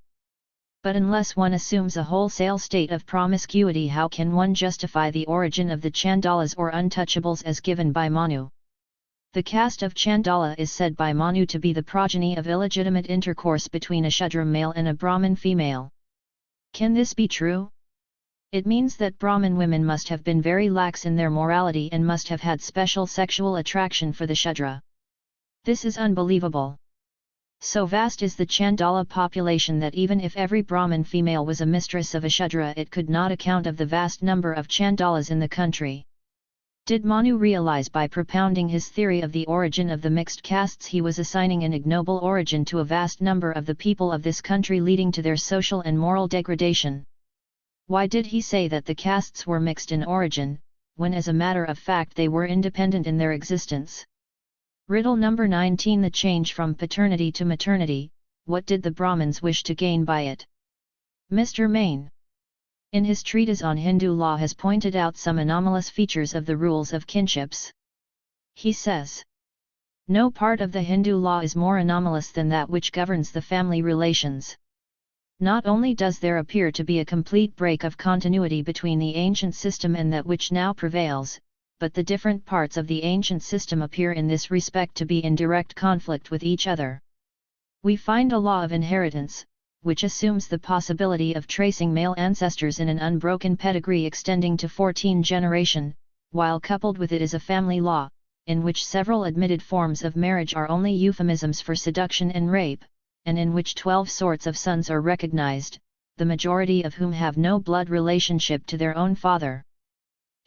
But unless one assumes a wholesale state of promiscuity, how can one justify the origin of the Chandalas or untouchables as given by Manu? The caste of Chandala is said by Manu to be the progeny of illegitimate intercourse between a Shudra male and a Brahmin female. Can this be true? It means that Brahmin women must have been very lax in their morality and must have had special sexual attraction for the Shudra. This is unbelievable. So vast is the Chandala population that even if every Brahmin female was a mistress of a Shudra, it could not account of the vast number of Chandalas in the country. Did Manu realize by propounding his theory of the origin of the mixed castes he was assigning an ignoble origin to a vast number of the people of this country, leading to their social and moral degradation? Why did he say that the castes were mixed in origin, when as a matter of fact they were independent in their existence? Riddle number 19. The change from paternity to maternity, what did the Brahmins wish to gain by it? Mr. Main, in his treatise on Hindu law, has pointed out some anomalous features of the rules of kinships. He says, no part of the Hindu law is more anomalous than that which governs the family relations. Not only does there appear to be a complete break of continuity between the ancient system and that which now prevails, but the different parts of the ancient system appear in this respect to be in direct conflict with each other. We find a law of inheritance, which assumes the possibility of tracing male ancestors in an unbroken pedigree extending to 14 generations, while coupled with it is a family law, in which several admitted forms of marriage are only euphemisms for seduction and rape, and in which 12 sorts of sons are recognized, the majority of whom have no blood relationship to their own father.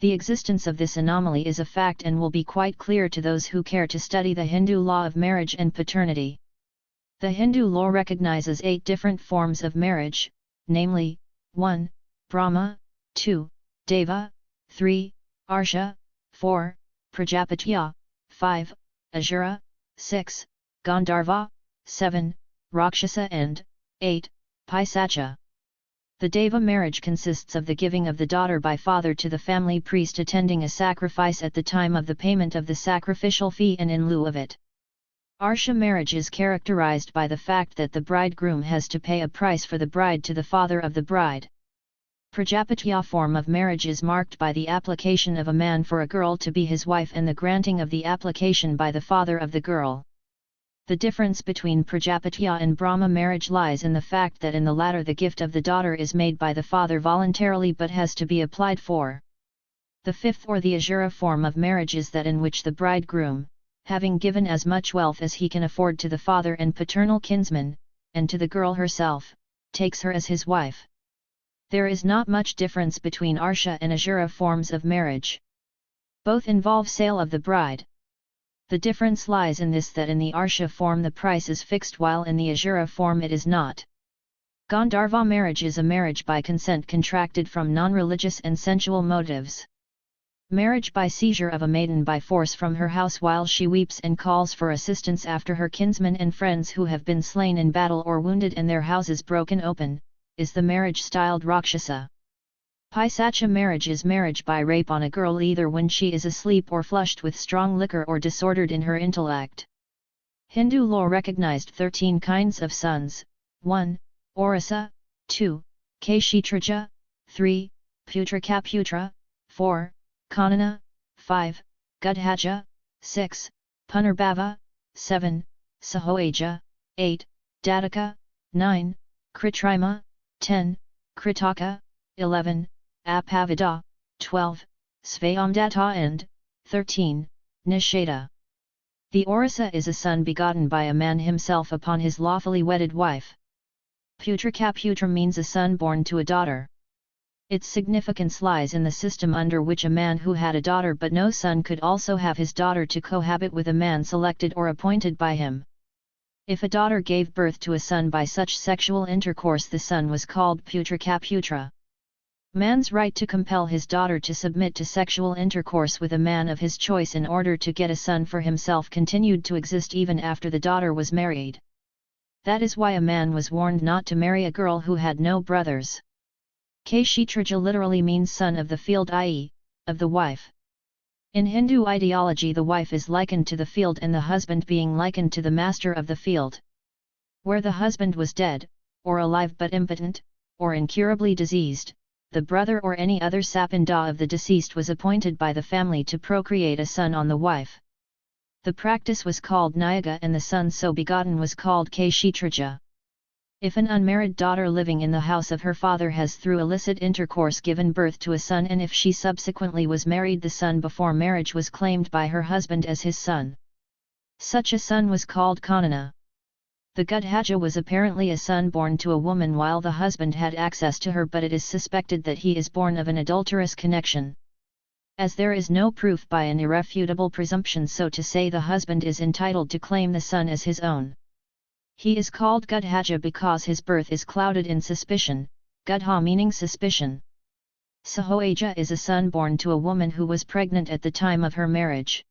The existence of this anomaly is a fact and will be quite clear to those who care to study the Hindu law of marriage and paternity. The Hindu law recognizes 8 different forms of marriage, namely, 1. Brahma, 2. Deva, 3. Arsha, 4. Prajapatya, 5. Asura, 6. Gandharva, 7. Rakshasa and 8. Paisacha. The Deva marriage consists of the giving of the daughter by father to the family priest attending a sacrifice at the time of the payment of the sacrificial fee and in lieu of it. Arsha marriage is characterized by the fact that the bridegroom has to pay a price for the bride to the father of the bride. Prajapatya form of marriage is marked by the application of a man for a girl to be his wife and the granting of the application by the father of the girl. The difference between Prajapatya and Brahma marriage lies in the fact that in the latter the gift of the daughter is made by the father voluntarily but has to be applied for. The 5th or the Asura form of marriage is that in which the bridegroom, having given as much wealth as he can afford to the father and paternal kinsmen, and to the girl herself, takes her as his wife. There is not much difference between Arsha and Asura forms of marriage. Both involve sale of the bride. The difference lies in this, that in the Arsha form the price is fixed while in the Asura form it is not. Gandharva marriage is a marriage by consent contracted from non-religious and sensual motives. Marriage by seizure of a maiden by force from her house while she weeps and calls for assistance after her kinsmen and friends who have been slain in battle or wounded and their houses broken open, is the marriage styled Rakshasa. Pisacha marriage is marriage by rape on a girl either when she is asleep or flushed with strong liquor or disordered in her intellect. Hindu law recognized 13 kinds of sons: 1. Orisa, 2. Kshetraja, 3. Putrakaputra, 4. Kanana, 5. Gudhaja, 6. Punurbhava, 7. Sahoaja, 8. Dadaka, 9. Kritrima, 10. Kritaka, 11. Apavida, 12. Svayamdatta and 13. Nisheda. The Orisa is a son begotten by a man himself upon his lawfully wedded wife. Putrakaputra means a son born to a daughter. Its significance lies in the system under which a man who had a daughter but no son could also have his daughter to cohabit with a man selected or appointed by him. If a daughter gave birth to a son by such sexual intercourse, the son was called Putrakaputra. Man's right to compel his daughter to submit to sexual intercourse with a man of his choice in order to get a son for himself continued to exist even after the daughter was married. That is why a man was warned not to marry a girl who had no brothers. Kshetraja literally means son of the field, i.e., of the wife. In Hindu ideology, the wife is likened to the field and the husband being likened to the master of the field. Where the husband was dead, or alive but impotent, or incurably diseased, the brother or any other sapinda of the deceased was appointed by the family to procreate a son on the wife. The practice was called Nyaga and the son so begotten was called Kshetraja. If an unmarried daughter living in the house of her father has through illicit intercourse given birth to a son, and if she subsequently was married, the son before marriage was claimed by her husband as his son. Such a son was called Kanana. The Gudhaja was apparently a son born to a woman while the husband had access to her, but it is suspected that he is born of an adulterous connection. As there is no proof by an irrefutable presumption, so to say, the husband is entitled to claim the son as his own. He is called Gudhaja because his birth is clouded in suspicion, Gudha meaning suspicion. Sahoaja is a son born to a woman who was pregnant at the time of her marriage.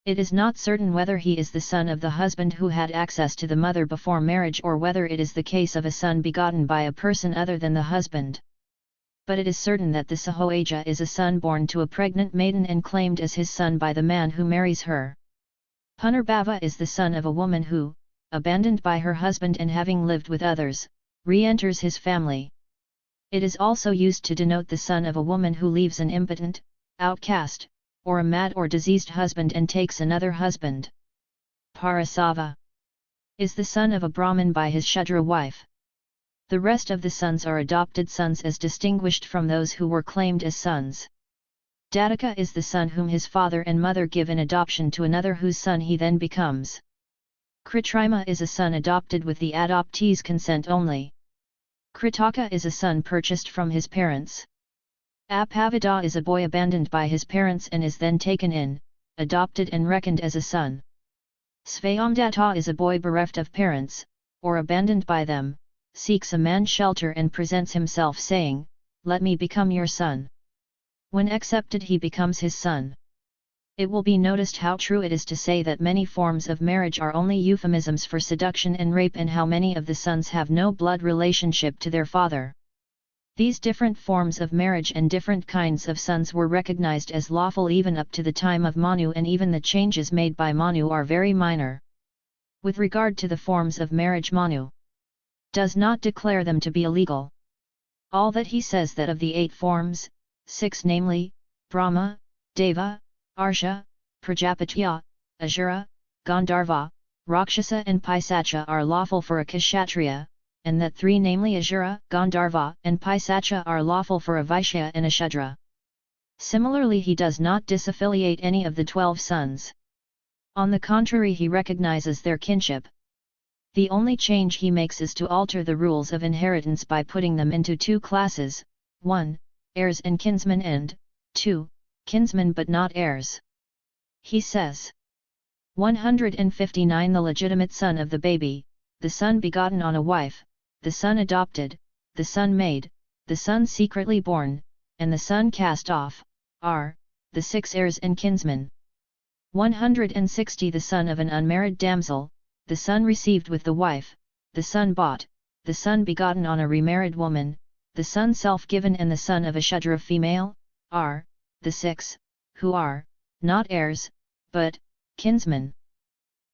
It is not certain whether he is the son of the husband who had access to the mother before marriage, or whether it is the case of a son begotten by a person other than the husband. But it is certain that the Sahoaja is a son born to a pregnant maiden and claimed as his son by the man who marries her. Punurbhava is the son of a woman who, abandoned by her husband and having lived with others, re-enters his family. It is also used to denote the son of a woman who leaves an impotent, outcast, or a mad or diseased husband and takes another husband. Parasava is the son of a Brahmin by his Shudra wife. The rest of the sons are adopted sons as distinguished from those who were claimed as sons. Dadaka is the son whom his father and mother give in adoption to another whose son he then becomes. Kritrima is a son adopted with the adoptee's consent only. Kritaka is a son purchased from his parents. Apavida is a boy abandoned by his parents and is then taken in, adopted and reckoned as a son. Svayamdatta is a boy bereft of parents, or abandoned by them, seeks a man's shelter and presents himself saying, "Let me become your son." When accepted, he becomes his son. It will be noticed how true it is to say that many forms of marriage are only euphemisms for seduction and rape, and how many of the sons have no blood relationship to their father. These different forms of marriage and different kinds of sons were recognized as lawful even up to the time of Manu, and even the changes made by Manu are very minor. With regard to the forms of marriage, Manu does not declare them to be illegal. All that he says that of the 8 forms, 6 namely, Brahma, Deva, Arsha, Prajapatya, Asura, Gandharva, Rakshasa and Pisacha are lawful for a Kshatriya, and that 3 namely Asura, Gandharva and Pisacha are lawful for a Vaishya and a Shudra. Similarly, he does not disaffiliate any of the 12 sons. On the contrary, he recognizes their kinship. The only change he makes is to alter the rules of inheritance by putting them into 2 classes, 1. Heirs and kinsmen, and 2. Kinsmen but not heirs. He says, 159 The legitimate son of the baby, the son begotten on a wife, the son adopted, the son made, the son secretly born, and the son cast off, are the 6 heirs and kinsmen. 160 The son of an unmarried damsel, the son received with the wife, the son bought, the son begotten on a remarried woman, the son self-given and the son of a Shudra female, are the 6, who are not heirs, but kinsmen.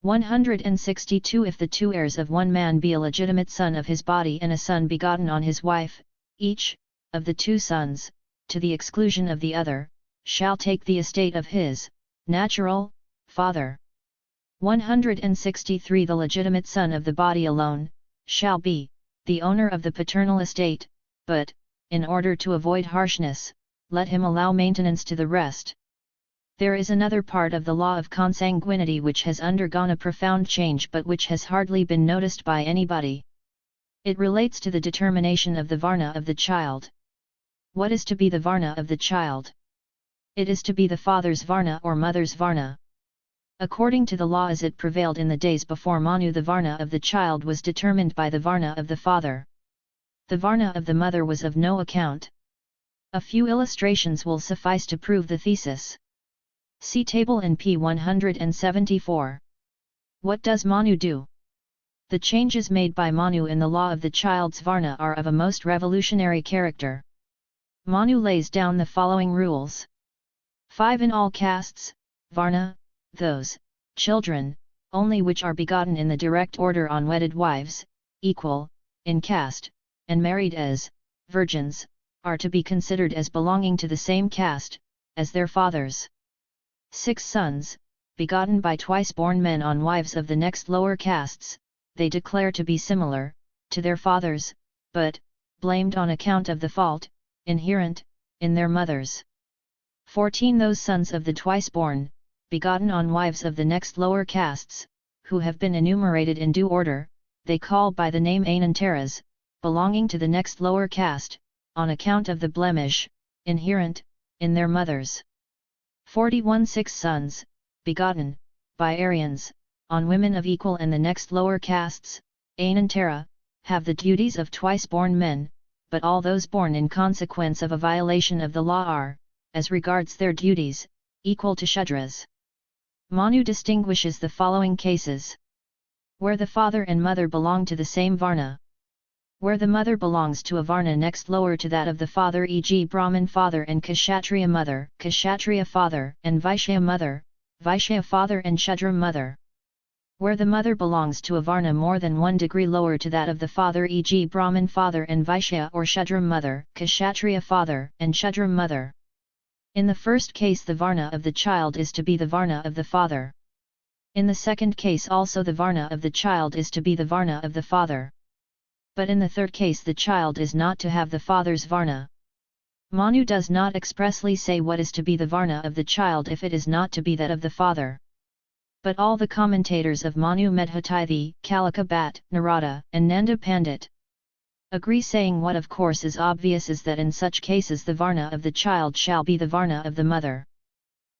162 If the 2 heirs of one man be a legitimate son of his body and a son begotten on his wife, each of the 2 sons, to the exclusion of the other, shall take the estate of his natural father. 163 The legitimate son of the body alone shall be the owner of the paternal estate, but, in order to avoid harshness, let him allow maintenance to the rest. There is another part of the law of consanguinity which has undergone a profound change but which has hardly been noticed by anybody. It relates to the determination of the varna of the child. What is to be the varna of the child? It is to be the father's varna or mother's varna. According to the law as it prevailed in the days before Manu, the varna of the child was determined by the varna of the father. The varna of the mother was of no account. A few illustrations will suffice to prove the thesis. See table in p. 174. What does Manu do? The changes made by Manu in the law of the child's varna are of a most revolutionary character. Manu lays down the following rules. 5 In all castes, varna, those children, only which are begotten in the direct order on wedded wives, equal in caste, and married as virgins, are to be considered as belonging to the same caste as their fathers. 6 Sons, begotten by twice-born men on wives of the next lower castes, they declare to be similar to their fathers, but blamed on account of the fault inherent in their mothers. 14 Those sons of the twice-born, begotten on wives of the next lower castes, who have been enumerated in due order, they call by the name Anantaras, belonging to the next lower caste, on account of the blemish inherent in their mothers. 41 6 Sons, begotten by Aryans, on women of equal and the next lower castes, Anantara, have the duties of twice-born men, but all those born in consequence of a violation of the law are, as regards their duties, equal to Shudras. Manu distinguishes the following cases. Where the father and mother belong to the same varna. Where the mother belongs to a varna next lower to that of the father, e.g. Brahmin father and Kshatriya mother, Kshatriya father and Vaishya mother, Vaishya father and Shudra mother. Where the mother belongs to a varna more than 1 degree lower to that of the father, e.g. Brahmin father and Vaishya or Shudra mother, Kshatriya father and Shudra mother. In the first case the varna of the child is to be the varna of the father. In the second case also the varna of the child is to be the varna of the father. But in the third case the child is not to have the father's varna. Manu does not expressly say what is to be the varna of the child if it is not to be that of the father. But all the commentators of Manu Medhatithi, Kalika Bhatt, Narada, and Nanda Pandit agree, saying what of course is obvious is that in such cases the varna of the child shall be the varna of the mother.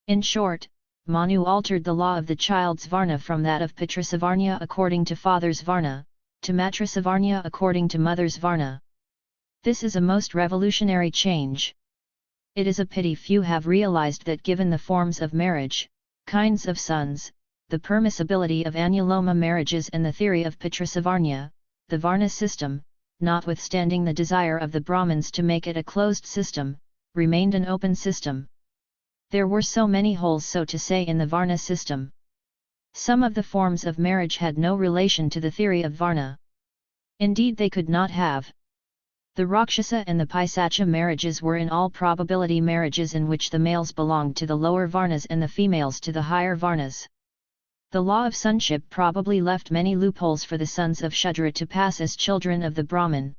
In short, Manu altered the law of the child's varna from that of Pitrasavarnya according to father's varna, to Matrasavarnya according to mother's varna. This is a most revolutionary change. It is a pity few have realized that given the forms of marriage, kinds of sons, the permissibility of annuloma marriages and the theory of Pitrasavarnya, the varna system, notwithstanding the desire of the Brahmins to make it a closed system, remained an open system. There were so many holes, so to say, in the varna system. Some of the forms of marriage had no relation to the theory of varna. Indeed they could not have. The Rakshasa and the Pisacha marriages were in all probability marriages in which the males belonged to the lower varnas and the females to the higher varnas. The law of sonship probably left many loopholes for the sons of Shudra to pass as children of the Brahmin.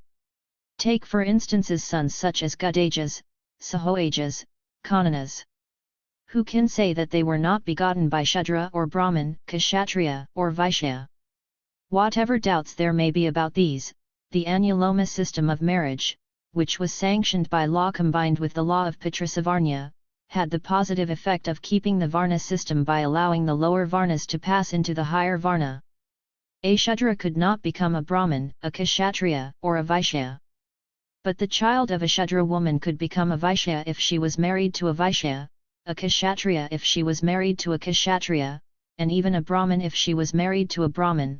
Take for instances sons such as Gudajas, Sahoajas, Kananas. Who can say that they were not begotten by Shudra or Brahmin, Kshatriya or Vaishya? Whatever doubts there may be about these, the annuloma system of marriage, which was sanctioned by law combined with the law of Pitrasavarnya, had the positive effect of keeping the Varna system by allowing the lower Varnas to pass into the higher Varna. A Shudra could not become a Brahmin, a Kshatriya, or a Vaishya. But the child of a Shudra woman could become a Vaishya if she was married to a Vaishya, a Kshatriya if she was married to a Kshatriya, and even a Brahmin if she was married to a Brahmin.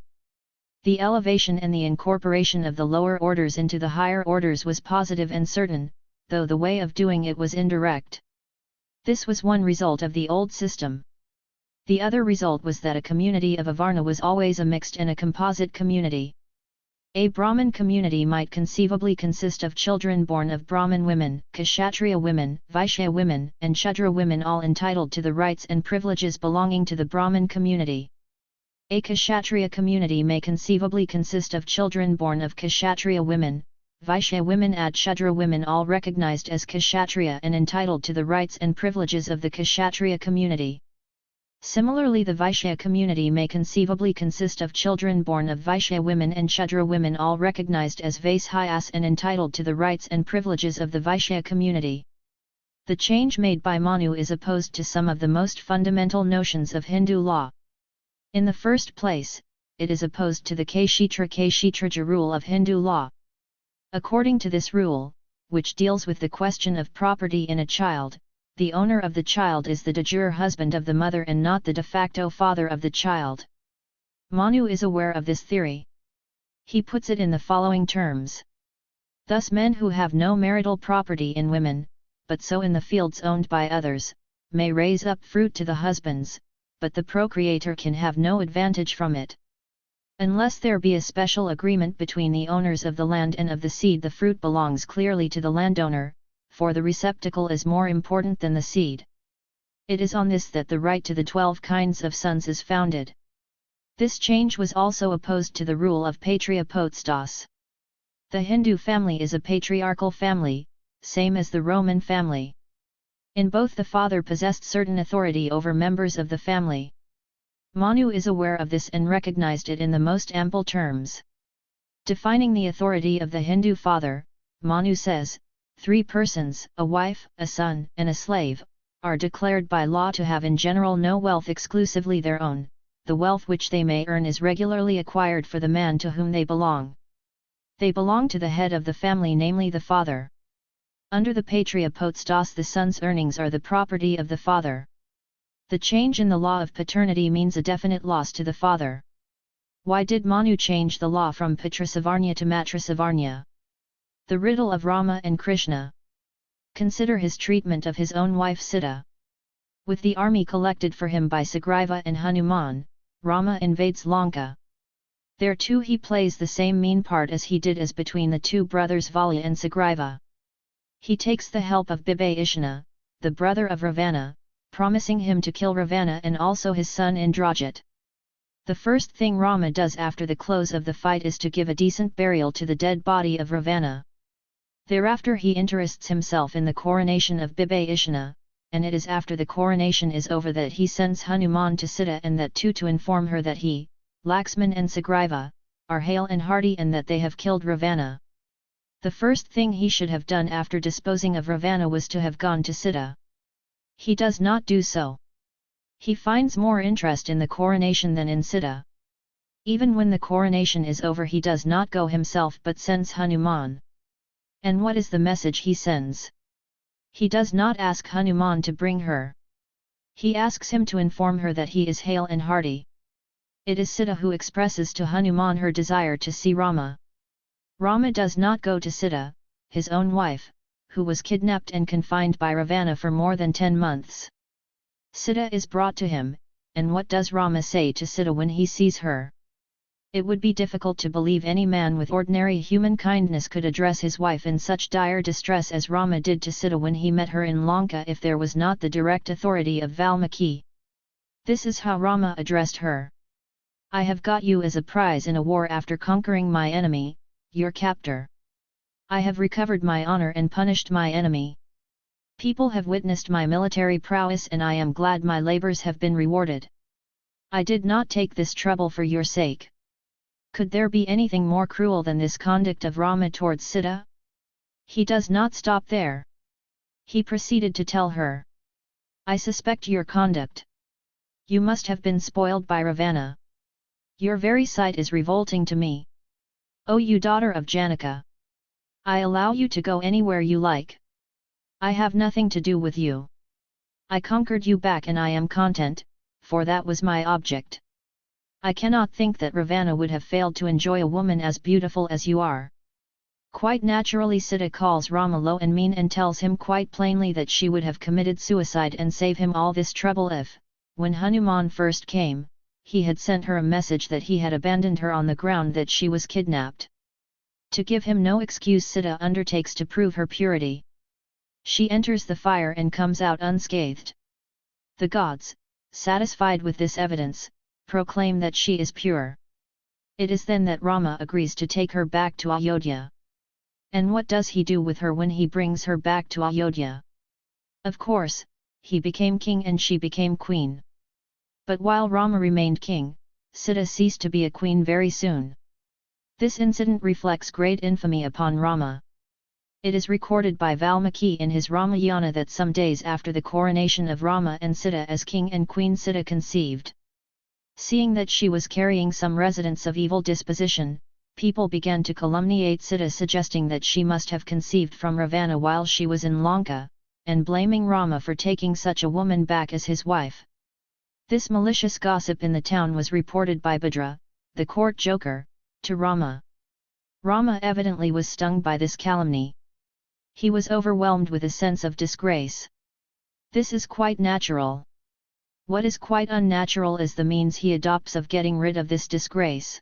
The elevation and the incorporation of the lower orders into the higher orders was positive and certain, though the way of doing it was indirect. This was one result of the old system. The other result was that a community of a Varna was always a mixed and a composite community. A Brahmin community might conceivably consist of children born of Brahmin women, Kshatriya women, Vaishya women, and Shudra women, all entitled to the rights and privileges belonging to the Brahmin community. A Kshatriya community may conceivably consist of children born of Kshatriya women, Vaishya women and Shudra women, all recognized as Kshatriya and entitled to the rights and privileges of the Kshatriya community. Similarly, the Vaishya community may conceivably consist of children born of Vaishya women and Shudra women, all recognized as Vaishyas and entitled to the rights and privileges of the Vaishya community. The change made by Manu is opposed to some of the most fundamental notions of Hindu law. In the first place, it is opposed to the Kshetraja rule of Hindu law. According to this rule, which deals with the question of property in a child, the owner of the child is the de jure husband of the mother and not the de facto father of the child. Manu is aware of this theory. He puts it in the following terms. Thus men who have no marital property in women, but sow in the fields owned by others, may raise up fruit to the husbands, but the procreator can have no advantage from it. Unless there be a special agreement between the owners of the land and of the seed, the fruit belongs clearly to the landowner, for the receptacle is more important than the seed. It is on this that the right to the 12 kinds of sons is founded. This change was also opposed to the rule of patria potestas. The Hindu family is a patriarchal family, same as the Roman family. In both, the father possessed certain authority over members of the family. Manu is aware of this and recognized it in the most ample terms. Defining the authority of the Hindu father, Manu says, 3 persons, a wife, a son, and a slave, are declared by law to have in general no wealth exclusively their own. The wealth which they may earn is regularly acquired for the man to whom they belong. They belong to the head of the family, namely the father. Under the patria potestas, the son's earnings are the property of the father. The change in the law of paternity means a definite loss to the father. Why did Manu change the law from Pitrasavarnya to Matrasavarnya? The riddle of Rama and Krishna. Consider his treatment of his own wife Sita. With the army collected for him by Sugriva and Hanuman, Rama invades Lanka. There too he plays the same mean part as he did as between the 2 brothers Vala and Sugriva. He takes the help of Bibhishana, the brother of Ravana, promising him to kill Ravana and also his son Indrajit. The first thing Rama does after the close of the fight is to give a decent burial to the dead body of Ravana. Thereafter he interests himself in the coronation of Bibhishana, and it is after the coronation is over that he sends Hanuman to Sita and that too to inform her that he, Laxman and Sugriva, are hale and hearty and that they have killed Ravana. The first thing he should have done after disposing of Ravana was to have gone to Sita. He does not do so. He finds more interest in the coronation than in Sita. Even when the coronation is over he does not go himself but sends Hanuman. And what is the message he sends? He does not ask Hanuman to bring her. He asks him to inform her that he is hale and hearty. It is Sita who expresses to Hanuman her desire to see Rama. Rama does not go to Sita, his own wife, who was kidnapped and confined by Ravana for more than 10 months. Sita is brought to him, and what does Rama say to Sita when he sees her? It would be difficult to believe any man with ordinary human kindness could address his wife in such dire distress as Rama did to Sita when he met her in Lanka if there was not the direct authority of Valmiki. This is how Rama addressed her. I have got you as a prize in a war after conquering my enemy, your captor. I have recovered my honor and punished my enemy. People have witnessed my military prowess and I am glad my labors have been rewarded. I did not take this trouble for your sake. Could there be anything more cruel than this conduct of Rama towards Sita? He does not stop there. He proceeded to tell her. I suspect your conduct. You must have been spoiled by Ravana. Your very sight is revolting to me. O you daughter of Janaka! I allow you to go anywhere you like. I have nothing to do with you. I conquered you back and I am content, for that was my object. I cannot think that Ravana would have failed to enjoy a woman as beautiful as you are. Quite naturally Sita calls Rama low and mean and tells him quite plainly that she would have committed suicide and save him all this trouble if, when Hanuman first came, he had sent her a message that he had abandoned her on the ground that she was kidnapped. To give him no excuse, Sita undertakes to prove her purity. She enters the fire and comes out unscathed. The gods, satisfied with this evidence, proclaim that she is pure. It is then that Rama agrees to take her back to Ayodhya. And what does he do with her when he brings her back to Ayodhya? Of course, he became king and she became queen. But while Rama remained king, Sita ceased to be a queen very soon. This incident reflects great infamy upon Rama. It is recorded by Valmiki in his Ramayana that some days after the coronation of Rama and Sita as king and queen, Sita conceived. Seeing that she was carrying some residents of evil disposition, people began to calumniate Sita, suggesting that she must have conceived from Ravana while she was in Lanka, and blaming Rama for taking such a woman back as his wife. This malicious gossip in the town was reported by Bhadra, the court joker, to Rama. Rama evidently was stung by this calumny. He was overwhelmed with a sense of disgrace. This is quite natural. What is quite unnatural is the means he adopts of getting rid of this disgrace.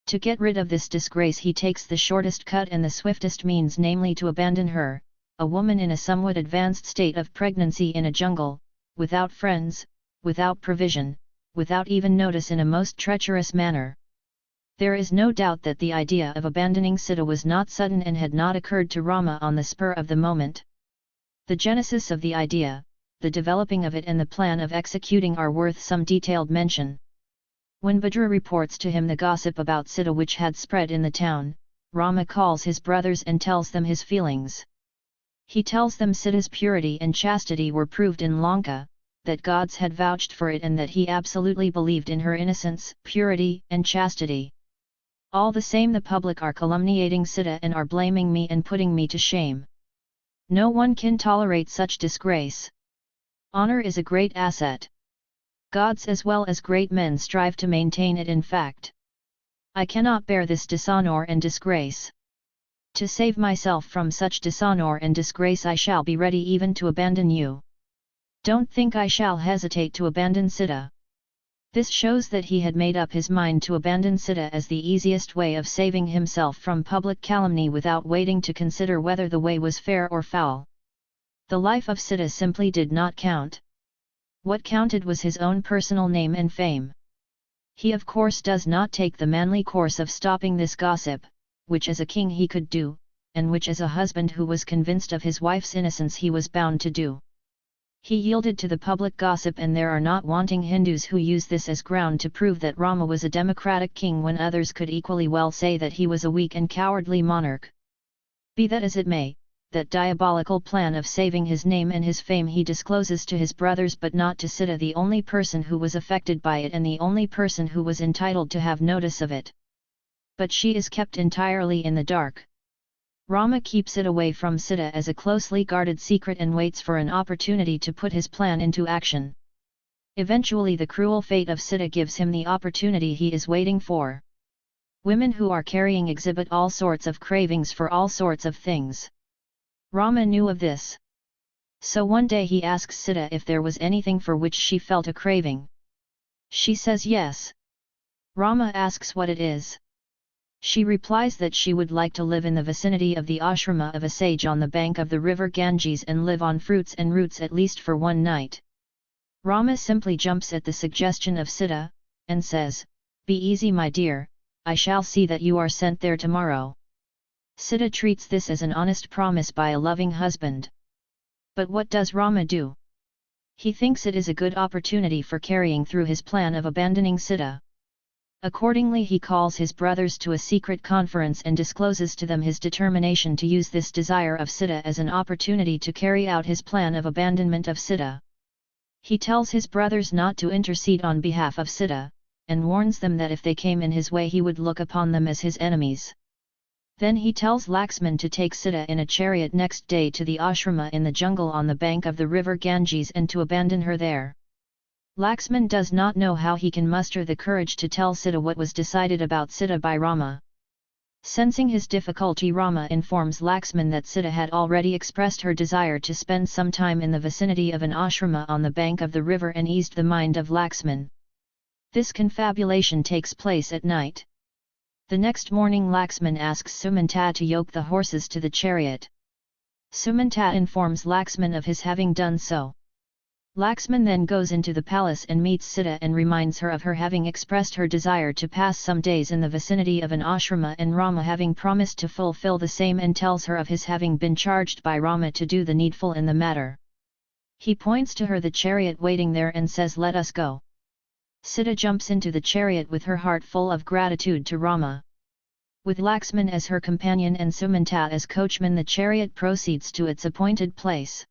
To get rid of this disgrace he takes the shortest cut and the swiftest means, namely to abandon her, a woman in a somewhat advanced state of pregnancy in a jungle, without friends, without provision, without even notice, in a most treacherous manner. There is no doubt that the idea of abandoning Sita was not sudden and had not occurred to Rama on the spur of the moment. The genesis of the idea, the developing of it and the plan of executing are worth some detailed mention. When Bhadra reports to him the gossip about Sita which had spread in the town, Rama calls his brothers and tells them his feelings. He tells them Sita's purity and chastity were proved in Lanka, that gods had vouched for it and that he absolutely believed in her innocence, purity and chastity. All the same the public are calumniating Sita and are blaming me and putting me to shame. No one can tolerate such disgrace. Honor is a great asset. Gods as well as great men strive to maintain it. In fact, I cannot bear this dishonor and disgrace. To save myself from such dishonor and disgrace I shall be ready even to abandon you. Don't think I shall hesitate to abandon Sita. This shows that he had made up his mind to abandon Sita as the easiest way of saving himself from public calumny without waiting to consider whether the way was fair or foul. The life of Sita simply did not count. What counted was his own personal name and fame. He of course does not take the manly course of stopping this gossip, which as a king he could do, and which as a husband who was convinced of his wife's innocence he was bound to do. He yielded to the public gossip, and there are not wanting Hindus who use this as ground to prove that Rama was a democratic king when others could equally well say that he was a weak and cowardly monarch. Be that as it may, that diabolical plan of saving his name and his fame he discloses to his brothers, but not to Sita, the only person who was affected by it and the only person who was entitled to have notice of it. But she is kept entirely in the dark. Rama keeps it away from Sita as a closely guarded secret and waits for an opportunity to put his plan into action. Eventually the cruel fate of Sita gives him the opportunity he is waiting for. Women who are carrying exhibit all sorts of cravings for all sorts of things. Rama knew of this. So one day he asks Sita if there was anything for which she felt a craving. She says yes. Rama asks what it is. She replies that she would like to live in the vicinity of the ashrama of a sage on the bank of the river Ganges and live on fruits and roots at least for one night. Rama simply jumps at the suggestion of Sita, and says, "Be easy my dear, I shall see that you are sent there tomorrow." Sita treats this as an honest promise by a loving husband. But what does Rama do? He thinks it is a good opportunity for carrying through his plan of abandoning Sita. Accordingly he calls his brothers to a secret conference and discloses to them his determination to use this desire of Sita as an opportunity to carry out his plan of abandonment of Sita. He tells his brothers not to intercede on behalf of Sita, and warns them that if they came in his way he would look upon them as his enemies. Then he tells Laxman to take Sita in a chariot next day to the ashrama in the jungle on the bank of the river Ganges and to abandon her there. Laxman does not know how he can muster the courage to tell Sita what was decided about Sita by Rama. Sensing his difficulty, Rama informs Laxman that Sita had already expressed her desire to spend some time in the vicinity of an ashrama on the bank of the river and eased the mind of Laxman. This confabulation takes place at night. The next morning Laxman asks Sumanta to yoke the horses to the chariot. Sumanta informs Laxman of his having done so. Laxman then goes into the palace and meets Sita and reminds her of her having expressed her desire to pass some days in the vicinity of an ashrama and Rama having promised to fulfill the same, and tells her of his having been charged by Rama to do the needful in the matter. He points to her the chariot waiting there and says, "Let us go." Sita jumps into the chariot with her heart full of gratitude to Rama. With Laxman as her companion and Sumanta as coachman, the chariot proceeds to its appointed place.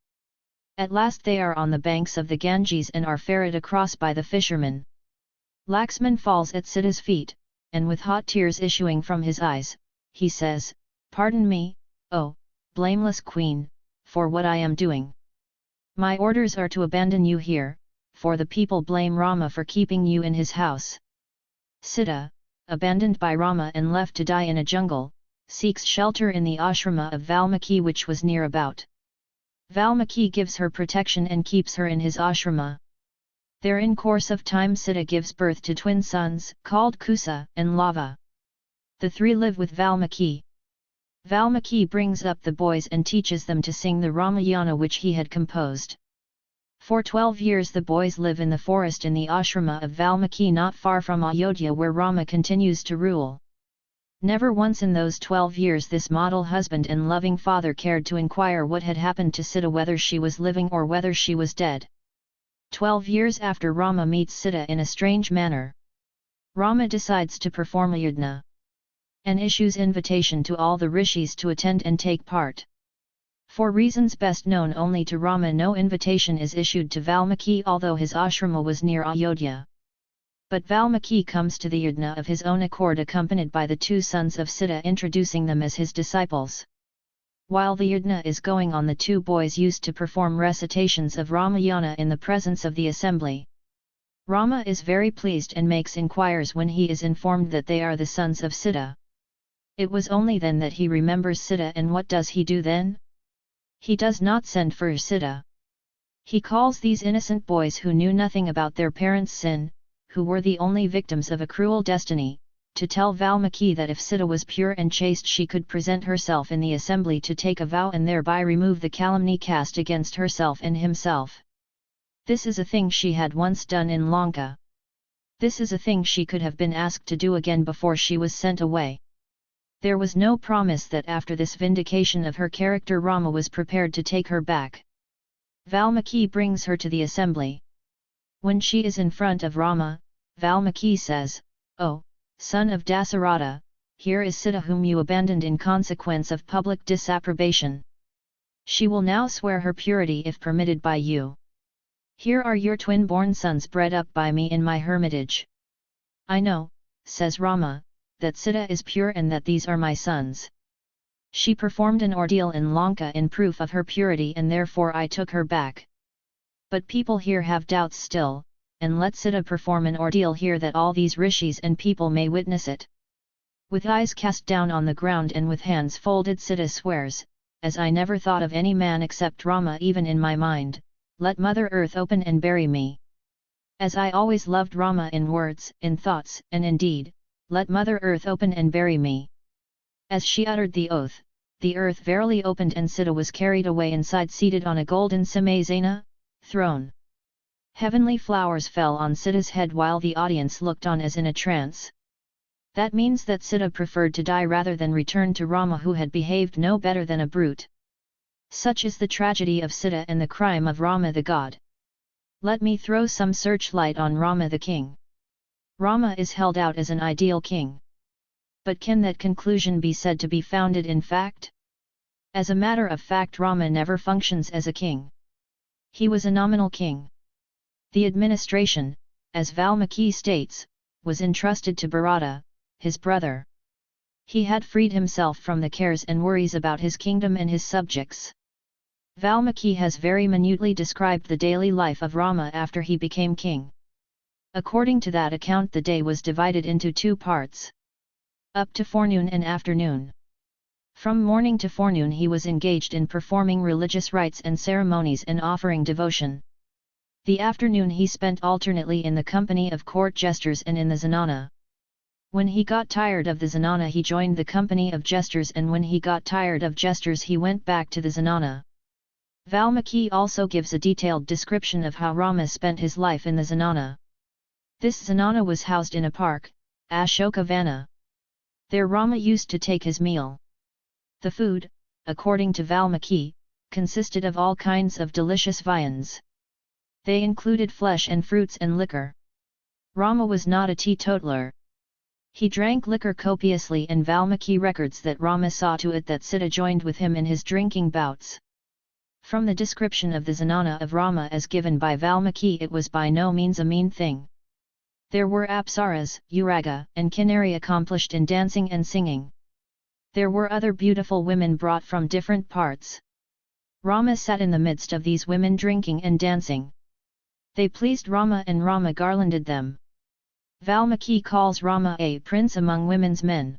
At last they are on the banks of the Ganges and are ferried across by the fishermen. Laxman falls at Sita's feet, and with hot tears issuing from his eyes, he says, "Pardon me, oh, blameless queen, for what I am doing. My orders are to abandon you here, for the people blame Rama for keeping you in his house." Sita, abandoned by Rama and left to die in a jungle, seeks shelter in the ashrama of Valmiki, which was near about. Valmiki gives her protection and keeps her in his ashrama. There in course of time Sita gives birth to twin sons, called Kusa and Lava. The three live with Valmiki. Valmiki brings up the boys and teaches them to sing the Ramayana which he had composed. For 12 years the boys live in the forest in the ashrama of Valmiki, not far from Ayodhya, where Rama continues to rule. Never once in those 12 years this model husband and loving father cared to inquire what had happened to Sita, whether she was living or whether she was dead. 12 years after, Rama meets Sita in a strange manner. Rama decides to perform a yajna, and issues invitation to all the rishis to attend and take part. For reasons best known only to Rama, no invitation is issued to Valmiki, although his ashrama was near Ayodhya. But Valmiki comes to the yajna of his own accord, accompanied by the two sons of Sita, introducing them as his disciples. While the yajna is going on, the two boys used to perform recitations of Ramayana in the presence of the assembly. Rama is very pleased and makes inquiries when he is informed that they are the sons of Sita. It was only then that he remembers Sita, and what does he do then? He does not send for Sita. He calls these innocent boys who knew nothing about their parents' sin, who were the only victims of a cruel destiny, to tell Valmiki that if Sita was pure and chaste she could present herself in the assembly to take a vow and thereby remove the calumny cast against herself and himself. This is a thing she had once done in Lanka. This is a thing she could have been asked to do again before she was sent away. There was no promise that after this vindication of her character Rama was prepared to take her back. Valmiki brings her to the assembly. When she is in front of Rama, Valmiki says, "Oh, son of Dasaratha, here is Sita whom you abandoned in consequence of public disapprobation. She will now swear her purity if permitted by you. Here are your twin-born sons bred up by me in my hermitage." "I know," says Rama, "that Sita is pure and that these are my sons. She performed an ordeal in Lanka in proof of her purity and therefore I took her back. But people here have doubts still, and let Sita perform an ordeal here that all these rishis and people may witness it." With eyes cast down on the ground and with hands folded, Sita swears, "As I never thought of any man except Rama even in my mind, let Mother Earth open and bury me. As I always loved Rama in words, in thoughts, and in deed, let Mother Earth open and bury me." As she uttered the oath, the earth verily opened and Sita was carried away inside, seated on a golden Simhasana throne. Heavenly flowers fell on Sita's head while the audience looked on as in a trance. That means that Sita preferred to die rather than return to Rama, who had behaved no better than a brute. Such is the tragedy of Sita and the crime of Rama the god. Let me throw some searchlight on Rama the king. Rama is held out as an ideal king. But can that conclusion be said to be founded in fact? As a matter of fact, Rama never functions as a king. He was a nominal king. The administration, as Valmiki states, was entrusted to Bharata, his brother. He had freed himself from the cares and worries about his kingdom and his subjects. Valmiki has very minutely described the daily life of Rama after he became king. According to that account, the day was divided into two parts. Up to forenoon and afternoon. From morning to forenoon he was engaged in performing religious rites and ceremonies and offering devotion. The afternoon he spent alternately in the company of court jesters and in the zenana. When he got tired of the zenana he joined the company of jesters, and when he got tired of jesters he went back to the zenana. Valmiki also gives a detailed description of how Rama spent his life in the zenana. This zenana was housed in a park, Ashoka Vana. There Rama used to take his meal. The food, according to Valmiki, consisted of all kinds of delicious viands. They included flesh and fruits and liquor. Rama was not a teetotaler. He drank liquor copiously, and Valmiki records that Rama saw to it that Sita joined with him in his drinking bouts. From the description of the zenana of Rama as given by Valmiki, it was by no means a mean thing. There were apsaras, uraga, and kinnari accomplished in dancing and singing. There were other beautiful women brought from different parts. Rama sat in the midst of these women drinking and dancing. They pleased Rama and Rama garlanded them. Valmiki calls Rama a prince among women's men.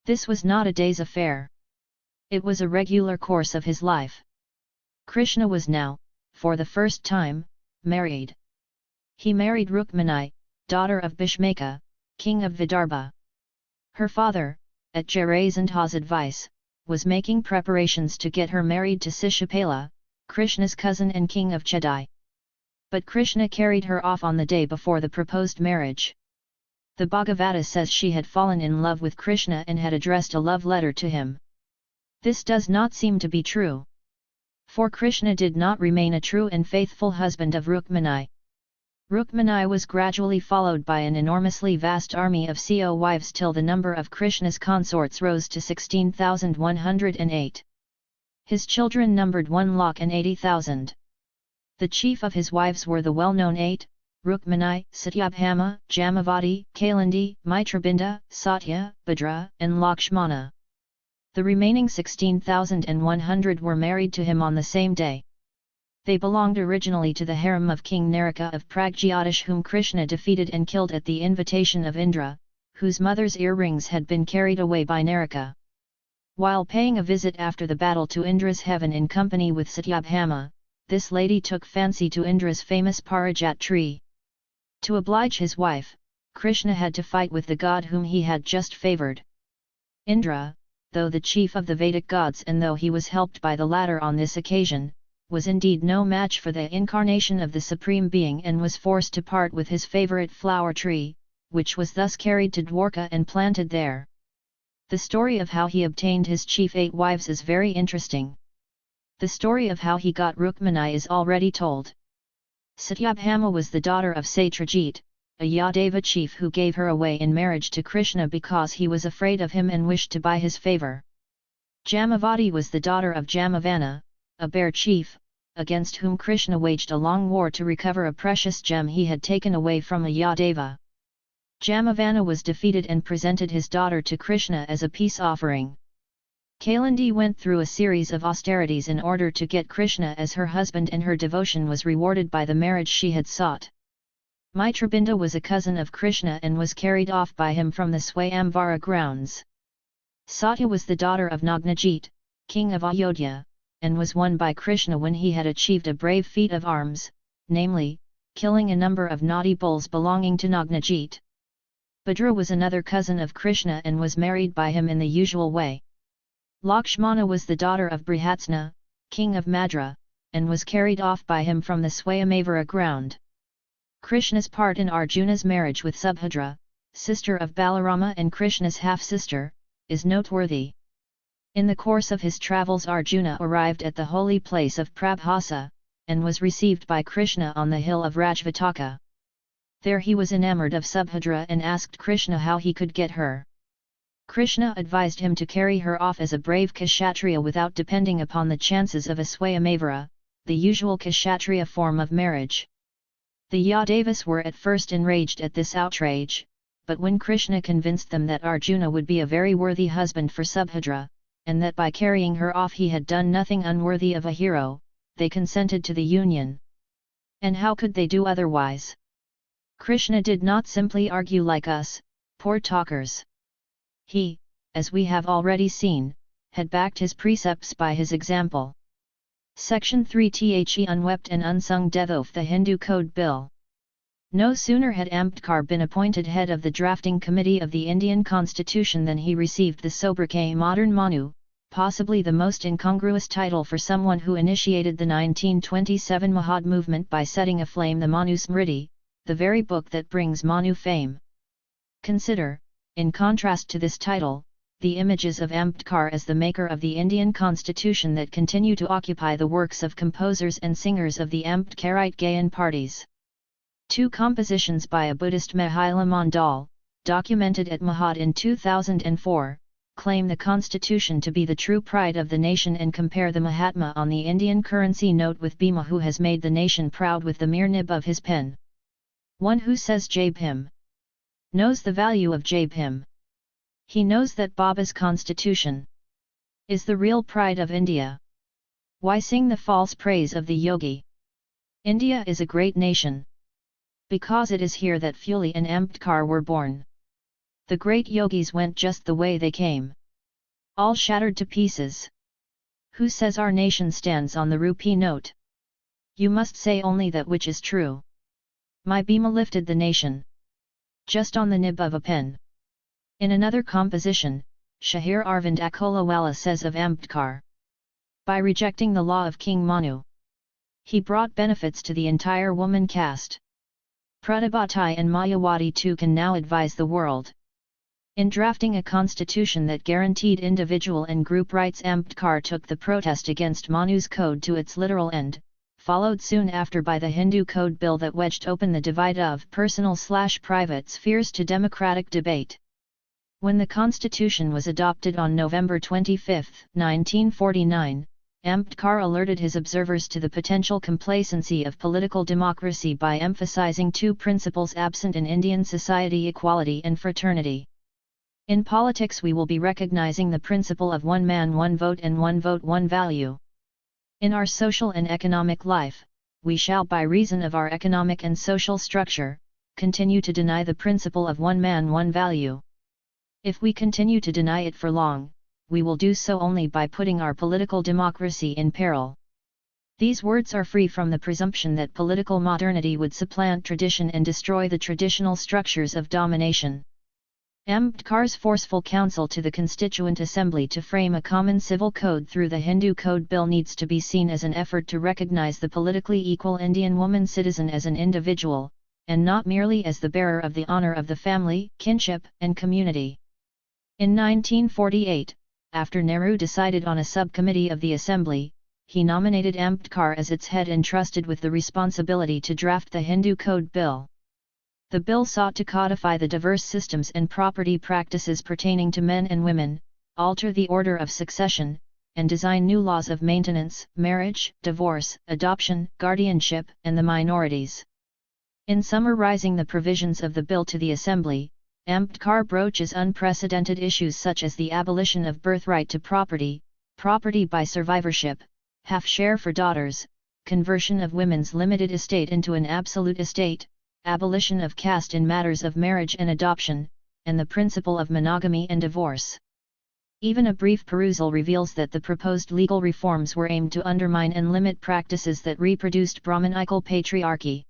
This was not a day's affair. It was a regular course of his life. Krishna was now, for the first time, married. He married Rukmini, daughter of Bhishmaka, king of Vidarbha. Her father, at Jarasandha's advice, was making preparations to get her married to Shishupala, Krishna's cousin and king of Chedai. But Krishna carried her off on the day before the proposed marriage. The Bhagavata says she had fallen in love with Krishna and had addressed a love letter to him. This does not seem to be true. For Krishna did not remain a true and faithful husband of Rukmini. Rukmini was gradually followed by an enormously vast army of co-wives till the number of Krishna's consorts rose to 16,108. His children numbered 1,80,000. The chief of his wives were the well-known eight, Rukmini, Satyabhama, Jamavati, Kalindi, Mitrabinda, Satya, Bhadra, and Lakshmana. The remaining 16,100 were married to him on the same day. They belonged originally to the harem of King Naraka of Pragjyotish, whom Krishna defeated and killed at the invitation of Indra, whose mother's earrings had been carried away by Naraka. While paying a visit after the battle to Indra's heaven in company with Satyabhama, this lady took fancy to Indra's famous Parijat tree. To oblige his wife, Krishna had to fight with the god whom he had just favoured. Indra, though the chief of the Vedic gods and though he was helped by the latter on this occasion, was indeed no match for the incarnation of the Supreme Being and was forced to part with his favourite flower tree, which was thus carried to Dwarka and planted there. The story of how he obtained his chief 8 wives is very interesting. The story of how he got Rukmini is already told. Satyabhama was the daughter of Satyajit, a Yadava chief who gave her away in marriage to Krishna because he was afraid of him and wished to buy his favour. Jamavati was the daughter of Jamavana, a bear chief, against whom Krishna waged a long war to recover a precious gem he had taken away from a Yadava. Jamavana was defeated and presented his daughter to Krishna as a peace offering. Kalindi went through a series of austerities in order to get Krishna as her husband, and her devotion was rewarded by the marriage she had sought. Mitrabinda was a cousin of Krishna and was carried off by him from the Swayamvara grounds. Satya was the daughter of Nagnajit, king of Ayodhya, and was won by Krishna when he had achieved a brave feat of arms, namely, killing a number of naughty bulls belonging to Nagnajit. Bhadra was another cousin of Krishna and was married by him in the usual way. Lakshmana was the daughter of Brihatsna, king of Madra, and was carried off by him from the Swayamvara ground. Krishna's part in Arjuna's marriage with Subhadra, sister of Balarama and Krishna's half-sister, is noteworthy. In the course of his travels Arjuna arrived at the holy place of Prabhasa, and was received by Krishna on the hill of Rajvataka. There he was enamored of Subhadra and asked Krishna how he could get her. Krishna advised him to carry her off as a brave Kshatriya without depending upon the chances of a Swayamvara, the usual Kshatriya form of marriage. The Yadavas were at first enraged at this outrage, but when Krishna convinced them that Arjuna would be a very worthy husband for Subhadra, and that by carrying her off he had done nothing unworthy of a hero, they consented to the union. And how could they do otherwise? Krishna did not simply argue like us, poor talkers. He, as we have already seen, had backed his precepts by his example. Section 3 The Unwept and Unsung Death of the Hindu Code Bill. No sooner had Ambedkar been appointed head of the drafting committee of the Indian Constitution than he received the sobriquet Modern Manu, possibly the most incongruous title for someone who initiated the 1927 Mahad movement by setting aflame the Manu Smriti, the very book that brings Manu fame. Consider, in contrast to this title, the images of Ambedkar as the maker of the Indian Constitution that continue to occupy the works of composers and singers of the Ambedkarite Gayan parties. Two compositions by a Buddhist Mahila Mandal, documented at Mahad in 2004, claim the constitution to be the true pride of the nation and compare the Mahatma on the Indian currency note with Bhima, who has made the nation proud with the mere nib of his pen. One who says Jai Bhim knows the value of Jai Bhim. He knows that Baba's constitution is the real pride of India. Why sing the false praise of the yogi? India is a great nation, because it is here that Phule and Ambedkar were born. The great yogis went just the way they came, all shattered to pieces. Who says our nation stands on the rupee note? You must say only that which is true. My Bhima lifted the nation just on the nib of a pen. In another composition, Shahir Arvind Akolawala says of Ambedkar, by rejecting the law of King Manu, he brought benefits to the entire woman caste. Pratibhatai and Mayawati too can now advise the world. In drafting a constitution that guaranteed individual and group rights, Ambedkar took the protest against Manu's code to its literal end, followed soon after by the Hindu Code Bill that wedged open the divide of personal/private spheres to democratic debate. When the constitution was adopted on November 25, 1949, Ambedkar alerted his observers to the potential complacency of political democracy by emphasizing two principles absent in Indian society: equality and fraternity. In politics we will be recognizing the principle of one man one vote and one vote one value. In our social and economic life, we shall, by reason of our economic and social structure, continue to deny the principle of one man one value. If we continue to deny it for long, we will do so only by putting our political democracy in peril. These words are free from the presumption that political modernity would supplant tradition and destroy the traditional structures of domination. Ambedkar's forceful counsel to the Constituent Assembly to frame a common civil code through the Hindu Code Bill needs to be seen as an effort to recognize the politically equal Indian woman citizen as an individual, and not merely as the bearer of the honor of the family, kinship, and community. In 1948, after Nehru decided on a subcommittee of the Assembly, he nominated Ambedkar as its head entrusted with the responsibility to draft the Hindu Code Bill. The bill sought to codify the diverse systems and property practices pertaining to men and women, alter the order of succession, and design new laws of maintenance, marriage, divorce, adoption, guardianship, and the minorities. In summarizing the provisions of the bill to the Assembly, Ambedkar broaches unprecedented issues such as the abolition of birthright to property, property by survivorship, half-share for daughters, conversion of women's limited estate into an absolute estate, abolition of caste in matters of marriage and adoption, and the principle of monogamy and divorce. Even a brief perusal reveals that the proposed legal reforms were aimed to undermine and limit practices that reproduced Brahmanical patriarchy.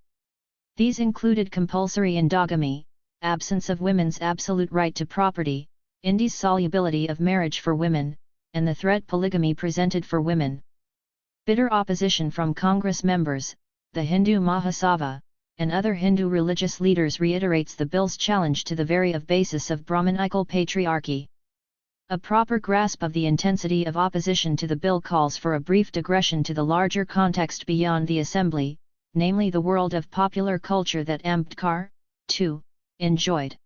These included compulsory endogamy, absence of women's absolute right to property, indissolubility of marriage for women, and the threat polygamy presented for women. Bitter opposition from Congress members, the Hindu Mahasabha, and other Hindu religious leaders reiterates the bill's challenge to the very basis of Brahmanical patriarchy. A proper grasp of the intensity of opposition to the bill calls for a brief digression to the larger context beyond the Assembly, namely the world of popular culture that Ambedkar, too, enjoyed.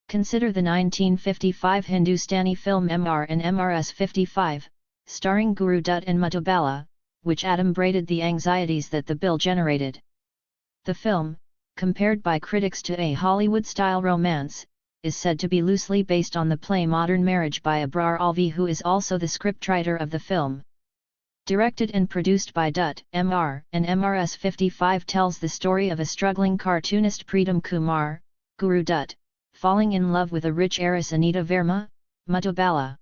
Consider the 1955 Hindustani film MR and MRS 55, starring Guru Dutt and Madhubala, which adumbrated the anxieties that the bill generated. The film, compared by critics to a Hollywood-style romance, is said to be loosely based on the play Modern Marriage by Abrar Alvi, who is also the scriptwriter of the film. Directed and produced by Dutt, Mr. and Mrs. 55, tells the story of a struggling cartoonist Pritam Kumar, Guru Dutt, falling in love with a rich heiress Anita Verma, Madhubala.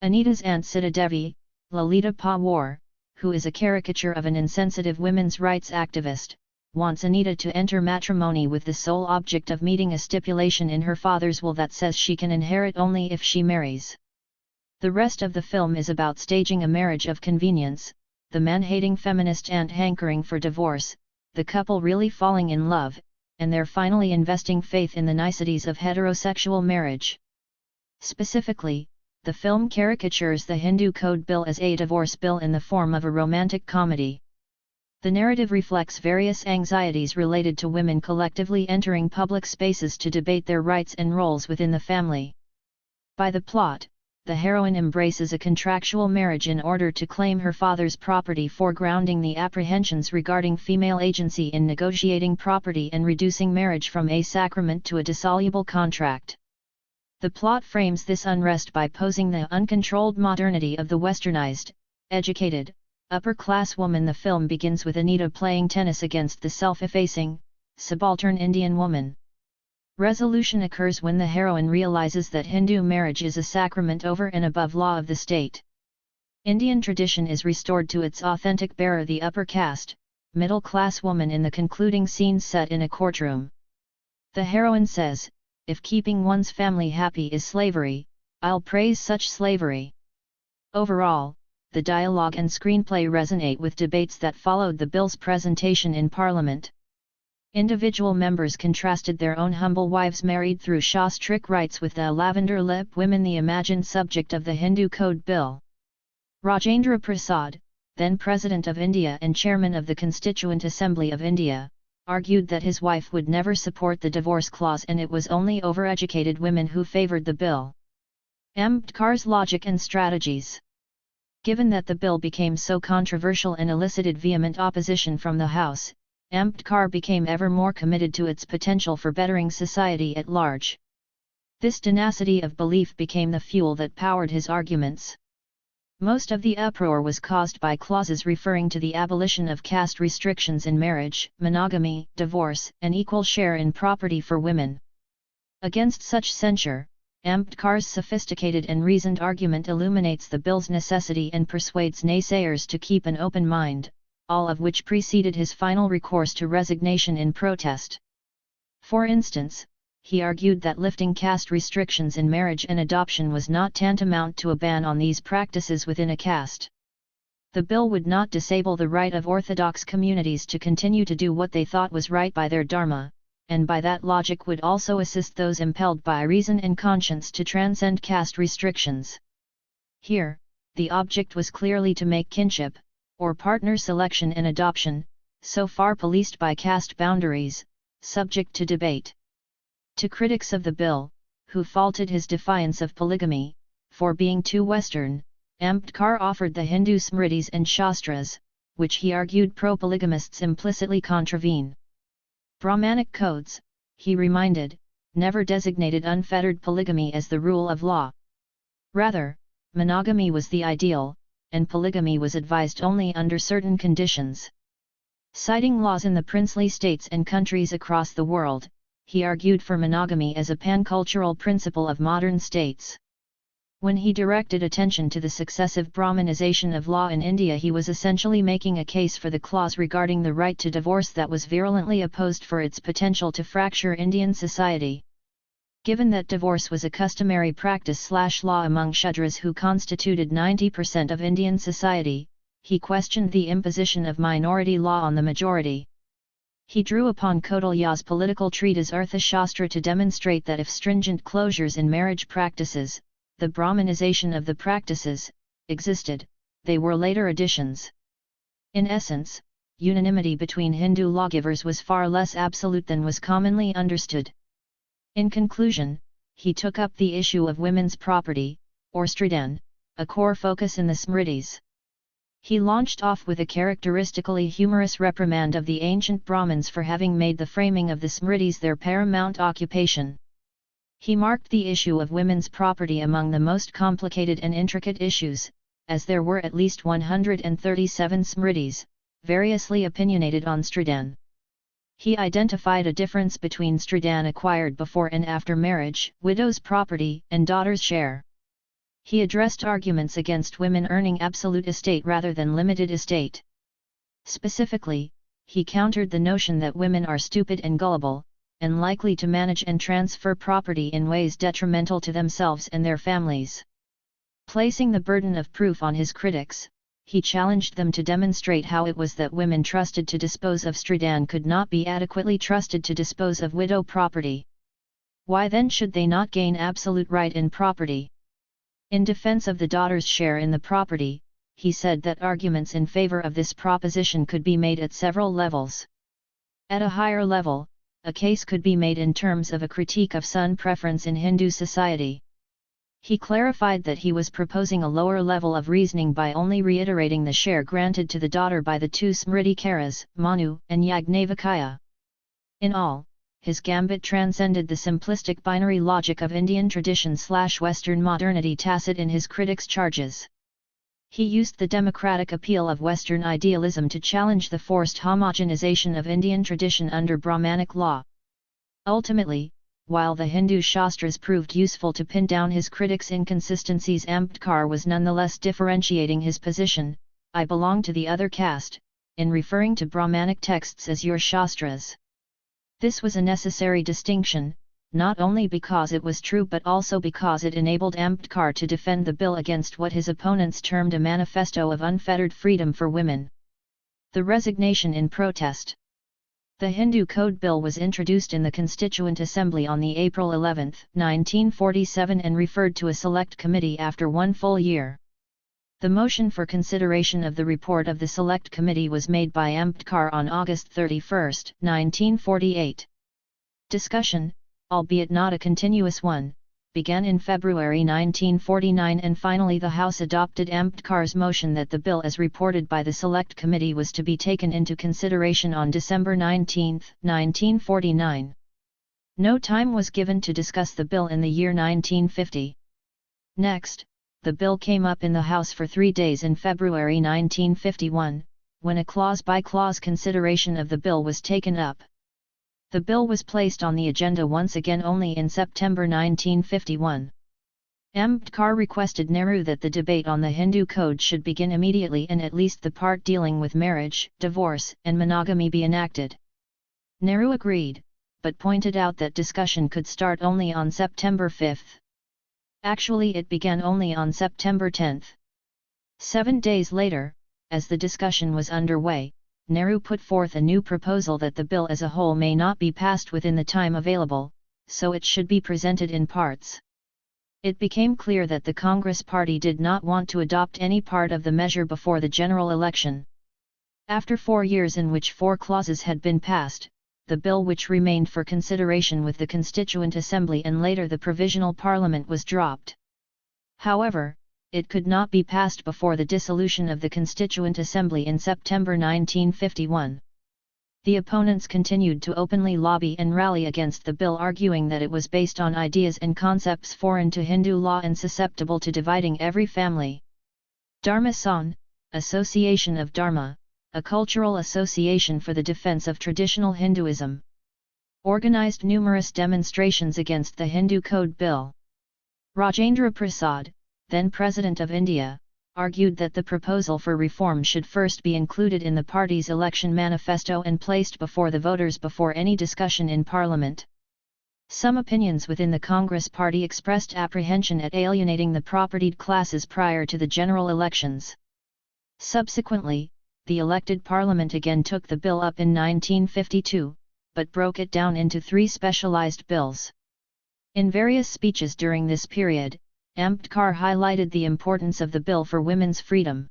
Anita's aunt Sita Devi, Lalita Pawar, who is a caricature of an insensitive women's rights activist, wants Anita to enter matrimony with the sole object of meeting a stipulation in her father's will that says she can inherit only if she marries. The rest of the film is about staging a marriage of convenience, the man-hating feminist aunt hankering for divorce, the couple really falling in love, and their finally investing faith in the niceties of heterosexual marriage. Specifically, the film caricatures the Hindu Code Bill as a divorce bill in the form of a romantic comedy. The narrative reflects various anxieties related to women collectively entering public spaces to debate their rights and roles within the family. By the plot, the heroine embraces a contractual marriage in order to claim her father's property, foregrounding the apprehensions regarding female agency in negotiating property and reducing marriage from a sacrament to a dissoluble contract. The plot frames this unrest by posing the uncontrolled modernity of the westernized, educated, upper-class woman. The film begins with Anita playing tennis against the self-effacing, subaltern Indian woman. Resolution occurs when the heroine realizes that Hindu marriage is a sacrament over and above law of the state. Indian tradition is restored to its authentic bearer, the upper caste, middle-class woman, in the concluding scene set in a courtroom. The heroine says, "If keeping one's family happy is slavery, I'll praise such slavery." Overall, the dialogue and screenplay resonate with debates that followed the bill's presentation in Parliament. Individual members contrasted their own humble wives married through Shastric rites with the lavender lip women, the imagined subject of the Hindu Code Bill. Rajendra Prasad, then President of India and Chairman of the Constituent Assembly of India, argued that his wife would never support the divorce clause and it was only overeducated women who favoured the bill. Ambedkar's logic and strategies. Given that the bill became so controversial and elicited vehement opposition from the House, Ambedkar became ever more committed to its potential for bettering society at large. This tenacity of belief became the fuel that powered his arguments. Most of the uproar was caused by clauses referring to the abolition of caste restrictions in marriage, monogamy, divorce, and equal share in property for women. Against such censure, Ambedkar's sophisticated and reasoned argument illuminates the bill's necessity and persuades naysayers to keep an open mind, all of which preceded his final recourse to resignation in protest. For instance, he argued that lifting caste restrictions in marriage and adoption was not tantamount to a ban on these practices within a caste. The bill would not disable the right of orthodox communities to continue to do what they thought was right by their dharma, and by that logic would also assist those impelled by reason and conscience to transcend caste restrictions. Here, the object was clearly to make kinship, or partner selection and adoption, so far policed by caste boundaries, subject to debate. To critics of the bill, who faulted his defiance of polygamy, for being too Western, Ambedkar offered the Hindu Smritis and Shastras, which he argued pro-polygamists implicitly contravene. Brahmanic codes, he reminded, never designated unfettered polygamy as the rule of law. Rather, monogamy was the ideal, and polygamy was advised only under certain conditions. Citing laws in the princely states and countries across the world, he argued for monogamy as a pan-cultural principle of modern states. When he directed attention to the successive Brahmanization of law in India, he was essentially making a case for the clause regarding the right to divorce that was virulently opposed for its potential to fracture Indian society. Given that divorce was a customary practice/law among Shudras who constituted 90% of Indian society, he questioned the imposition of minority law on the majority. He drew upon Kautilya's political treatise Arthashastra to demonstrate that if stringent closures in marriage practices, the Brahmanization of the practices, existed, they were later additions. In essence, unanimity between Hindu lawgivers was far less absolute than was commonly understood. In conclusion, he took up the issue of women's property, or Stridan, a core focus in the Smritis. He launched off with a characteristically humorous reprimand of the ancient Brahmins for having made the framing of the Smritis their paramount occupation. He marked the issue of women's property among the most complicated and intricate issues, as there were at least 137 Smritis, variously opinionated on Stridhan. He identified a difference between Stridhan acquired before and after marriage, widow's property, and daughter's share. He addressed arguments against women earning absolute estate rather than limited estate. Specifically, he countered the notion that women are stupid and gullible, and likely to manage and transfer property in ways detrimental to themselves and their families. Placing the burden of proof on his critics, he challenged them to demonstrate how it was that women trusted to dispose of Stridhan could not be adequately trusted to dispose of widow property. Why then should they not gain absolute right in property? In defense of the daughter's share in the property, he said that arguments in favor of this proposition could be made at several levels. At a higher level, a case could be made in terms of a critique of son preference in Hindu society. He clarified that he was proposing a lower level of reasoning by only reiterating the share granted to the daughter by the two Smritikaras, Manu and Yagnavakaya. In all, his gambit transcended the simplistic binary logic of Indian tradition/Western modernity tacit in his critics' charges. He used the democratic appeal of Western idealism to challenge the forced homogenization of Indian tradition under Brahmanic law. Ultimately, while the Hindu Shastras proved useful to pin down his critics' inconsistencies, Ambedkar was nonetheless differentiating his position, "I belong to the other caste," in referring to Brahmanic texts as your Shastras. This was a necessary distinction, not only because it was true but also because it enabled Ambedkar to defend the bill against what his opponents termed a manifesto of unfettered freedom for women. The resignation in protest. The Hindu Code Bill was introduced in the Constituent Assembly on the April 11, 1947 and referred to a select committee after 1 full year. The motion for consideration of the report of the Select Committee was made by Ambedkar on August 31, 1948. Discussion, albeit not a continuous one, began in February 1949 and finally the House adopted Ambedkar's motion that the bill as reported by the Select Committee was to be taken into consideration on December 19, 1949. No time was given to discuss the bill in the year 1950. Next, the bill came up in the House for 3 days in February 1951, when a clause-by-clause consideration of the bill was taken up. The bill was placed on the agenda once again only in September 1951. Ambedkar requested Nehru that the debate on the Hindu Code should begin immediately and at least the part dealing with marriage, divorce, and monogamy be enacted. Nehru agreed, but pointed out that discussion could start only on September 5. Actually, it began only on September 10. 7 days later, as the discussion was underway, Nehru put forth a new proposal that the bill as a whole may not be passed within the time available, so it should be presented in parts. It became clear that the Congress Party did not want to adopt any part of the measure before the general election. After 4 years in which 4 clauses had been passed, the bill which remained for consideration with the Constituent Assembly and later the Provisional Parliament was dropped. However, it could not be passed before the dissolution of the Constituent Assembly in September 1951. The opponents continued to openly lobby and rally against the bill, arguing that it was based on ideas and concepts foreign to Hindu law and susceptible to dividing every family. Dharma Sangh, Association of Dharma, a cultural association for the defense of traditional Hinduism, organized numerous demonstrations against the Hindu Code Bill. Rajendra Prasad, then President of India, argued that the proposal for reform should first be included in the party's election manifesto and placed before the voters before any discussion in Parliament. Some opinions within the Congress Party expressed apprehension at alienating the propertied classes prior to the general elections. Subsequently, the elected Parliament again took the bill up in 1952, but broke it down into 3 specialized bills. In various speeches during this period, Ambedkar highlighted the importance of the bill for women's freedom.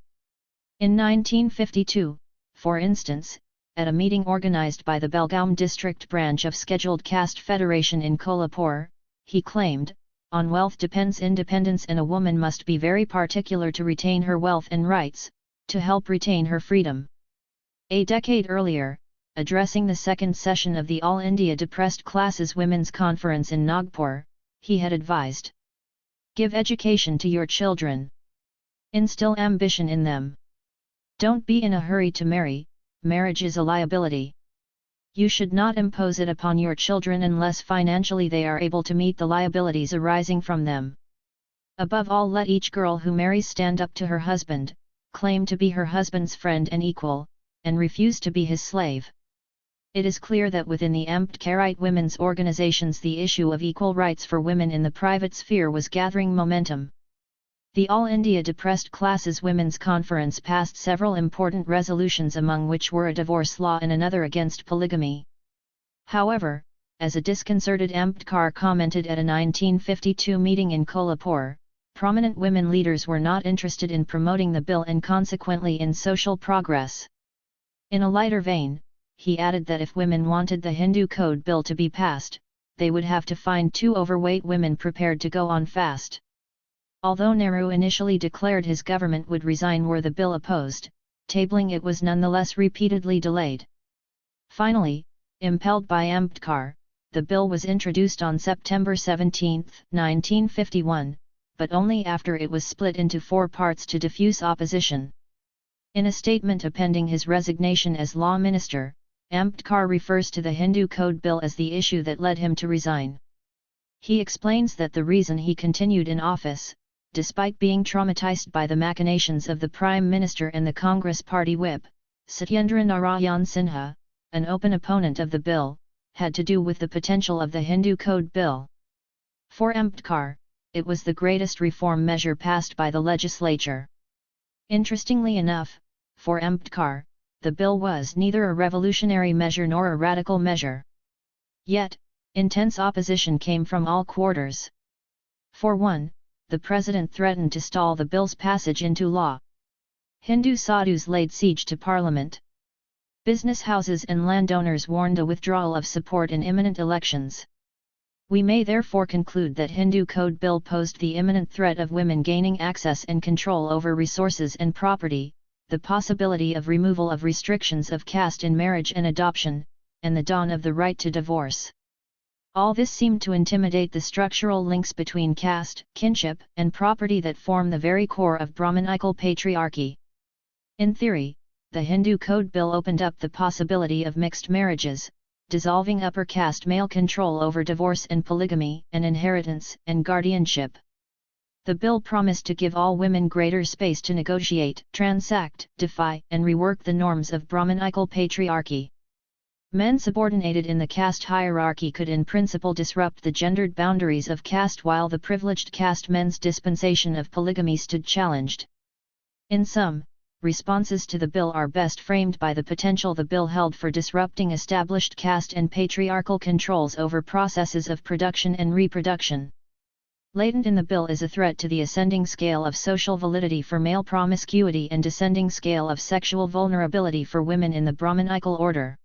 In 1952, for instance, at a meeting organized by the Belgaum district branch of Scheduled Caste Federation in Kolhapur, he claimed, "On wealth depends independence and a woman must be very particular to retain her wealth and rights, to help retain her freedom. A decade earlier, addressing the second session of the All India Depressed Classes Women's Conference in Nagpur, he had advised: "Give education to your children. Instill ambition in them. Don't be in a hurry to marry, marriage is a liability. You should not impose it upon your children unless financially they are able to meet the liabilities arising from them. Above all, let each girl who marries stand up to her husband, claim to be her husband's friend and equal, and refuse to be his slave." It is clear that within the Ambedkarite women's organizations the issue of equal rights for women in the private sphere was gathering momentum. The All India Depressed Classes Women's Conference passed several important resolutions, among which were a divorce law and another against polygamy. However, as a disconcerted Ambedkar commented at a 1952 meeting in Kolhapur, prominent women leaders were not interested in promoting the bill and consequently in social progress. In a lighter vein, he added that if women wanted the Hindu Code Bill to be passed, they would have to find 2 overweight women prepared to go on fast. Although Nehru initially declared his government would resign were the bill opposed, tabling it was nonetheless repeatedly delayed. Finally, impelled by Ambedkar, the bill was introduced on September 17, 1951, but only after it was split into 4 parts to diffuse opposition. In a statement appending his resignation as law minister, Ambedkar refers to the Hindu Code Bill as the issue that led him to resign. He explains that the reason he continued in office, despite being traumatized by the machinations of the Prime Minister and the Congress Party whip, Satyendra Narayan Sinha, an open opponent of the bill, had to do with the potential of the Hindu Code Bill. For Ambedkar, it was the greatest reform measure passed by the legislature. Interestingly enough, for Ambedkar, the bill was neither a revolutionary measure nor a radical measure. Yet, intense opposition came from all quarters. For one, the president threatened to stall the bill's passage into law. Hindu sadhus laid siege to parliament. Business houses and landowners warned a withdrawal of support in imminent elections. We may therefore conclude that Hindu Code Bill posed the imminent threat of women gaining access and control over resources and property, the possibility of removal of restrictions of caste in marriage and adoption, and the dawn of the right to divorce. All this seemed to intimidate the structural links between caste, kinship, and property that form the very core of Brahmanical patriarchy. In theory, the Hindu Code Bill opened up the possibility of mixed marriages, dissolving upper caste male control over divorce and polygamy and inheritance and guardianship. The bill promised to give all women greater space to negotiate, transact, defy, and rework the norms of Brahmanical patriarchy. Men subordinated in the caste hierarchy could in principle disrupt the gendered boundaries of caste, while the privileged caste men's dispensation of polygamy stood challenged. In sum, responses to the bill are best framed by the potential the bill held for disrupting established caste and patriarchal controls over processes of production and reproduction. Latent in the bill is a threat to the ascending scale of social validity for male promiscuity and descending scale of sexual vulnerability for women in the Brahmanical order.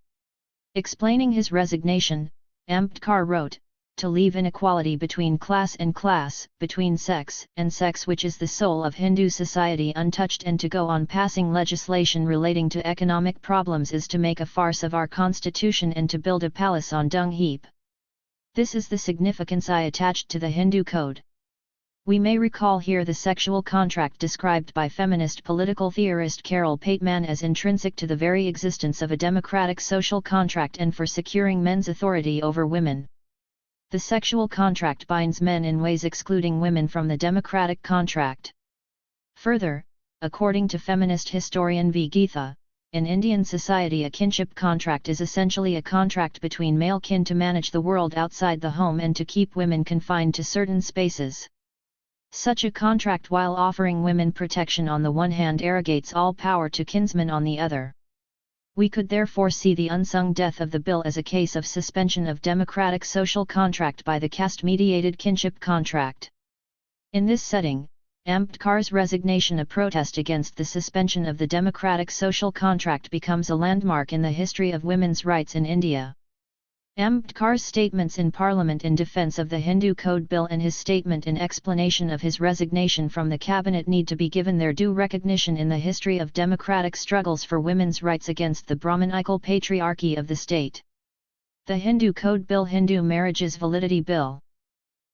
Explaining his resignation, Ambedkar wrote, "To leave inequality between class and class, between sex and sex, which is the soul of Hindu society, untouched, and to go on passing legislation relating to economic problems is to make a farce of our constitution and to build a palace on dung heap." This is the significance I attached to the Hindu Code. We may recall here the sexual contract described by feminist political theorist Carol Pateman as intrinsic to the very existence of a democratic social contract and for securing men's authority over women. The sexual contract binds men in ways excluding women from the democratic contract. Further, according to feminist historian V. Geetha, in Indian society a kinship contract is essentially a contract between male kin to manage the world outside the home and to keep women confined to certain spaces. Such a contract, while offering women protection on the one hand, arrogates all power to kinsmen on the other. We could therefore see the unsung death of the bill as a case of suspension of democratic social contract by the caste-mediated kinship contract. In this setting, Ambedkar's resignation, a protest against the suspension of the democratic social contract, becomes a landmark in the history of women's rights in India. Ambedkar's statements in Parliament in defence of the Hindu Code Bill and his statement in explanation of his resignation from the cabinet need to be given their due recognition in the history of democratic struggles for women's rights against the Brahmanical patriarchy of the state. The Hindu Code Bill, Hindu Marriages Validity Bill.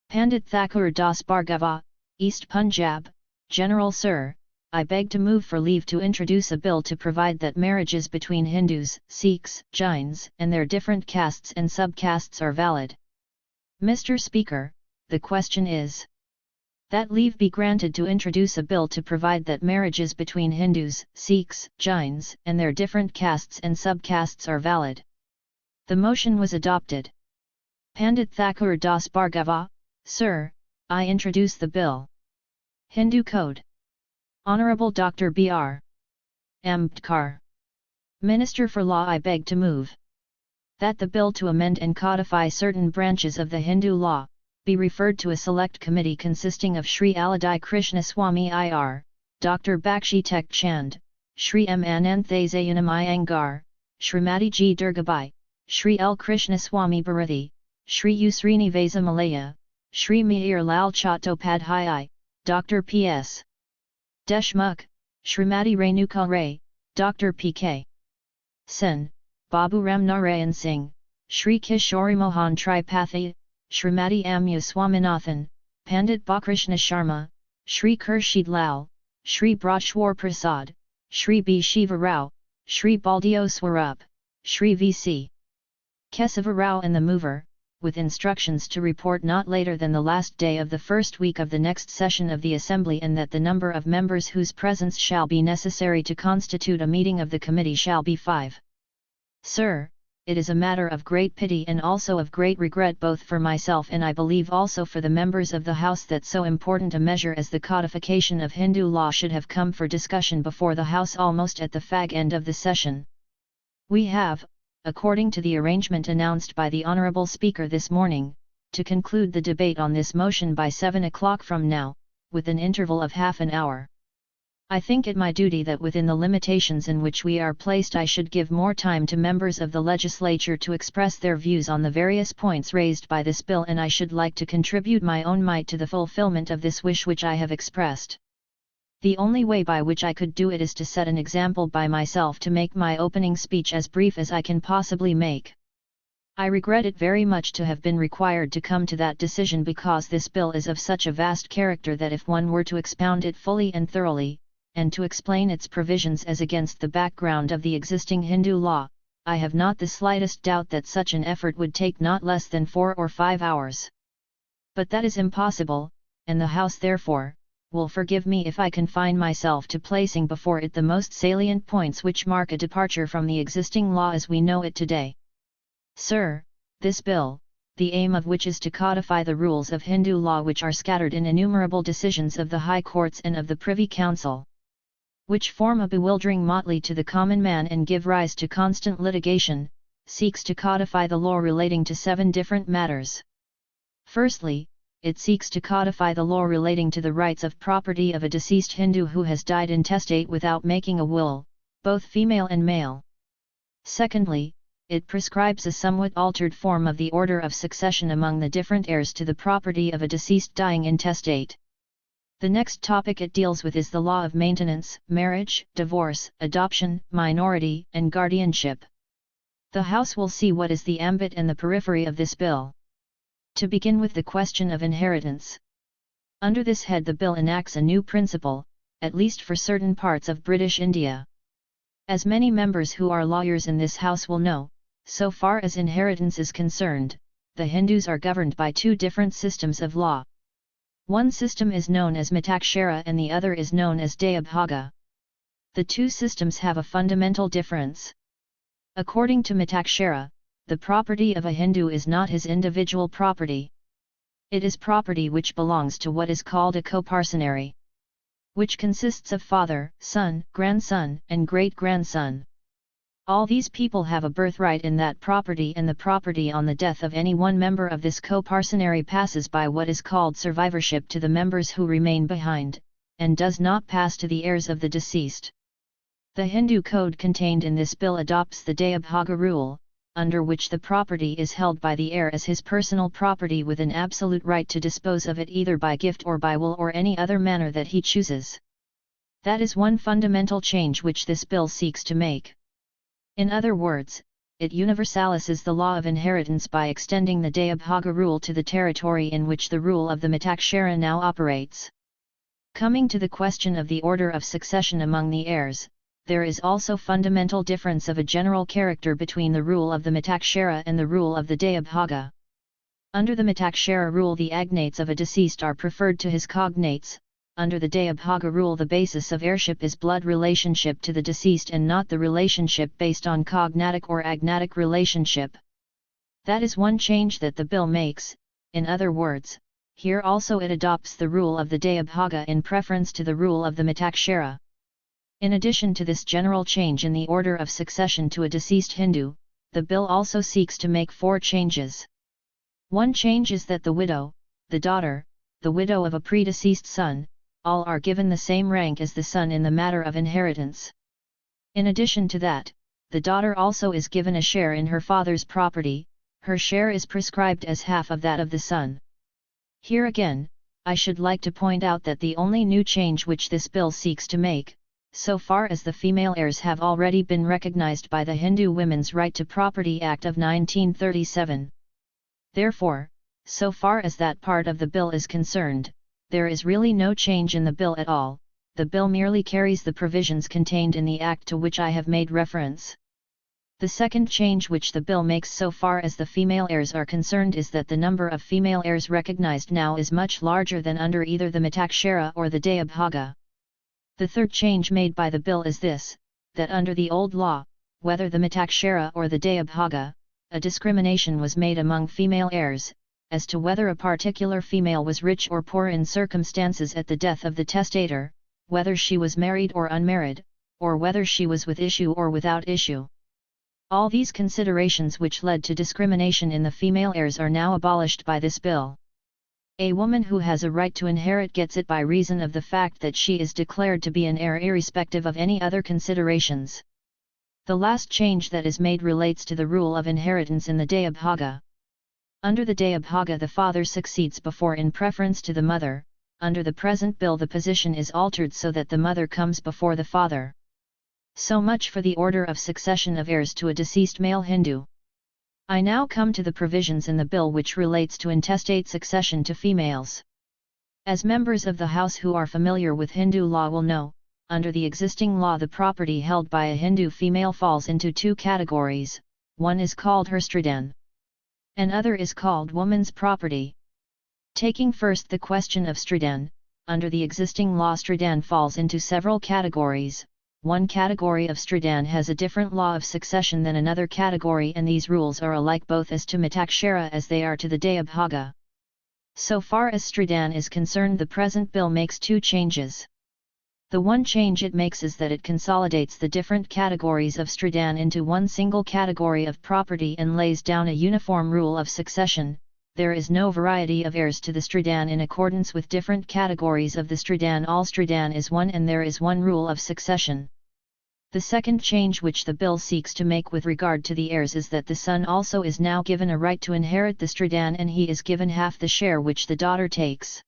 Pandit Thakur Das Bhargava, East Punjab, General Sir, I beg to move for leave to introduce a bill to provide that marriages between Hindus, Sikhs, Jains, and their different castes and subcastes are valid. Mr. Speaker, the question is that leave be granted to introduce a bill to provide that marriages between Hindus, Sikhs, Jains, and their different castes and subcastes are valid. The motion was adopted. Pandit Thakur Das Bhargava, Sir, I introduce the bill. Hindu Code. Honorable Dr. B.R. Ambedkar, Minister for Law, I beg to move that the bill to amend and codify certain branches of the Hindu law be referred to a select committee consisting of Shri Aladi Krishna Swami IR, Dr. Bakshi Tek Chand, Shri M. Ananthasayanam Iyengar, Srimati G. Durgabai, Shri L. Krishna Swami Bharati, Shri U. Srinivasa Malaya, Shri Mihir Lal Chattopadhyay, Dr. P.S. Deshmukh, Srimati Renuka Ray, Dr. P.K. Sen, Babu Ram Narayan Singh, Shri Kishori Mohan Tripathi, Srimati Amya Swaminathan, Pandit Bakrishna Sharma, Shri Khurshid Lal, Shri Brajwar Prasad, Shri B. Shiva Rao, Shri Baldio Swarup, Shri V.C. Kesava Rao and the mover, with instructions to report not later than the last day of the first week of the next session of the Assembly, and that the number of members whose presence shall be necessary to constitute a meeting of the committee shall be 5. Sir, it is a matter of great pity and also of great regret both for myself and I believe also for the members of the House that so important a measure as the codification of Hindu law should have come for discussion before the House almost at the fag end of the session. We have, according to the arrangement announced by the Honourable Speaker this morning, to conclude the debate on this motion by 7 o'clock from now, with an interval of half an hour. I think it my duty that within the limitations in which we are placed I should give more time to members of the legislature to express their views on the various points raised by this bill, and I should like to contribute my own mite to the fulfilment of this wish which I have expressed. The only way by which I could do it is to set an example by myself to make my opening speech as brief as I can possibly make. I regret it very much to have been required to come to that decision, because this bill is of such a vast character that if one were to expound it fully and thoroughly, and to explain its provisions as against the background of the existing Hindu law, I have not the slightest doubt that such an effort would take not less than 4 or 5 hours. But that is impossible, and the House therefore will forgive me if I confine myself to placing before it the most salient points which mark a departure from the existing law as we know it today. Sir, this bill, the aim of which is to codify the rules of Hindu law which are scattered in innumerable decisions of the High Courts and of the Privy Council, which form a bewildering motley to the common man and give rise to constant litigation, seeks to codify the law relating to 7 different matters. Firstly, it seeks to codify the law relating to the rights of property of a deceased Hindu who has died intestate without making a will, both female and male. Secondly, it prescribes a somewhat altered form of the order of succession among the different heirs to the property of a deceased dying intestate. The next topic it deals with is the law of maintenance, marriage, divorce, adoption, minority, and guardianship. The House will see what is the ambit and the periphery of this bill. To begin with the question of inheritance. Under this head the bill enacts a new principle, at least for certain parts of British India. As many members who are lawyers in this House will know, so far as inheritance is concerned, the Hindus are governed by 2 different systems of law. One system is known as Mitakshara and the other is known as Dayabhaga. The 2 systems have a fundamental difference. According to Mitakshara, the property of a Hindu is not his individual property. It is property which belongs to what is called a coparcenary, which consists of father, son, grandson, and great-grandson. All these people have a birthright in that property, and the property on the death of any one member of this coparcenary passes by what is called survivorship to the members who remain behind, and does not pass to the heirs of the deceased. The Hindu code contained in this bill adopts the Dayabhaga rule, under which the property is held by the heir as his personal property with an absolute right to dispose of it either by gift or by will or any other manner that he chooses. That is one fundamental change which this bill seeks to make. In other words, it universalizes the law of inheritance by extending the Dayabhaga rule to the territory in which the rule of the Mitakshara now operates. Coming to the question of the order of succession among the heirs, there is also fundamental difference of a general character between the rule of the Mitakshara and the rule of the Dayabhaga. Under the Mitakshara rule the agnates of a deceased are preferred to his cognates. Under the Dayabhaga rule the basis of heirship is blood relationship to the deceased and not the relationship based on cognatic or agnatic relationship. That is one change that the bill makes. In other words, here also it adopts the rule of the Dayabhaga in preference to the rule of the Mitakshara. In addition to this general change in the order of succession to a deceased Hindu, the bill also seeks to make 4 changes. One change is that the widow, the daughter, the widow of a predeceased son, all are given the same rank as the son in the matter of inheritance. In addition to that, the daughter also is given a share in her father's property. Her share is prescribed as half of that of the son. Here again, I should like to point out that the only new change which this bill seeks to make, so far as the female heirs have already been recognized by the Hindu Women's Right to Property Act of 1937. Therefore, so far as that part of the bill is concerned, there is really no change in the bill at all. The bill merely carries the provisions contained in the Act to which I have made reference. The second change which the bill makes so far as the female heirs are concerned is that the number of female heirs recognized now is much larger than under either the Mitakshara or the Dayabhaga. The third change made by the bill is this, that under the old law, whether the Mitakshara or the Dayabhaga, a discrimination was made among female heirs, as to whether a particular female was rich or poor in circumstances at the death of the testator, whether she was married or unmarried, or whether she was with issue or without issue. All these considerations which led to discrimination in the female heirs are now abolished by this bill. A woman who has a right to inherit gets it by reason of the fact that she is declared to be an heir irrespective of any other considerations. The last change that is made relates to the rule of inheritance in the Dayabhaga. Under the Dayabhaga the father succeeds before in preference to the mother. Under the present bill the position is altered so that the mother comes before the father. So much for the order of succession of heirs to a deceased male Hindu. I now come to the provisions in the bill which relates to intestate succession to females. As members of the House who are familiar with Hindu law will know, under the existing law the property held by a Hindu female falls into 2 categories, one is called her Stradan. Another is called woman's property. Taking first the question of Stradan, under the existing law Stradan falls into several categories. One category of Stradan has a different law of succession than another category and these rules are alike both as to Mitakshara as they are to the Dayabhaga. So far as Stradan is concerned the present bill makes 2 changes. The one change it makes is that it consolidates the different categories of Stradan into one single category of property and lays down a uniform rule of succession. There is no variety of heirs to the Stradan in accordance with different categories of the Stradan. All Stradan is one and there is one rule of succession. The second change which the bill seeks to make with regard to the heirs is that the son also is now given a right to inherit the Stradan and he is given half the share which the daughter takes.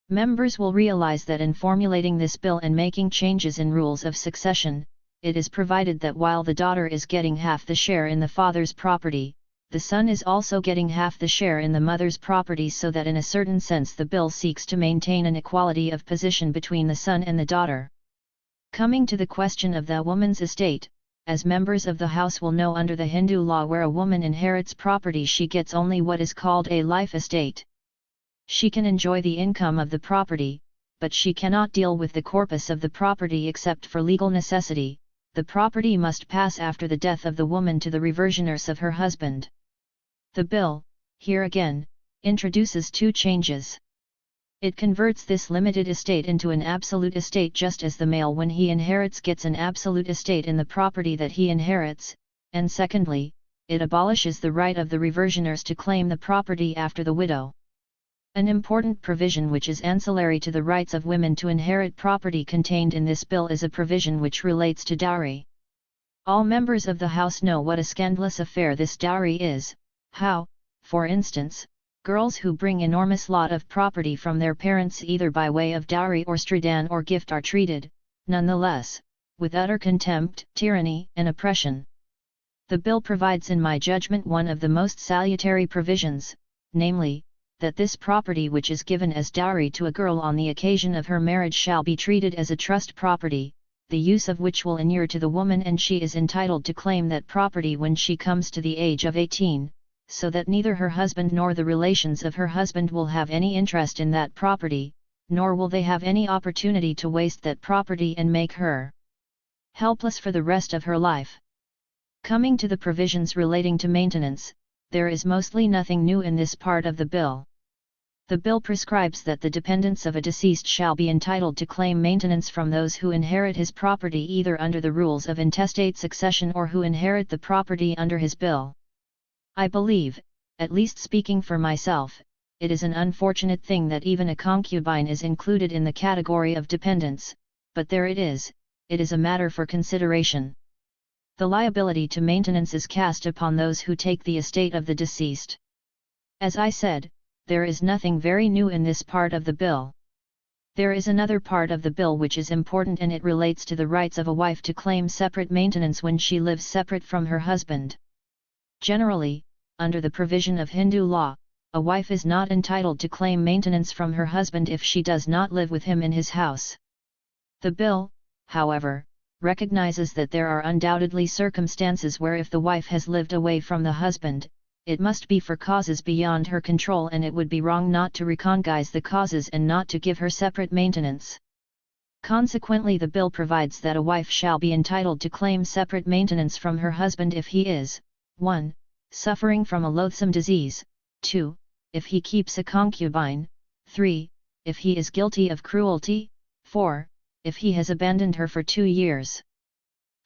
Members will realize that in formulating this bill and making changes in rules of succession, it is provided that while the daughter is getting half the share in the father's property, the son is also getting half the share in the mother's property so that in a certain sense the bill seeks to maintain an equality of position between the son and the daughter. Coming to the question of the woman's estate, as members of the House will know under the Hindu law where a woman inherits property she gets only what is called a life estate. She can enjoy the income of the property, but she cannot deal with the corpus of the property except for legal necessity. The property must pass after the death of the woman to the reversioners of her husband. The bill, here again, introduces 2 changes. It converts this limited estate into an absolute estate just as the male when he inherits gets an absolute estate in the property that he inherits, and secondly, it abolishes the right of the reversioners to claim the property after the widow. An important provision which is ancillary to the rights of women to inherit property contained in this bill is a provision which relates to dowry. All members of the house know what a scandalous affair this dowry is, how, for instance, girls who bring enormous lot of property from their parents either by way of dowry or stridan or gift are treated, nonetheless, with utter contempt, tyranny, and oppression. The bill provides in my judgment one of the most salutary provisions, namely, that this property which is given as dowry to a girl on the occasion of her marriage shall be treated as a trust property, the use of which will inure to the woman and she is entitled to claim that property when she comes to the age of 18, so that neither her husband nor the relations of her husband will have any interest in that property, nor will they have any opportunity to waste that property and make her helpless for the rest of her life. Coming to the provisions relating to maintenance, there is mostly nothing new in this part of the bill. The bill prescribes that the dependents of a deceased shall be entitled to claim maintenance from those who inherit his property either under the rules of intestate succession or who inherit the property under his bill. I believe, at least speaking for myself, it is an unfortunate thing that even a concubine is included in the category of dependents, but there it is a matter for consideration. The liability to maintenance is cast upon those who take the estate of the deceased. As I said, there is nothing very new in this part of the bill. There is another part of the bill which is important and it relates to the rights of a wife to claim separate maintenance when she lives separate from her husband. Generally, under the provision of Hindu law, a wife is not entitled to claim maintenance from her husband if she does not live with him in his house. The bill, however, recognizes that there are undoubtedly circumstances where if the wife has lived away from the husband, it must be for causes beyond her control and it would be wrong not to recognize the causes and not to give her separate maintenance. Consequently, the bill provides that a wife shall be entitled to claim separate maintenance from her husband if he is 1. Suffering from a loathsome disease, 2. If he keeps a concubine, 3. If he is guilty of cruelty, 4. If he has abandoned her for 2 years,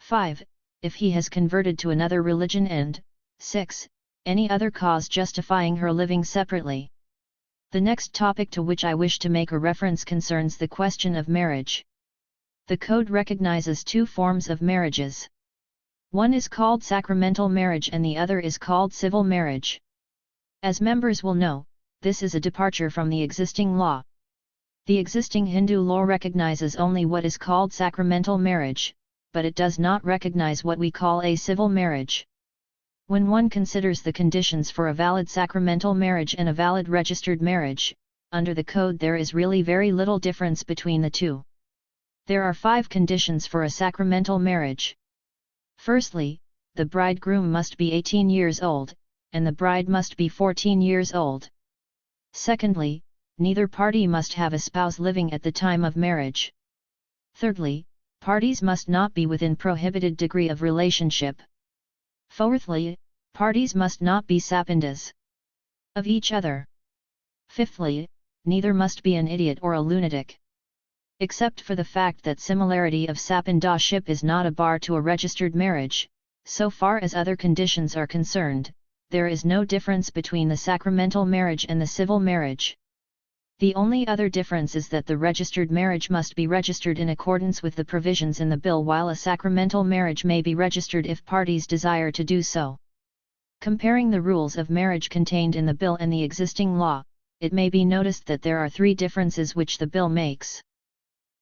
5. If he has converted to another religion and 6. Any other cause justifying her living separately. The next topic to which I wish to make a reference concerns the question of marriage. The Code recognizes 2 forms of marriages. One is called sacramental marriage and the other is called civil marriage. As members will know, this is a departure from the existing law. The existing Hindu law recognizes only what is called sacramental marriage, but it does not recognize what we call a civil marriage. When one considers the conditions for a valid sacramental marriage and a valid registered marriage, under the Code there is really very little difference between the two. There are 5 conditions for a sacramental marriage. Firstly, the bridegroom must be 18 years old, and the bride must be 14 years old. Secondly, neither party must have a spouse living at the time of marriage. Thirdly, parties must not be within prohibited degree of relationship. Fourthly, parties must not be sapindas of each other. Fifthly, neither must be an idiot or a lunatic. Except for the fact that similarity of sapindaship is not a bar to a registered marriage, so far as other conditions are concerned, there is no difference between the sacramental marriage and the civil marriage. The only other difference is that the registered marriage must be registered in accordance with the provisions in the bill while a sacramental marriage may be registered if parties desire to do so. Comparing the rules of marriage contained in the bill and the existing law, it may be noticed that there are 3 differences which the bill makes.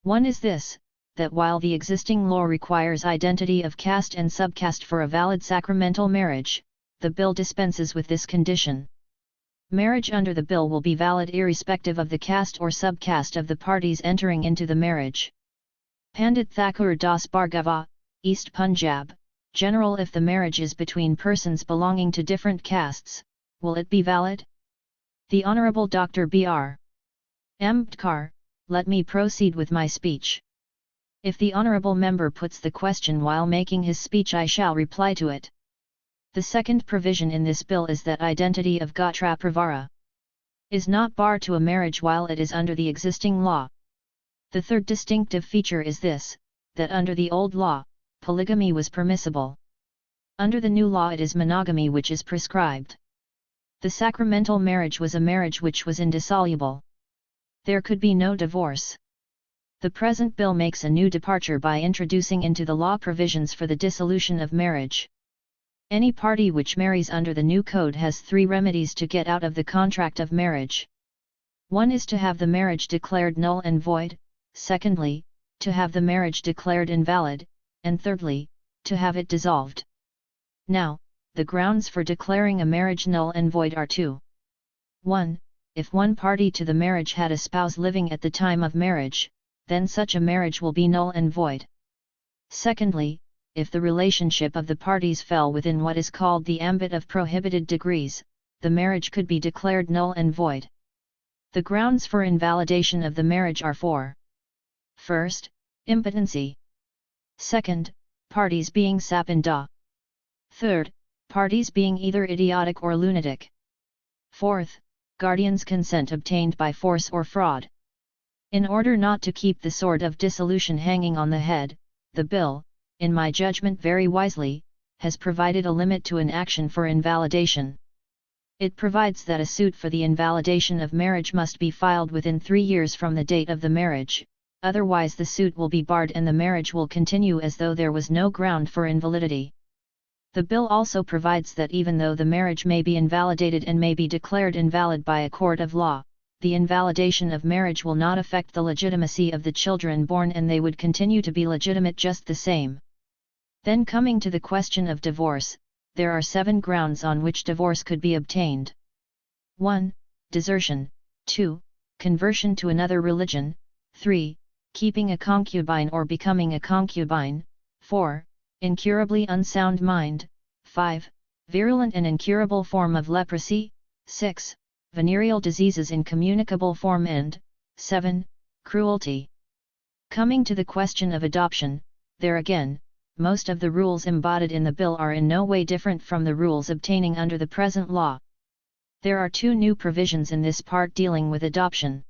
One is this, that while the existing law requires identity of caste and subcaste for a valid sacramental marriage, the bill dispenses with this condition. Marriage under the bill will be valid irrespective of the caste or subcaste of the parties entering into the marriage. Pandit Thakur Das Bhargava, East Punjab, General: if the marriage is between persons belonging to different castes, will it be valid? The Honourable Dr. B.R. Ambedkar, let me proceed with my speech. If the Honourable Member puts the question while making his speech, I shall reply to it. The second provision in this bill is that identity of Gotra Pravara is not bar to a marriage while it is under the existing law. The third distinctive feature is this, that under the old law, polygamy was permissible. Under the new law it is monogamy which is prescribed. The sacramental marriage was a marriage which was indissoluble. There could be no divorce. The present bill makes a new departure by introducing into the law provisions for the dissolution of marriage. Any party which marries under the new code has 3 remedies to get out of the contract of marriage. One is to have the marriage declared null and void, secondly, to have the marriage declared invalid, and thirdly, to have it dissolved. Now, the grounds for declaring a marriage null and void are 2. 1. If one party to the marriage had a spouse living at the time of marriage, then such a marriage will be null and void. Secondly, if the relationship of the parties fell within what is called the ambit of prohibited degrees, the marriage could be declared null and void. The grounds for invalidation of the marriage are 4. First, impotency. Second, parties being sap and da. Third, parties being either idiotic or lunatic. Fourth, guardian's consent obtained by force or fraud. In order not to keep the sword of dissolution hanging on the head, the bill, in my judgment very wisely, has provided a limit to an action for invalidation. It provides that a suit for the invalidation of marriage must be filed within 3 years from the date of the marriage, otherwise the suit will be barred and the marriage will continue as though there was no ground for invalidity. The bill also provides that even though the marriage may be invalidated and may be declared invalid by a court of law, the invalidation of marriage will not affect the legitimacy of the children born and they would continue to be legitimate just the same. Then coming to the question of divorce, there are 7 grounds on which divorce could be obtained. 1. Desertion. 2. Conversion to another religion. 3. Keeping a concubine or becoming a concubine. 4. Incurably unsound mind. 5. Virulent and incurable form of leprosy. 6. Venereal diseases in communicable form and 7. Cruelty. Coming to the question of adoption, there again, most of the rules embodied in the bill are in no way different from the rules obtaining under the present law. There are 2 new provisions in this part dealing with adoption.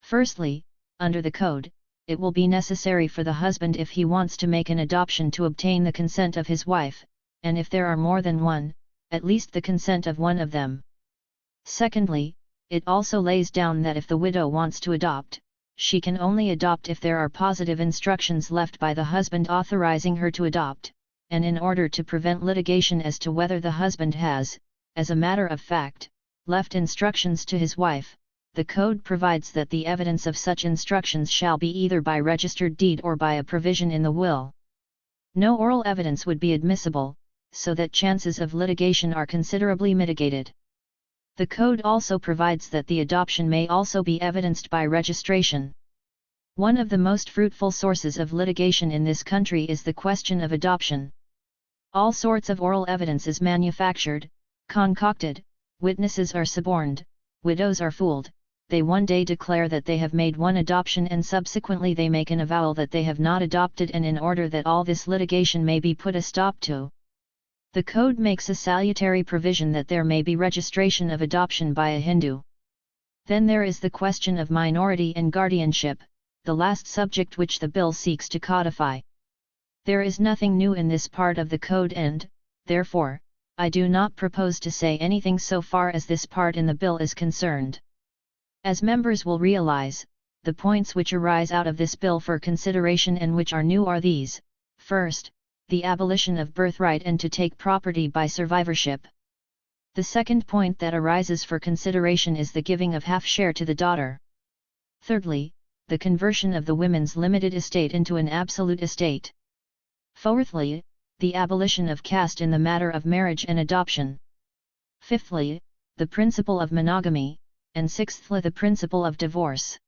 Firstly, under the code, it will be necessary for the husband if he wants to make an adoption to obtain the consent of his wife, and if there are more than one, at least the consent of one of them. Secondly, it also lays down that if the widow wants to adopt, she can only adopt if there are positive instructions left by the husband authorizing her to adopt, and in order to prevent litigation as to whether the husband has, as a matter of fact, left instructions to his wife, the code provides that the evidence of such instructions shall be either by registered deed or by a provision in the will. No oral evidence would be admissible, so that chances of litigation are considerably mitigated. The code also provides that the adoption may also be evidenced by registration. One of the most fruitful sources of litigation in this country is the question of adoption. All sorts of oral evidence is manufactured, concocted, witnesses are suborned, widows are fooled, they one day declare that they have made one adoption and subsequently they make an avowal that they have not adopted, and in order that all this litigation may be put a stop to, the code makes a salutary provision that there may be registration of adoption by a Hindu. Then there is the question of minority and guardianship, the last subject which the bill seeks to codify. There is nothing new in this part of the code and, therefore, I do not propose to say anything so far as this part in the bill is concerned. As members will realize, the points which arise out of this bill for consideration and which are new are these: first, the abolition of birthright and to take property by survivorship. The second point that arises for consideration is the giving of half share to the daughter. Thirdly, the conversion of the women's limited estate into an absolute estate. Fourthly, the abolition of caste in the matter of marriage and adoption. Fifthly, the principle of monogamy, and sixthly the principle of divorce.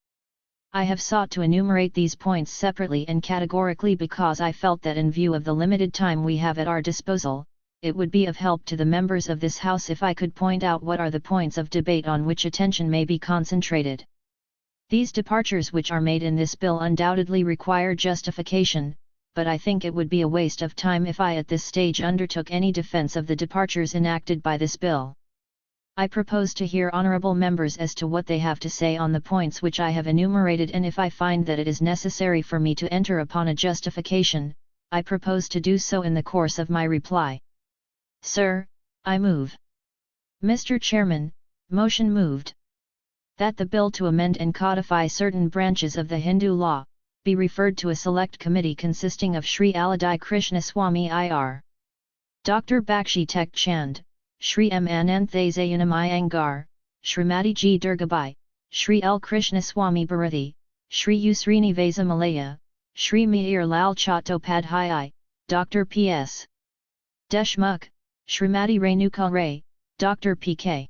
I have sought to enumerate these points separately and categorically because I felt that in view of the limited time we have at our disposal, it would be of help to the members of this House if I could point out what are the points of debate on which attention may be concentrated. These departures which are made in this bill undoubtedly require justification, but I think it would be a waste of time if I at this stage undertook any defense of the departures enacted by this bill. I propose to hear honorable members as to what they have to say on the points which I have enumerated, and if I find that it is necessary for me to enter upon a justification, I propose to do so in the course of my reply. Sir, I move. Mr. Chairman, motion moved. That the bill to amend and codify certain branches of the Hindu law, be referred to a select committee consisting of Sri Aladai Krishna Swami IR, Dr. Bakshi Tek Chand, Sri M. Ananthasayanam Iyengar, Srimati G. Durgabai, Sri L. Krishna Swami Bharati, Sri U. Srinivasa Malaya, Sri Mihir Lal Chattopadhyay, Dr. P.S. Deshmukh, Srimati Renuka Ray, Dr. P.K.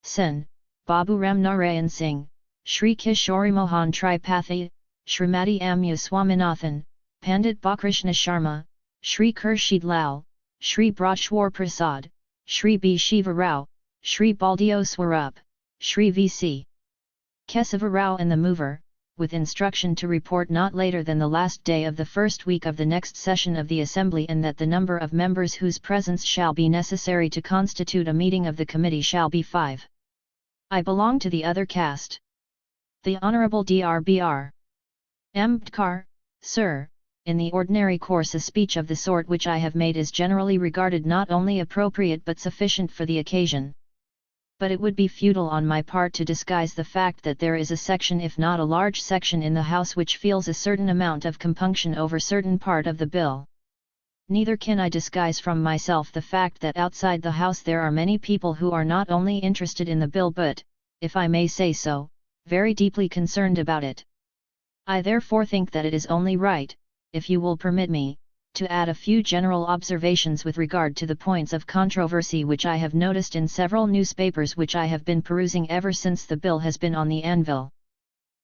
Sen, Babu Ram Narayan Singh, Sri Kishori Mohan Tripathi, Srimati Amya Swaminathan, Pandit Bakrishna Sharma, Sri Khurshid Lal, Sri Brajwar Prasad, Sri B. Shiva Rao, Sri Baldio Swarup, Sri V.C. Kesava Rao and the mover, with instruction to report not later than the last day of the first week of the next session of the Assembly, and that the number of members whose presence shall be necessary to constitute a meeting of the committee shall be 5. I belong to the other caste. The Honourable Dr. Ambedkar, Sir, in the ordinary course a speech of the sort which I have made is generally regarded not only appropriate but sufficient for the occasion. But it would be futile on my part to disguise the fact that there is a section, if not a large section, in the House which feels a certain amount of compunction over certain part of the bill. Neither can I disguise from myself the fact that outside the House there are many people who are not only interested in the bill but, if I may say so, very deeply concerned about it. I therefore think that it is only right, if you will permit me, to add a few general observations with regard to the points of controversy which I have noticed in several newspapers which I have been perusing ever since the bill has been on the anvil.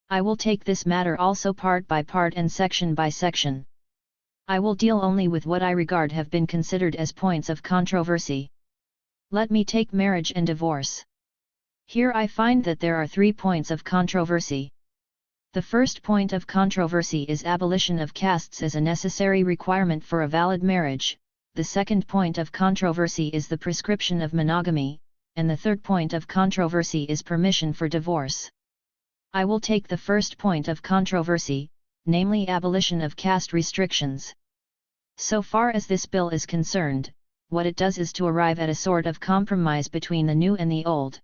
I will take this matter also part by part and section by section. I will deal only with what I regard have been considered as points of controversy. Let me take marriage and divorce. Here I find that there are 3 points of controversy. The first point of controversy is abolition of castes as a necessary requirement for a valid marriage, the second point of controversy is the prescription of monogamy, and the third point of controversy is permission for divorce. I will take the first point of controversy, namely abolition of caste restrictions. So far as this bill is concerned, what it does is to arrive at a sort of compromise between the new and the old.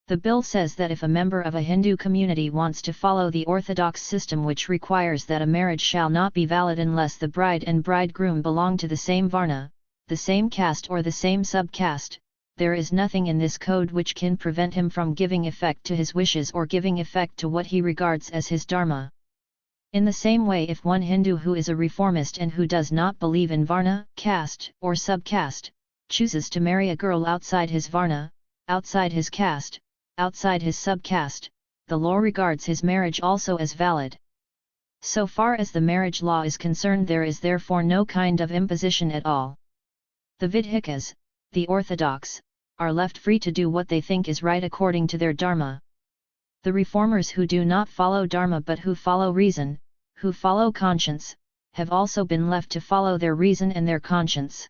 The bill says that if a member of a Hindu community wants to follow the orthodox system which requires that a marriage shall not be valid unless the bride and bridegroom belong to the same varna, the same caste or the same subcaste, there is nothing in this code which can prevent him from giving effect to his wishes or giving effect to what he regards as his dharma. In the same way, if one Hindu who is a reformist and who does not believe in varna, caste, or subcaste, chooses to marry a girl outside his varna, outside his caste, outside his subcaste, the law regards his marriage also as valid. So far as the marriage law is concerned, there is therefore no kind of imposition at all. The Vidhikas, the orthodox, are left free to do what they think is right according to their dharma. The reformers who do not follow dharma but who follow reason, who follow conscience, have also been left to follow their reason and their conscience.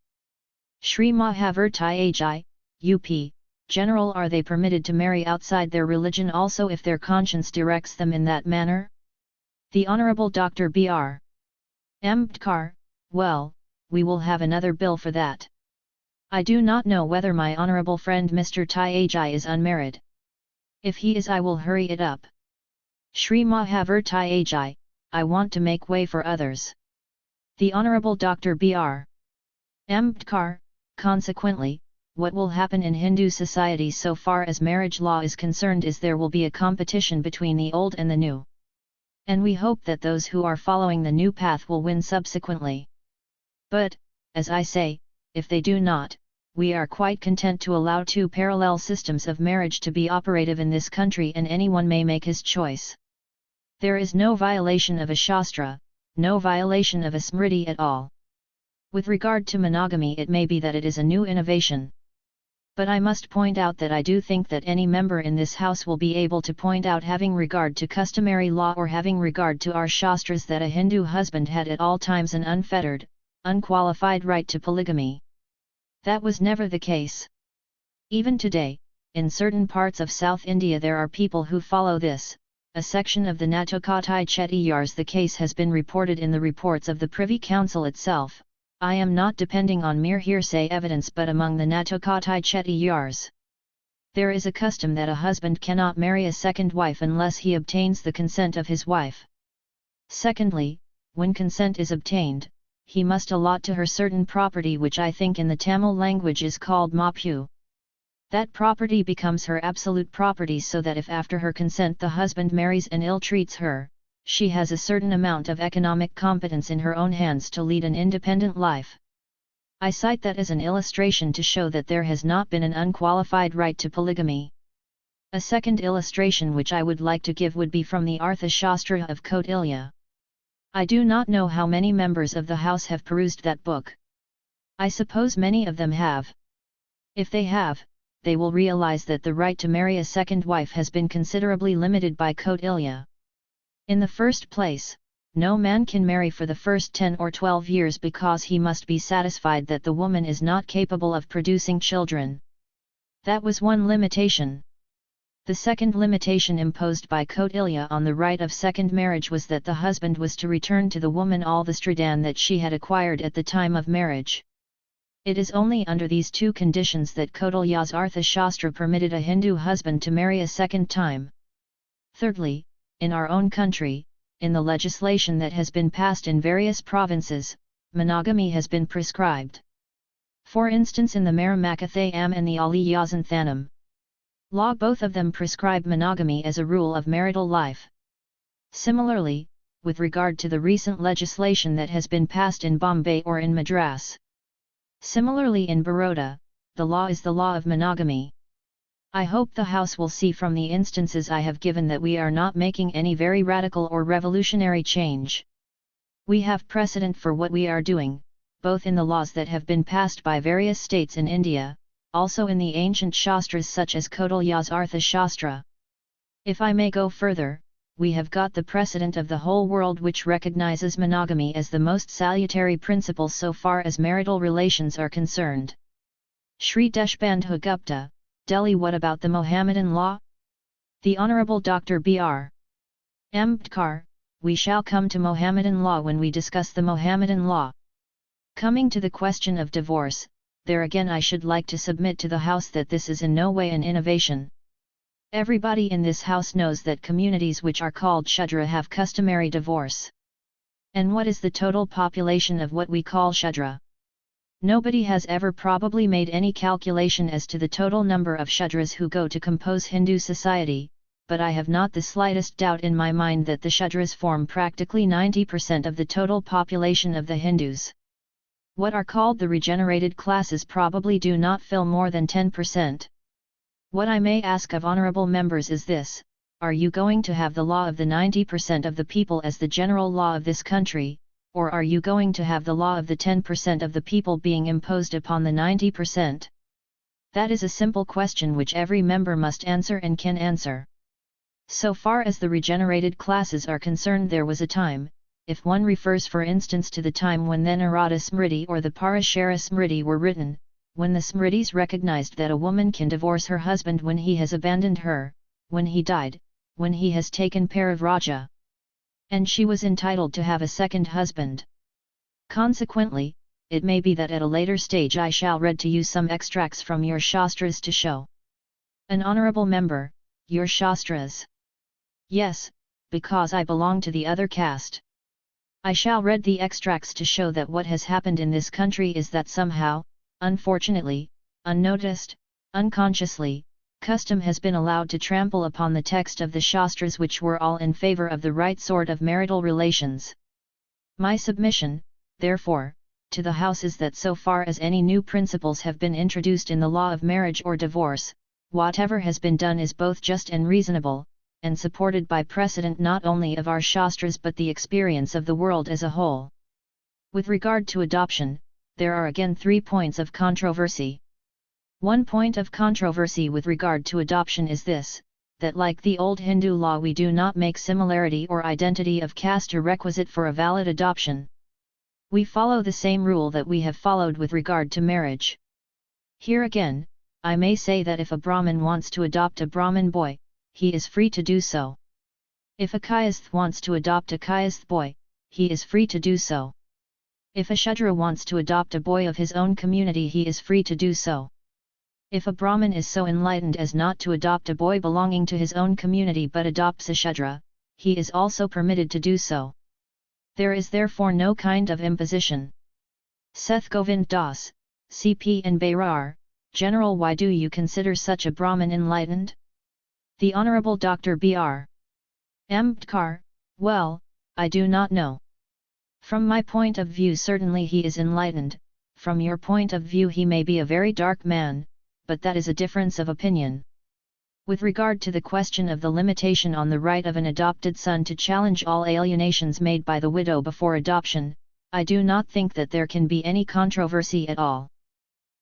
Sri Mahavir Tyagi, UP. General, are they permitted to marry outside their religion also if their conscience directs them in that manner? The Honourable Dr. Br. Ambedkar, well, we will have another bill for that. I do not know whether my honourable friend Mr. Tyagi is unmarried. If he is, I will hurry it up. Sri Mahavir Tyagi, I want to make way for others. The Honourable Dr. Br. Ambedkar, consequently, what will happen in Hindu society so far as marriage law is concerned is there will be a competition between the old and the new. And we hope that those who are following the new path will win subsequently. But, as I say, if they do not, we are quite content to allow 2 parallel systems of marriage to be operative in this country, and anyone may make his choice. There is no violation of a Shastra, no violation of a Smriti at all. With regard to monogamy, it may be that it is a new innovation. But I must point out that I do think that any member in this House will be able to point out, having regard to customary law or having regard to our Shastras, that a Hindu husband had at all times an unfettered, unqualified right to polygamy. That was never the case. Even today, in certain parts of South India there are people who follow this, a section of the Natukatai Chetiyars. The case has been reported in the reports of the Privy Council itself. I am not depending on mere hearsay evidence but among the Natukatai Chetiyars. There is a custom that a husband cannot marry a second wife unless he obtains the consent of his wife. Secondly, when consent is obtained, he must allot to her certain property which I think in the Tamil language is called mapu. That property becomes her absolute property, so that if after her consent the husband marries and ill-treats her, she has a certain amount of economic competence in her own hands to lead an independent life. I cite that as an illustration to show that there has not been an unqualified right to polygamy. A second illustration which I would like to give would be from the Artha Shastra of Kautilya. I do not know how many members of the House have perused that book. I suppose many of them have. If they have, they will realize that the right to marry a second wife has been considerably limited by Kautilya. In the first place, no man can marry for the first 10 or 12 years because he must be satisfied that the woman is not capable of producing children. That was one limitation. The second limitation imposed by Kautilya on the right of second marriage was that the husband was to return to the woman all the stradan that she had acquired at the time of marriage. It is only under these two conditions that Kautilya's Artha Shastra permitted a Hindu husband to marry a second time. Thirdly, in our own country, in the legislation that has been passed in various provinces, monogamy has been prescribed. For instance, in the Maramacathayam and the Aliyazanthanam law, both of them prescribe monogamy as a rule of marital life. Similarly, with regard to the recent legislation that has been passed in Bombay or in Madras. Similarly in Baroda, the law is the law of monogamy. I hope the House will see from the instances I have given that we are not making any very radical or revolutionary change. We have precedent for what we are doing, both in the laws that have been passed by various states in India, also in the ancient Shastras such as Kautilya's Artha Shastra. If I may go further, we have got the precedent of the whole world which recognizes monogamy as the most salutary principle so far as marital relations are concerned. Shri Deshbandhu Gupta, Delhi. What about the Mohammedan law? The Honorable Dr. B.R. Ambedkar, we shall come to Mohammedan law when we discuss the Mohammedan law. Coming to the question of divorce, there again I should like to submit to the House that this is in no way an innovation. Everybody in this House knows that communities which are called Shudra have customary divorce. And what is the total population of what we call Shudra? Nobody has ever probably made any calculation as to the total number of Shudras who go to compose Hindu society, but I have not the slightest doubt in my mind that the Shudras form practically 90% of the total population of the Hindus. What are called the regenerated classes probably do not fill more than 10%. What I may ask of honorable members is this: are you going to have the law of the 90% of the people as the general law of this country, or are you going to have the law of the 10% of the people being imposed upon the 90%? That is a simple question which every member must answer and can answer. So far as the regenerated classes are concerned, there was a time, if one refers for instance to the time when the Narada Smriti or the Parashara Smriti were written, when the Smritis recognized that a woman can divorce her husband when he has abandoned her, when he died, when he has taken Parivraja, and she was entitled to have a second husband. Consequently, it may be that at a later stage I shall read to you some extracts from your Shastras to show. An honorable member, your Shastras? Yes, because I belong to the other caste. I shall read the extracts to show that what has happened in this country is that somehow, unfortunately, unnoticed, unconsciously, custom has been allowed to trample upon the text of the Shastras, which were all in favor of the right sort of marital relations. My submission, therefore, to the House is that so far as any new principles have been introduced in the law of marriage or divorce, whatever has been done is both just and reasonable, and supported by precedent not only of our Shastras but the experience of the world as a whole. With regard to adoption, there are again 3 points of controversy. One point of controversy with regard to adoption is this, that like the old Hindu law we do not make similarity or identity of caste a requisite for a valid adoption. We follow the same rule that we have followed with regard to marriage. Here again, I may say that if a Brahmin wants to adopt a Brahmin boy, he is free to do so. If a Kayasth wants to adopt a Kayasth boy, he is free to do so. If a Shudra wants to adopt a boy of his own community, he is free to do so. If a Brahmin is so enlightened as not to adopt a boy belonging to his own community but adopts a Shudra, he is also permitted to do so. There is therefore no kind of imposition. Seth Govind Das, CP and Bairar, General. Why do you consider such a Brahmin enlightened? The Honorable Dr. B.R. Ambedkar, well, I do not know. From my point of view certainly he is enlightened, from your point of view he may be a very dark man, but that is a difference of opinion. With regard to the question of the limitation on the right of an adopted son to challenge all alienations made by the widow before adoption, I do not think that there can be any controversy at all.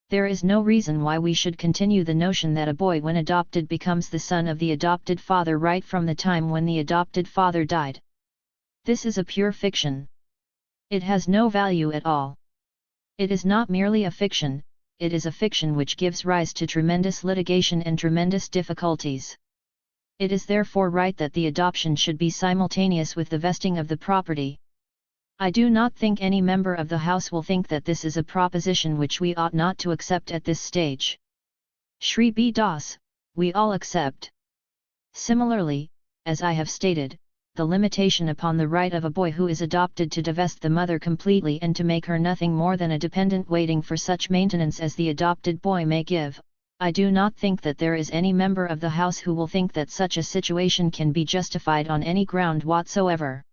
There is no reason why we should continue the notion that a boy when adopted becomes the son of the adopted father right from the time when the adopted father died. This is a pure fiction. It has no value at all. It is not merely a fiction, it is a fiction which gives rise to tremendous litigation and tremendous difficulties. It is therefore right that the adoption should be simultaneous with the vesting of the property. I do not think any member of the House will think that this is a proposition which we ought not to accept at this stage. Shri B. Das, we all accept. Similarly, as I have stated, the limitation upon the right of a boy who is adopted to divest the mother completely and to make her nothing more than a dependent waiting for such maintenance as the adopted boy may give, I do not think that there is any member of the House who will think that such a situation can be justified on any ground whatsoever.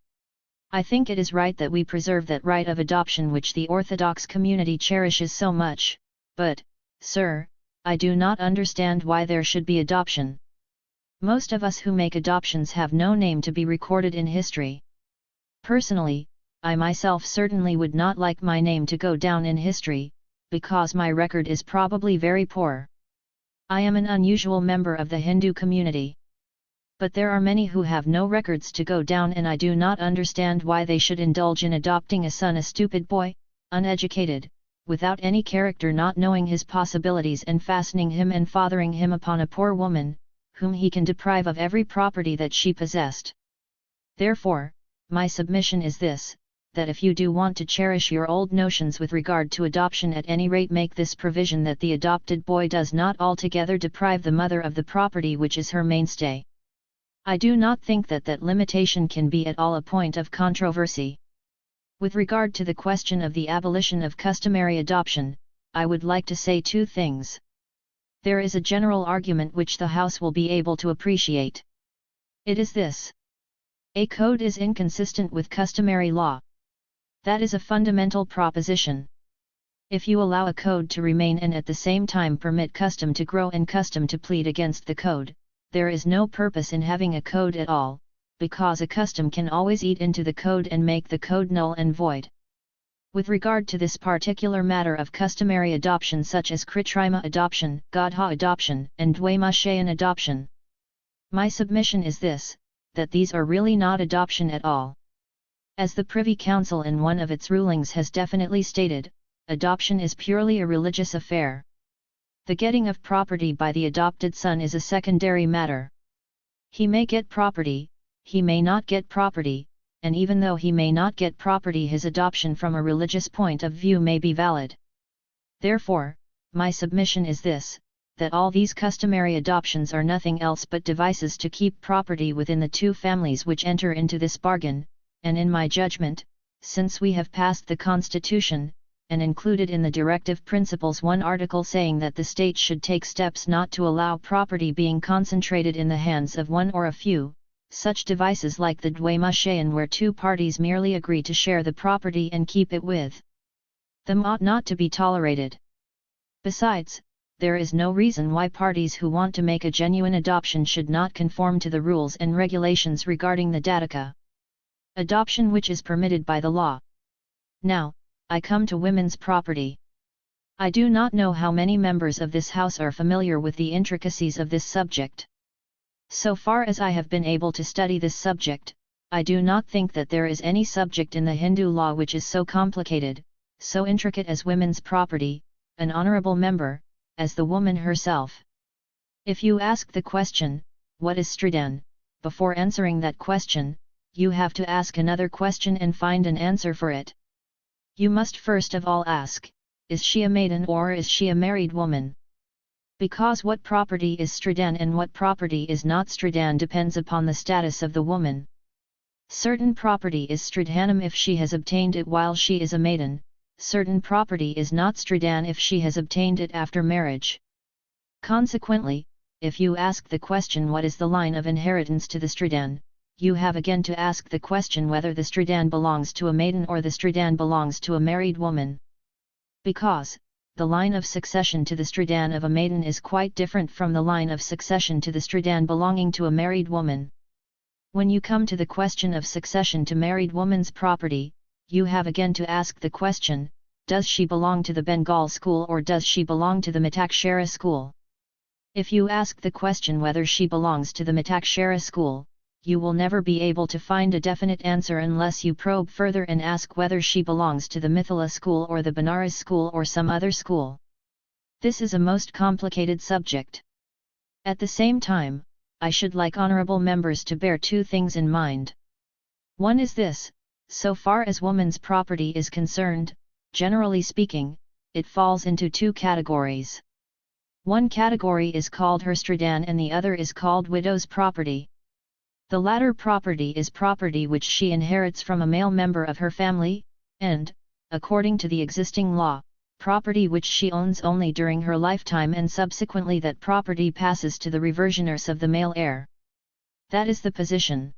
I think it is right that we preserve that right of adoption which the Orthodox community cherishes so much, but, sir, I do not understand why there should be adoption. Most of us who make adoptions have no name to be recorded in history. Personally, I myself certainly would not like my name to go down in history, because my record is probably very poor. I am an unusual member of the Hindu community. But there are many who have no records to go down, and I do not understand why they should indulge in adopting a son, a stupid boy, uneducated, without any character, not knowing his possibilities, and fastening him and fathering him upon a poor woman, whom he can deprive of every property that she possessed. Therefore, my submission is this, that if you do want to cherish your old notions with regard to adoption, at any rate make this provision that the adopted boy does not altogether deprive the mother of the property which is her mainstay. I do not think that that limitation can be at all a point of controversy. With regard to the question of the abolition of customary adoption, I would like to say two things. There is a general argument which the House will be able to appreciate. It is this. A code is inconsistent with customary law. That is a fundamental proposition. If you allow a code to remain and at the same time permit custom to grow and custom to plead against the code, there is no purpose in having a code at all, because a custom can always eat into the code and make the code null and void. With regard to this particular matter of customary adoption, such as Kritrima adoption, Gadha adoption, and Dwaimashayan adoption, my submission is this, that these are really not adoption at all. As the Privy Council in one of its rulings has definitely stated, adoption is purely a religious affair. The getting of property by the adopted son is a secondary matter. He may get property, he may not get property, and even though he may not get property, his adoption from a religious point of view may be valid. Therefore, my submission is this, that all these customary adoptions are nothing else but devices to keep property within the two families which enter into this bargain, and in my judgment, since we have passed the Constitution, and included in the directive principles one article saying that the state should take steps not to allow property being concentrated in the hands of one or a few, such devices like the Dwaimashayan, where two parties merely agree to share the property and keep it with them, ought not to be tolerated. Besides, there is no reason why parties who want to make a genuine adoption should not conform to the rules and regulations regarding the Dattaka adoption which is permitted by the law. Now, I come to women's property. I do not know how many members of this House are familiar with the intricacies of this subject. So far as I have been able to study this subject, I do not think that there is any subject in the Hindu law which is so complicated, so intricate as women's property, an honorable member, as the woman herself. If you ask the question, what is Stridan, before answering that question, you have to ask another question and find an answer for it. You must first of all ask, is she a maiden or is she a married woman? Because what property is Stridan and what property is not Stridan depends upon the status of the woman. Certain property is stridhanam if she has obtained it while she is a maiden, certain property is not stridhan if she has obtained it after marriage. Consequently, if you ask the question what is the line of inheritance to the stridhan, you have again to ask the question whether the stridhan belongs to a maiden or the stridhan belongs to a married woman. Because, the line of succession to the stridhan of a maiden is quite different from the line of succession to the stridhan belonging to a married woman. When you come to the question of succession to married woman's property, you have again to ask the question, does she belong to the Bengal school or does she belong to the Mitakshara school? If you ask the question whether she belongs to the Mitakshara school, you will never be able to find a definite answer unless you probe further and ask whether she belongs to the Mithila school or the Banaras school or some other school. This is a most complicated subject. At the same time, I should like honorable members to bear two things in mind. One is this: so far as woman's property is concerned, generally speaking, it falls into two categories. One category is called her stridhan and the other is called widow's property. The latter property is property which she inherits from a male member of her family, and, according to the existing law, property which she owns only during her lifetime and subsequently that property passes to the reversioners of the male heir. That is the position.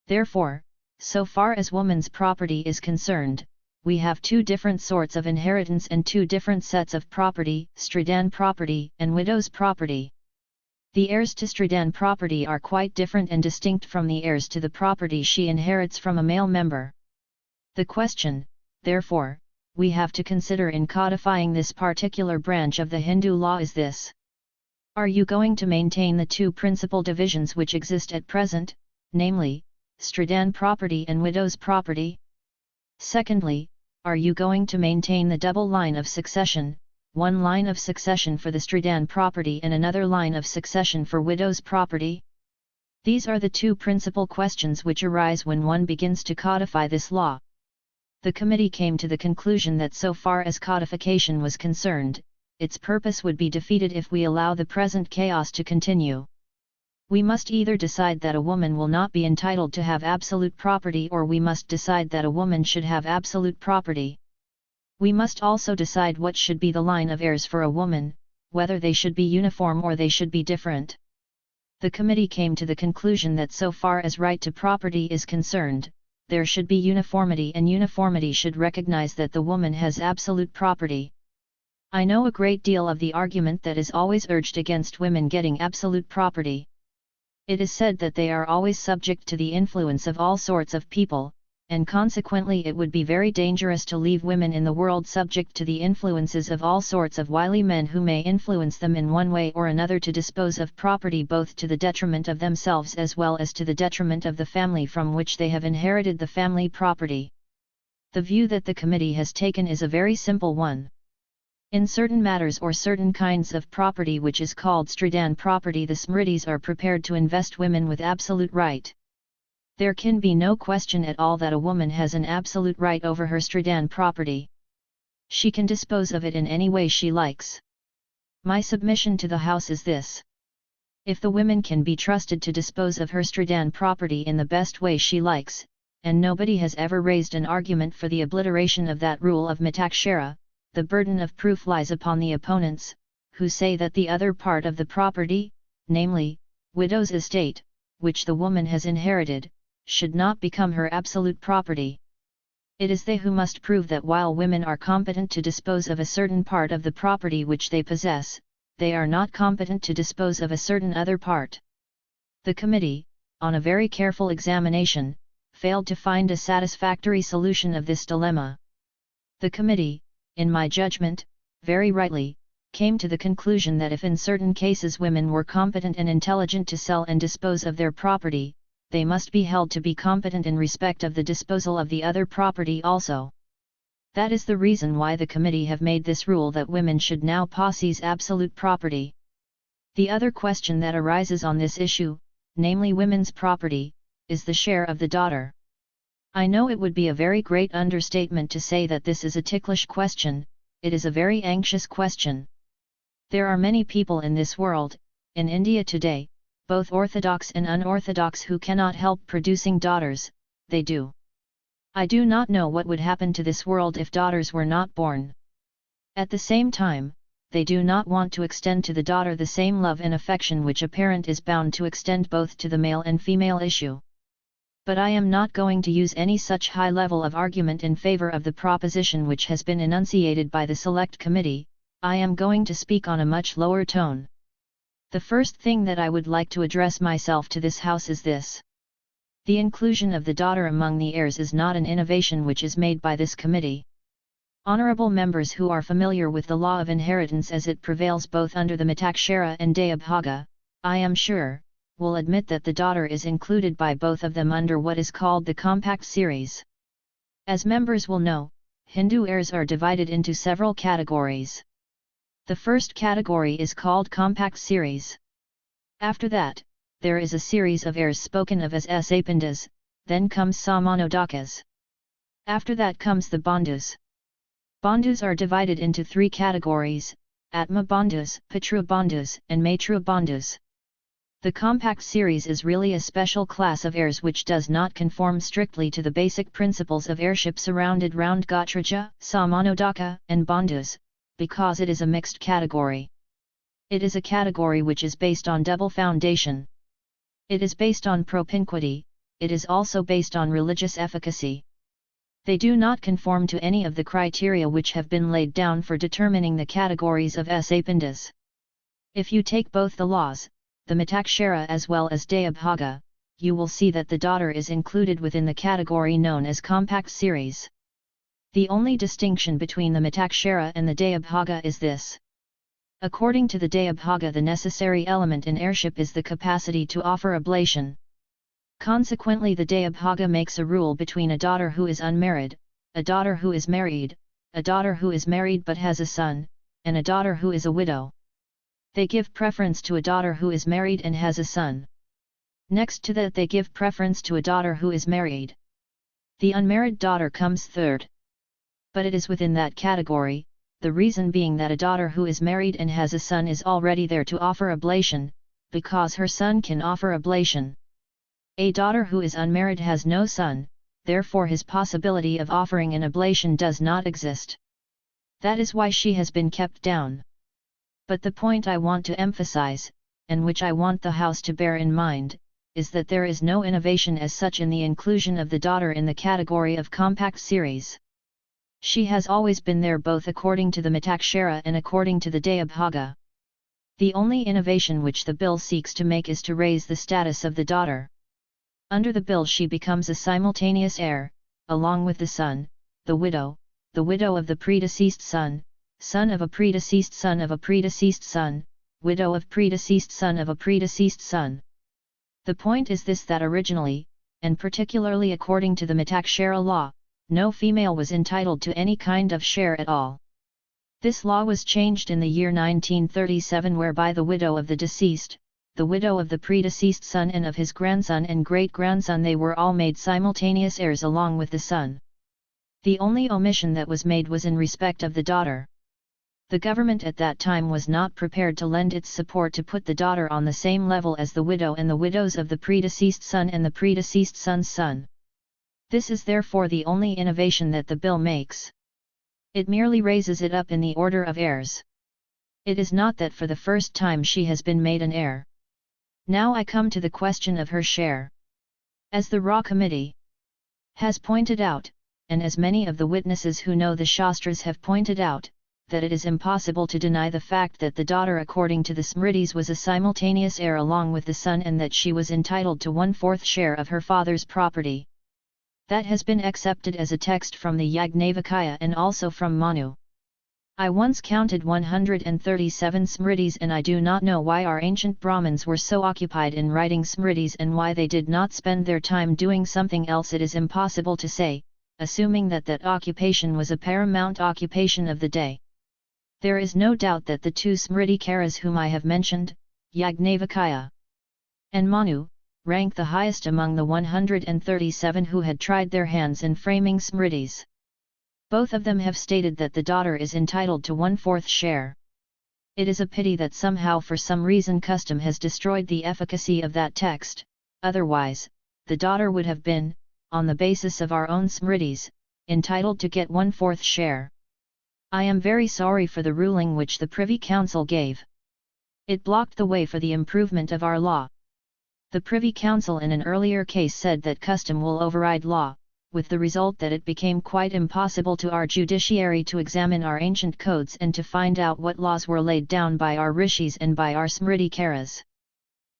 Therefore, so far as woman's property is concerned, we have two different sorts of inheritance and two different sets of property, stridhan property and widow's property. The heirs to stridhan property are quite different and distinct from the heirs to the property she inherits from a male member. The question, therefore, we have to consider in codifying this particular branch of the Hindu law is this: are you going to maintain the two principal divisions which exist at present, namely, stridhan property and widow's property? Secondly, are you going to maintain the double line of succession, one line of succession for the stridhan property and another line of succession for widow's property? These are the two principal questions which arise when one begins to codify this law. The committee came to the conclusion that so far as codification was concerned, its purpose would be defeated if we allow the present chaos to continue. We must either decide that a woman will not be entitled to have absolute property or we must decide that a woman should have absolute property. We must also decide what should be the line of heirs for a woman, whether they should be uniform or they should be different. The committee came to the conclusion that so far as right to property is concerned, there should be uniformity and uniformity should recognize that the woman has absolute property. I know a great deal of the argument that is always urged against women getting absolute property. It is said that they are always subject to the influence of all sorts of people, and consequently it would be very dangerous to leave women in the world subject to the influences of all sorts of wily men who may influence them in one way or another to dispose of property both to the detriment of themselves as well as to the detriment of the family from which they have inherited the family property. The view that the committee has taken is a very simple one. In certain matters or certain kinds of property which is called stridhan property, the Smritis are prepared to invest women with absolute right. There can be no question at all that a woman has an absolute right over her stridhan property. She can dispose of it in any way she likes. My submission to the House is this: if the woman can be trusted to dispose of her stridhan property in the best way she likes, and nobody has ever raised an argument for the obliteration of that rule of Mitakshara, the burden of proof lies upon the opponents, who say that the other part of the property, namely, widow's estate, which the woman has inherited, should not become her absolute property. It is they who must prove that while women are competent to dispose of a certain part of the property which they possess, they are not competent to dispose of a certain other part. The committee, on a very careful examination, failed to find a satisfactory solution of this dilemma. The committee, in my judgment, very rightly, came to the conclusion that if in certain cases women were competent and intelligent to sell and dispose of their property, they must be held to be competent in respect of the disposal of the other property also. That is the reason why the committee have made this rule that women should now possess absolute property. The other question that arises on this issue, namely women's property, is the share of the daughter. I know it would be a very great understatement to say that this is a ticklish question. It is a very anxious question. There are many people in this world, in India today, both orthodox and unorthodox, who cannot help producing daughters, they do. I do not know what would happen to this world if daughters were not born. At the same time, they do not want to extend to the daughter the same love and affection which a parent is bound to extend both to the male and female issue. But I am not going to use any such high level of argument in favor of the proposition which has been enunciated by the Select Committee. I am going to speak on a much lower tone. The first thing that I would like to address myself to this House is this. The inclusion of the daughter among the heirs is not an innovation which is made by this committee. Honorable members who are familiar with the law of inheritance as it prevails both under the Mitakshara and Dayabhaga, I am sure, will admit that the daughter is included by both of them under what is called the compact series. As members will know, Hindu heirs are divided into several categories. The first category is called compact series. After that, there is a series of heirs spoken of as Sapindas, then comes Samanodakas. After that comes the Bandhus. Bandhus are divided into three categories, Atma Bandhus, Pitra Bandhus, and Maitra Bandhus. The compact series is really a special class of heirs which does not conform strictly to the basic principles of heirship surrounded round Gotraja, Samanodaka, and Bandhus, because it is a mixed category. It is a category which is based on double foundation. It is based on propinquity, it is also based on religious efficacy. They do not conform to any of the criteria which have been laid down for determining the categories of Sapindas. If you take both the laws, the Mitakshara as well as Dayabhaga, you will see that the daughter is included within the category known as compact series. The only distinction between the Mitakshara and the Dayabhaga is this. According to the Dayabhaga, the necessary element in heirship is the capacity to offer oblation. Consequently, the Dayabhaga makes a rule between a daughter who is unmarried, a daughter who is married, a daughter who is married but has a son, and a daughter who is a widow. They give preference to a daughter who is married and has a son. Next to that, they give preference to a daughter who is married. The unmarried daughter comes third. But it is within that category, the reason being that a daughter who is married and has a son is already there to offer oblation, because her son can offer oblation. A daughter who is unmarried has no son, therefore his possibility of offering an oblation does not exist. That is why she has been kept down. But the point I want to emphasize, and which I want the House to bear in mind, is that there is no innovation as such in the inclusion of the daughter in the category of compact series. She has always been there both according to the Mitakshara and according to the Dayabhaga. The only innovation which the bill seeks to make is to raise the status of the daughter. Under the bill she becomes a simultaneous heir, along with the son, the widow of the predeceased son, son of a predeceased son of a predeceased son, widow of predeceased son of a predeceased son. The point is this, that originally, and particularly according to the Mitakshara law, no female was entitled to any kind of share at all. This law was changed in the year 1937, whereby the widow of the deceased, the widow of the predeceased son and of his grandson and great-grandson, they were all made simultaneous heirs along with the son. The only omission that was made was in respect of the daughter. The government at that time was not prepared to lend its support to put the daughter on the same level as the widow and the widows of the predeceased son and the predeceased son's son. This is therefore the only innovation that the bill makes. It merely raises it up in the order of heirs. It is not that for the first time she has been made an heir. Now I come to the question of her share. As the Rege Committee has pointed out, and as many of the witnesses who know the Shastras have pointed out, that it is impossible to deny the fact that the daughter according to the Smritis was a simultaneous heir along with the son, and that she was entitled to 1/4 share of her father's property. That has been accepted as a text from the Yajnavalkya and also from Manu. I once counted 137 Smritis, and I do not know why our ancient Brahmins were so occupied in writing Smritis and why they did not spend their time doing something else. It is impossible to say, assuming that that occupation was a paramount occupation of the day. There is no doubt that the two Smritikaras whom I have mentioned, Yajnavalkya and Manu, rank the highest among the 137 who had tried their hands in framing Smritis. Both of them have stated that the daughter is entitled to 1/4 share. It is a pity that somehow for some reason custom has destroyed the efficacy of that text, otherwise, the daughter would have been, on the basis of our own smritis, entitled to get 1/4 share. I am very sorry for the ruling which the Privy Council gave. It blocked the way for the improvement of our law. The Privy Council in an earlier case said that custom will override law, with the result that it became quite impossible to our judiciary to examine our ancient codes and to find out what laws were laid down by our rishis and by our smriti karas.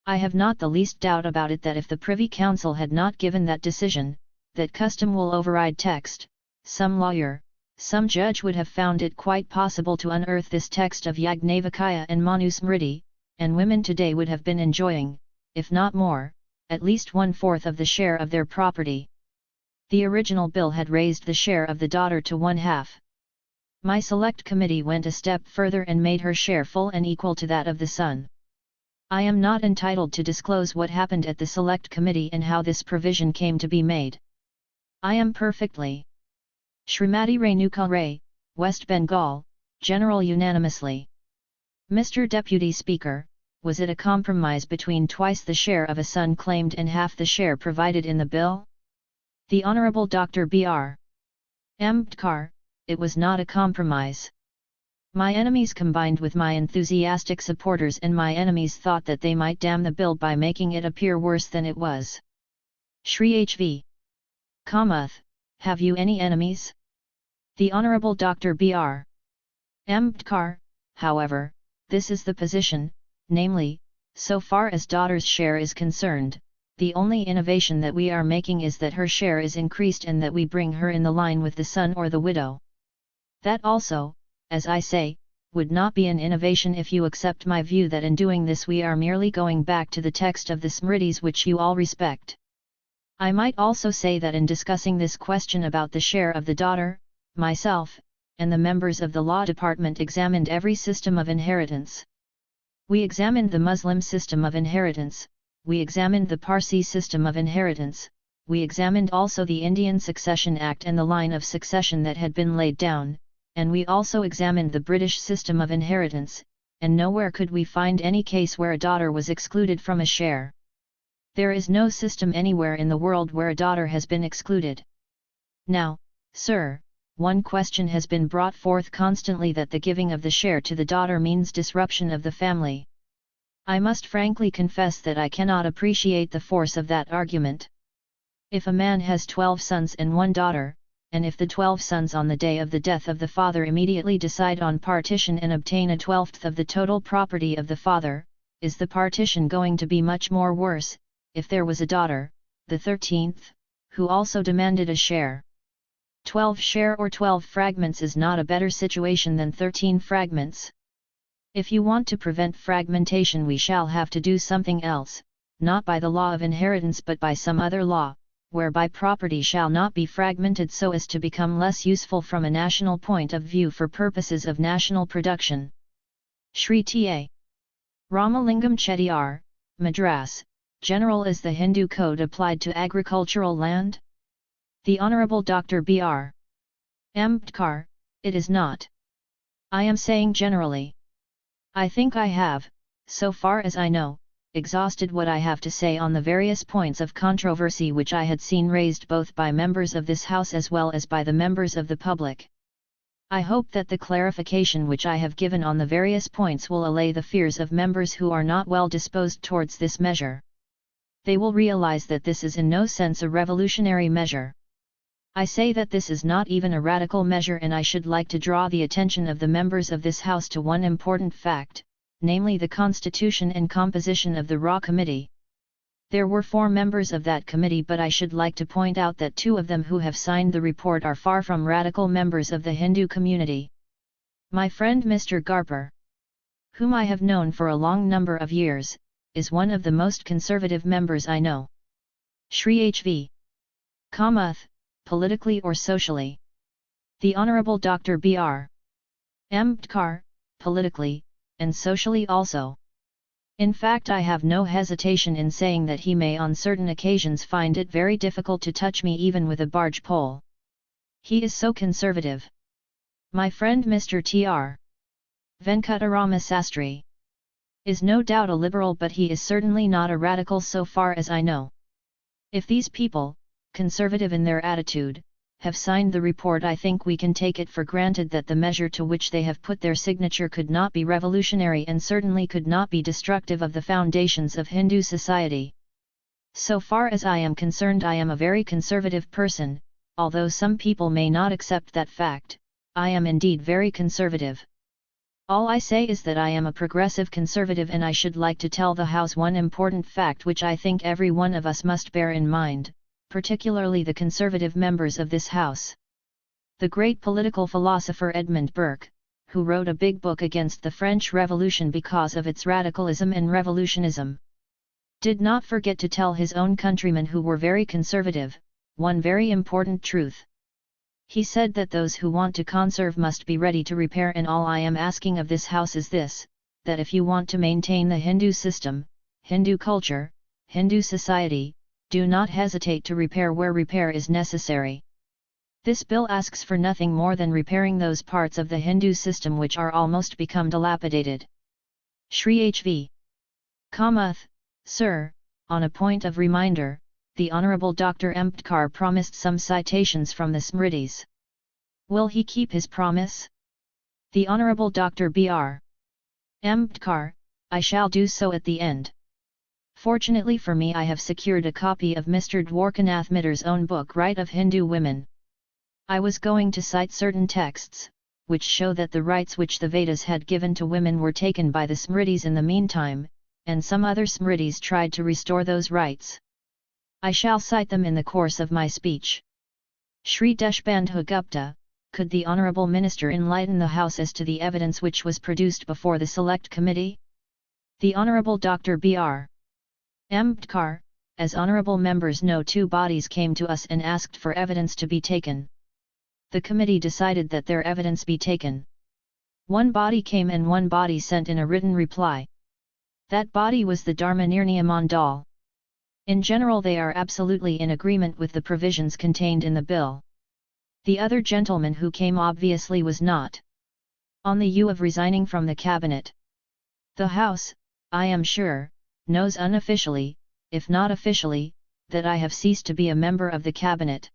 I have not the least doubt about it that if the Privy Council had not given that decision, that custom will override text, some lawyer, some judge would have found it quite possible to unearth this text of Yagnavakaya and Manu Smriti, and women today would have been enjoying, if not more, at least 1/4 of the share of their property. The original bill had raised the share of the daughter to 1/2. My select committee went a step further and made her share full and equal to that of the son. I am not entitled to disclose what happened at the select committee and how this provision came to be made. I am perfectly. Shrimati Renuka Ray, West Bengal, General unanimously. Mr. Deputy Speaker, was it a compromise between twice the share of a son claimed and half the share provided in the bill? The Honourable Dr. B.R. Ambedkar, it was not a compromise. My enemies combined with my enthusiastic supporters, and my enemies thought that they might damn the bill by making it appear worse than it was. Shri H.V. Kamath, have you any enemies? The Honourable Dr. B.R. Ambedkar, however, this is the position, namely, so far as daughter's share is concerned, the only innovation that we are making is that her share is increased and that we bring her in the line with the son or the widow. That also, as I say, would not be an innovation if you accept my view that in doing this we are merely going back to the text of the Smritis which you all respect. I might also say that in discussing this question about the share of the daughter, myself, and the members of the law department examined every system of inheritance. We examined the Muslim system of inheritance, we examined the Parsi system of inheritance, we examined also the Indian Succession Act and the line of succession that had been laid down, and we also examined the British system of inheritance, and nowhere could we find any case where a daughter was excluded from a share. There is no system anywhere in the world where a daughter has been excluded. Now, sir, one question has been brought forth constantly that the giving of the share to the daughter means disruption of the family. I must frankly confess that I cannot appreciate the force of that argument. If a man has 12 sons and 1 daughter, and if the 12 sons on the day of the death of the father immediately decide on partition and obtain a 12th of the total property of the father, is the partition going to be much more worse, if there was a daughter, the 13th, who also demanded a share? 12 share or 12 fragments is not a better situation than 13 fragments. If you want to prevent fragmentation, we shall have to do something else, not by the law of inheritance but by some other law, whereby property shall not be fragmented so as to become less useful from a national point of view for purposes of national production. Shri T.A. Ramalingam Chettiar, Madras, General. Is the Hindu code applied to agricultural land? The Honourable Dr. B.R. Ambedkar, it is not. I am saying generally. I think I have, so far as I know, exhausted what I have to say on the various points of controversy which I had seen raised both by members of this House as well as by the members of the public. I hope that the clarification which I have given on the various points will allay the fears of members who are not well disposed towards this measure. They will realize that this is in no sense a revolutionary measure. I say that this is not even a radical measure, and I should like to draw the attention of the members of this House to one important fact, namely the constitution and composition of the Raw Committee. There were 4 members of that committee, but I should like to point out that 2 of them who have signed the report are far from radical members of the Hindu community. My friend Mr. Garper, whom I have known for a long number of years, is one of the most conservative members I know. Shri H.V. Kamath, politically or socially. The Honourable Dr. B.R. Ambedkar, politically, and socially also. In fact, I have no hesitation in saying that he may on certain occasions find it very difficult to touch me even with a barge pole. He is so conservative. My friend Mr. T.R. Venkatarama Sastry is no doubt a liberal, but he is certainly not a radical so far as I know. If these people, conservative in their attitude, have signed the report. I think we can take it for granted that the measure to which they have put their signature could not be revolutionary and certainly could not be destructive of the foundations of Hindu society. So far as I am concerned, I am a very conservative person, although some people may not accept that fact. I am indeed very conservative. All I say is that I am a progressive conservative, and I should like to tell the House one important fact which I think every one of us must bear in mind, particularly the conservative members of this House. The great political philosopher Edmund Burke, who wrote a big book against the French Revolution because of its radicalism and revolutionism, did not forget to tell his own countrymen who were very conservative, one very important truth. He said that those who want to conserve must be ready to repair, and all I am asking of this House is this, that if you want to maintain the Hindu system, Hindu culture, Hindu society, do not hesitate to repair where repair is necessary. This bill asks for nothing more than repairing those parts of the Hindu system which are almost become dilapidated. Shri H.V. Kamath, Sir, on a point of reminder, the Honourable Dr. Ambedkar promised some citations from the Smritis. Will he keep his promise? The Honourable Dr. B.R. Ambedkar, I shall do so at the end. Fortunately for me, I have secured a copy of Mr. Dwarkanath Mitter's own book, Right of Hindu Women. I was going to cite certain texts, which show that the rights which the Vedas had given to women were taken by the Smritis in the meantime, and some other Smritis tried to restore those rights. I shall cite them in the course of my speech. Shri Deshbandhu Gupta, could the Honourable Minister enlighten the House as to the evidence which was produced before the Select Committee? The Honourable Dr. B.R. Ambedkar, as honourable members know, two bodies came to us and asked for evidence to be taken. The committee decided that their evidence be taken. One body came and one body sent in a written reply. That body was the Dharmanirnaya Mandal. In general they are absolutely in agreement with the provisions contained in the bill. The other gentleman who came obviously was not. On the eve of resigning from the cabinet. The House, I am sure, knows unofficially, if not officially, that I have ceased to be a member of the cabinet.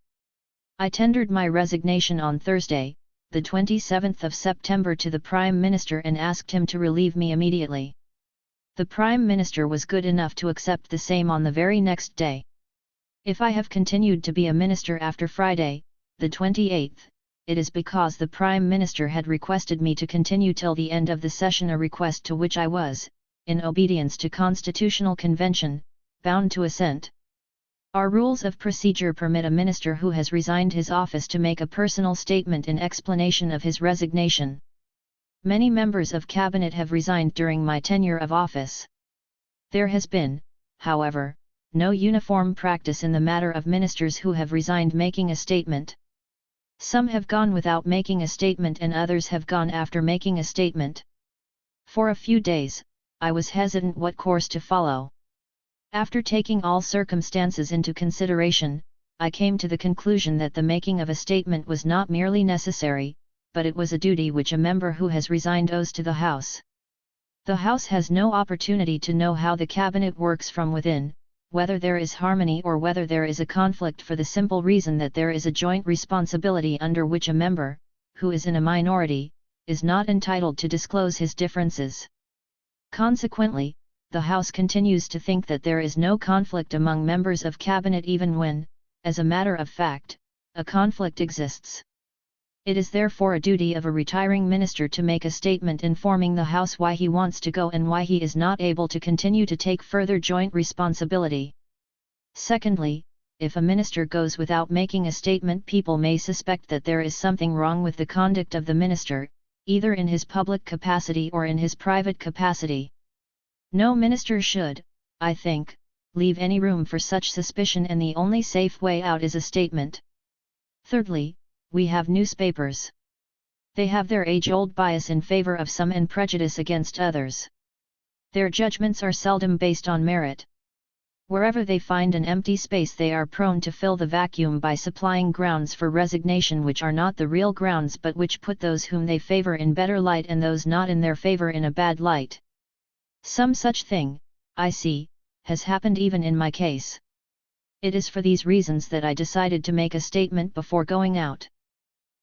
I tendered my resignation on Thursday, the 27th of September, to the Prime Minister and asked him to relieve me immediately. The Prime Minister was good enough to accept the same on the very next day. If I have continued to be a minister after Friday, the 28th, it is because the Prime Minister had requested me to continue till the end of the session, a request to which I was, in obedience to Constitutional Convention, bound to assent. Our rules of procedure permit a minister who has resigned his office to make a personal statement in explanation of his resignation. Many members of Cabinet have resigned during my tenure of office. There has been, however, no uniform practice in the matter of ministers who have resigned making a statement. Some have gone without making a statement and others have gone after making a statement. For a few days, I was hesitant what course to follow. After taking all circumstances into consideration, I came to the conclusion that the making of a statement was not merely necessary, but it was a duty which a member who has resigned owes to the House. The House has no opportunity to know how the Cabinet works from within, whether there is harmony or whether there is a conflict, for the simple reason that there is a joint responsibility under which a member, who is in a minority, is not entitled to disclose his differences. Consequently, the House continues to think that there is no conflict among members of Cabinet even when, as a matter of fact, a conflict exists. It is therefore a duty of a retiring minister to make a statement informing the House why he wants to go and why he is not able to continue to take further joint responsibility. Secondly, if a minister goes without making a statement, people may suspect that there is something wrong with the conduct of the minister, either in his public capacity or in his private capacity. No minister should, I think, leave any room for such suspicion, and the only safe way out is a statement. Thirdly, we have newspapers. They have their age-old bias in favor of some and prejudice against others. Their judgments are seldom based on merit. Wherever they find an empty space, they are prone to fill the vacuum by supplying grounds for resignation which are not the real grounds, but which put those whom they favor in better light and those not in their favor in a bad light. Some such thing, I see, has happened even in my case. It is for these reasons that I decided to make a statement before going out.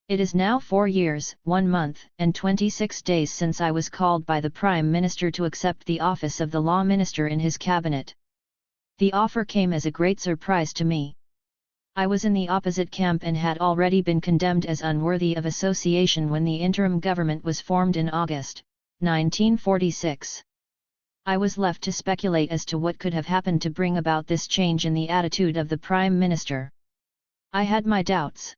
It is now 4 years, 1 month, and 26 days since I was called by the Prime Minister to accept the office of the Law Minister in his cabinet. The offer came as a great surprise to me. I was in the opposite camp and had already been condemned as unworthy of association when the interim government was formed in August 1946. I was left to speculate as to what could have happened to bring about this change in the attitude of the Prime Minister. I had my doubts.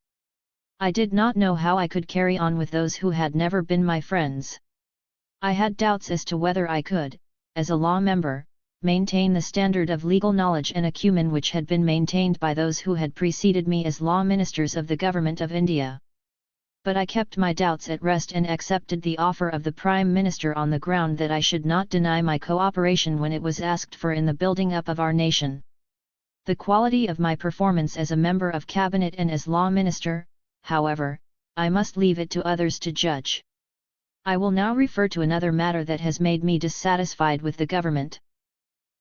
I did not know how I could carry on with those who had never been my friends. I had doubts as to whether I could, as a law member, maintain the standard of legal knowledge and acumen which had been maintained by those who had preceded me as law ministers of the Government of India. But I kept my doubts at rest and accepted the offer of the Prime Minister on the ground that I should not deny my cooperation when it was asked for in the building up of our nation. The quality of my performance as a member of Cabinet and as law minister, however, I must leave it to others to judge. I will now refer to another matter that has made me dissatisfied with the government.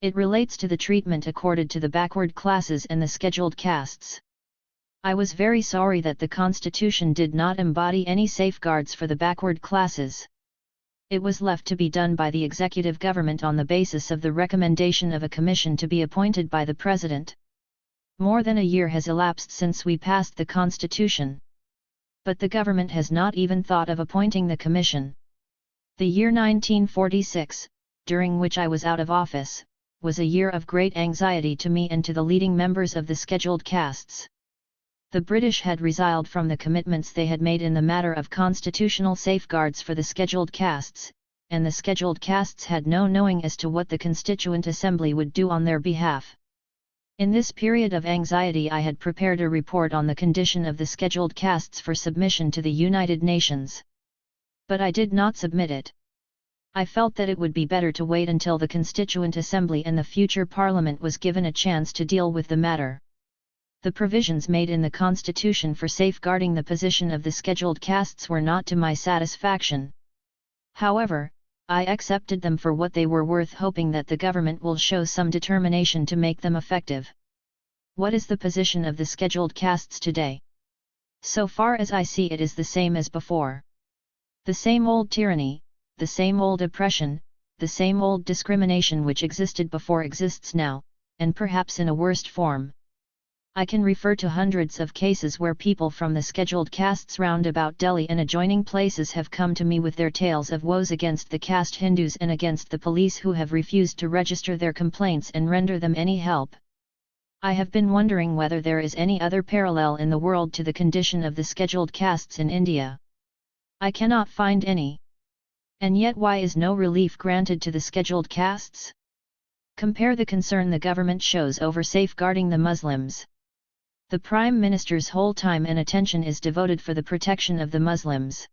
It relates to the treatment accorded to the backward classes and the scheduled castes. I was very sorry that the Constitution did not embody any safeguards for the backward classes. It was left to be done by the executive government on the basis of the recommendation of a commission to be appointed by the President. More than a year has elapsed since we passed the Constitution. But the government has not even thought of appointing the commission. The year 1946, during which I was out of office, was a year of great anxiety to me and to the leading members of the scheduled castes. The British had resiled from the commitments they had made in the matter of constitutional safeguards for the scheduled castes, and the scheduled castes had no knowing as to what the Constituent Assembly would do on their behalf. In this period of anxiety I had prepared a report on the condition of the scheduled castes for submission to the United Nations. But I did not submit it. I felt that it would be better to wait until the Constituent Assembly and the future Parliament was given a chance to deal with the matter. The provisions made in the Constitution for safeguarding the position of the scheduled castes were not to my satisfaction. However, I accepted them for what they were worth, hoping that the government will show some determination to make them effective. What is the position of the scheduled castes today? So far as I see, it is the same as before. The same old tyranny, the same old oppression, the same old discrimination which existed before exists now, and perhaps in a worse form. I can refer to hundreds of cases where people from the scheduled castes round about Delhi and adjoining places have come to me with their tales of woes against the caste Hindus and against the police who have refused to register their complaints and render them any help. I have been wondering whether there is any other parallel in the world to the condition of the scheduled castes in India. I cannot find any. And yet why is no relief granted to the scheduled castes? Compare the concern the government shows over safeguarding the Muslims. The Prime Minister's whole time and attention is devoted for the protection of the Muslims.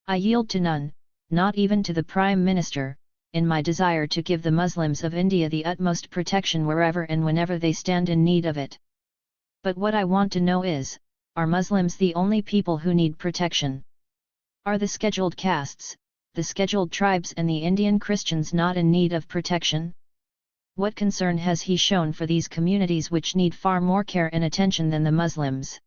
I yield to none, not even to the Prime Minister, in my desire to give the Muslims of India the utmost protection wherever and whenever they stand in need of it. But what I want to know is, are Muslims the only people who need protection? Are the scheduled castes, the scheduled tribes and the Indian Christians not in need of protection? What concern has he shown for these communities which need far more care and attention than the Muslims?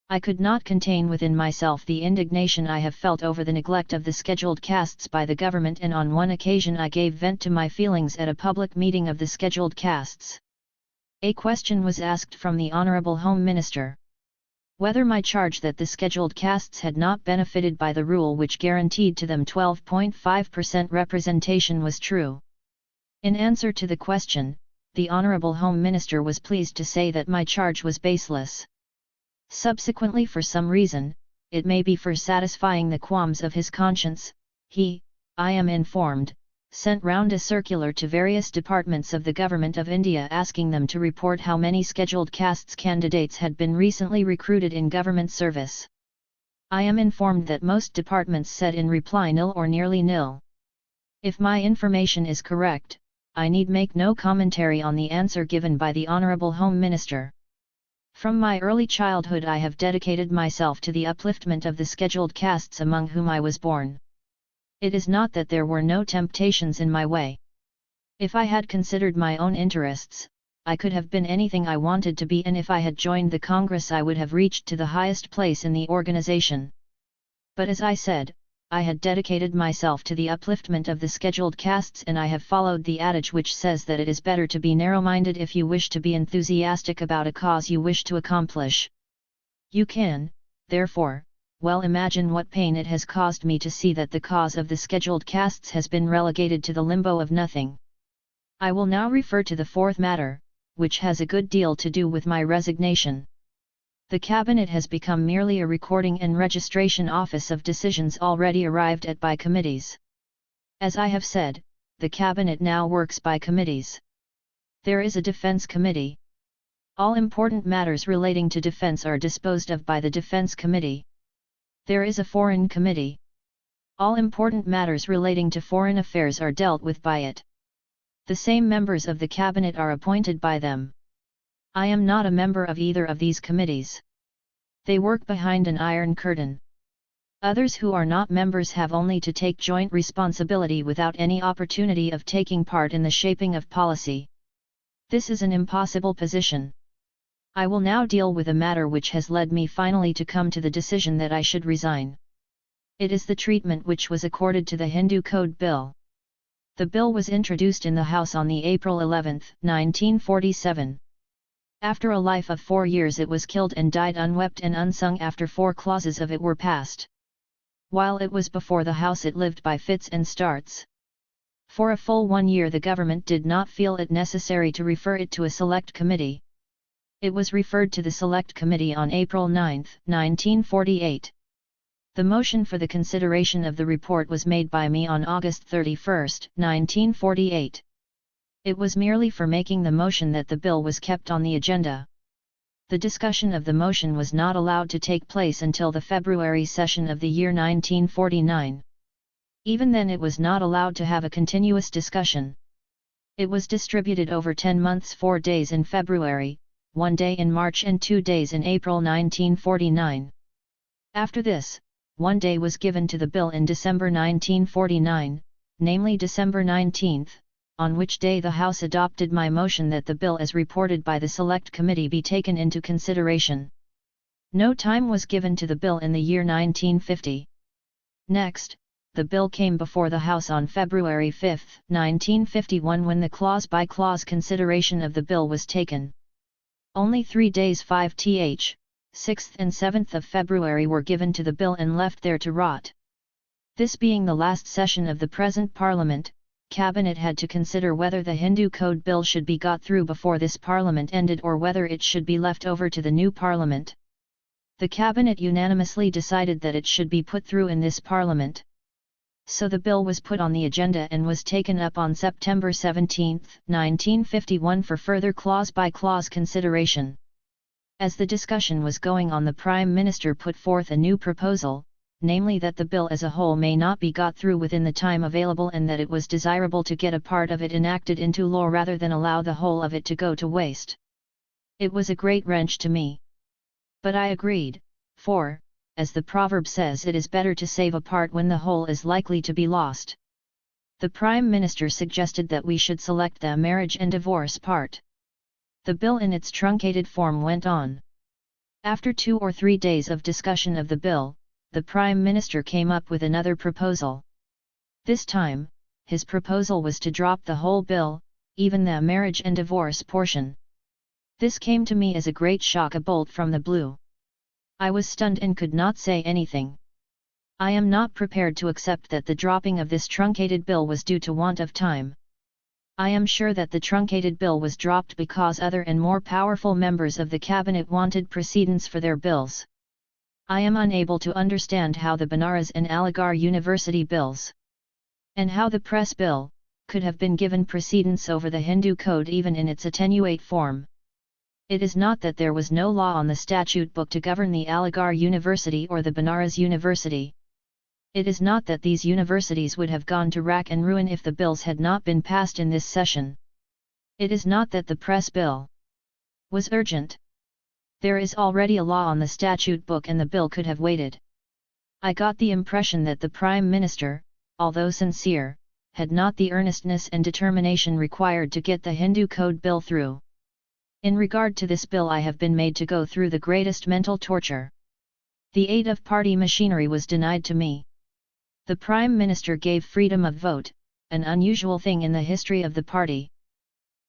I could not contain within myself the indignation I have felt over the neglect of the scheduled castes by the government, and on one occasion I gave vent to my feelings at a public meeting of the scheduled castes. A question was asked from the Honourable Home Minister. Whether my charge that the scheduled castes had not benefited by the rule which guaranteed to them 12.5% representation was true. In answer to the question, the Honourable Home Minister was pleased to say that my charge was baseless. Subsequently, for some reason, it may be for satisfying the qualms of his conscience, he, I am informed, sent round a circular to various departments of the Government of India asking them to report how many scheduled castes candidates had been recently recruited in government service. I am informed that most departments said in reply nil or nearly nil. If my information is correct, I need make no commentary on the answer given by the Honourable Home Minister. From my early childhood I have dedicated myself to the upliftment of the scheduled castes among whom I was born. It is not that there were no temptations in my way. If I had considered my own interests, I could have been anything I wanted to be, and if I had joined the Congress I would have reached to the highest place in the organization. But as I said, I had dedicated myself to the upliftment of the scheduled castes, and I have followed the adage which says that it is better to be narrow-minded if you wish to be enthusiastic about a cause you wish to accomplish. You can, therefore, well imagine what pain it has caused me to see that the cause of the scheduled castes has been relegated to the limbo of nothing. I will now refer to the fourth matter, which has a good deal to do with my resignation. The Cabinet has become merely a recording and registration office of decisions already arrived at by committees. As I have said, the Cabinet now works by committees. There is a Defense Committee. All important matters relating to defense are disposed of by the Defense Committee. There is a Foreign Committee. All important matters relating to foreign affairs are dealt with by it. The same members of the Cabinet are appointed by them. I am not a member of either of these committees. They work behind an iron curtain. Others who are not members have only to take joint responsibility without any opportunity of taking part in the shaping of policy. This is an impossible position. I will now deal with a matter which has led me finally to come to the decision that I should resign. It is the treatment which was accorded to the Hindu Code Bill. The bill was introduced in the House on the April 11, 1947. After a life of 4 years it was killed and died unwept and unsung after 4 clauses of it were passed. While it was before the House it lived by fits and starts. For a full 1 year the government did not feel it necessary to refer it to a select committee. It was referred to the Select Committee on April 9, 1948. The motion for the consideration of the report was made by me on August 31, 1948. It was merely for making the motion that the bill was kept on the agenda. The discussion of the motion was not allowed to take place until the February session of the year 1949. Even then it was not allowed to have a continuous discussion. It was distributed over 10 months, 4 days in February, 1 day in March and 2 days in April 1949. After this, 1 day was given to the bill in December 1949, namely December 19, on which day the House adopted my motion that the bill as reported by the Select Committee be taken into consideration. No time was given to the bill in the year 1950. Next, the bill came before the House on February 5, 1951, when the clause-by-clause consideration of the bill was taken. Only 3 days 5th, 6th and 7th of February were given to the bill and left there to rot. This being the last session of the present Parliament, Cabinet had to consider whether the Hindu Code Bill should be got through before this Parliament ended or whether it should be left over to the new Parliament. The Cabinet unanimously decided that it should be put through in this Parliament. So the bill was put on the agenda and was taken up on September 17, 1951 for further clause-by-clause consideration. As the discussion was going on, the Prime Minister put forth a new proposal, namely that the bill as a whole may not be got through within the time available and that it was desirable to get a part of it enacted into law rather than allow the whole of it to go to waste. It was a great wrench to me. But I agreed, for, as the proverb says, it is better to save a part when the whole is likely to be lost. The Prime Minister suggested that we should select the marriage and divorce part. The bill in its truncated form went on. After 2 or 3 days of discussion of the bill, the Prime Minister came up with another proposal. This time, his proposal was to drop the whole bill, even the marriage and divorce portion. This came to me as a great shock, a bolt from the blue. I was stunned and could not say anything. I am not prepared to accept that the dropping of this truncated bill was due to want of time. I am sure that the truncated bill was dropped because other and more powerful members of the Cabinet wanted precedence for their bills. I am unable to understand how the Banaras and Aligarh University bills, and how the Press Bill, could have been given precedence over the Hindu Code even in its attenuate form. It is not that there was no law on the statute book to govern the Aligarh University or the Banaras University. It is not that these universities would have gone to rack and ruin if the bills had not been passed in this session. It is not that the Press Bill was urgent. There is already a law on the statute book and the bill could have waited. I got the impression that the Prime Minister, although sincere, had not the earnestness and determination required to get the Hindu Code Bill through. In regard to this bill, I have been made to go through the greatest mental torture. The aid of party machinery was denied to me. The Prime Minister gave freedom of vote, an unusual thing in the history of the party.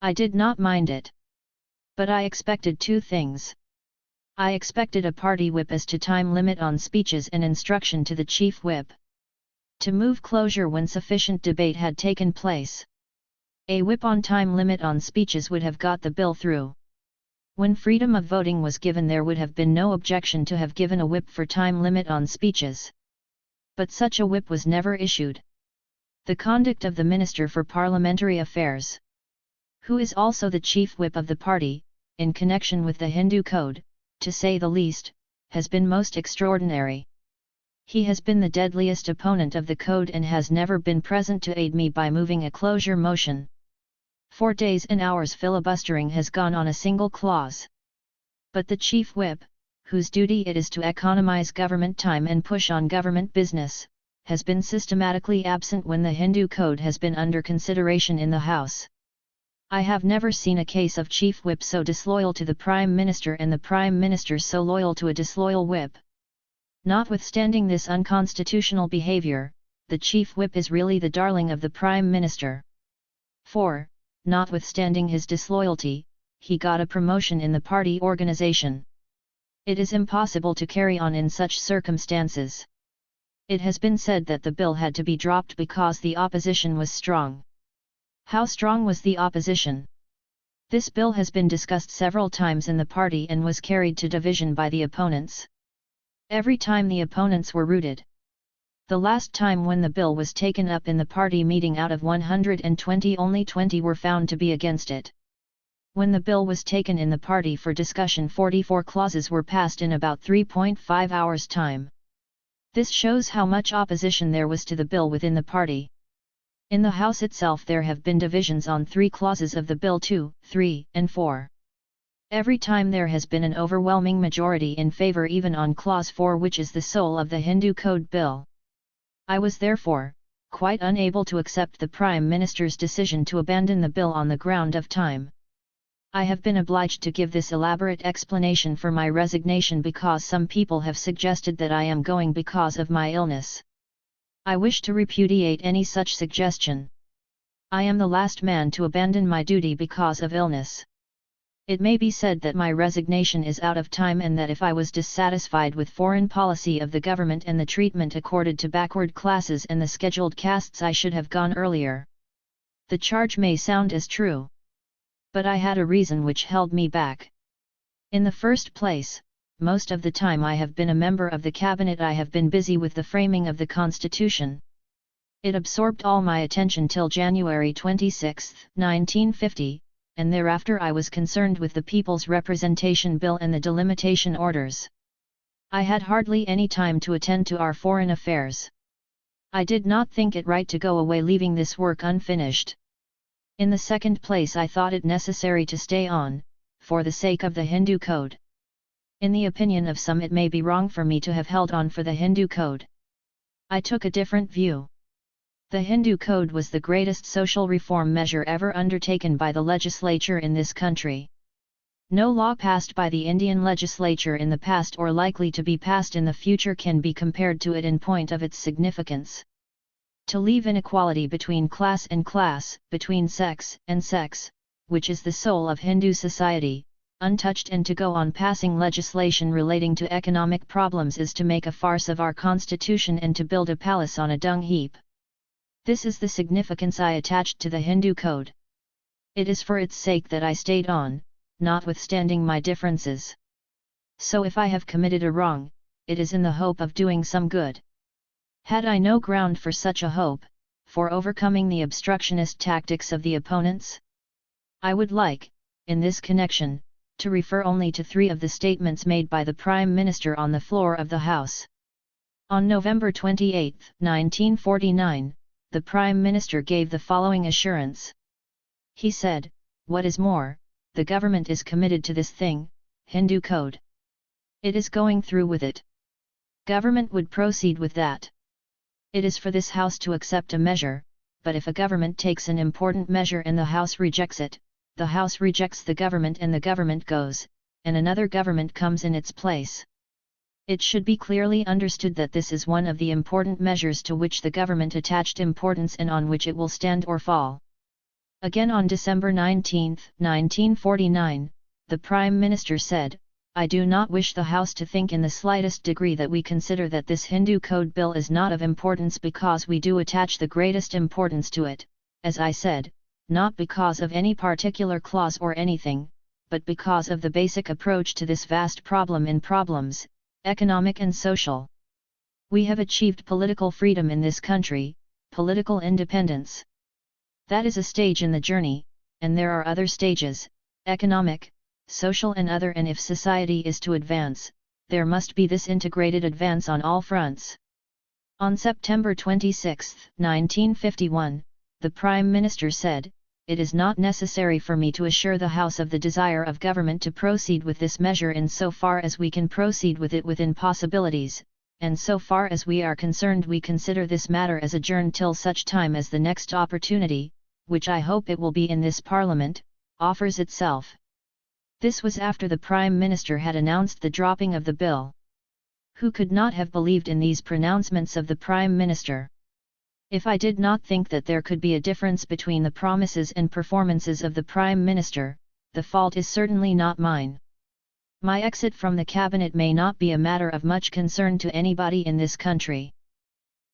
I did not mind it. But I expected two things. I expected a party whip as to time limit on speeches and instruction to the chief whip to move closure when sufficient debate had taken place. A whip on time limit on speeches would have got the bill through. When freedom of voting was given, there would have been no objection to have given a whip for time limit on speeches. But such a whip was never issued. The conduct of the Minister for Parliamentary Affairs, who is also the chief whip of the party, in connection with the Hindu Code, to say the least, has been most extraordinary. He has been the deadliest opponent of the code and has never been present to aid me by moving a closure motion. 4 days and hours filibustering has gone on a single clause. But the chief whip, whose duty it is to economize government time and push on government business, has been systematically absent when the Hindu Code has been under consideration in the House. I have never seen a case of chief whip so disloyal to the Prime Minister and the Prime Minister so loyal to a disloyal whip. Notwithstanding this unconstitutional behavior, the chief whip is really the darling of the Prime Minister. For, notwithstanding his disloyalty, he got a promotion in the party organization. It is impossible to carry on in such circumstances. It has been said that the bill had to be dropped because the opposition was strong. How strong was the opposition? This bill has been discussed several times in the party and was carried to division by the opponents. Every time the opponents were routed. The last time when the bill was taken up in the party meeting, out of 120 only 20 were found to be against it. When the bill was taken in the party for discussion, 44 clauses were passed in about 3.5 hours' time. This shows how much opposition there was to the bill within the party. In the House itself there have been divisions on 3 clauses of the bill: 2, 3, and 4. Every time there has been an overwhelming majority in favor even on clause 4, which is the soul of the Hindu Code bill. I was therefore quite unable to accept the Prime Minister's decision to abandon the bill on the ground of time. I have been obliged to give this elaborate explanation for my resignation because some people have suggested that I am going because of my illness. I wish to repudiate any such suggestion. I am the last man to abandon my duty because of illness. It may be said that my resignation is out of time and that if I was dissatisfied with foreign policy of the government and the treatment accorded to backward classes and the scheduled castes, I should have gone earlier. The charge may sound as true. But I had a reason which held me back. In the first place, most of the time I have been a member of the cabinet I have been busy with the framing of the Constitution. It absorbed all my attention till January 26, 1950, and thereafter I was concerned with the People's Representation Bill and the Delimitation Orders. I had hardly any time to attend to our foreign affairs. I did not think it right to go away leaving this work unfinished. In the second place, I thought it necessary to stay on, for the sake of the Hindu Code. In the opinion of some, it may be wrong for me to have held on for the Hindu Code. I took a different view. The Hindu Code was the greatest social reform measure ever undertaken by the legislature in this country. No law passed by the Indian legislature in the past or likely to be passed in the future can be compared to it in point of its significance. To leave inequality between class and class, between sex and sex, which is the soul of Hindu society, untouched, and to go on passing legislation relating to economic problems is to make a farce of our Constitution and to build a palace on a dung heap. This is the significance I attached to the Hindu Code. It is for its sake that I stayed on, notwithstanding my differences. So if I have committed a wrong, it is in the hope of doing some good. Had I no ground for such a hope, for overcoming the obstructionist tactics of the opponents? I would like, in this connection, to refer only to 3 of the statements made by the Prime Minister on the floor of the House. On November 28, 1949, the Prime Minister gave the following assurance. He said, "What is more, the government is committed to this thing, Hindu Code. It is going through with it. Government would proceed with that. It is for this House to accept a measure, but if a government takes an important measure and the House rejects it, the House rejects the government and the government goes, and another government comes in its place. It should be clearly understood that this is one of the important measures to which the government attached importance and on which it will stand or fall. Again on December 19, 1949, the Prime Minister said, "I do not wish the House to think in the slightest degree that we consider that this Hindu Code Bill is not of importance, because we do attach the greatest importance to it, as I said, not because of any particular clause or anything, but because of the basic approach to this vast problem in problems, economic and social. We have achieved political freedom in this country, political independence. That is a stage in the journey, and there are other stages, economic, social and other, and if society is to advance, there must be this integrated advance on all fronts." On September 26, 1951, the Prime Minister said, "It is not necessary for me to assure the House of the desire of government to proceed with this measure in so far as we can proceed with it within possibilities, and so far as we are concerned we consider this matter as adjourned till such time as the next opportunity, which I hope it will be in this Parliament, offers itself." This was after the Prime Minister had announced the dropping of the bill. Who could not have believed in these pronouncements of the Prime Minister? If I did not think that there could be a difference between the promises and performances of the Prime Minister, the fault is certainly not mine. My exit from the cabinet may not be a matter of much concern to anybody in this country.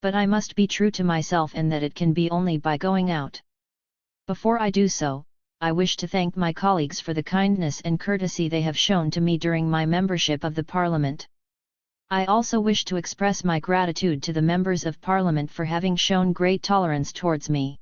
But I must be true to myself, and that it can be only by going out. Before I do so, I wish to thank my colleagues for the kindness and courtesy they have shown to me during my membership of the Parliament. I also wish to express my gratitude to the members of Parliament for having shown great tolerance towards me.